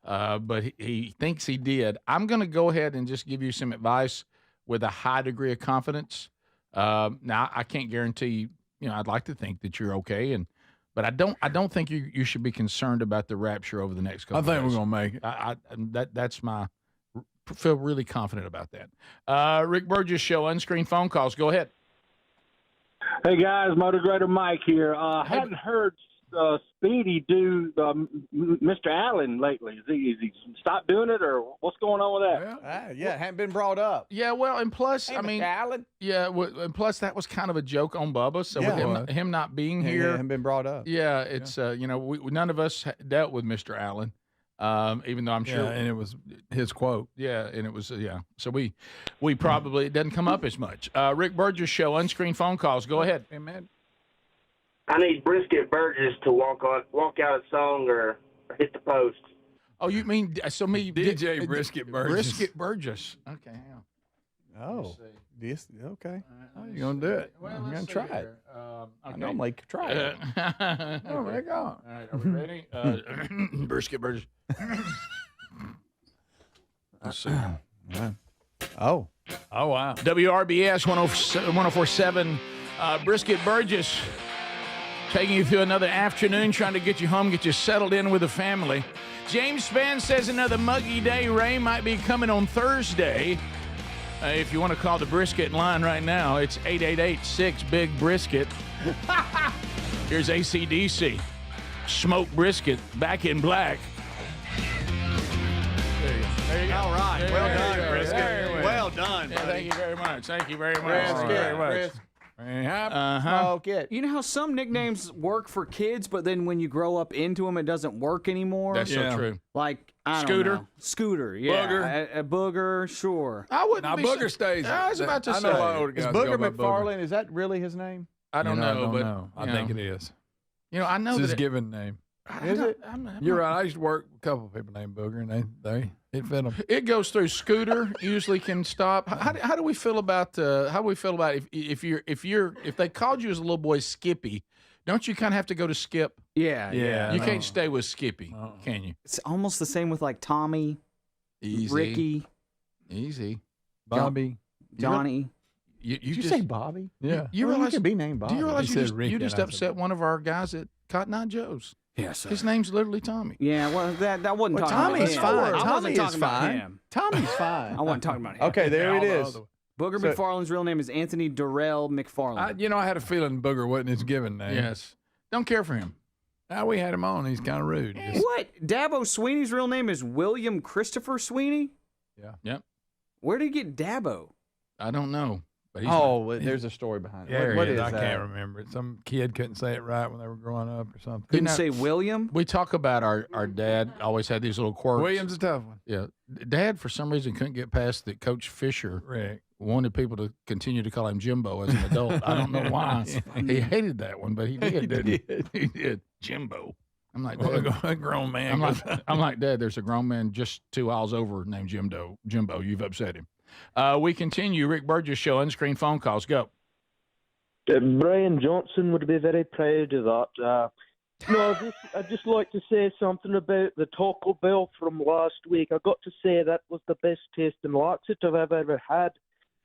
But he thinks he did. I'm going to go ahead and just give you some advice with a high degree of confidence. Now, I can't guarantee, I'd like to think that you're okay, but I don't think you should be concerned about the rapture over the next couple of days. I think we're going to make it. That's feel really confident about that. Rick Burgess Show, Unscreened phone calls. Go ahead. Hey, guys, Motor Grader Mike here. Hadn't heard Speedy do Mr. Allen lately. Is he stopped doing it, or what's going on with that? Yeah, it hadn't been brought up. Yeah, well, and plus, Hey, I mean, Mr. Allen? Yeah, and plus that was kind of a joke on Bubba. So Yeah, with him not being Yeah, here, it hadn't been brought up. Yeah, it's we none of us dealt with Mr. Allen, even though I'm sure. Yeah, and it was his quote. Yeah, and it was So we probably it doesn't come up as much. Rick Burgess Show, Unscreened phone calls. Go ahead. Hey, man. I need Brisket Burgess to walk out a song or hit the post. Oh, you mean DJ Brisket Burgess. Brisket Burgess. Okay, hang on. Oh, this okay. How you gonna do it? Well, I'm let's gonna see try here. it. Okay. I normally try it. Oh my God! All right, are we ready? Brisket Burgess. Let's see. Oh WRBS wow. 1047. Brisket Burgess taking you through another afternoon, trying to get you home, get you settled in with the family. James Spann says another muggy day, Ray, might be coming on Thursday. If you want to call the Brisket line right now, it's 888-6-BIG-BRISKET. Here's AC/DC. Smoke Brisket, Back in Black. There you go. All right. There Well you done, go. Brisket. There you go. Well done, Yeah, buddy. thank you very much. Thank you very much. Brisket, Thank you very much. Brisket. Uh-huh. You know how some nicknames work for kids, but then when you grow up into them, it doesn't work anymore? That's so true. Like, I don't Scooter? know. Scooter, yeah. Booger. A booger, sure. I wouldn't Now be Booger stays. I was about to I say. know a lot of older Is guys go Booger by McFarlane? Is that really his name? I don't know, but I you think know, it is. I know It's his that given name. Is it? You're right. I used to work with a couple of people named Booger, and it fit them. it goes through. Scooter usually can stop. How do we feel about if they called you as a little boy Skippy? Don't you kind of have to go to Skip? Yeah. You can't stay with Skippy, can you? It's almost the same with like Tommy, Easy, Ricky, easy, Bobby. Johnny. Did you say Bobby? Yeah. You Well, realize he could be named Bobby. Do you realize He you said Ricky, you just and I said upset one of our guys at Cotton Eye Joe's? Yes, His name's literally Tommy. Yeah, well, that wasn't Well, talking Tommy's about him. fine. I Tommy wasn't is talking about fine. him. Tommy's fine. I wasn't talking about him. Okay, there it all the is. other- Booger So- McFarlane's real name is Anthony Durrell McFarlane. I had a feeling Booger wasn't his given name. Yes. Don't care for him. Now we had him on. He's kind of rude. Just- What? Dabo Sweeney's real name is William Christopher Sweeney? yeah. Yep. Where did he get Dabo? I don't know. But there's a story behind it. Yeah, What is I that? can't remember it. Some kid couldn't say it right when they were growing up or something. Couldn't say William? We talk about our dad always had these little quirks. William's a tough one. Yeah. Dad, for some reason, couldn't get past that Coach Fisher Rick wanted people to continue to call him Jimbo as an adult. I don't know why. He hated that one, but he did, didn't he? He did. Jimbo. I'm like, Dad, a grown man. I'm like, Dad, there's a grown man just 2 aisles over named Jimbo. You've upset him. We continue. Rick Burgess Show, Unscreened phone calls. Go. Brian Johnson would be very proud of that. I'd just like to say something about the Taco Bell from last week. I got to say that was the best tasting laxative I've ever had.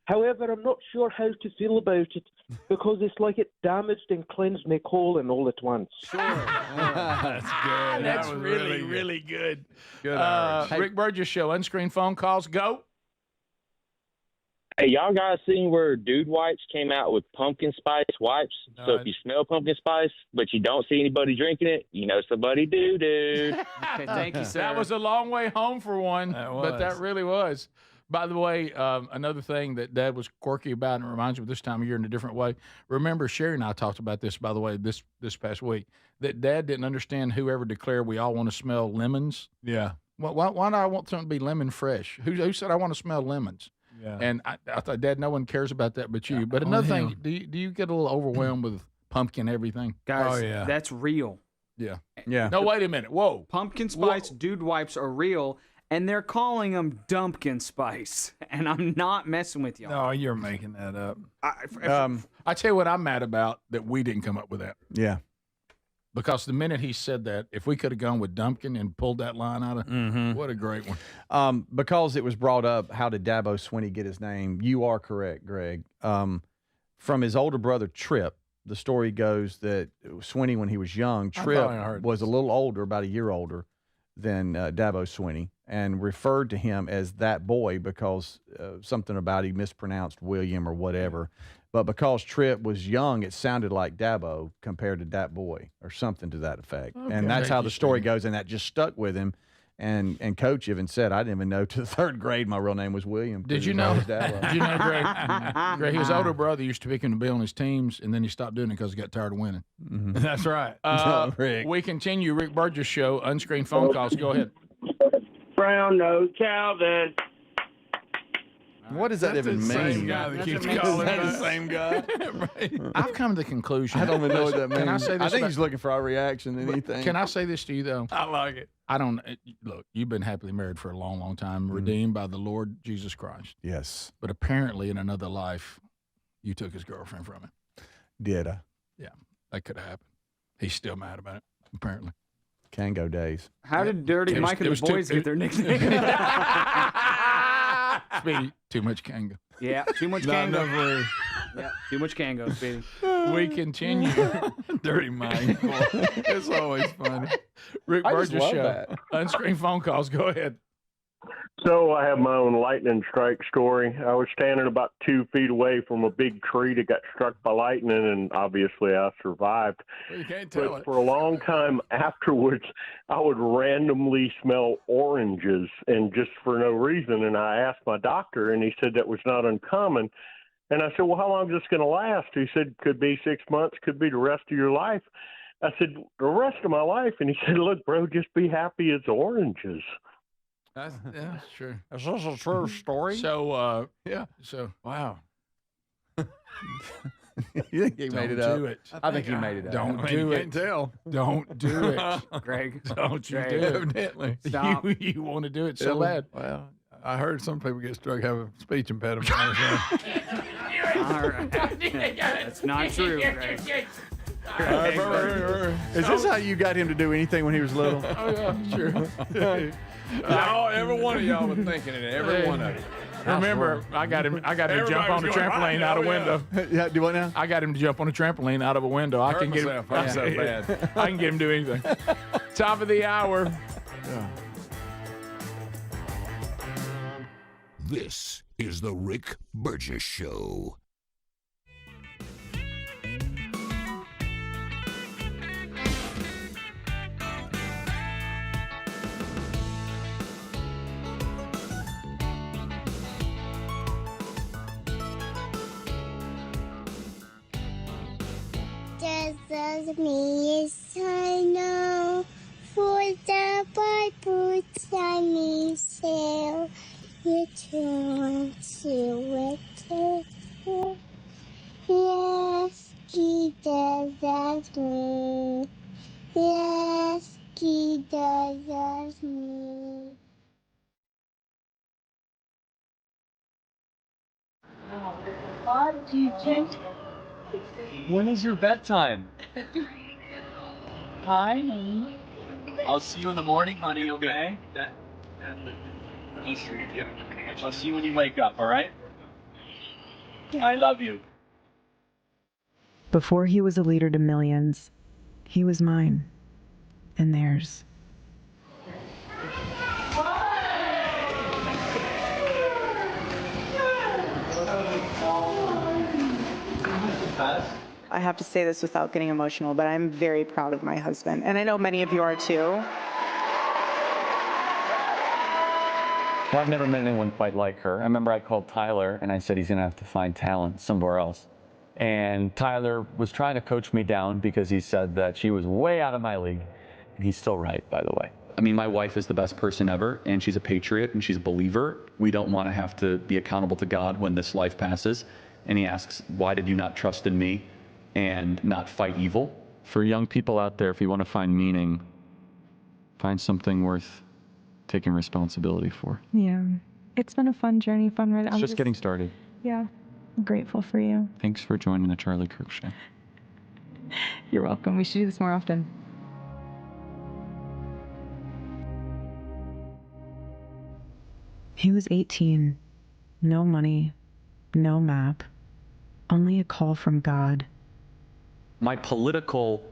However, I'm not sure how to feel about it because it's like it damaged and cleansed my colon all at once. Sure. That's good. That's really good. Good. Rick Burgess Show, Unscreened phone calls. Go. Hey, y'all guys seen where Dude Wipes came out with pumpkin spice wipes? No, So if you smell pumpkin spice, but you don't see anybody drinking it, you know somebody do. Okay, thank you, sir. That was a long way home for one, but that really was. By the way, another thing that Dad was quirky about, and it reminds me of this time of year in a different way. Remember, Sherry and I talked about this, by the way, this past week, that Dad didn't understand whoever declared we all want to smell lemons. Yeah. Why do I want something to be lemon fresh? Who said I want to smell lemons? Yeah. And I thought, Dad, no one cares about that but you. But another thing, do you get a little overwhelmed with pumpkin everything? Guys, that's real. Yeah. Yeah. No, wait a minute. Whoa. Pumpkin spice Dude Wipes are real, and they're calling them Dumpkin Spice, and I'm not messing with y'all. No, you're making that up. I tell you what I'm mad about, that we didn't come up with that. Yeah. Because the minute he said that, if we could have gone with Dumpkin and pulled that line out of, what a great one. Because it was brought up, how did Dabo Swinney get his name? You are correct, Greg. From his older brother, Trip, the story goes that Swinney, when he was young, Trip was a little older, about a year older than Dabo Swinney, and referred to him as that boy because something about he mispronounced William or whatever. But because Trip was young, it sounded like Dabo compared to Dat Boy or something to that effect. Okay. And that's how the story goes, and that just stuck with him. And Coach even said, I didn't even know to the 3rd grade my real name was William. Did you know? Did you know, Greg? Greg, his older brother used to pick him to be on his teams, and then he stopped doing it because he got tired of winning. That's right. Rick. We continue. Rick Burgess Show, Unscreened phone calls. Go ahead. Brown nose Calvin. What does that even mean? Same guy that keeps calling Is that us. the same guy? I've come to the conclusion. I don't even know what that means. Can I say this? I think he's looking for our reaction to anything. Can I say this to you, though? I like it. I don't look. You've been happily married for a long, long time, redeemed by the Lord Jesus Christ. Yes. But apparently, in another life, you took his girlfriend from him. Did I? Yeah, that could have happened. He's still mad about it. Apparently. Kango days. How did Dirty Mike and the boys get their nickname? Speedy, too much Kango. Yeah, too much Not Kango. enough room. Yeah, too much Kango, Speedy. We continue. Dirty Mike. It's always funny. Rick I just Burgess love Show. that. Unscreened phone calls. Go ahead. So I have my own lightning strike story. I was standing about 2 feet away from a big tree that got struck by lightning, and obviously I survived. Well, you can't tell But it. for a long time afterwards, I would randomly smell oranges, and just for no reason. And I asked my doctor, and he said that was not uncommon. And I said, well, how long is this going to last? He said, could be 6 months, could be the rest of your life. I said, the rest of my life? And he said, look, bro, just be happy it's oranges. That's true. Is this a true story? So, Yeah. so Wow. You think he made it up? do it. I think he made it up. Don't I mean, do you it. can't tell. Don't do it. Greg. Don't you Greg. do it. Evidently. Stop. You want to do it so bad. Well, I heard some people get struck have a speech impediment. Or something. All right. That's not true, Greg. Is this how you got him to do anything when he was little? Oh, yeah, sure. No, every one of y'all was thinking it. Every one of you. Remember, I got him to Everybody jump on the was going, trampoline right, out a oh, yeah. window. Yeah, do what now? I got him to jump on a trampoline out of a window. I Hurt can get him. myself. I'm so bad. I can get him to do anything. Top of the hour. This is the Rick Burgess Show. does me is I know, for the Bible tells me so. You want to it. Yes, he does me. Yes, he does me. When is your bedtime? Hi. I'll see you in the morning, honey, okay? I'll see you when you wake up, all right? I love you. Before he was a leader to millions, he was mine and theirs. I have to say this without getting emotional, but I'm very proud of my husband, and I know many of you are too. Well, I've never met anyone quite like her. I remember I called Tyler and I said he's gonna have to find talent somewhere else. And Tyler was trying to coach me down because he said that she was way out of my league. And he's still right, by the way. I mean, my wife is the best person ever, and she's a patriot and she's a believer. We don't want to have to be accountable to God when this life passes. And he asks, why did you not trust in me and not fight evil? For young people out there, if you want to find meaning, find something worth taking responsibility for. Yeah, it's been a fun journey, fun ride. It's just getting started. Yeah, I'm grateful for you. Thanks for joining the Charlie Kirk Show. You're welcome. We should do this more often. He was 18, no money, no map, only a call from God. My political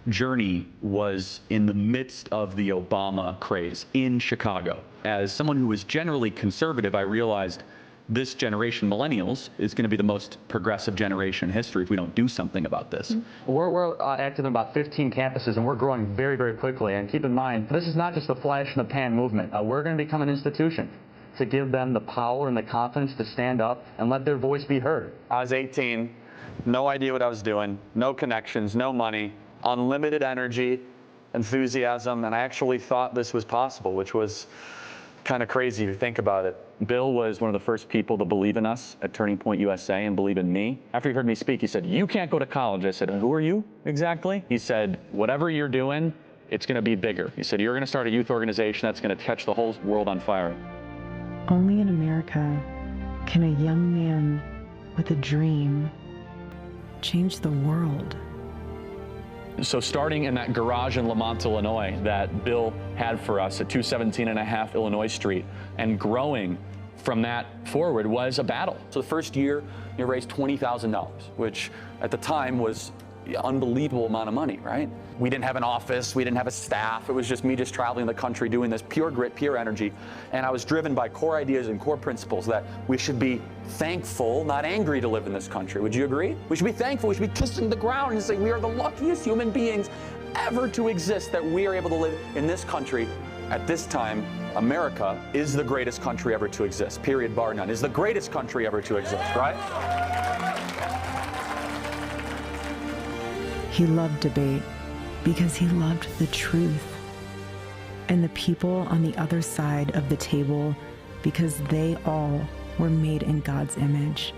journey was in the midst of the Obama craze in Chicago. As someone who was generally conservative, I realized this generation, millennials, is going to be the most progressive generation in history if we don't do something about this. We're active in about 15 campuses, and we're growing very, very quickly. And keep in mind, this is not just a flash in the pan movement. We're going to become an institution to give them the power and the confidence to stand up and let their voice be heard. I was 18, no idea what I was doing, no connections, no money, unlimited energy, enthusiasm, and I actually thought this was possible, which was kind of crazy to think about it. Bill was one of the first people to believe in us at Turning Point USA and believe in me. After he heard me speak, he said, you can't go to college. I said, who are you exactly? He said, whatever you're doing, it's going to be bigger. He said, you're going to start a youth organization that's going to catch the whole world on fire. Only in America can a young man with a dream change the world. So starting in that garage in Lamont, Illinois, that Bill had for us at 217.5 Illinois Street, and growing from that forward was a battle. So the first year, you raised $20,000, which at the time was an unbelievable amount of money, right? We didn't have an office, we didn't have a staff. It was just me just traveling the country doing this, pure grit, pure energy. And I was driven by core ideas and core principles that we should be thankful, not angry, to live in this country. Would you agree? We should be thankful. We should be kissing the ground and saying we are the luckiest human beings ever to exist, that we are able to live in this country. At this time, America is the greatest country ever to exist, period, bar none, is the greatest country ever to exist, right? He loved debate because he loved the truth, and the people on the other side of the table because they all were made in God's image.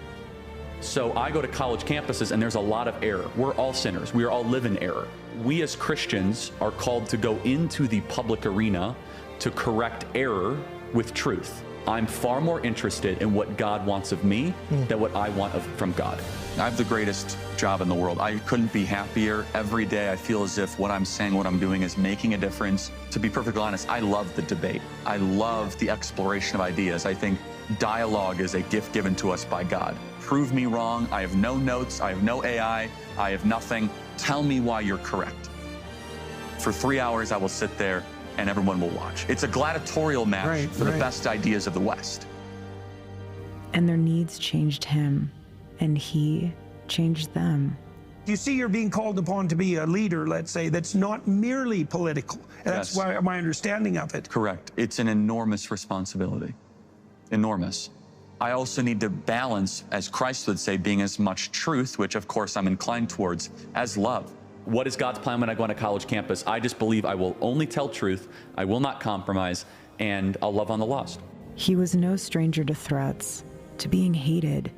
So I go to college campuses and there's a lot of error. We're all sinners. We all live in error. We as Christians are called to go into the public arena to correct error with truth. I'm far more interested in what God wants of me than what I want from God. I have the greatest job in the world. I couldn't be happier. Every day I feel as if what I'm saying, what I'm doing is making a difference. To be perfectly honest, I love the debate. I love the exploration of ideas. I think dialogue is a gift given to us by God. Prove me wrong. I have no notes. I have no AI. I have nothing. Tell me why you're correct. For 3 hours, I will sit there and everyone will watch. It's a gladiatorial match for the best ideas of the West. And their needs changed him, and he changed them. You see, you're being called upon to be a leader, let's say, that's not merely political. That's why my understanding of it. Correct. It's an enormous responsibility. Enormous. I also need to balance, as Christ would say, being as much truth, which of course I'm inclined towards, as love. what is God's plan when I go on a college campus? I just believe I will only tell truth, I will not compromise, and I'll love on the lost. He was no stranger to threats, to being hated,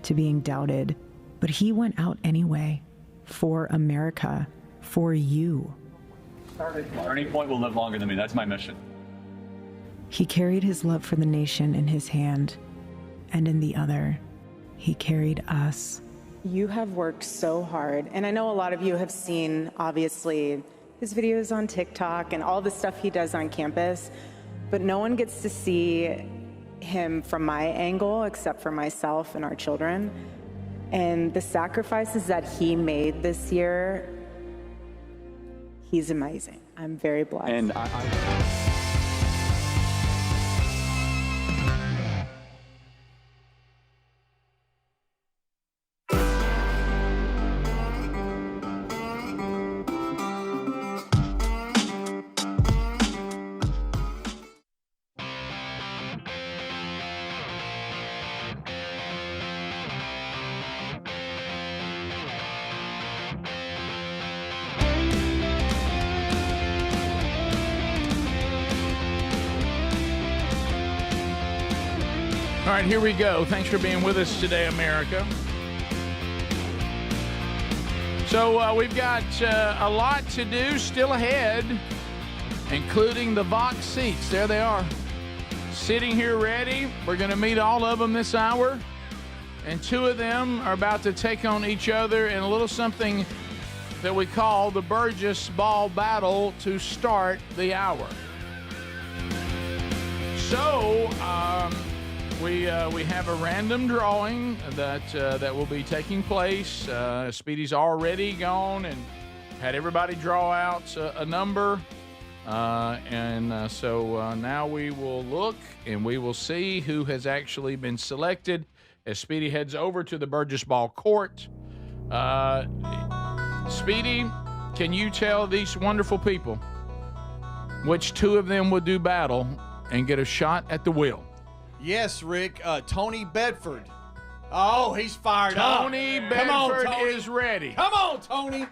to being doubted, but he went out anyway, for America, for you. Turning Point will live longer than me. That's my mission. He carried his love for the nation in his hand, and in the other, he carried us. You have worked so hard, and I know a lot of you have seen, obviously, his videos on TikTok and all the stuff he does on campus, but no one gets to see him from my angle except for myself and our children. And the sacrifices that he made this year, he's amazing. I'm very blessed. And All right, here we go. Thanks for being with us today, America. So we've got a lot to do still ahead, including the Vox seats. There they are, sitting here ready. We're going to meet all of them this hour, and two of them are about to take on each other in a little something that we call the Burgess Ball battle to start the hour. So, we have a random drawing that will be taking place. Speedy's already gone and had everybody draw out a number, so now we will look and we will see who has actually been selected as Speedy heads over to the Burgess Ball court. Speedy, can you tell these wonderful people which two of them would do battle and get a shot at the wheel? Yes, Rick. Tony Bedford. Oh, he's fired up. Tony Bedford is ready. Come on, Tony.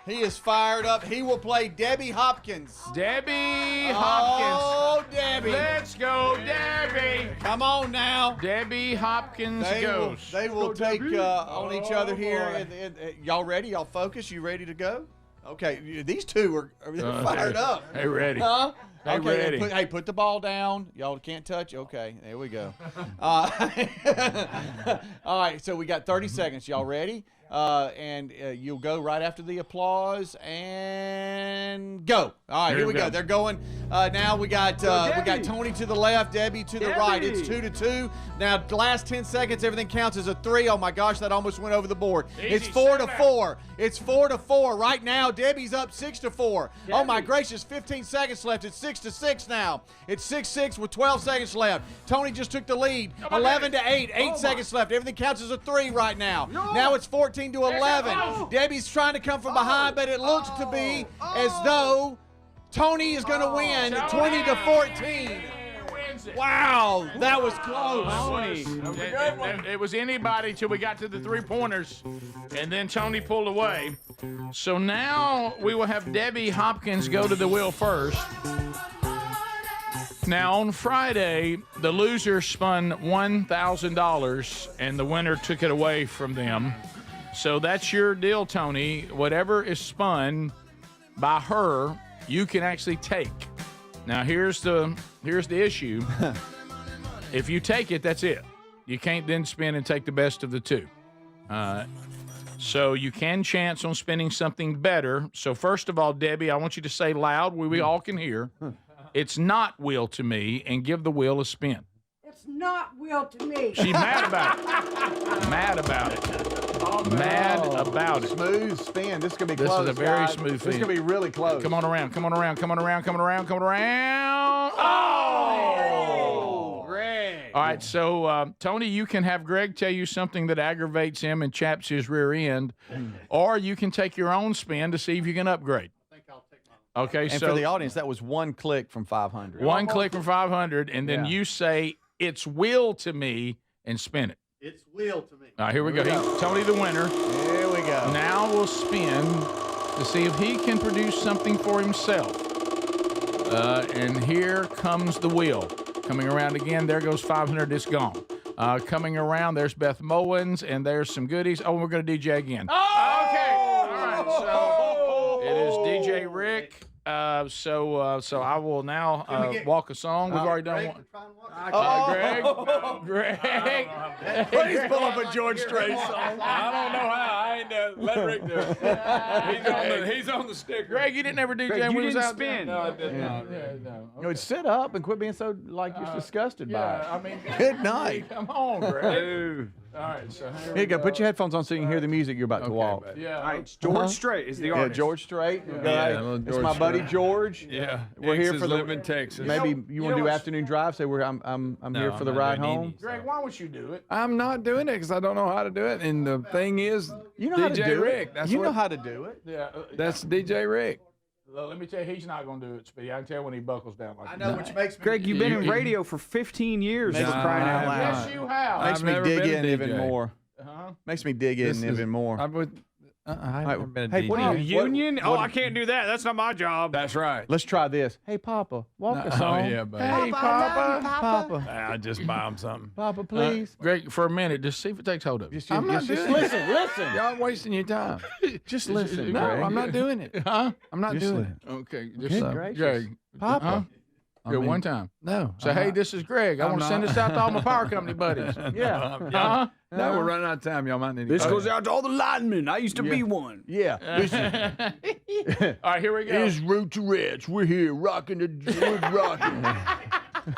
He is fired up. He will play Debbie Hopkins. Debbie Hopkins. Oh, Debbie. Let's go, Debbie. Come on now. Debbie Hopkins goes. They will take on each other here. Y'all ready? Y'all focus? You ready to go? Okay. These two are fired up. They ready. Huh? They okay, ready. Put the ball down. Y'all can't touch. Okay, there we go. All right, so we got 30 seconds. Y'all ready? And you'll go right after the applause and go. All right, here we go. They're going. Now we got Tony to the left, Debbie to the right. It's 2-2. Now the last 10 seconds, everything counts as a 3. Oh my gosh, that almost went over the board. It's 4-4. It's 4-4 right now. Debbie's up 6-4. Oh my gracious, 15 seconds left. It's 6-6 now. It's 6-6 with 12 seconds left. Tony just took the lead. 11-8. 8 seconds left. Everything counts as a 3 right now. Now it's 14-11. Debbie's trying to come from behind, but it looks to be as though Tony is going to win 20-14. Wow, that was close. It was anybody till we got to the 3-pointers, and then Tony pulled away. So now we will have Debbie Hopkins go to the wheel first. Now, on Friday, the loser spun $1,000, and the winner took it away from them. So that's your deal, Tony. Whatever is spun by her, you can actually take. Now, here's the issue. If you take it, that's it. You can't then spin and take the best of the two. So you can chance on spinning something better. So first of all, Debbie, I want you to say loud where we all can hear, it's not wheel to me, and give the wheel a spin. It's not wheel to me. She's mad about it. Mad about it. Mad about it. Smooth spin. This is going to be close. This is a very smooth spin. This is going to be really close. Come on around. Come on around. Come on around. Come on around. Come on around. Oh! Greg. All right. So, Tony, you can have Greg tell you something that aggravates him and chaps his rear end, or you can take your own spin to see if you can upgrade. Okay, and so for the audience, that was one click from 500. One click from 500, and then you say, it's will to me, and spin it. It's wheel to me. All right, here we go. Tony the winner. Here we go. Now we'll spin to see if he can produce something for himself. And here comes the wheel. Coming around again, there goes 500, it's gone. Coming around, there's Beth Mowens, and there's some goodies. Oh, we're going to DJ again. Oh! Okay, all right, so it is DJ Rick. So I will now walk a song. We've already done one. Greg. Please pull up a George Strait song. I don't know how. I ain't let Rick do it. He's on the sticker. Greg, you didn't ever DJ Greg, when you we was didn't out there? spin. No, I did not. No. No, sit up and quit being so like you're disgusted by it. I mean, Good night. come on, Greg. All right, so Here you go. Put your headphones on so you can hear the music you're about to walk. Yeah. All right, George Strait is the artist. Yeah, George Strait. Yeah, It's my buddy George. Yeah, We're here for live in Texas. Maybe you want to do afternoon drive. Say I'm here for the ride home. Greg, why would you do it? I'm not doing it because I don't know how to do it. And the thing is, You know DJ how to do Rick. it. That's You what, know how to do it. Yeah. That's DJ Rick. Let me tell you, he's not going to do it, Speedy. I can tell when he buckles down like I know, which makes me. Greg, you've been in radio for 15 years. Makes For me crying out cry. loud. Yes, you have. Makes I've me never dig been a in even DJ. more. Uh-huh. Makes me dig in even more. I've never been a Hey, DJ. what do you- Union? Oh, I can't do that. That's not my job. That's right. Let's try this. Hey, Papa, walk us Oh, home. yeah, buddy. Hey, Papa. Papa. I just buy him something. Papa, please. Greg, for a minute, just see if it takes hold of you. Just doing listen. Listen. Y'all wasting your time. Just listen. No, Greg. I'm not doing it. Huh? I'm not Just doing listen. it. Okay. Good Just gracious. Greg. Papa. Huh? I Good, mean, one time. No. Say, I'm hey, not. this is Greg. I I'm want to send not. this out to all my power company buddies. Yeah. Huh? No, we're running out of time. Y'all might need to This go. goes out to all the linemen. I used to be one. Yeah. Listen. All right, here we go. It's Root to Rich. We're here rocking we're rocking.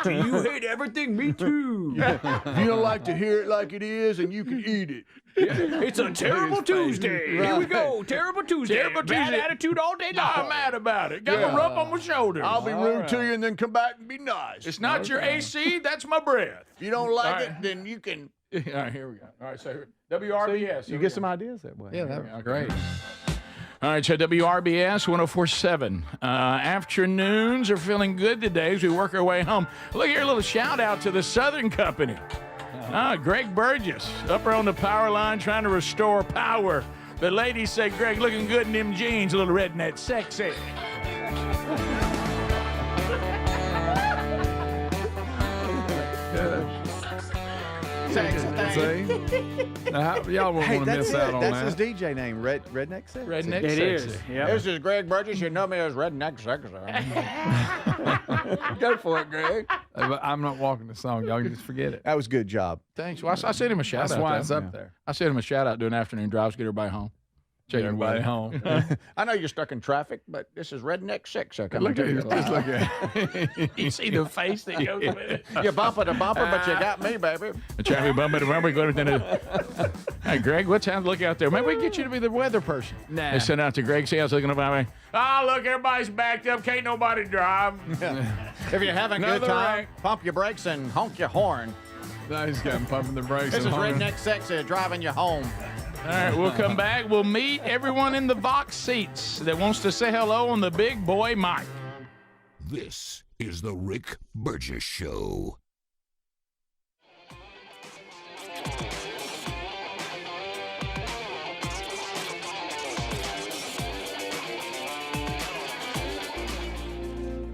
Do you hate everything? Me too. If you don't like to hear it like it is, and you can eat it. It's a terrible Tuesday. Here we go. Terrible Tuesday. Terrible Bad Tuesday. attitude all day long. I'm mad about it. Got a rump on my shoulder. I'll be rude to you and then come back and be nice. It's not your AC, that's my breath. If you don't like All right. it, then you can. All right, here we go. All right, so WRBS. You get some ideas that way. Yeah, that was great. All right, so WRBS 104.7. Afternoons are feeling good today as we work our way home. Look here, a little shout out to the Southern Company. Greg Burgess, up there on the power line trying to restore power. The ladies say, Greg, looking good in them jeans, a little redneck sexy. See? Now, y'all won't want to miss out on That's that. his DJ name, Redneck Sexy. Redneck It sexy. is. Yep. This is Greg Burgess. You know me as Redneck Sexy. Go for it, Greg. But I'm not walking the song. Y'all can just forget it. That was a good job. Thanks. Well, I sent him a shout out. That's why though. it's up there. I sent him a shout out doing afternoon drives, get everybody home. Get everybody home. I know you're stuck in traffic, but this is Redneck Sexy. Look at you. Just look at You see the face that goes with it. You bumper to bumper, but you got me, baby. Traffic bumper to bumper. Go to Hey, Greg, what time to look out there? Maybe we can get you to be the weather person. Nah. They sent out to Greg. See, I was looking about me. Oh, look, everybody's backed up. Can't nobody drive. If you're having a good Another time, rank. pump your brakes and honk your horn. Now he's got him pumping the brakes. This and is horn. Redneck Sexy driving you home. All right, we'll come back. We'll meet everyone in the box seats that wants to say hello on the big boy mic. This is the Rick Burgess Show.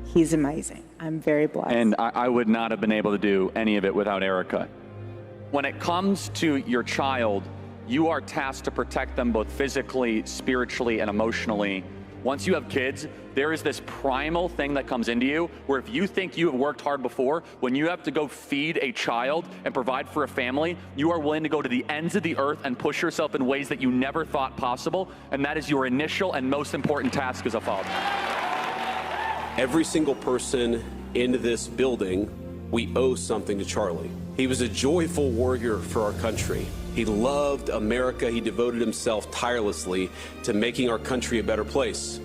He's amazing. I'm very blessed. And I would not have been able to do any of it without Erica. When it comes to your child, you are tasked to protect them both physically, spiritually, and emotionally. Once you have kids, there is this primal thing that comes into you where if you think you have worked hard before, when you have to go feed a child and provide for a family, you are willing to go to the ends of the earth and push yourself in ways that you never thought possible. And that is your initial and most important task as a father. Every single person in this building, we owe something to Charlie. He was a joyful warrior for our country. He loved America. He devoted himself tirelessly to making our country a better place.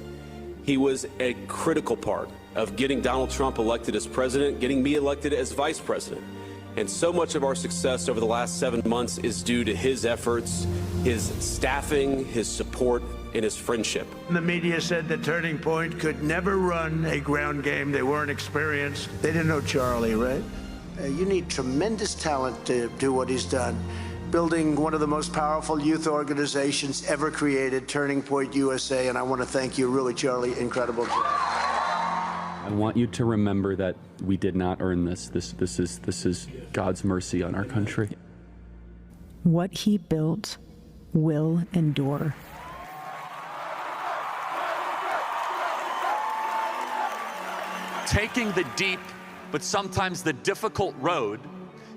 He was a critical part of getting Donald Trump elected as president, getting me elected as vice president. And so much of our success over the last 7 months is due to his efforts, his staffing, his support, and his friendship. The media said that Turning Point could never run a ground game. They weren't experienced. They didn't know Charlie, right? You need tremendous talent to do what he's done. building one of the most powerful youth organizations ever created, Turning Point USA, and I want to thank you, really, Charlie. Incredible job. I want you to remember that we did not earn this. This is God's mercy on our country. What he built will endure. Taking the deep, but sometimes the difficult road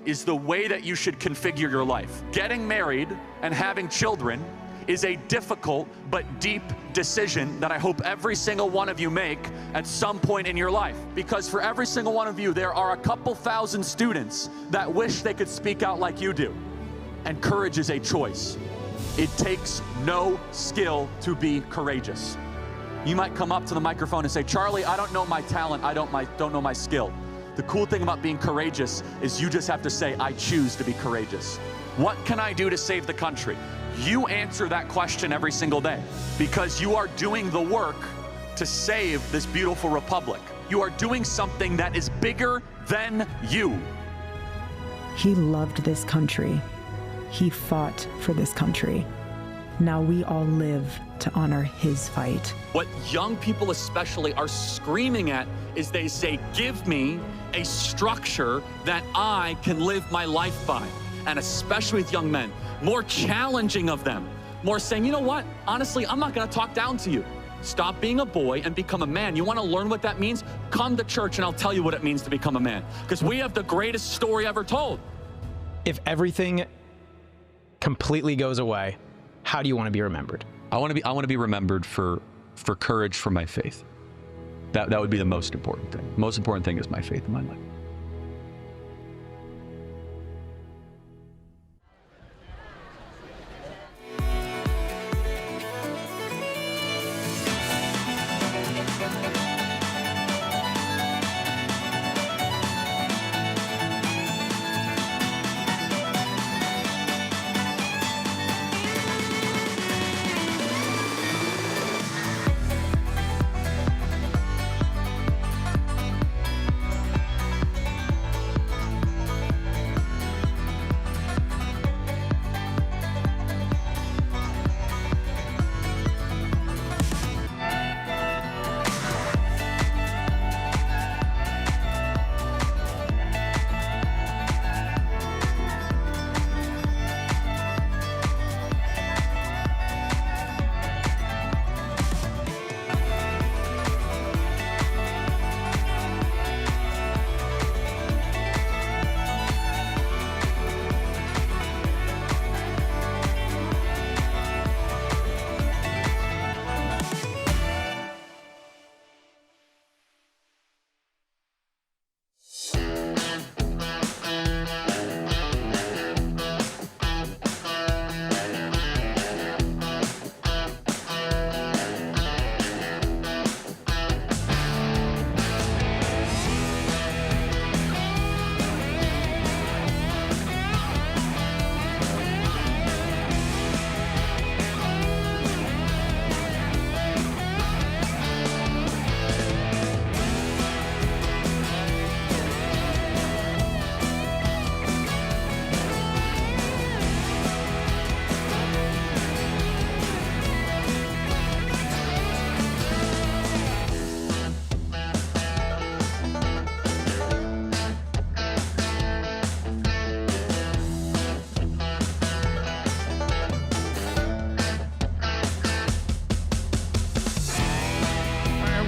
is the way that you should configure your life. Getting married and having children is a difficult but deep decision that I hope every single one of you make at some point in your life. Because for every single one of you, there are a couple thousand students that wish they could speak out like you do. And courage is a choice. It takes no skill to be courageous. You might come up to the microphone and say, Charlie, I don't know my talent, I don't know my skill. The cool thing about being courageous is you just have to say, I choose to be courageous. What can I do to save the country? You answer that question every single day because you are doing the work to save this beautiful republic. You are doing something that is bigger than you. He loved this country. He fought for this country. Now we all live to honor his fight. What young people especially are screaming at is they say, give me a structure that I can live my life by. And especially with young men, more challenging of them, more saying, you know what, honestly, I'm not gonna talk down to you. Stop being a boy and become a man. You wanna learn what that means? Come to church and I'll tell you what it means to become a man. Because we have the greatest story ever told. If everything completely goes away, how do you want to be remembered? I want to be remembered for courage for my faith. That would be the most important thing. Most important thing is my faith in my life.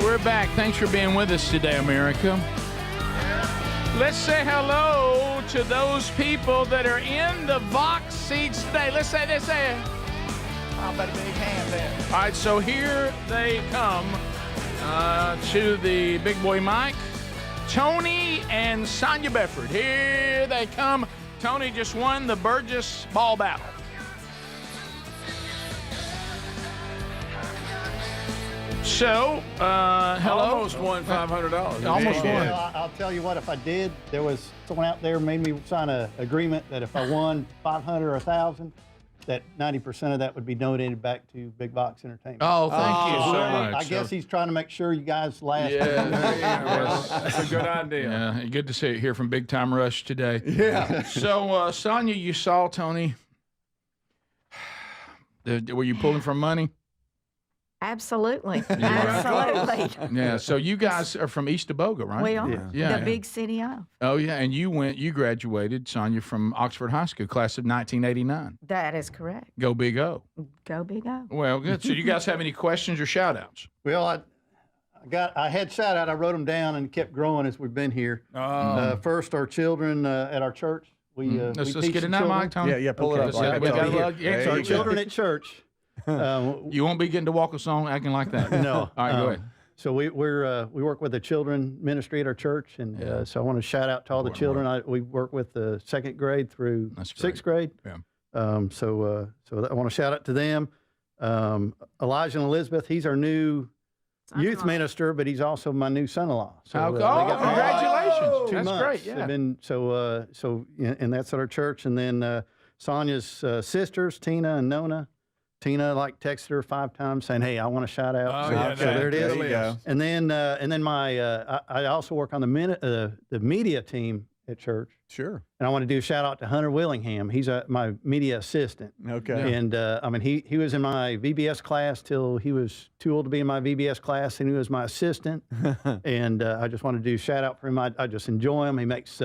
We're back. Thanks for being with us today, America. Let's say hello to those people that are in the Vox seats today. Let's say this. How about a big hand there? All right, so here they come to the big boy mic. Tony and Sonia Bedford. Here they come. Tony just won the Burgess Ball battle. So, hello. Almost won $500. Almost won. Well, I'll tell you what, if I did, there was someone out there made me sign an agreement that if I won 500 or 1,000, that 90% of that would be donated back to Big Box Entertainment. Oh, thank you so much. I guess he's trying to make sure you guys last. Yeah, that's a good idea. Yeah, good to see it here from Big Time Rush today. Yeah. So, Sonia, you saw Tony Were you pulling from money? Absolutely. Absolutely. Yeah. So you guys are from East Teboga, right? We are. Yeah. The big city of. Oh, yeah. And you graduated, Sonia, from Oxford High School, class of 1989. That is correct. Go Big O. Go Big O. Well, good. So you guys have any questions or shout outs? Well, I had shout out. I wrote them down and kept growing as we've been here. First, our children at our church. Let's get in that mic, Tony. Yeah, pull it up. So our children at church. You won't be getting to walk a song acting like that. No. All right, go ahead. So we work with the children ministry at our church, and so I want to shout out to all the children. We work with the 2nd grade through 6th grade. Yeah. So I want to shout out to them. Elijah and Elizabeth. He's our new youth minister, but he's also my new son-in-law. So congratulations! 2 That's months. great. Yeah. They've been, and that's at our church. And then Sonia's sisters, Tina and Nona. Tina texted her 5 times saying, "Hey, I want to shout out." So there it is. There you go. And then my I also work on the media team at church. Sure. And I want to do a shout out to Hunter Willingham. He's my media assistant. Okay. And he was in my VBS class till he was too old to be in my VBS class, and he was my assistant. And I just want to do a shout out for him. I just enjoy him. He makes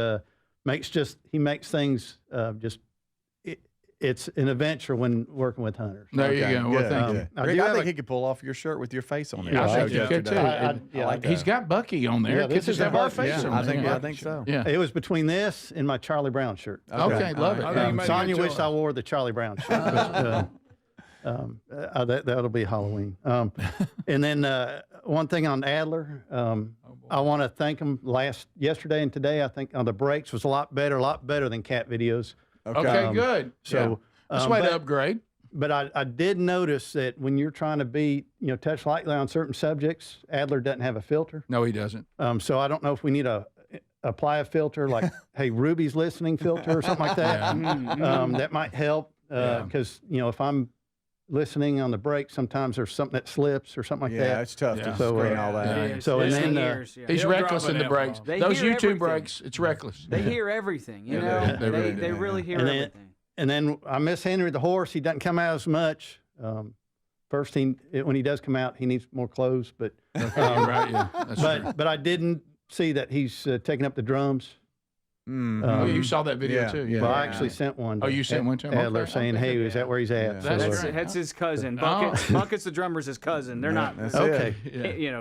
things just. It's an adventure when working with hunters. There you go. Well, thank you. I think he could pull off your shirt with your face on it. Yeah, I think he could too. He's got Bucky on there. Yeah, this is have our face on I think so. Yeah. It was between this and my Charlie Brown shirt. Okay, love it. Sonia wished I wore the Charlie Brown shirt. But, that'll be Halloween. And then one thing on Adler, I want to thank him. Yesterday and today, I think on the breaks was a lot better than cat videos. Okay, good. So that's way to upgrade. But I did notice that when you're trying to touch lightly on certain subjects, Adler doesn't have a filter. No, he doesn't. So I don't know if we need to apply a filter like, hey, Ruby's listening filter or something like that. That might help because if I'm listening on the break, sometimes there's something that slips or something like that. Yeah, it's tough to screen all that. So and then he's reckless in the breaks. Those YouTube breaks, it's reckless. They hear everything, you know. They really hear everything. And then I miss Henry the horse. He doesn't come out as much. First, when he does come out, he needs more clothes. But but I didn't see that he's taking up the drums. You saw that video too. Yeah. Well, I actually sent one. Oh, you sent one to him? Adler saying, "Hey, is that where he's at?" That's his cousin. Bucket's the drummer's his cousin. They're not okay.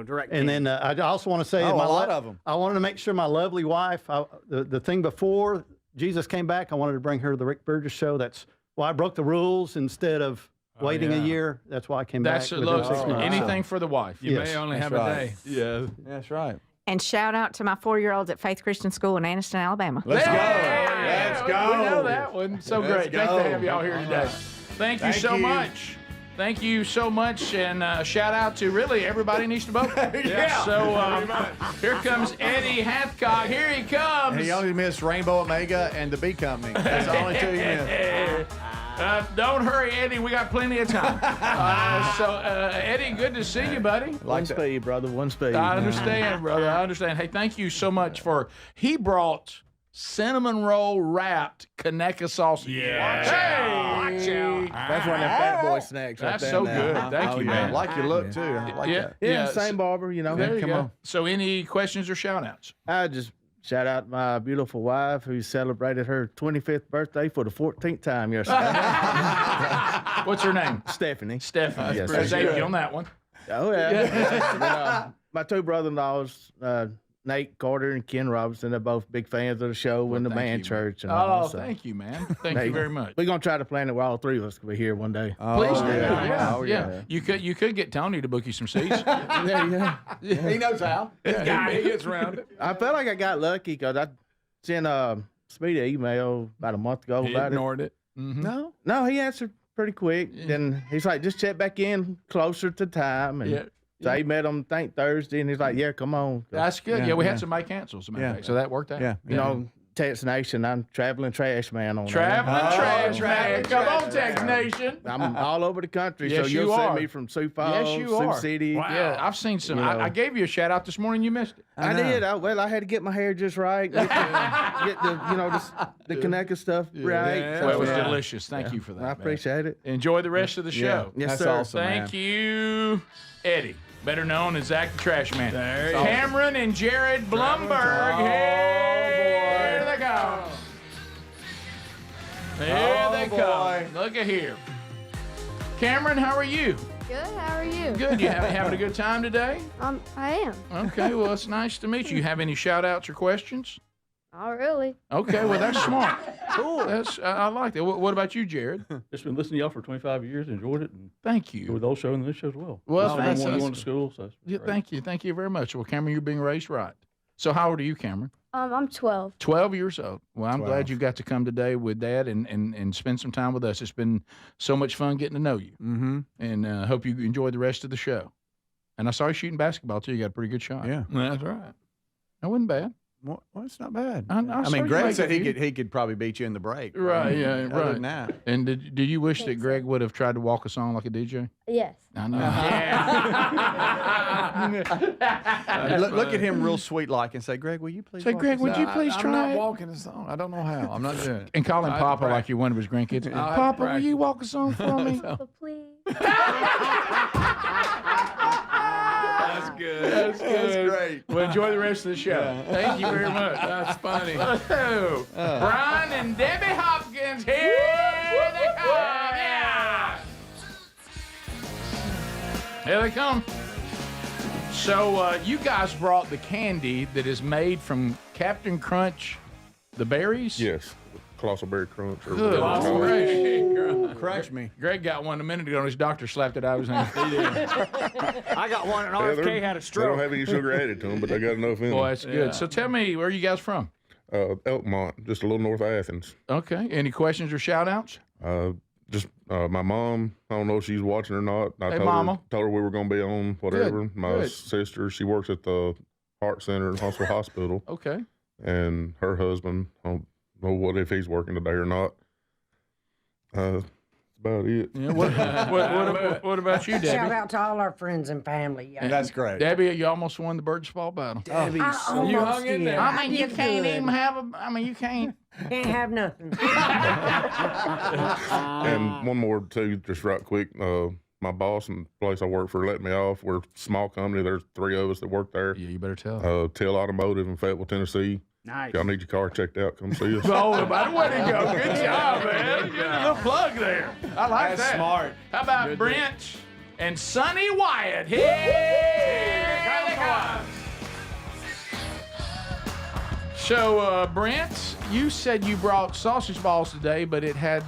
Direct. And then I also want to say, a lot of them. I wanted to make sure my lovely wife. The thing before Jesus came back, I wanted to bring her to the Rick Burgess show. That's why I broke the rules instead of waiting a year. That's why I came back. Anything for the wife. You may only have a day. Yeah, that's right. And shout out to my 4-year-olds at Faith Christian School in Anniston, Alabama. Let's go. Let's go. We know that one. So great. Thanks to have y'all here today. Thank you so much. Thank you so much. And shout out to really everybody in East Teboga. So here comes Eddie Hathcock. Here he comes. He only missed Rainbow Omega and the B Company. That's the only 2 he missed. Don't hurry, Eddie. We got plenty of time. Eddie, good to see you, buddy. One speed, brother. One speed. I understand, brother. I understand. Hey, thank you so much he brought cinnamon roll wrapped Kaneka sausage. Yeah. Hey. Watch out. That's one of them fat boy snacks. That's so good. Thank you, man. I like your look, too. I like that. Yeah, same barber, you know. Come on. So any questions or shout-outs? I just shout out my beautiful wife who celebrated her 25th birthday for the 14th time yesterday. What's her name? Stephanie. Stephanie. Yes, Thank you on that one. Oh, yeah. My 2 brother-in-laws, Nate Carter and Ken Robinson, they're both big fans of the show and the Man Church. And all, so. Thank you, man. Thank you very much. We're going to try to plan it where all 3 of us can be here one day. Please do. Yeah. You could get Tony to book you some seats. He knows how. He gets around it. I felt like I got lucky because I sent Speedy an email about a month ago He about ignored it. No, he answered pretty quick. Then he's like, just check back in closer to time. And so he met him, I think, Thursday, and he's like, yeah, come on. That's good. Yeah, we had somebody cancel, so that worked out. You know, Tex Nation. I'm traveling trash man on Traveling trash man. Come on, Tex Nation. I'm all over the country, Yes, so you'll you see are. me from Sioux Falls, Yes, you Sioux are. City. Wow. Yeah, I've seen some. You know. I gave you a shout out this morning. You missed it. I did. I had to get my hair just right, get the connected stuff right. Yeah, well, it was delicious. Thank you for that. I appreciate it. Enjoy the rest of the show. Yes, That's sir. awesome, Thank man. you, Eddie, better known as Zach the Trash Man. There you Cameron and Jared Blumberg. Here they come. Here they come. Look at here. Cameron, how are you? Good, how are you? Good. You having a good time today? I am. Okay, well, it's nice to meet you. You have any shout-outs or questions? Not really. Okay, well, that's smart. Cool. I like that. What about you, Jared? Just been listening to y'all for 25 years. Enjoyed it. And Thank you. With the old show and this show as well. Well, that's going to school. So yeah, thank you. Thank you very much. Well, Cameron, you're being raised right. So how old are you, Cameron? I'm 12. 12 years old. Well, I'm glad you got to come today with Dad and spend some time with us. It's been so much fun getting to know you. Mm-hmm. And hope you enjoy the rest of the show. And I saw you shooting basketball, too. You got a pretty good shot. Yeah. That's right. That wasn't bad. Well, it's not bad. I I mean, Greg said he could probably beat you in the break. Right, yeah, Other right. than that. And did you wish that Greg would have tried to walk a song like a DJ? Yes. I know. Look at him real sweet like and say, Greg, will you please Say, walk Greg, us would out?" you please I'm try not it? walking the song. I don't know how. I'm not doing it. And call him I had to Papa like practice. you're one of his grandkids. I'll have to Papa, will practice. you walk a song for me? So please. That's good. That's good. That's great. Well, enjoy the rest of the show. Yeah. Thank you very much. That's funny. Oh, Brian and Debbie Hopkins, here they come. Yeah. Here they come. So you guys brought the candy that is made from Captain Crunch, the berries? Yes. Colossal Berry Crunch. Or Good. whatever it's called. Crunch me. Greg got one a minute ago and his doctor slapped it out of his hand. I got one and Yeah, RFK they're- had a They stroke. don't have any sugar added to them, but they got enough in Boy, them. that's good. So tell me, where are you guys from? Elkmont, just a little north of Athens. Okay. Any questions or shout outs? Just my mom, I don't know if she's watching or not. I Hey, told Mama. her we were going to be on whatever. Good, My good. sister, she works at the Heart Center at Huntsville Hospital. Okay. And her husband, I don't know what if he's working today or not. That's about it. Yeah, what about you, Debbie? Shout out to all our friends and family. Yeah. That's great. Debbie, you almost won the Burgess Ball battle. I almost you hung in did. there. I mean, you did can't good. even have a. I mean, you can't. Can't have nothing. And one more too, just right quick. My boss and the place I work for let me off. We're a small company. There's 3 of us that work there. Yeah, you better tell. Till Automotive in Fayetteville, Tennessee. Nice. Y'all need your car checked out. Come see us. Oh, about way to go. Good job, man. Good little plug there. I like That's that. smart. How about Good Brent and Sonny Wyatt? Here they come. So, Brent, you said you brought sausage balls today, but it had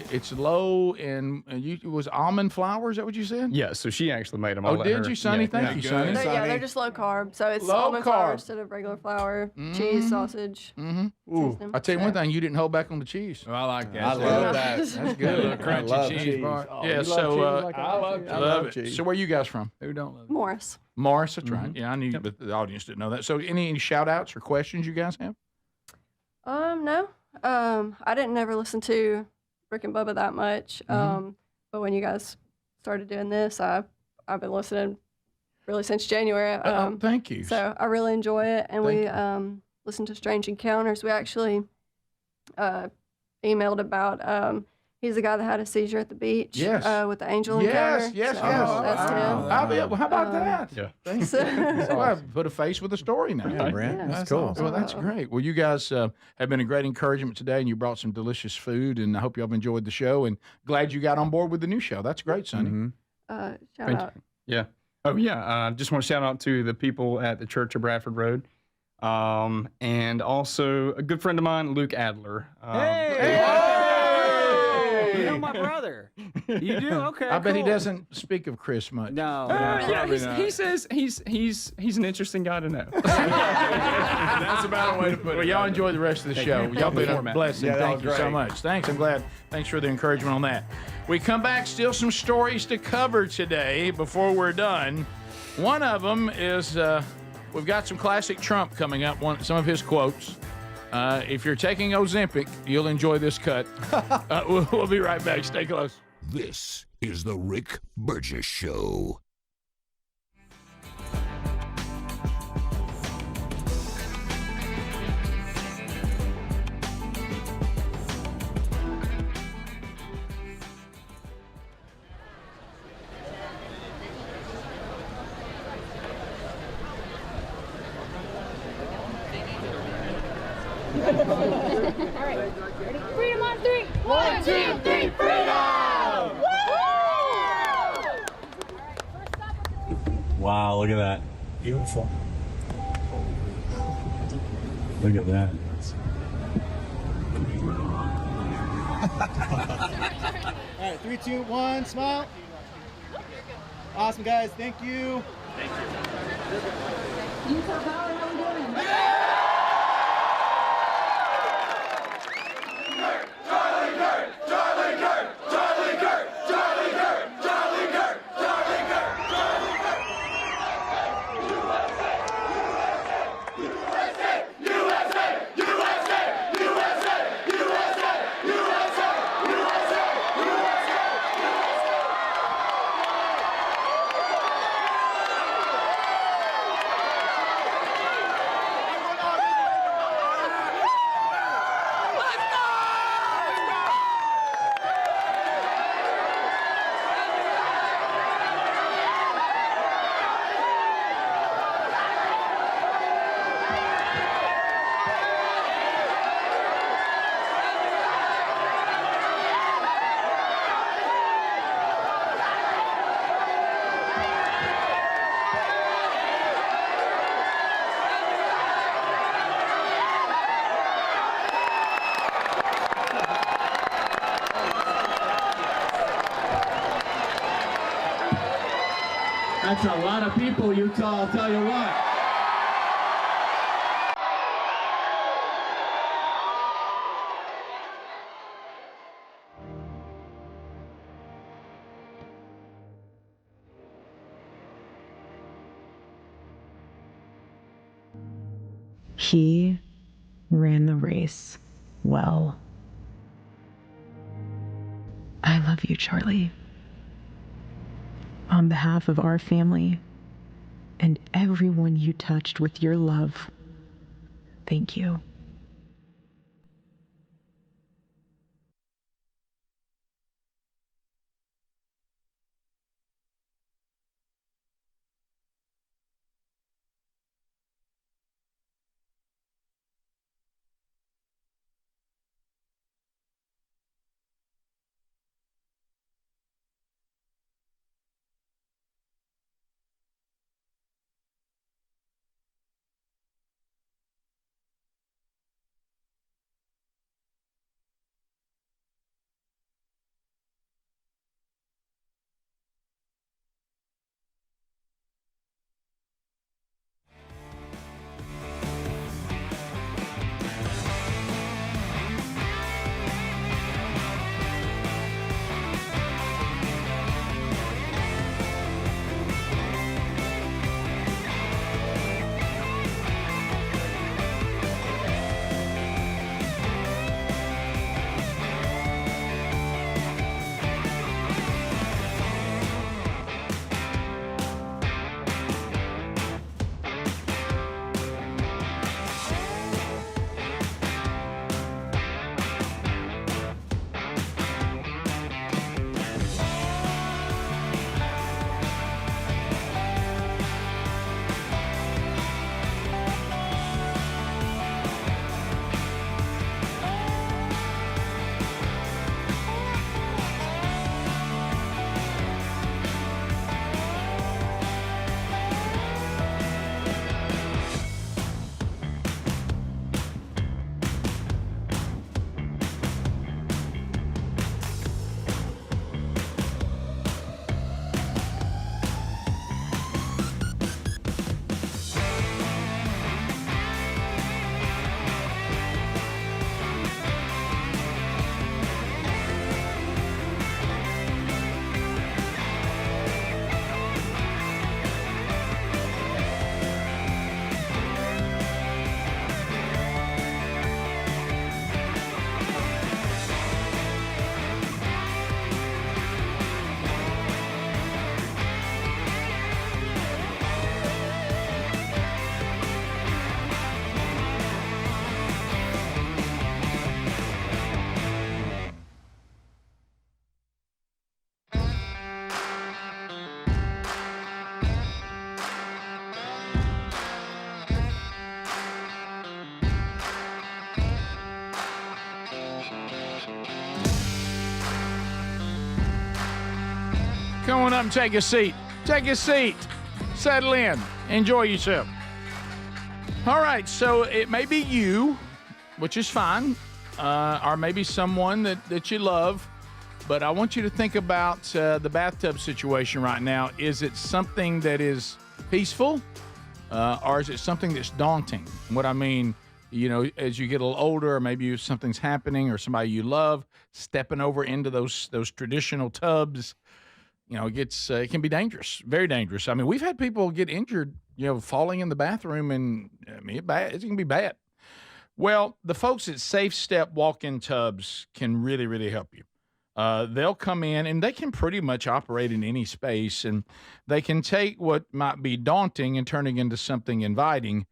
it's low in it was almond flour. Is that what you said? Yeah, so she actually made them. Oh, did you, Sonny? Thank you, Sonny. They're just low carb. So it's Low almond flour carb. instead of regular flour, cheese, sausage. Mm-hmm. Ooh, I tell you one thing, you didn't hold back on the cheese. Oh, I like that. I love that. That's Good good. little crunchy love cheese cheese. part. Oh, Yeah, you love so cheese like I love cheese? cheese. love it. cheese. So where you guys from? Who don't love it? Morris. Morris, that's right. Yeah, I knew, but the audience didn't know that. So any shout outs or questions you guys have? No. I didn't never listen to Rick and Bubba that much. But when you guys started doing this, I've been listening really since January. Thank you. So I really enjoy it. And Thank we listened to Strange Encounters. We actually emailed about he's the guy that had a seizure at the beach. Yes. With the angel Yes, encounter. yes, So yes. That's him. How about that? Yeah. Thank So- you. So I put a face with a story now. Yeah, Brent. Yeah. That's cool. Well, that's great. Well, you guys have been a great encouragement today, and you brought some delicious food, and I hope you all enjoyed the show, and glad you got on board with the new show. That's great, Sonny. Mm-hmm. Shout Thank out. you. Yeah. Oh, yeah. Just want to shout out to the people at the Church of Bradford Road. And also a good friend of mine, Luke Adler. You know my brother. You do? Okay. I bet he cool. doesn't speak of Chris much. No. Yeah, he says he's an interesting guy to know. That's about a way to put it. Well, y'all enjoy the rest of the show. Y'all been a Format. blessing. Yeah, that Thank was you so great. much. Thanks. I'm glad. Thanks for the encouragement on that. We come back, still some stories to cover today before we're done. One of them is we've got some classic Trump coming up, some of his quotes. If you're taking Ozempic, you'll enjoy this cut. We'll be right back. Stay close. This is the Rick Burgess Show. All right. Ready? Freedom on three. 1, 2, 3, freedom! Wow, look at that. Beautiful. Look at that. All right, 3, 2, 1, smile. Awesome, guys. Thank you. Thank you. Utah Power, how we doing? That's a lot of people, Utah, I'll tell you what. He ran the race well. I love you, Charlie. On behalf of our family and everyone you touched with your love, thank you. Come on up and take a seat. Take a seat. Settle in. Enjoy yourself. All right, so it may be you, which is fine, or maybe someone that you love, but I want you to think about the bathtub situation right now. Is it something that is peaceful, or is it something that's daunting? What I mean, you know, as you get a little older, or maybe something's happening, or somebody you love stepping over into those traditional tubs, you know, it can be dangerous, very dangerous. I mean, we've had people get injured, you know, falling in the bathroom, and I mean, it can be bad. Well, the folks at Safe Step walk-in tubs can really, really help you. They'll come in, and they can pretty much operate in any space, and they can take what might be daunting and turning into something inviting.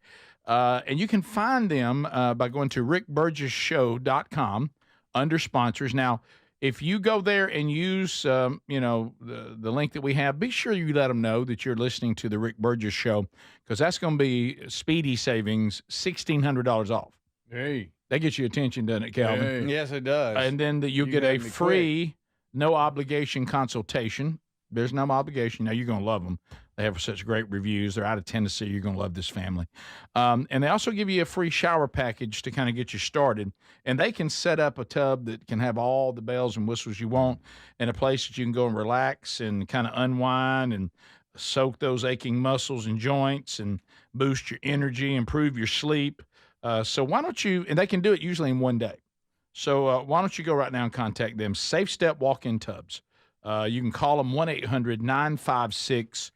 And you can find them by going to rickburgesshow.com under sponsors. Now, if you go there and use, you know, the link that we have, be sure you let them know that you're listening to the Rick Burgess Show, because that's going to be speedy savings, $1,600 off. Hey. That gets your attention, doesn't it, Calvin? Hey. Yes, it does. And then you'll get a free, no-obligation consultation. There's no obligation. Now, you're going to love them. They have such great reviews. They're out of Tennessee. You're going to love this family. And they also give you a free shower package to kind of get you started. And they can set up a tub that can have all the bells and whistles you want, and a place that you can go and relax and kind of unwind and soak those aching muscles and joints and boost your energy, improve your sleep. So why don't you, and they can do it usually in one day. So why don't you go right now and contact them, Safe Step Walk-In Tubs. You can call them 1-800-956-1220,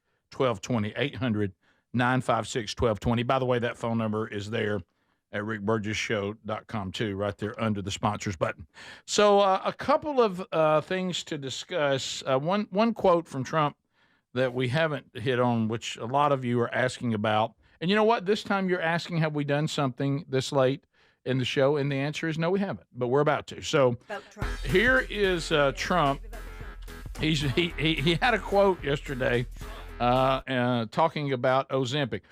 800-956-1220. By the way, that phone number is there at rickburgesshow.com too, right there under the sponsors button. So a couple of things to discuss. One quote from Trump that we haven't hit on, which a lot of you are asking about. And you know what? This time you're asking, have we done something this late in the show? And the answer is no, we haven't, but we're about to. So here is Trump. He had a quote yesterday talking about Ozempic.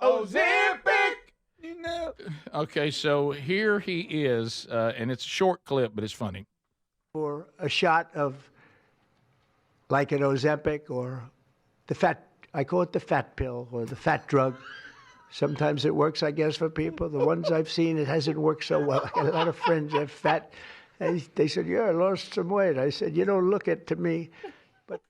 Ozempic! You know. Okay, so here he is, and it's a short clip, but it's funny. For a shot of like an Ozempic or the fat, I call it the fat pill or the fat drug. Sometimes it works, I guess, for people. The ones I've seen, it hasn't worked so well. I got a lot of friends that have fat. And they said, yeah, I lost some weight. I said, you don't look it to me. But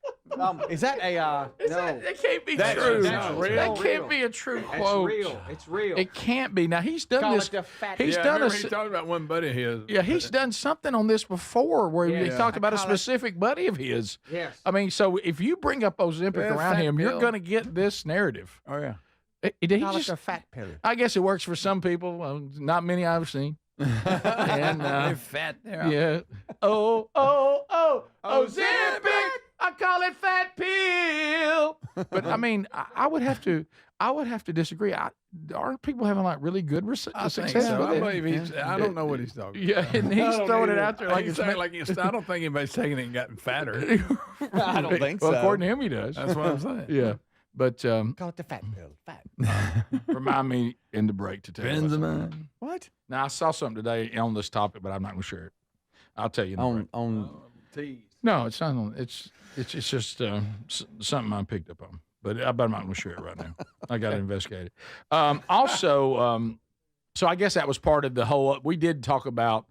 is that AI? No. That can't be true. That's real. That can't be a true quote. It's real. It can't be. Now, he's done this. He's talking about one buddy of his. Yeah, he's done something on this before where he talked about a specific buddy of his. Yes. I mean, so if you bring up Ozempic around him, you're going to get this narrative. Oh, yeah. Did he just a fat pill? I guess it works for some people. Not many I've seen. And they're fat there. Yeah. Ozempic. I call it fat pill. But I mean, I would have to disagree. Aren't people having like really good success with it? I don't know what he's talking about. Yeah, and he's throwing it out there like it's I don't think anybody's taking it and gotten fatter. I don't think so. Well, according to him, he does. That's what I'm saying. Yeah. But call it the fat pill. Fat. Remind me in the break to tell you. Benjamin. What? Now I saw something today on this topic, but I'm not going to share it. I'll tell you. On tease. No, it's not on. It's just something I picked up on, but I'm not going to share it right now. I got to investigate it. Also, so I guess that was part of the whole. We did talk about,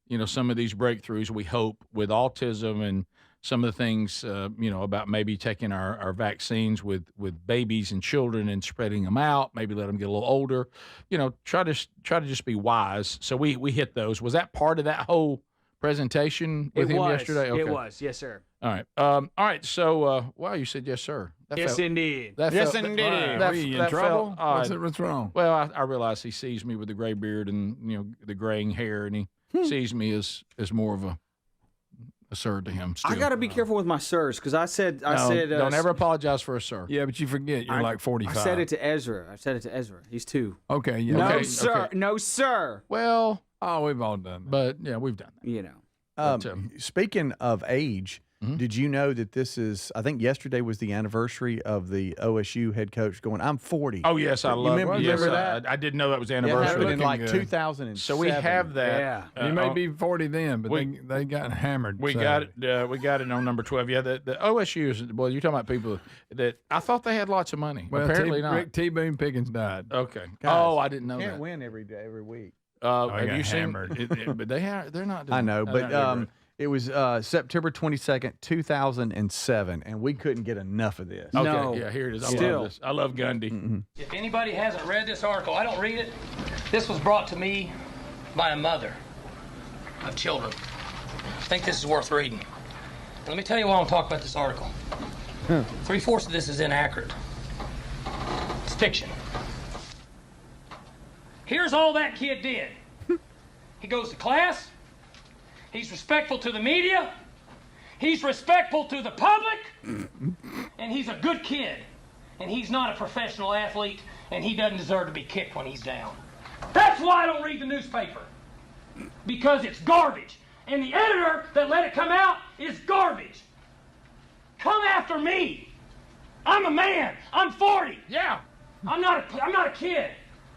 you know, some of these breakthroughs. We hope with autism and some of the things, you know, about maybe taking our vaccines with babies and children and spreading them out, maybe let them get a little older, you know, try to just be wise. So we hit those. Was that part of that whole presentation with him yesterday? Okay. It was, yes, sir. All right. All right. So, wow, you said yes, sir. Indeed. Yes, indeed. Are you in trouble? What's wrong? Well, I realize he sees me with the gray beard and, you know, the graying hair, and he sees me as more of a sir to him. Still. I got to be careful with my sirs because I said. Don't ever apologize for a sir. Yeah, but you forget you're like 45. I said it to Ezra. He's 2. Okay. Yeah. No, okay, sir. Okay. No, sir. Well, we've all done that. But yeah, we've done that. You know. But, speaking of age, Did you know that this is, I think yesterday was the anniversary of the OSU head coach going, I'm 40. Oh, yes, I love it. Remember that? I didn't know that was It anniversary. happened in like 2007. So we have that. Yeah. He may be 40 then, but they got hammered. We got it on number 12. Yeah, the OSU is, boy, you're talking about people that I thought they had lots of money. Well, apparently not. Rick T. Boone Pickens died. Okay. Guys, I didn't know can't that. win every week. Have you seen? But they're not. I know, they're but not it was September 22nd, 2007, and we couldn't get enough of this. Okay, No. yeah, here it is. I Still. love this. I love Gundy. If anybody hasn't read this article, I don't read it. This was brought to me by a mother of children. I think this is worth reading. Let me tell you why I want to talk about this article. 3/4 of this is inaccurate. It's fiction. Here's all that kid did. He goes to class. He's respectful to the media. He's respectful to the public. And he's a good kid. And he's not a professional athlete. And he doesn't deserve to be kicked when he's down. That's why I don't read the newspaper. Because it's garbage. And the editor that let it come out is garbage. Come after me. I'm a man. I'm 40. Yeah. I'm not a kid.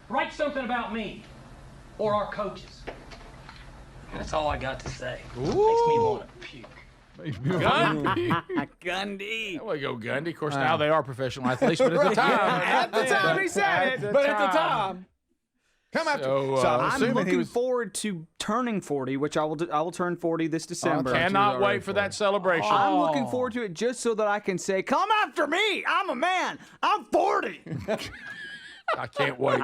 Write something about me. Or our coaches. That's all I got to say. Makes me want to puke. Gundy. There we go, Gundy. Of course, now they are professional athletes, but at the time. At the time he said it, but at the time. Come after. So I'm looking forward to turning 40, which I will turn 40 this December. Cannot wait for that celebration. I'm looking forward to it just so that I can say, come after me. I'm a man. I'm 40. I can't wait.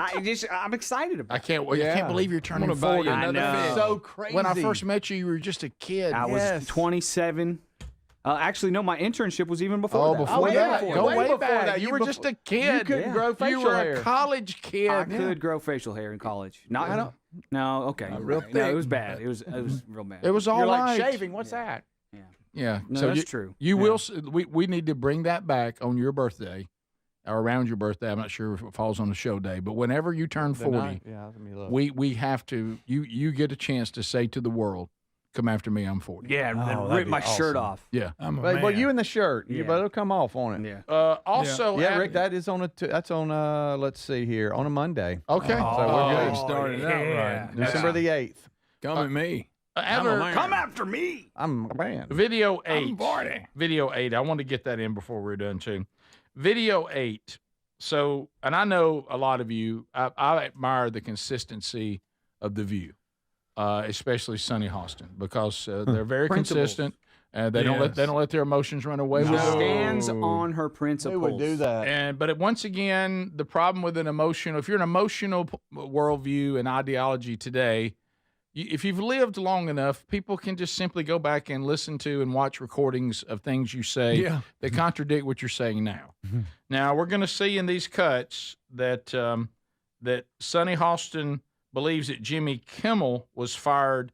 I'm excited about it. I can't wait. I can't believe you're turning 40. I know. So crazy. When I first met you were just a kid. I was 27. Actually, no, my internship was even before Oh, that. before Way that. before Go that. way back. You were just a kid. You couldn't grow facial You were hair. a college kid. I could grow facial hair in college. No, okay. real No, it thick. was bad. It was real bad. It was all You're like right. shaving. What's that? Yeah. No, so that's true. You will. We need to bring that back on your birthday, or around your birthday. I'm not sure if it falls on the show day, but whenever you turn 40, we have to. You get a chance to say to the world, "Come after me, I'm 40." Yeah, then rip my shirt off. Yeah. I'm a Well, man. you in the shirt. You better come off on it. Yeah. Also, Yeah, Rick, that is on that's on let's see here, on a Monday. Okay. So we're good. Started out right. December the 8th. Come at me. Adler, Come after me. I'm a man. Video 8. I'm 40. Video 8. I want to get that in before we're done too. Video 8. So, and I know a lot of you. I admire the consistency of the View, especially Sonny Hostin, because they're very consistent. They don't let their emotions run away She with them. stands on her principles. Who would do that? But once again, the problem with an emotional, if you're an emotional worldview and ideology today, if you've lived long enough, people can just simply go back and listen to and watch recordings of things you say that contradict what you're saying now. Now, we're going to see in these cuts that that Sonny Hostin believes that Jimmy Kimmel was fired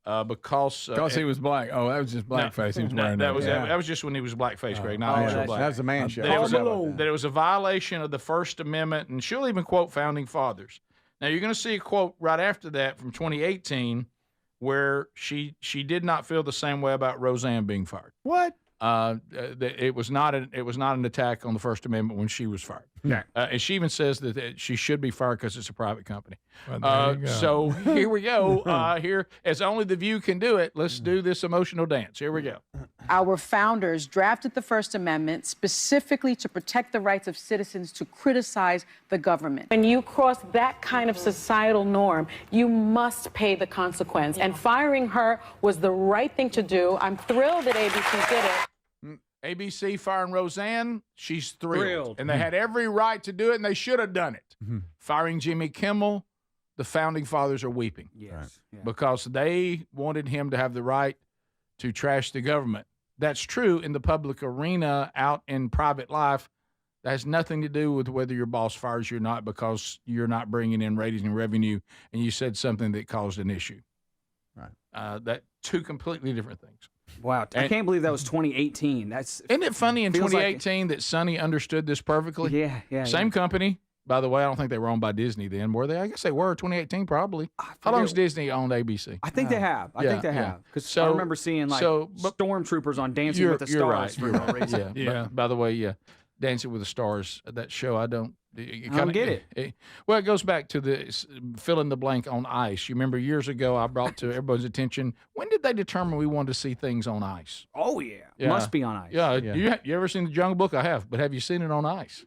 because he was black. Oh, that was just blackface. He was wearing that was just when he was blackface, Greg, not actual black. That was a man show. That it was a violation of the First Amendment, and she'll even quote founding fathers. Now, you're going to see a quote right after that from 2018 where she did not feel the same way about Roseanne being fired. What? It was not an attack on the First Amendment when she was fired. And she even says that she should be fired because it's a private company. So here we go. Here, as only the View can do it, let's do this emotional dance. Here we go. Our founders drafted the First Amendment specifically to protect the rights of citizens to criticize the government. When you cross that kind of societal norm, you must pay the consequence. And firing her was the right thing to do. I'm thrilled that ABC did it. ABC firing Roseanne, she's thrilled. And they had every right to do it, and they should have done it. Firing Jimmy Kimmel, the founding fathers are weeping. Yes. Because they wanted him to have the right to trash the government. That's true in the public arena. Out in private life, that has nothing to do with whether your boss fires you or not, because you're not bringing in ratings and revenue, and you said something that caused an issue. Right. That two completely different things. Wow, I can't believe that was 2018. Isn't it funny in 2018 that Sonny understood this perfectly? Yeah. Same company, By the way, I don't think they were owned by Disney then, were they? I guess they were. 2018, probably. How long's Disney owned ABC? I think they have. I think they have. Because I remember seeing stormtroopers on Dancing with the Stars for no reason. Yeah. By the way, Dancing with the Stars, that show, I don't get it. Well, it goes back to the fill in the blank on ice. You remember years ago, I brought to everybody's attention, when did they determine we wanted to see things on ice? Oh, yeah. Must be on ice. Yeah. You ever seen The Jungle Book? I have, but have you seen it on ice?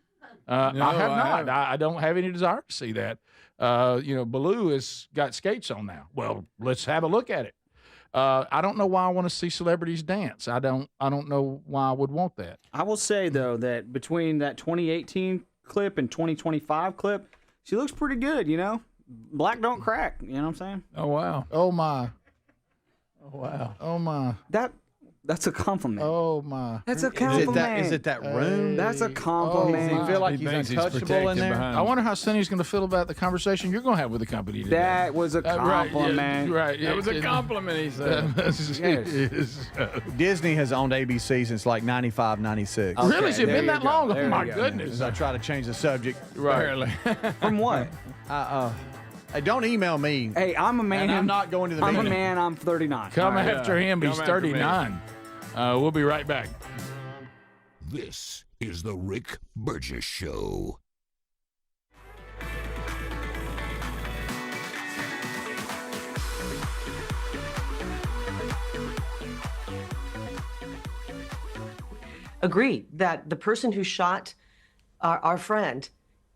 No, I have not. haven't. I don't have any desire to see that. Baloo has got skates on now. Well, let's have a look at it. I don't know why I want to see celebrities dance. I don't know why I would want that. I will say though that between that 2018 clip and 2025 clip, she looks pretty good. Black don't crack. You know what I'm saying? Oh wow. Oh my. Oh wow. Oh my. That's a compliment. Oh my. That's a compliment. Is it that room? That's a compliment. Does he feel like he's untouchable in there? I wonder how Sonny's going to feel about the conversation you're going to have with the company today. That was a compliment. Right. That was a compliment, he said. Disney has owned ABC since like 95, 96. Okay, really? Has it been that long? There Oh, my you go. goodness. As I try to change the subject. Right. From what? Hey, don't email me. Hey, I'm a man. And I'm not going to the I'm meeting. a man. I'm 39. Come after him. He's 39. We'll be right back. This is the Rick Burgess Show. Agree that the person who shot our friend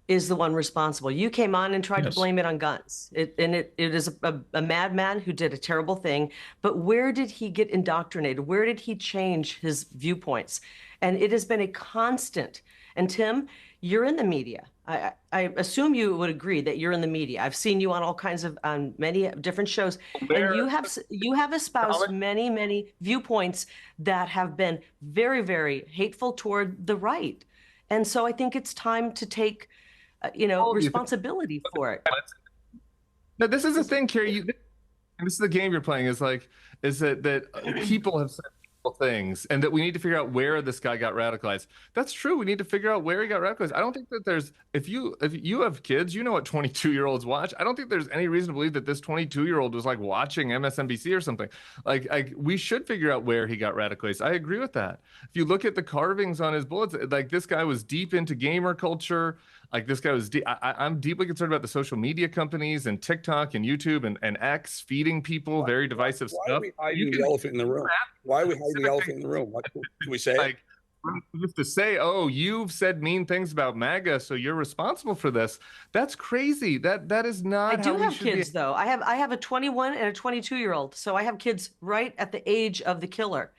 is the one responsible. You came on and tried to blame it on guns. It is a madman who did a terrible thing. But where did he get indoctrinated? Where did he change his viewpoints? And it has been a constant. And Tim, you're in the media. I assume you would agree that you're in the media. I've seen you on all kinds of on many different shows, and you have espoused many viewpoints that have been very, very hateful toward the right. And so I think it's time to take responsibility for it. No, this is the thing, Carrie. This is the game you're playing. Is that people have said things, and that we need to figure out where this guy got radicalized. That's true. We need to figure out where he got radicalized. I don't think that there's if you have kids, you know what 22-year-olds watch. I don't think there's any reason to believe that this 22-year-old was like watching MSNBC or something. Like we should figure out where he got radicalized. I agree with that. If you look at the carvings on his bullets, like this guy was deep into gamer culture. Like this guy was I'm deeply concerned about the social media companies and TikTok and YouTube and X feeding people very divisive stuff. Why are we hiding the elephant in the room? Why are we hiding the elephant in the room? What can we say? Like, just to say, oh, you've said mean things about MAGA, so you're responsible for this. That's crazy. That is not. I do have kids, though. I have a 21 and a 22-year-old, so I have kids right at the age of the killer.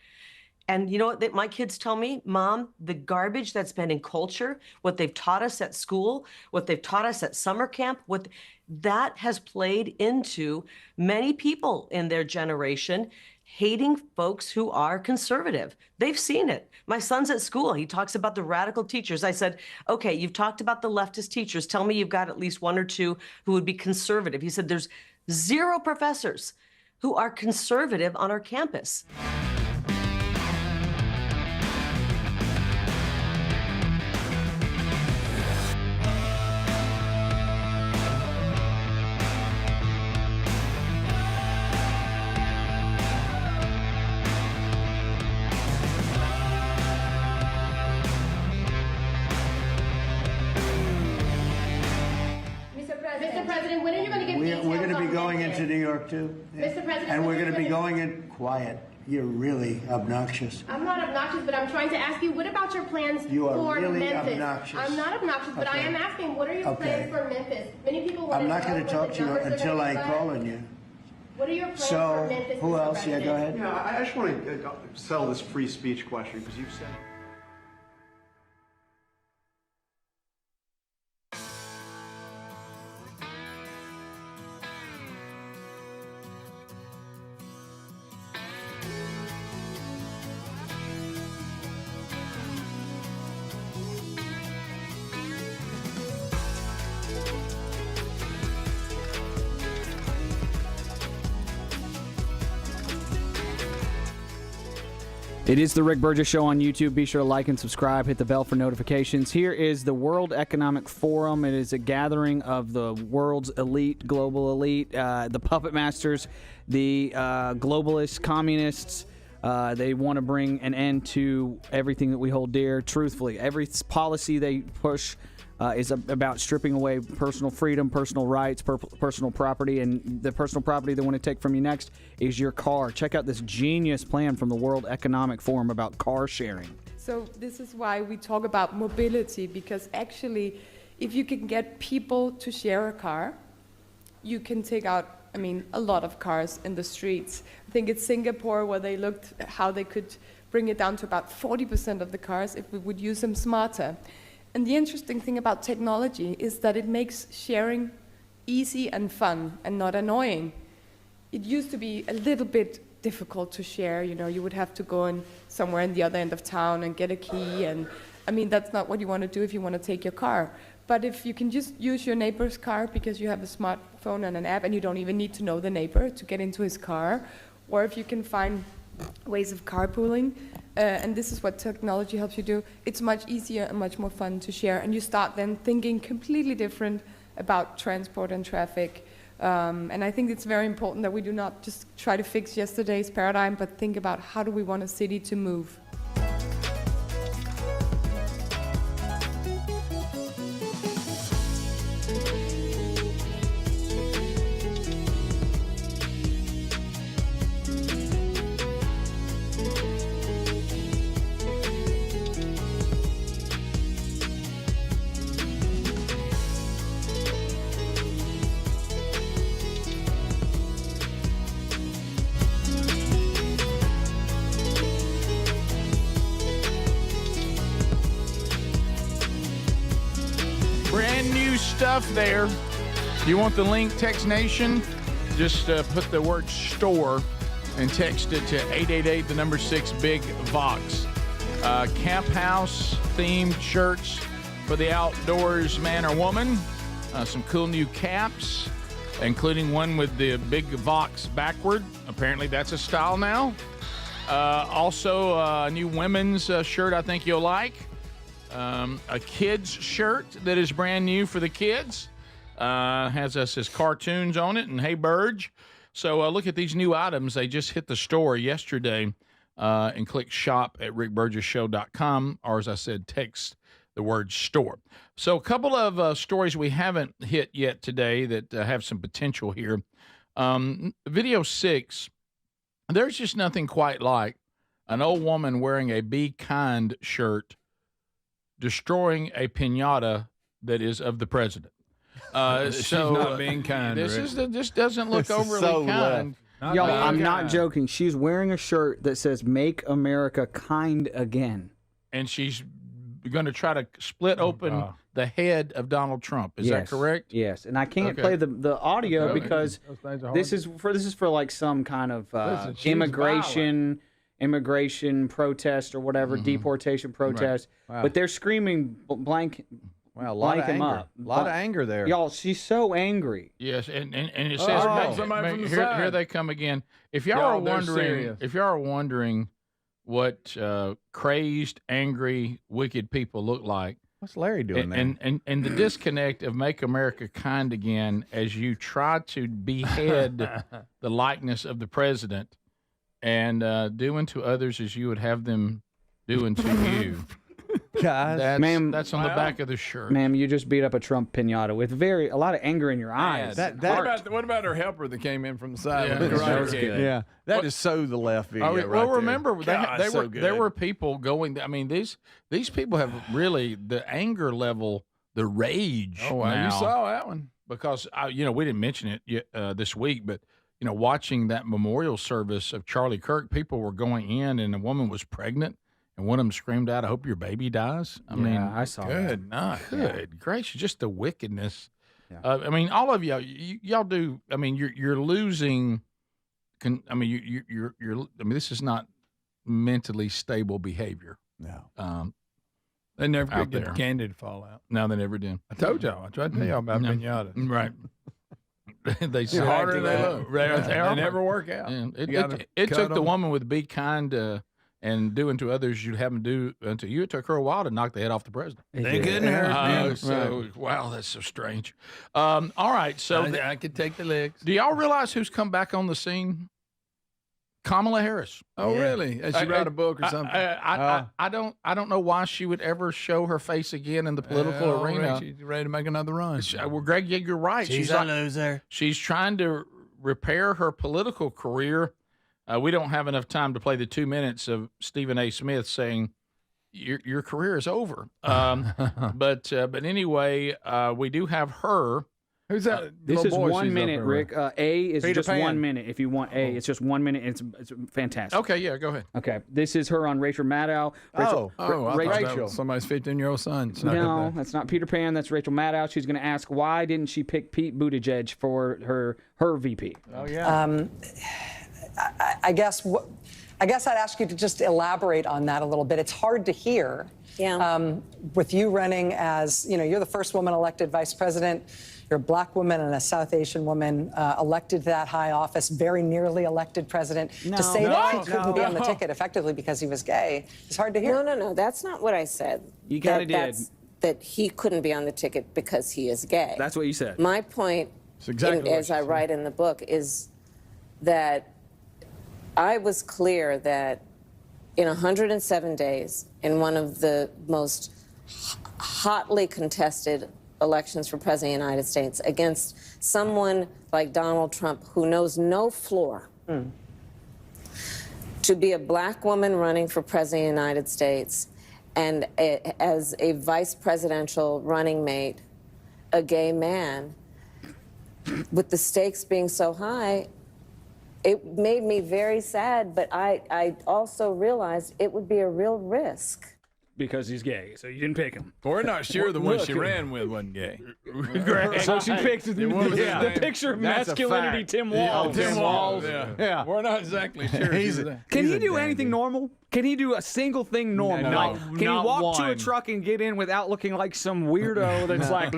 And you know what my kids tell me? Mom, the garbage that's been in culture, what they've taught us at school, what they've taught us at summer camp, that has played into many people in their generation hating folks who are conservative. They've seen it. My son's at school. He talks about the radical teachers. I said, okay, you've talked about the leftist teachers. Tell me you've got at least one or two who would be conservative. He said, there's 0 professors who are conservative on our campus. Mr. President, when are you going to give details We're going to be on going Memphis? into New York, too. Mr. President, And we're when going to are be you going in quiet. You're really obnoxious. I'm not obnoxious, but I'm trying to ask you, what about your plans You are for really Memphis? obnoxious. I'm not obnoxious, but I Okay. am asking, what are your Okay. plans for Memphis? Many people want I'm not know going what to talk the to you numbers are until gonna I be like. call on you. What are your plans for So, Memphis, who Mr. else? Yeah, President? go ahead. Yeah, I just want to settle this free speech question because you've said. It is the Rick Burgess Show on YouTube. Be sure to like and subscribe. Hit the bell for notifications. Here is the World Economic Forum. It is a gathering of the world's elite, global elite, the puppet masters, the globalists, communists. They want to bring an end to everything that we hold dear. Truthfully, every policy they push is about stripping away personal freedom, personal rights, personal property, and the personal property they want to take from you next is your car. Check out this genius plan from the World Economic Forum about car sharing. So this is why we talk about mobility, because actually, if you can get people to share a car, you can take out, a lot of cars in the streets. I think it's Singapore where they looked at how they could bring it down to about 40% of the cars if we would use them smarter. And the interesting thing about technology is that it makes sharing easy and fun and not annoying. It used to be a little bit difficult to share. You would have to go in somewhere in the other end of town and get a key. And that's not what you want to do if you want to take your car. But if you can just use your neighbor's car because you have a smartphone and an app and you don't even need to know the neighbor to get into his car, or if you can find ways of carpooling, and this is what technology helps you do, it's much easier and much more fun to share. And you start then thinking completely different about transport and traffic. And I think it's very important that we do not just try to fix yesterday's paradigm, but think about how do we want a city to move. Stuff there. You want the link, Text Nation? Just put the word store and text it to 888 the number 6 big Vox. Camp house themed shirts for the outdoors man or woman. Some cool new caps, including one with the big Vox backward. Apparently that's a style now. Also a new women's shirt I think you'll like. A kid's shirt that is brand new for the kids. Has us as cartoons on it and Hey Burge. So look at these new items. They just hit the store yesterday and click shop at rickburgesshow.com, or as I said, text the word store. So a couple of stories we haven't hit yet today that have some potential here. Video 6, there's just nothing quite like an old woman wearing a Be Kind shirt destroying a piñata that is of the president. She's not being kind. This doesn't look overly kind. Y'all, I'm not joking. She's wearing a shirt that says "Make America Kind Again," and she's going to try to split open the head of Donald Trump. Is that correct? Yes, and I can't play the audio because this is for like some kind of immigration protest or whatever, deportation protest. Wow. But they're screaming blank. Wow, a lot of anger. Up. A lot of anger there. Y'all, she's so angry. Yes, and it says here they come again. If y'all are wondering what crazed, angry, wicked people look like, what's Larry doing there? And the disconnect of Make America Kind Again as you try to behead the likeness of the president and do unto others as you would have them do unto you. Guys, that's on the back of the shirt. Ma'am, you just beat up a Trump piñata with a lot of anger in your eyes. What about her helper that came in from the side? That was good. Yeah, that is so the left video. Remember, there were people going. I mean, these people have really the anger level, the rage. Oh, wow, now, you saw that one because we didn't mention it yet, this week, but watching that memorial service of Charlie Kirk, people were going in, and a woman was pregnant. And one of them screamed out, "I hope your baby dies." I mean, I saw good, that. Good gracious, just the wickedness. Yeah. All of y'all do. I mean, you're losing. You're. This is not mentally stable behavior. No. They never could get the candy to fall out. No, they never did. I told y'all. I tried to tell y'all about piñata. Right. They say harder than they look. They never work out. Yeah. It took the woman with Be Kind and do unto others you'd have them do unto you. It took her a while to knock the head off the president. They couldn't hurt me. So, wow, that's so strange. All right, so I could take the legs. do y'all realize who's come back on the scene? Kamala Harris. Oh, really? Did she write a book or something? I don't know why she would ever show her face again in the political arena. She's ready to make another run. Well, Greg, yeah, you're right. She's a loser. She's trying to repair her political career. We don't have enough time to play the 2 minutes of Stephen A. Smith saying your career is over. But anyway, we do have her. Who's that? This is 1 minute, Rick. A is Peter just Pan. 1 minute. If you want A, it's just 1 minute. It's fantastic. Okay, yeah, go ahead. Okay, this is her on Rachel Maddow. I thought that Rachel. was somebody's 15-year-old son. No, that's not Peter Pan. That's Rachel Maddow. She's going to ask why didn't she pick Pete Buttigieg for her VP? Oh yeah. I guess I'd ask you to just elaborate on that a little bit. It's hard to hear. Yeah. With you running as, you're the first woman elected vice president. You're a black woman and a South Asian woman elected to that high office, very nearly elected president. To say that he couldn't be on the ticket effectively because he was gay is hard to hear. No. That's not what I said. You kind of did. That he couldn't be on the ticket because he is gay. That's what you said. My point, as I write in the book, is that I was clear that in 107 days, in one of the most hotly contested elections for president of the United States, against someone like Donald Trump who knows no floor, to be a black woman running for president of the United States and as a vice presidential running mate, a gay man, with the stakes being so high, it made me very sad, but I also realized it would be a real risk. Because he's gay, so you didn't pick him. We're not sure the one she ran with wasn't gay. So she picked the picture of masculinity, Tim Walz. Tim Walz. Yeah. We're not exactly sure. Can he do anything normal? Can he do a single thing normal? No, Can he walk to a truck and get in without looking like some weirdo that's like,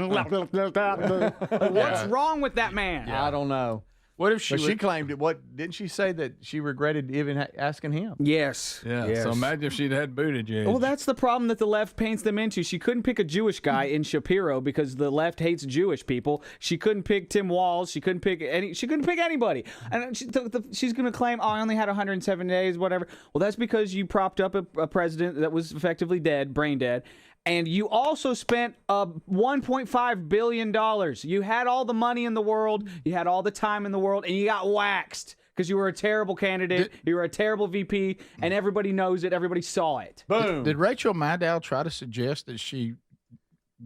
what's wrong with that man? I don't know. What if she? But she claimed it. What didn't she say that she regretted even asking him? Yes. Yeah. Yes. So imagine if she'd had Buttigieg. Well, that's the problem that the left paints them into. She couldn't pick a Jewish guy in Shapiro because the left hates Jewish people. She couldn't pick Tim Walz. She couldn't pick anybody. And she's going to claim, I only had 107 days, whatever. Well, that's because you propped up a president that was effectively dead, brain dead. And you also spent $1.5 billion. You had all the money in the world, you had all the time in the world, and you got waxed because you were a terrible candidate, you were a terrible VP, and everybody knows it, everybody saw it. Boom. Did Rachel Maddow try to suggest that she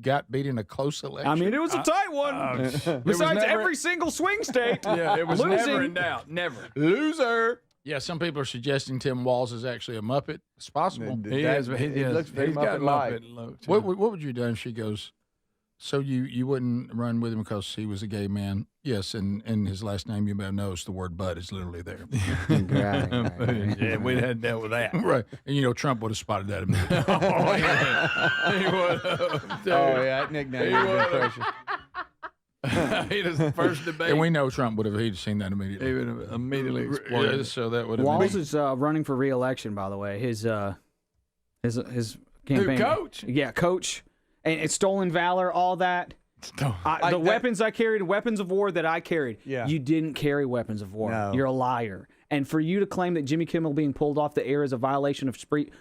got beat in a close election? I mean, it was a tight one. Besides every single swing state. Yeah, it was losing. never in doubt. Never. Loser. Yeah, some people are suggesting Tim Walz is actually a Muppet. It's possible. He is. He looks very Muppet-like. What would you do if she goes, so you wouldn't run with him because he was a gay man? Yes, and his last name, you may notice the word "bud" is literally there. Right. Yeah, we'd had dealt with that. Right. And, Trump would have spotted that immediately. Oh, yeah. He would have. Oh, yeah, that nickname would have been precious. He was the first debate. And we know Trump would have seen that immediately. He would have immediately exploded. Yeah, so that would have Walz is running for re-election, by the way. His campaign. Coach? Yeah, coach. And it's stolen valor, all that. The weapons I carried, weapons of war that I carried. Yeah. You didn't carry weapons of war. No. You're a liar. And for you to claim that Jimmy Kimmel being pulled off the air is a violation of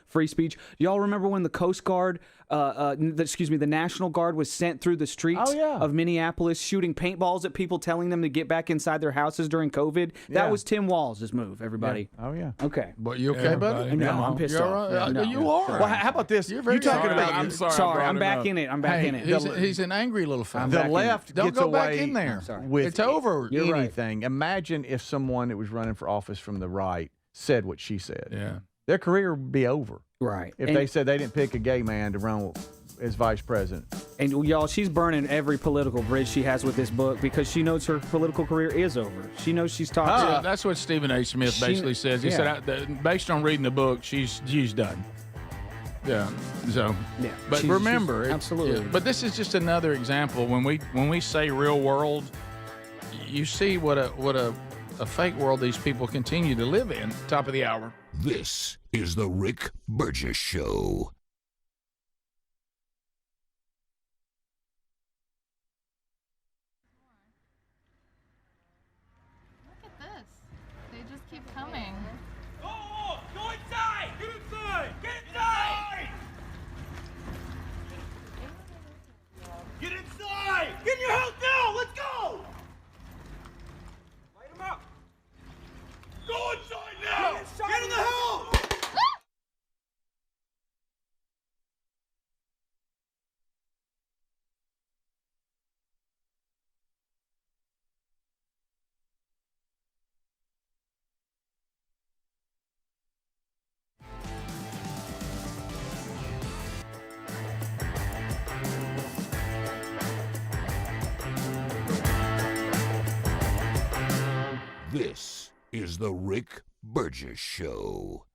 free speech, y'all remember when the Coast Guard, the National Guard was sent through the streets of Minneapolis shooting paintballs at people, telling them to get back inside their houses during COVID? That was Tim Walz's move, everybody. Yeah. Oh, yeah. Okay. But you okay, buddy? No, I'm pissed off. You are. Well, how about this? You're very talking sorry. about. I'm sorry. I'm back in it. I'm back in it. He's an angry little fella. The left Don't gets go away back in there. with It's over. You're anything. Right. Imagine if someone that was running for office from the right said what she said. Yeah. Their career would be over. Right. If they said they didn't pick a gay man to run as vice president. And y'all, she's burning every political bridge she has with this book because she knows her political career is over. She knows she's talked. That's what Stephen A. Smith basically says. He said, based on reading the book, she's done. Yeah. So. Yeah. But remember, absolutely. Yeah, but this is just another example. When we say real world, you see what a fake world these people continue to live in. Top of the hour. This is the Rick Burgess Show. Look at this. They just keep coming. Go inside! Get inside! Get inside! Get inside! Get in your house now! Let's go! Light him up! Go inside now! Get in the house! This is the Rick Burgess Show.